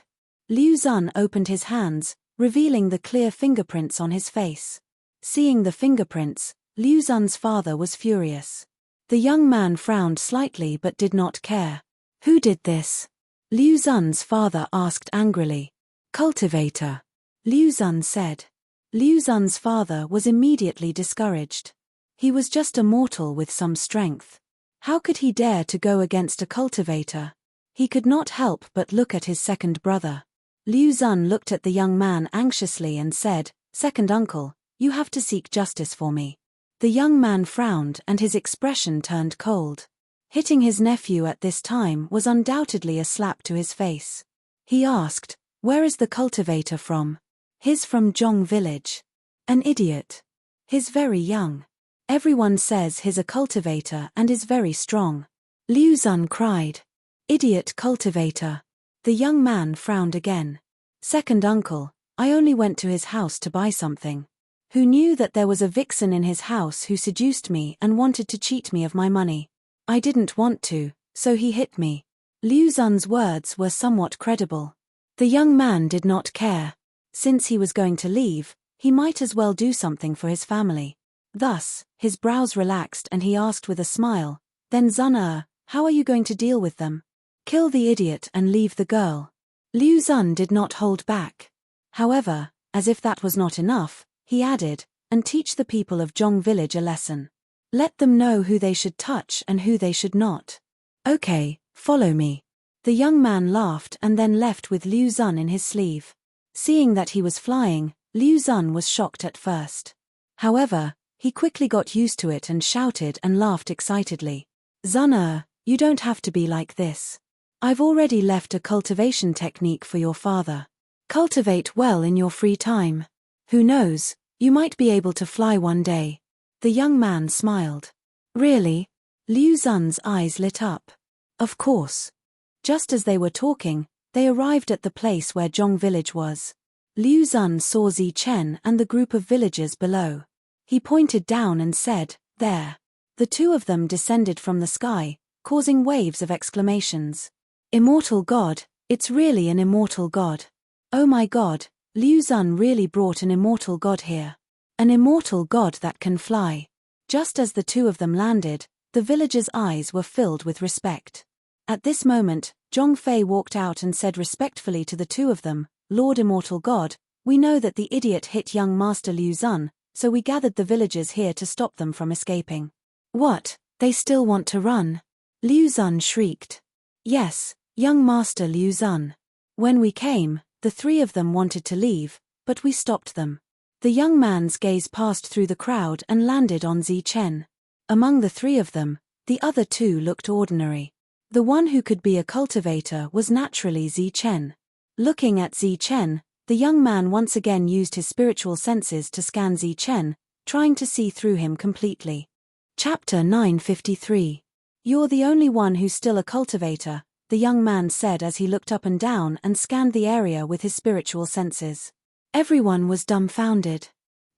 Liu Zun opened his hands, revealing the clear fingerprints on his face. Seeing the fingerprints, Liu Zun's father was furious. The young man frowned slightly but did not care. Who did this? Liu Zun's father asked angrily. Cultivator. Liu Zun said. Liu Zun's father was immediately discouraged. He was just a mortal with some strength. How could he dare to go against a cultivator? He could not help but look at his second brother. Liu Zun looked at the young man anxiously and said, Second uncle, you have to seek justice for me. The young man frowned and his expression turned cold. Hitting his nephew at this time was undoubtedly a slap to his face. He asked, Where is the cultivator from? He's from Zhong village. An idiot. He's very young. Everyone says he's a cultivator and is very strong. Liu Zun cried. Idiot cultivator. The young man frowned again. Second uncle, I only went to his house to buy something. Who knew that there was a vixen in his house who seduced me and wanted to cheat me of my money? I didn't want to, so he hit me. Liu Zun's words were somewhat credible. The young man did not care. Since he was going to leave, he might as well do something for his family. Thus, his brows relaxed and he asked with a smile, Then Zun, how are you going to deal with them? Kill the idiot and leave the girl. Liu Zun did not hold back. However, as if that was not enough, he added, and teach the people of Zhong village a lesson. Let them know who they should touch and who they should not. Okay, follow me. The young man laughed and then left with Liu Zun in his sleeve. Seeing that he was flying, Liu Zun was shocked at first. However, he quickly got used to it and shouted and laughed excitedly. Zun, you don't have to be like this. I've already left a cultivation technique for your father. Cultivate well in your free time. Who knows, you might be able to fly one day. The young man smiled. Really? Liu Zun's eyes lit up. Of course. Just as they were talking, they arrived at the place where Zhong village was. Liu Zun saw Zi Chen and the group of villagers below. He pointed down and said, There. The two of them descended from the sky, causing waves of exclamations. Immortal God, it's really an immortal God. Oh my God, Liu Zun really brought an immortal God here. An immortal God that can fly. Just as the two of them landed, the villagers' eyes were filled with respect. At this moment, Zhong Fei walked out and said respectfully to the two of them, Lord Immortal God, we know that the idiot hit young Master Liu Zun, so we gathered the villagers here to stop them from escaping. What, they still want to run? Liu Zun shrieked. Yes, young Master Liu Zun. When we came, the 3 of them wanted to leave, but we stopped them. The young man's gaze passed through the crowd and landed on Zi Chen. Among the 3 of them, the other 2 looked ordinary. The one who could be a cultivator was naturally Zi Chen. Looking at Zi Chen, the young man once again used his spiritual senses to scan Zi Chen, trying to see through him completely. Chapter 953. You're the only one who's still a cultivator, the young man said as he looked up and down and scanned the area with his spiritual senses. Everyone was dumbfounded.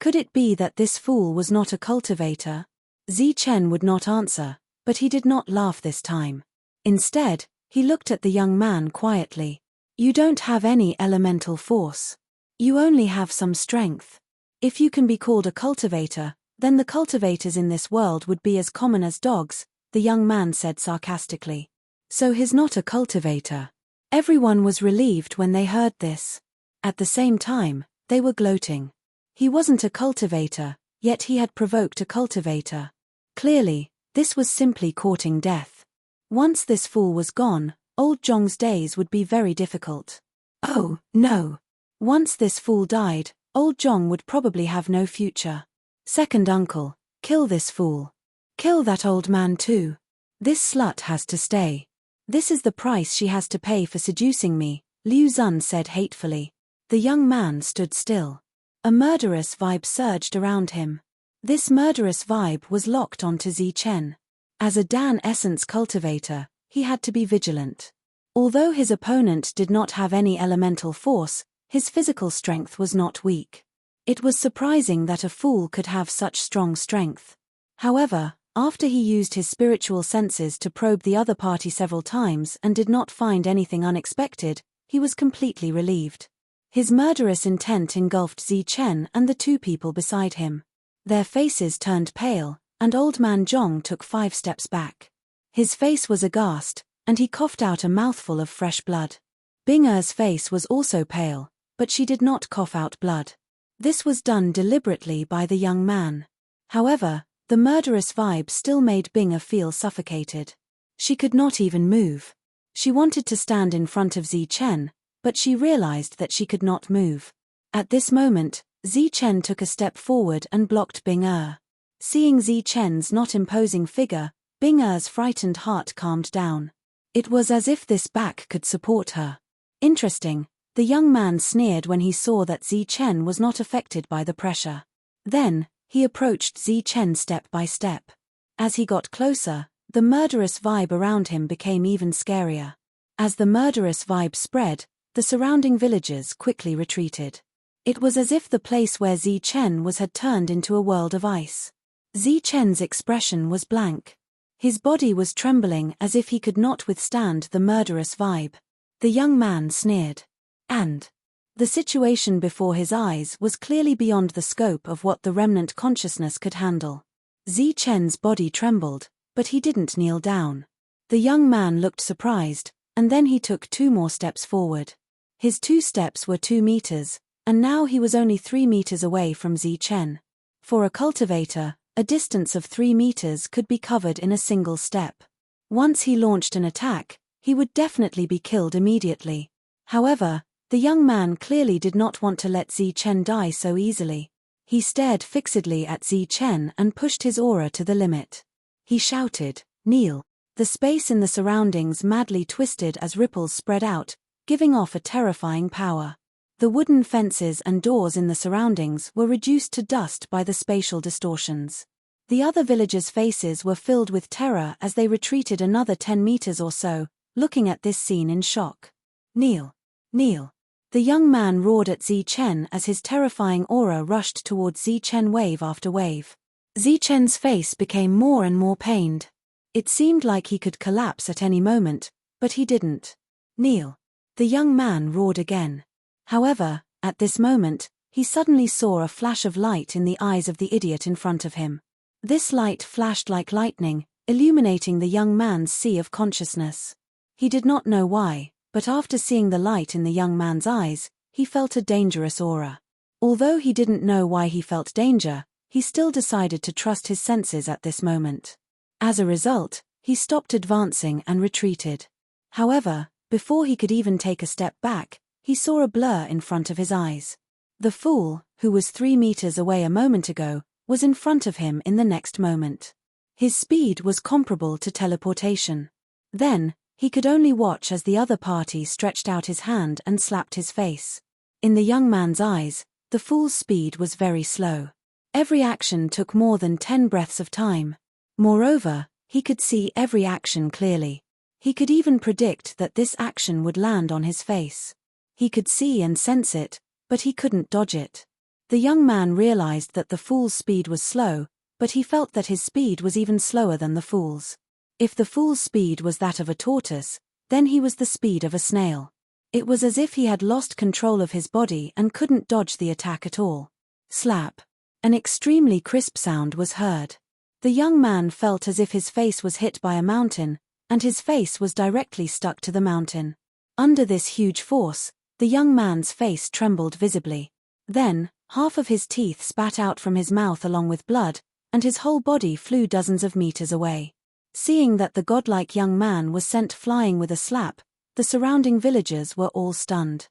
Could it be that this fool was not a cultivator? Zi Chen would not answer, but he did not laugh this time. Instead, he looked at the young man quietly. You don't have any elemental force. You only have some strength. If you can be called a cultivator, then the cultivators in this world would be as common as dogs, the young man said sarcastically. So he's not a cultivator. Everyone was relieved when they heard this. At the same time, they were gloating. He wasn't a cultivator, yet he had provoked a cultivator. Clearly, this was simply courting death. Once this fool was gone, old Zhong's days would be very difficult. Oh, no. Once this fool died, old Jong would probably have no future. Second uncle, kill this fool. Kill that old man too. This slut has to stay. This is the price she has to pay for seducing me, Liu Zun said hatefully. The young man stood still. A murderous vibe surged around him. This murderous vibe was locked onto Zi Chen. As a Dan essence cultivator, he had to be vigilant. Although his opponent did not have any elemental force, his physical strength was not weak. It was surprising that a fool could have such strong strength. However, after he used his spiritual senses to probe the other party several times and did not find anything unexpected, he was completely relieved. His murderous intent engulfed Zi Chen and the two people beside him. Their faces turned pale, and old man Zhong took 5 steps back. His face was aghast, and he coughed out a mouthful of fresh blood. Bing Er's face was also pale, but she did not cough out blood. This was done deliberately by the young man. However, the murderous vibe still made Bing Er feel suffocated. She could not even move. She wanted to stand in front of Zi Chen, but she realized that she could not move. At this moment, Zi Chen took a step forward and blocked Bing Er. Seeing Zi Chen's not imposing figure, Bing Er's frightened heart calmed down. It was as if this back could support her. Interesting, the young man sneered when he saw that Zi Chen was not affected by the pressure. Then, he approached Zi Chen step by step. As he got closer, the murderous vibe around him became even scarier. As the murderous vibe spread, the surrounding villagers quickly retreated. It was as if the place where Zi Chen was had turned into a world of ice. Zi Chen's expression was blank. His body was trembling as if he could not withstand the murderous vibe. The young man sneered. And the situation before his eyes was clearly beyond the scope of what the remnant consciousness could handle. Zi Chen's body trembled, but he didn't kneel down. The young man looked surprised, and then he took 2 more steps forward. His 2 steps were 2 meters, and now he was only 3 meters away from Zi Chen. For a cultivator, a distance of 3 meters could be covered in a single step. Once he launched an attack, he would definitely be killed immediately. However, the young man clearly did not want to let Zi Chen die so easily. He stared fixedly at Zi Chen and pushed his aura to the limit. He shouted, "Kneel." The space in the surroundings madly twisted as ripples spread out, giving off a terrifying power. The wooden fences and doors in the surroundings were reduced to dust by the spatial distortions. The other villagers' faces were filled with terror as they retreated another 10 meters or so, looking at this scene in shock. "Kneel. Kneel." The young man roared at Zi Chen as his terrifying aura rushed towards Zi Chen wave after wave. Zi Chen's face became more and more pained. It seemed like he could collapse at any moment, but he didn't. "Kneel." The young man roared again. However, at this moment, he suddenly saw a flash of light in the eyes of the idiot in front of him. This light flashed like lightning, illuminating the young man's sea of consciousness. He did not know why, but after seeing the light in the young man's eyes, he felt a dangerous aura. Although he didn't know why he felt danger, he still decided to trust his senses at this moment. As a result, he stopped advancing and retreated. However, before he could even take a step back, he saw a blur in front of his eyes. The fool, who was 3 meters away a moment ago, was in front of him in the next moment. His speed was comparable to teleportation. Then, he could only watch as the other party stretched out his hand and slapped his face. In the young man's eyes, the fool's speed was very slow. Every action took more than 10 breaths of time. Moreover, he could see every action clearly. He could even predict that this action would land on his face. He could see and sense it, but he couldn't dodge it. The young man realized that the fool's speed was slow, but he felt that his speed was even slower than the fool's. If the fool's speed was that of a tortoise, then he was the speed of a snail. It was as if he had lost control of his body and couldn't dodge the attack at all. Slap. An extremely crisp sound was heard. The young man felt as if his face was hit by a mountain, and his face was directly stuck to the mountain. Under this huge force, the young man's face trembled visibly. Then, half of his teeth spat out from his mouth along with blood, and his whole body flew dozens of meters away. Seeing that the godlike young man was sent flying with a slap, the surrounding villagers were all stunned.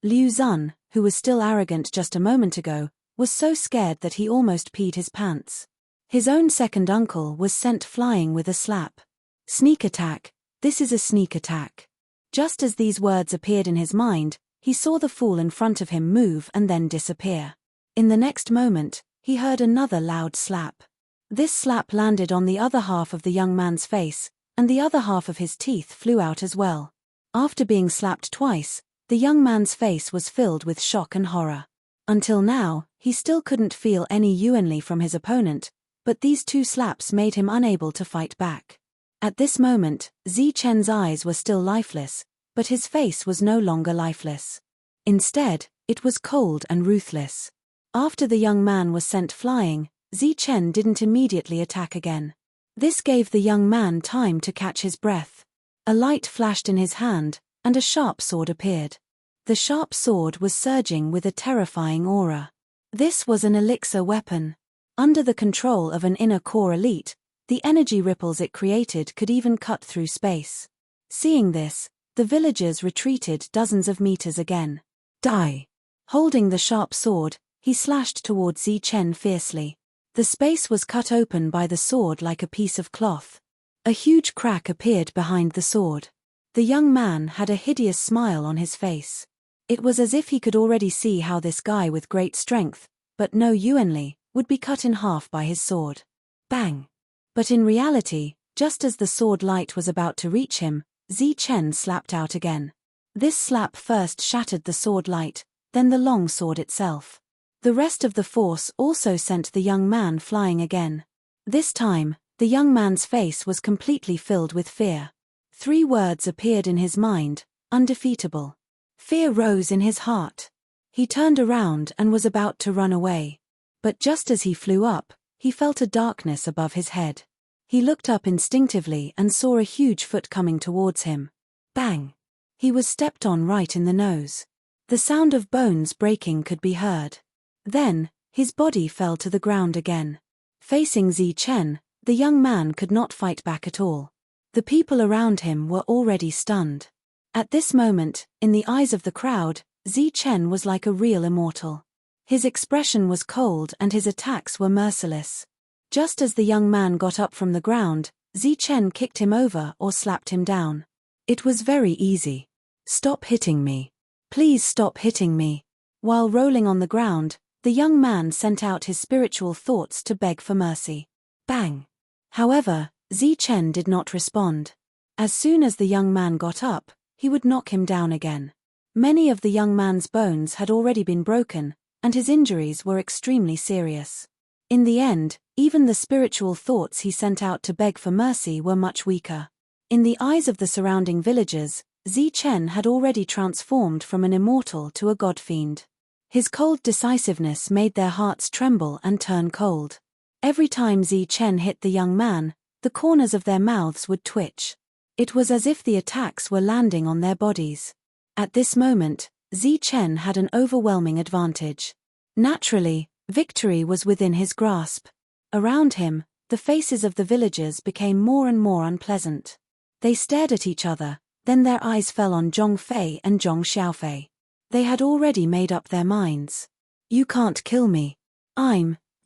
Liu Zun, who was still arrogant just a moment ago, was so scared that he almost peed his pants. His own second uncle was sent flying with a slap. Sneak attack, this is a sneak attack. Just as these words appeared in his mind, he saw the fool in front of him move and then disappear. In the next moment, he heard another loud slap. This slap landed on the other half of the young man's face, and the other half of his teeth flew out as well. After being slapped twice, the young man's face was filled with shock and horror. Until now, he still couldn't feel any yuanli from his opponent, but these two slaps made him unable to fight back. At this moment, Zi Chen's eyes were still lifeless, but his face was no longer lifeless. Instead, it was cold and ruthless. After the young man was sent flying, Zi Chen didn't immediately attack again. This gave the young man time to catch his breath. A light flashed in his hand, and a sharp sword appeared. The sharp sword was surging with a terrifying aura. This was an elixir weapon. Under the control of an inner core elite, the energy ripples it created could even cut through space. Seeing this, the villagers retreated dozens of meters again. Die! Holding the sharp sword, he slashed toward Zi Chen fiercely. The space was cut open by the sword like a piece of cloth. A huge crack appeared behind the sword. The young man had a hideous smile on his face. It was as if he could already see how this guy with great strength, but no yuanli, would be cut in half by his sword. Bang! But in reality, just as the sword light was about to reach him, Zi Chen slapped out again. This slap first shattered the sword light, then the long sword itself. The rest of the force also sent the young man flying again. This time, the young man's face was completely filled with fear. 3 words appeared in his mind: undefeatable. Fear rose in his heart. He turned around and was about to run away. But just as he flew up, he felt a darkness above his head. He looked up instinctively and saw a huge foot coming towards him. Bang! He was stepped on right in the nose. The sound of bones breaking could be heard. Then, his body fell to the ground again. Facing Zi Chen, the young man could not fight back at all. The people around him were already stunned. At this moment, in the eyes of the crowd, Zi Chen was like a real immortal. His expression was cold and his attacks were merciless. Just as the young man got up from the ground, Zi Chen kicked him over or slapped him down. It was very easy. Stop hitting me. Please stop hitting me. While rolling on the ground, the young man sent out his spiritual thoughts to beg for mercy. Bang! However, Zi Chen did not respond. As soon as the young man got up, he would knock him down again. Many of the young man's bones had already been broken, and his injuries were extremely serious. In the end, even the spiritual thoughts he sent out to beg for mercy were much weaker. In the eyes of the surrounding villagers, Zi Chen had already transformed from an immortal to a god-fiend. His cold decisiveness made their hearts tremble and turn cold. Every time Zi Chen hit the young man, the corners of their mouths would twitch. It was as if the attacks were landing on their bodies. At this moment, Zi Chen had an overwhelming advantage. Naturally, victory was within his grasp. Around him, the faces of the villagers became more and more unpleasant. They stared at each other, then their eyes fell on Zhong Fei and Zhong Xiaofei. They had already made up their minds. You can't kill me.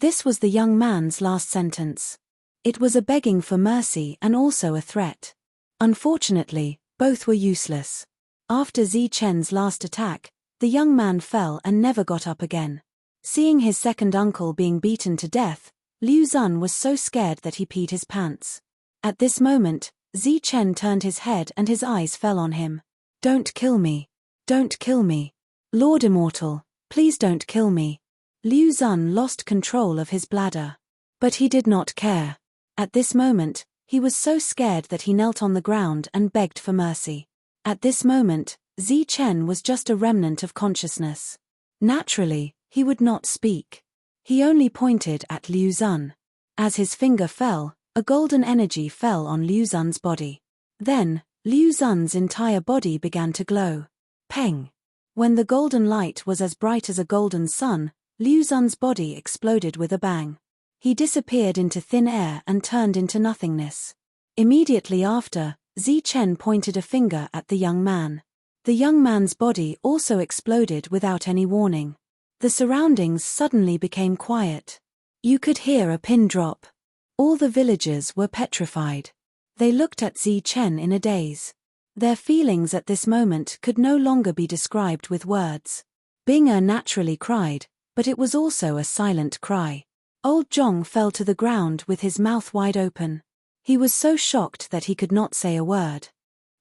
This was the young man's last sentence. It was a begging for mercy and also a threat. Unfortunately, both were useless. After Zi Chen's last attack, the young man fell and never got up again. Seeing his second uncle being beaten to death, Liu Zun was so scared that he peed his pants. At this moment, Zi Chen turned his head and his eyes fell on him. Don't kill me. Don't kill me. Lord Immortal, please don't kill me. Liu Zun lost control of his bladder. But he did not care. At this moment, he was so scared that he knelt on the ground and begged for mercy. At this moment, Zi Chen was just a remnant of consciousness. Naturally, he would not speak. He only pointed at Liu Zun. As his finger fell, a golden energy fell on Liu Zun's body. Then, Liu Zun's entire body began to glow. Peng! When the golden light was as bright as a golden sun, Liu Zun's body exploded with a bang. He disappeared into thin air and turned into nothingness. Immediately after, Zi Chen pointed a finger at the young man. The young man's body also exploded without any warning. The surroundings suddenly became quiet. You could hear a pin drop. All the villagers were petrified. They looked at Zi Chen in a daze. Their feelings at this moment could no longer be described with words. Bing'er naturally cried, but it was also a silent cry. Old Zhong fell to the ground with his mouth wide open. He was so shocked that he could not say a word.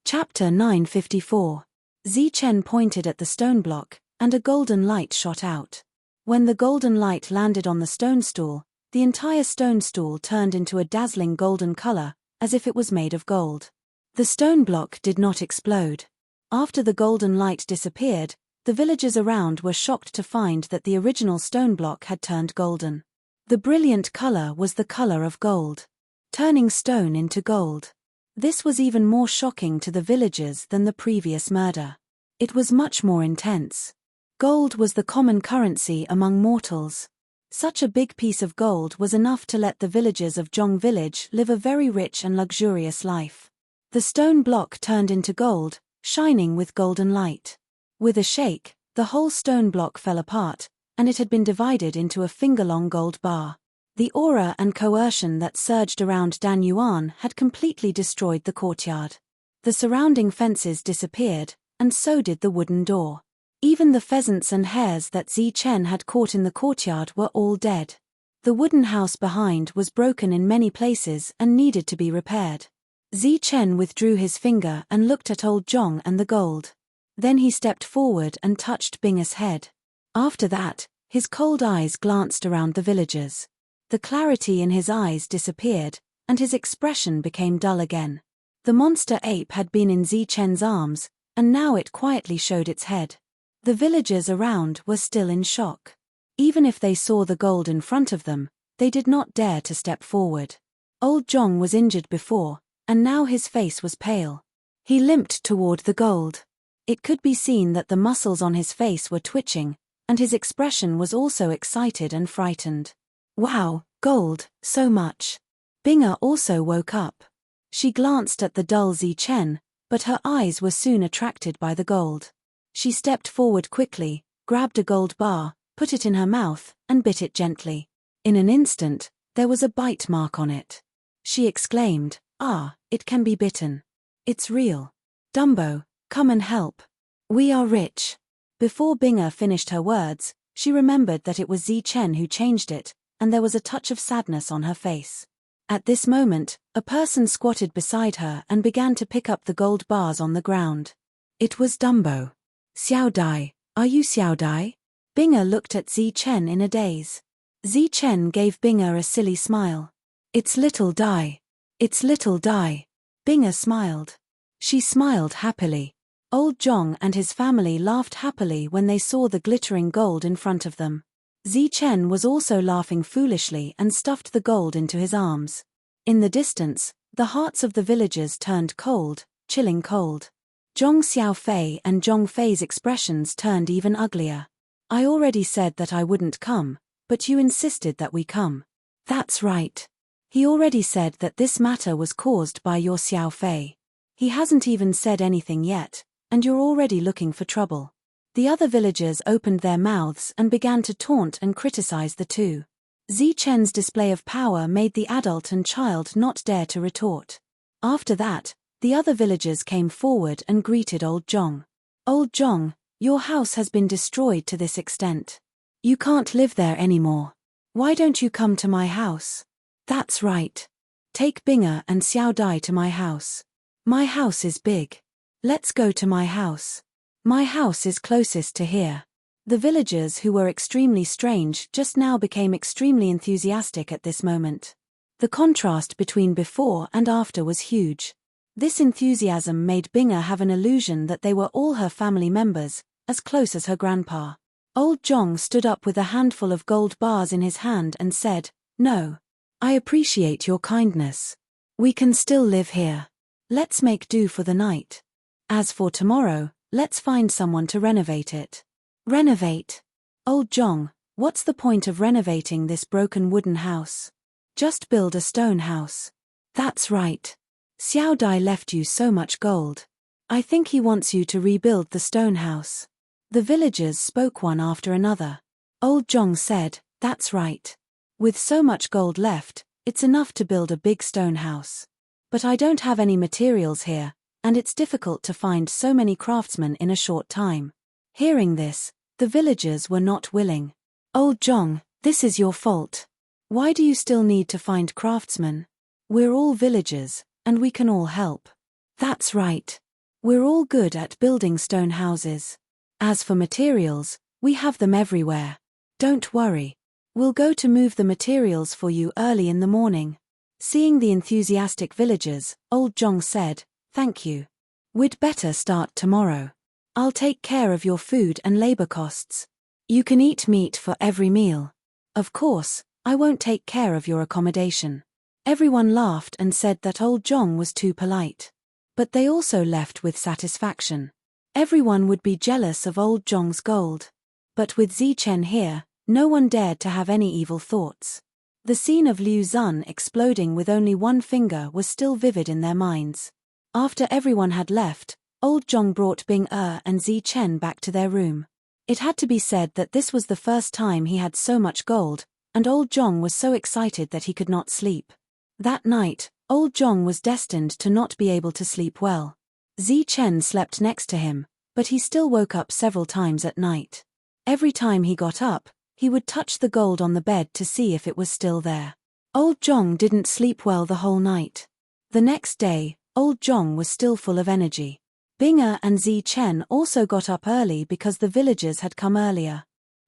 Chapter 954. Zi Chen pointed at the stone block, and a golden light shot out. When the golden light landed on the stone stool, the entire stone stool turned into a dazzling golden color, as if it was made of gold. The stone block did not explode. After the golden light disappeared, the villagers around were shocked to find that the original stone block had turned golden. The brilliant color was the color of gold, turning stone into gold. This was even more shocking to the villagers than the previous murder. It was much more intense. Gold was the common currency among mortals. Such a big piece of gold was enough to let the villagers of Zhong village live a very rich and luxurious life. The stone block turned into gold, shining with golden light. With a shake, the whole stone block fell apart, and it had been divided into a finger-long gold bar. The aura and coercion that surged around Dan Yuan had completely destroyed the courtyard. The surrounding fences disappeared, and so did the wooden door. Even the pheasants and hares that Zi Chen had caught in the courtyard were all dead. The wooden house behind was broken in many places and needed to be repaired. Zi Chen withdrew his finger and looked at old Zhong and the gold. Then he stepped forward and touched Bing'er's head. After that, his cold eyes glanced around the villagers. The clarity in his eyes disappeared, and his expression became dull again. The monster ape had been in Zi Chen's arms, and now it quietly showed its head. The villagers around were still in shock. Even if they saw the gold in front of them, they did not dare to step forward. Old Zhong was injured before, and now his face was pale. He limped toward the gold. It could be seen that the muscles on his face were twitching, and his expression was also excited and frightened. Wow, gold, so much. Bing'er also woke up. She glanced at the dull Zi Chen, but her eyes were soon attracted by the gold. She stepped forward quickly, grabbed a gold bar, put it in her mouth, and bit it gently. In an instant, there was a bite mark on it. She exclaimed, "Ah, it can be bitten. It's real. Dumbo, come and help. We are rich." Before Bing'er finished her words, she remembered that it was Zi Chen who changed it, and there was a touch of sadness on her face. At this moment, a person squatted beside her and began to pick up the gold bars on the ground. It was Dumbo. "Xiao Dai, are you Xiao Dai?" Bing'er looked at Zi Chen in a daze. Zi Chen gave Bing'er a silly smile. "It's little Dai. It's little Dai." Bing'er smiled. She smiled happily. Old Zhong and his family laughed happily when they saw the glittering gold in front of them. Zi Chen was also laughing foolishly and stuffed the gold into his arms. In the distance, the hearts of the villagers turned cold, chilling cold. Zhong Xiaofei and Zhong Fei's expressions turned even uglier. "I already said that I wouldn't come, but you insisted that we come." "That's right. He already said that this matter was caused by your Xiaofei. He hasn't even said anything yet, and you're already looking for trouble." The other villagers opened their mouths and began to taunt and criticize the two. Zi Chen's display of power made the adult and child not dare to retort. After that, the other villagers came forward and greeted Old Zhong. "Old Zhong, your house has been destroyed to this extent. You can't live there anymore. Why don't you come to my house?" "That's right. Take Bing'er and Xiao Dai to my house. My house is big. Let's go to my house. My house is closest to here." The villagers who were extremely strange just now became extremely enthusiastic at this moment. The contrast between before and after was huge. This enthusiasm made Bing'er have an illusion that they were all her family members, as close as her grandpa. Old Zhong stood up with a handful of gold bars in his hand and said, "No. I appreciate your kindness. We can still live here. Let's make do for the night. As for tomorrow, let's find someone to renovate it." "Renovate? Old Zhong, what's the point of renovating this broken wooden house? Just build a stone house." "That's right. Xiao Dai left you so much gold. I think he wants you to rebuild the stone house. The villagers spoke one after another. Old Jong said, that's right. With so much gold left, it's enough to build a big stone house. But I don't have any materials here, and it's difficult to find so many craftsmen in a short time. Hearing this, the villagers were not willing. Old Jong, this is your fault. Why do you still need to find craftsmen? We're all villagers, and we can all help. That's right. We're all good at building stone houses. As for materials, we have them everywhere. Don't worry. We'll go to move the materials for you early in the morning. Seeing the enthusiastic villagers, Old Jong said, thank you. We'd better start tomorrow. I'll take care of your food and labor costs. You can eat meat for every meal. Of course, I won't take care of your accommodation. Everyone laughed and said that Old Jong was too polite. But they also left with satisfaction. Everyone would be jealous of Old Jong's gold. But with Zichen here, no one dared to have any evil thoughts. The scene of Liu Zun exploding with only one finger was still vivid in their minds. After everyone had left, Old Jong brought Bing and Zichen back to their room. It had to be said that this was the first time he had so much gold, and Old Jong was so excited that he could not sleep. That night, Old Jong was destined to not be able to sleep well. Zichen slept next to him, but he still woke up several times at night. Every time he got up, he would touch the gold on the bed to see if it was still there. Old Jong didn't sleep well the whole night. The next day, Old Jong was still full of energy. Binger and Zichen also got up early because the villagers had come earlier.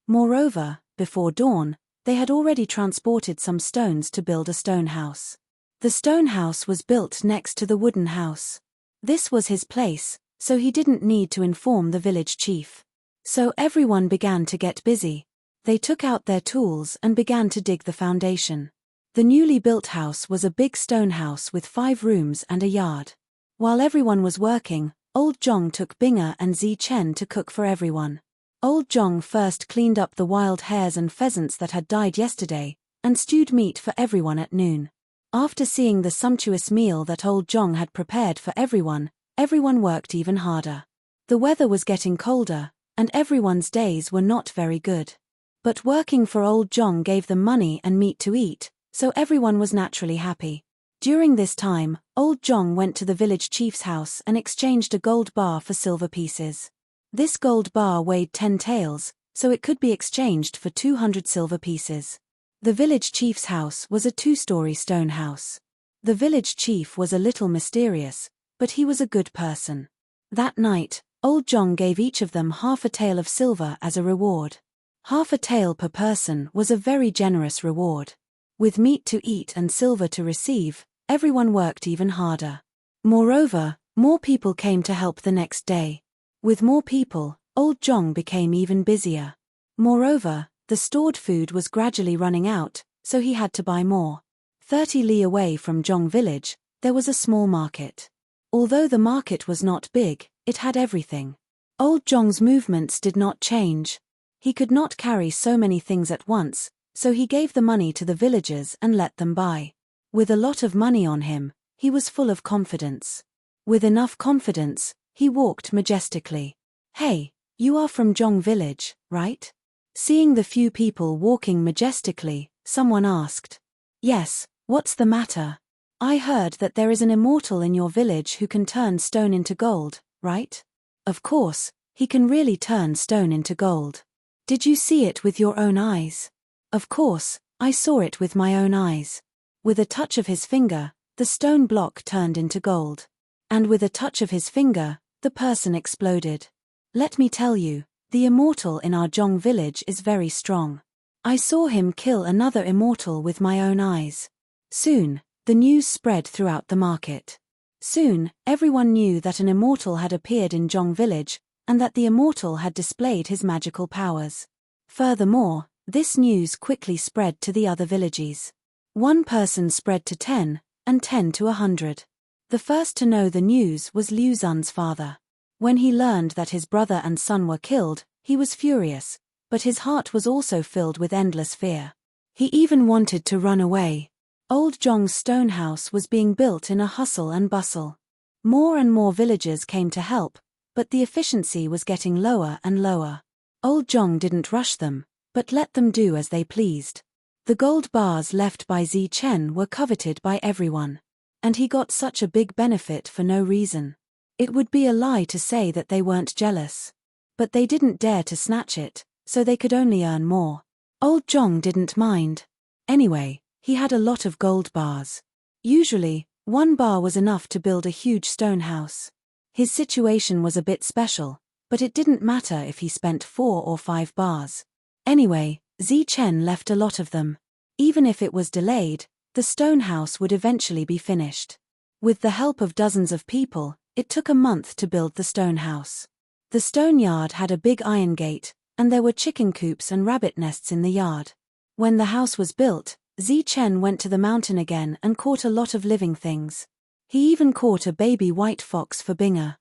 Moreover, before dawn, they had already transported some stones to build a stone house. The stone house was built next to the wooden house. This was his place, so he didn't need to inform the village chief. So everyone began to get busy. They took out their tools and began to dig the foundation. The newly built house was a big stone house with 5 rooms and a yard. While everyone was working, Old Jong took Binger and Zichen to cook for everyone. Old Jong first cleaned up the wild hares and pheasants that had died yesterday, and stewed meat for everyone at noon. After seeing the sumptuous meal that Old Jong had prepared for everyone worked even harder. The weather was getting colder, and everyone's days were not very good. But working for Old Jong gave them money and meat to eat, so everyone was naturally happy. During this time, Old Jong went to the village chief's house and exchanged a gold bar for silver pieces. This gold bar weighed 10 taels, so it could be exchanged for 200 silver pieces. The village chief's house was a 2-story stone house. The village chief was a little mysterious, but he was a good person. That night, Old Jong gave each of them half a tael of silver as a reward. Half a tael per person was a very generous reward. With meat to eat and silver to receive, everyone worked even harder. Moreover, more people came to help the next day. With more people, Old Jong became even busier. Moreover, the stored food was gradually running out, so he had to buy more. 30 li away from Jong village, there was a small market. Although the market was not big, it had everything. Old Jong's movements did not change. He could not carry so many things at once, so he gave the money to the villagers and let them buy. With a lot of money on him, he was full of confidence. With enough confidence, he walked majestically. Hey, you are from Jong village, right? Seeing the few people walking majestically, someone asked. Yes, what's the matter? I heard that there is an immortal in your village who can turn stone into gold, right? Of course, he can really turn stone into gold. Did you see it with your own eyes? Of course, I saw it with my own eyes. With a touch of his finger, the stone block turned into gold. And with a touch of his finger, the person exploded. Let me tell you, the immortal in our Jong village is very strong. I saw him kill another immortal with my own eyes. Soon, the news spread throughout the market. Soon, everyone knew that an immortal had appeared in Jong village, and that the immortal had displayed his magical powers. Furthermore, this news quickly spread to the other villages. One person spread to 10, and 10 to 100. The first to know the news was Liu Zun's father. When he learned that his brother and son were killed, he was furious, but his heart was also filled with endless fear. He even wanted to run away. Old Jong's stone house was being built in a hustle and bustle. More and more villagers came to help, but the efficiency was getting lower and lower. Old Zhong didn't rush them, but let them do as they pleased. The gold bars left by Zi Chen were coveted by everyone. And he got such a big benefit for no reason. It would be a lie to say that they weren't jealous. But they didn't dare to snatch it, so they could only earn more. Old Zhong didn't mind. Anyway, he had a lot of gold bars. Usually, one bar was enough to build a huge stone house. His situation was a bit special, but it didn't matter if he spent 4 or 5 bars. Anyway, Zi Chen left a lot of them. Even if it was delayed, the stone house would eventually be finished. With the help of dozens of people, it took a month to build the stone house. The stone yard had a big iron gate, and there were chicken coops and rabbit nests in the yard. When the house was built, Zi Chen went to the mountain again and caught a lot of living things. He even caught a baby white fox for Binger.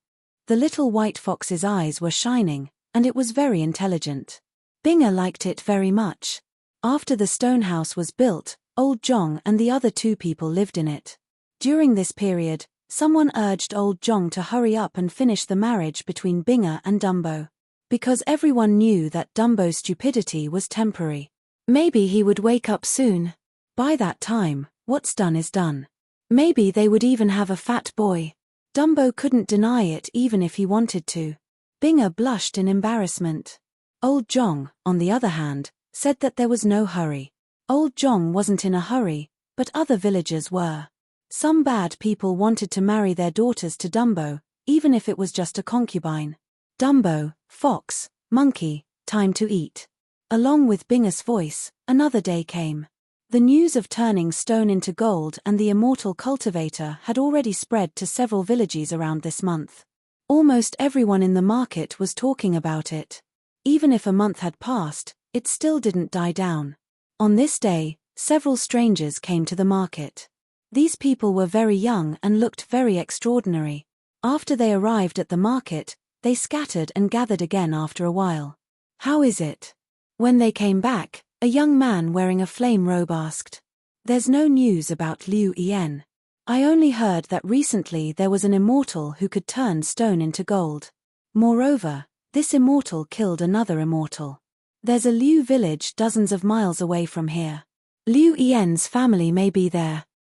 The little white fox's eyes were shining, and it was very intelligent. Binger liked it very much. After the stone house was built, Old Zhong and the other 2 people lived in it. During this period, someone urged Old Zhong to hurry up and finish the marriage between Binger and Dumbo. Because everyone knew that Dumbo's stupidity was temporary. Maybe he would wake up soon. By that time, what's done is done. Maybe they would even have a fat boy. Dumbo couldn't deny it even if he wanted to. Binger blushed in embarrassment. Old Zhong, on the other hand, said that there was no hurry. Old Zhong wasn't in a hurry, but other villagers were. Some bad people wanted to marry their daughters to Dumbo, even if it was just a concubine. Dumbo, fox, monkey, time to eat. Along with Binger's voice, another day came. The news of turning stone into gold and the immortal cultivator had already spread to several villages around this month. Almost everyone in the market was talking about it. Even if a month had passed, it still didn't die down. On this day, several strangers came to the market. These people were very young and looked very extraordinary. After they arrived at the market, they scattered and gathered again after a while. "How is it?" When they came back, a young man wearing a flame robe asked. "There's no news about Liu Yan. I only heard that recently there was an immortal who could turn stone into gold. Moreover, this immortal killed another immortal. There's a Liu village dozens of miles away from here. Liu Yan's family may be there,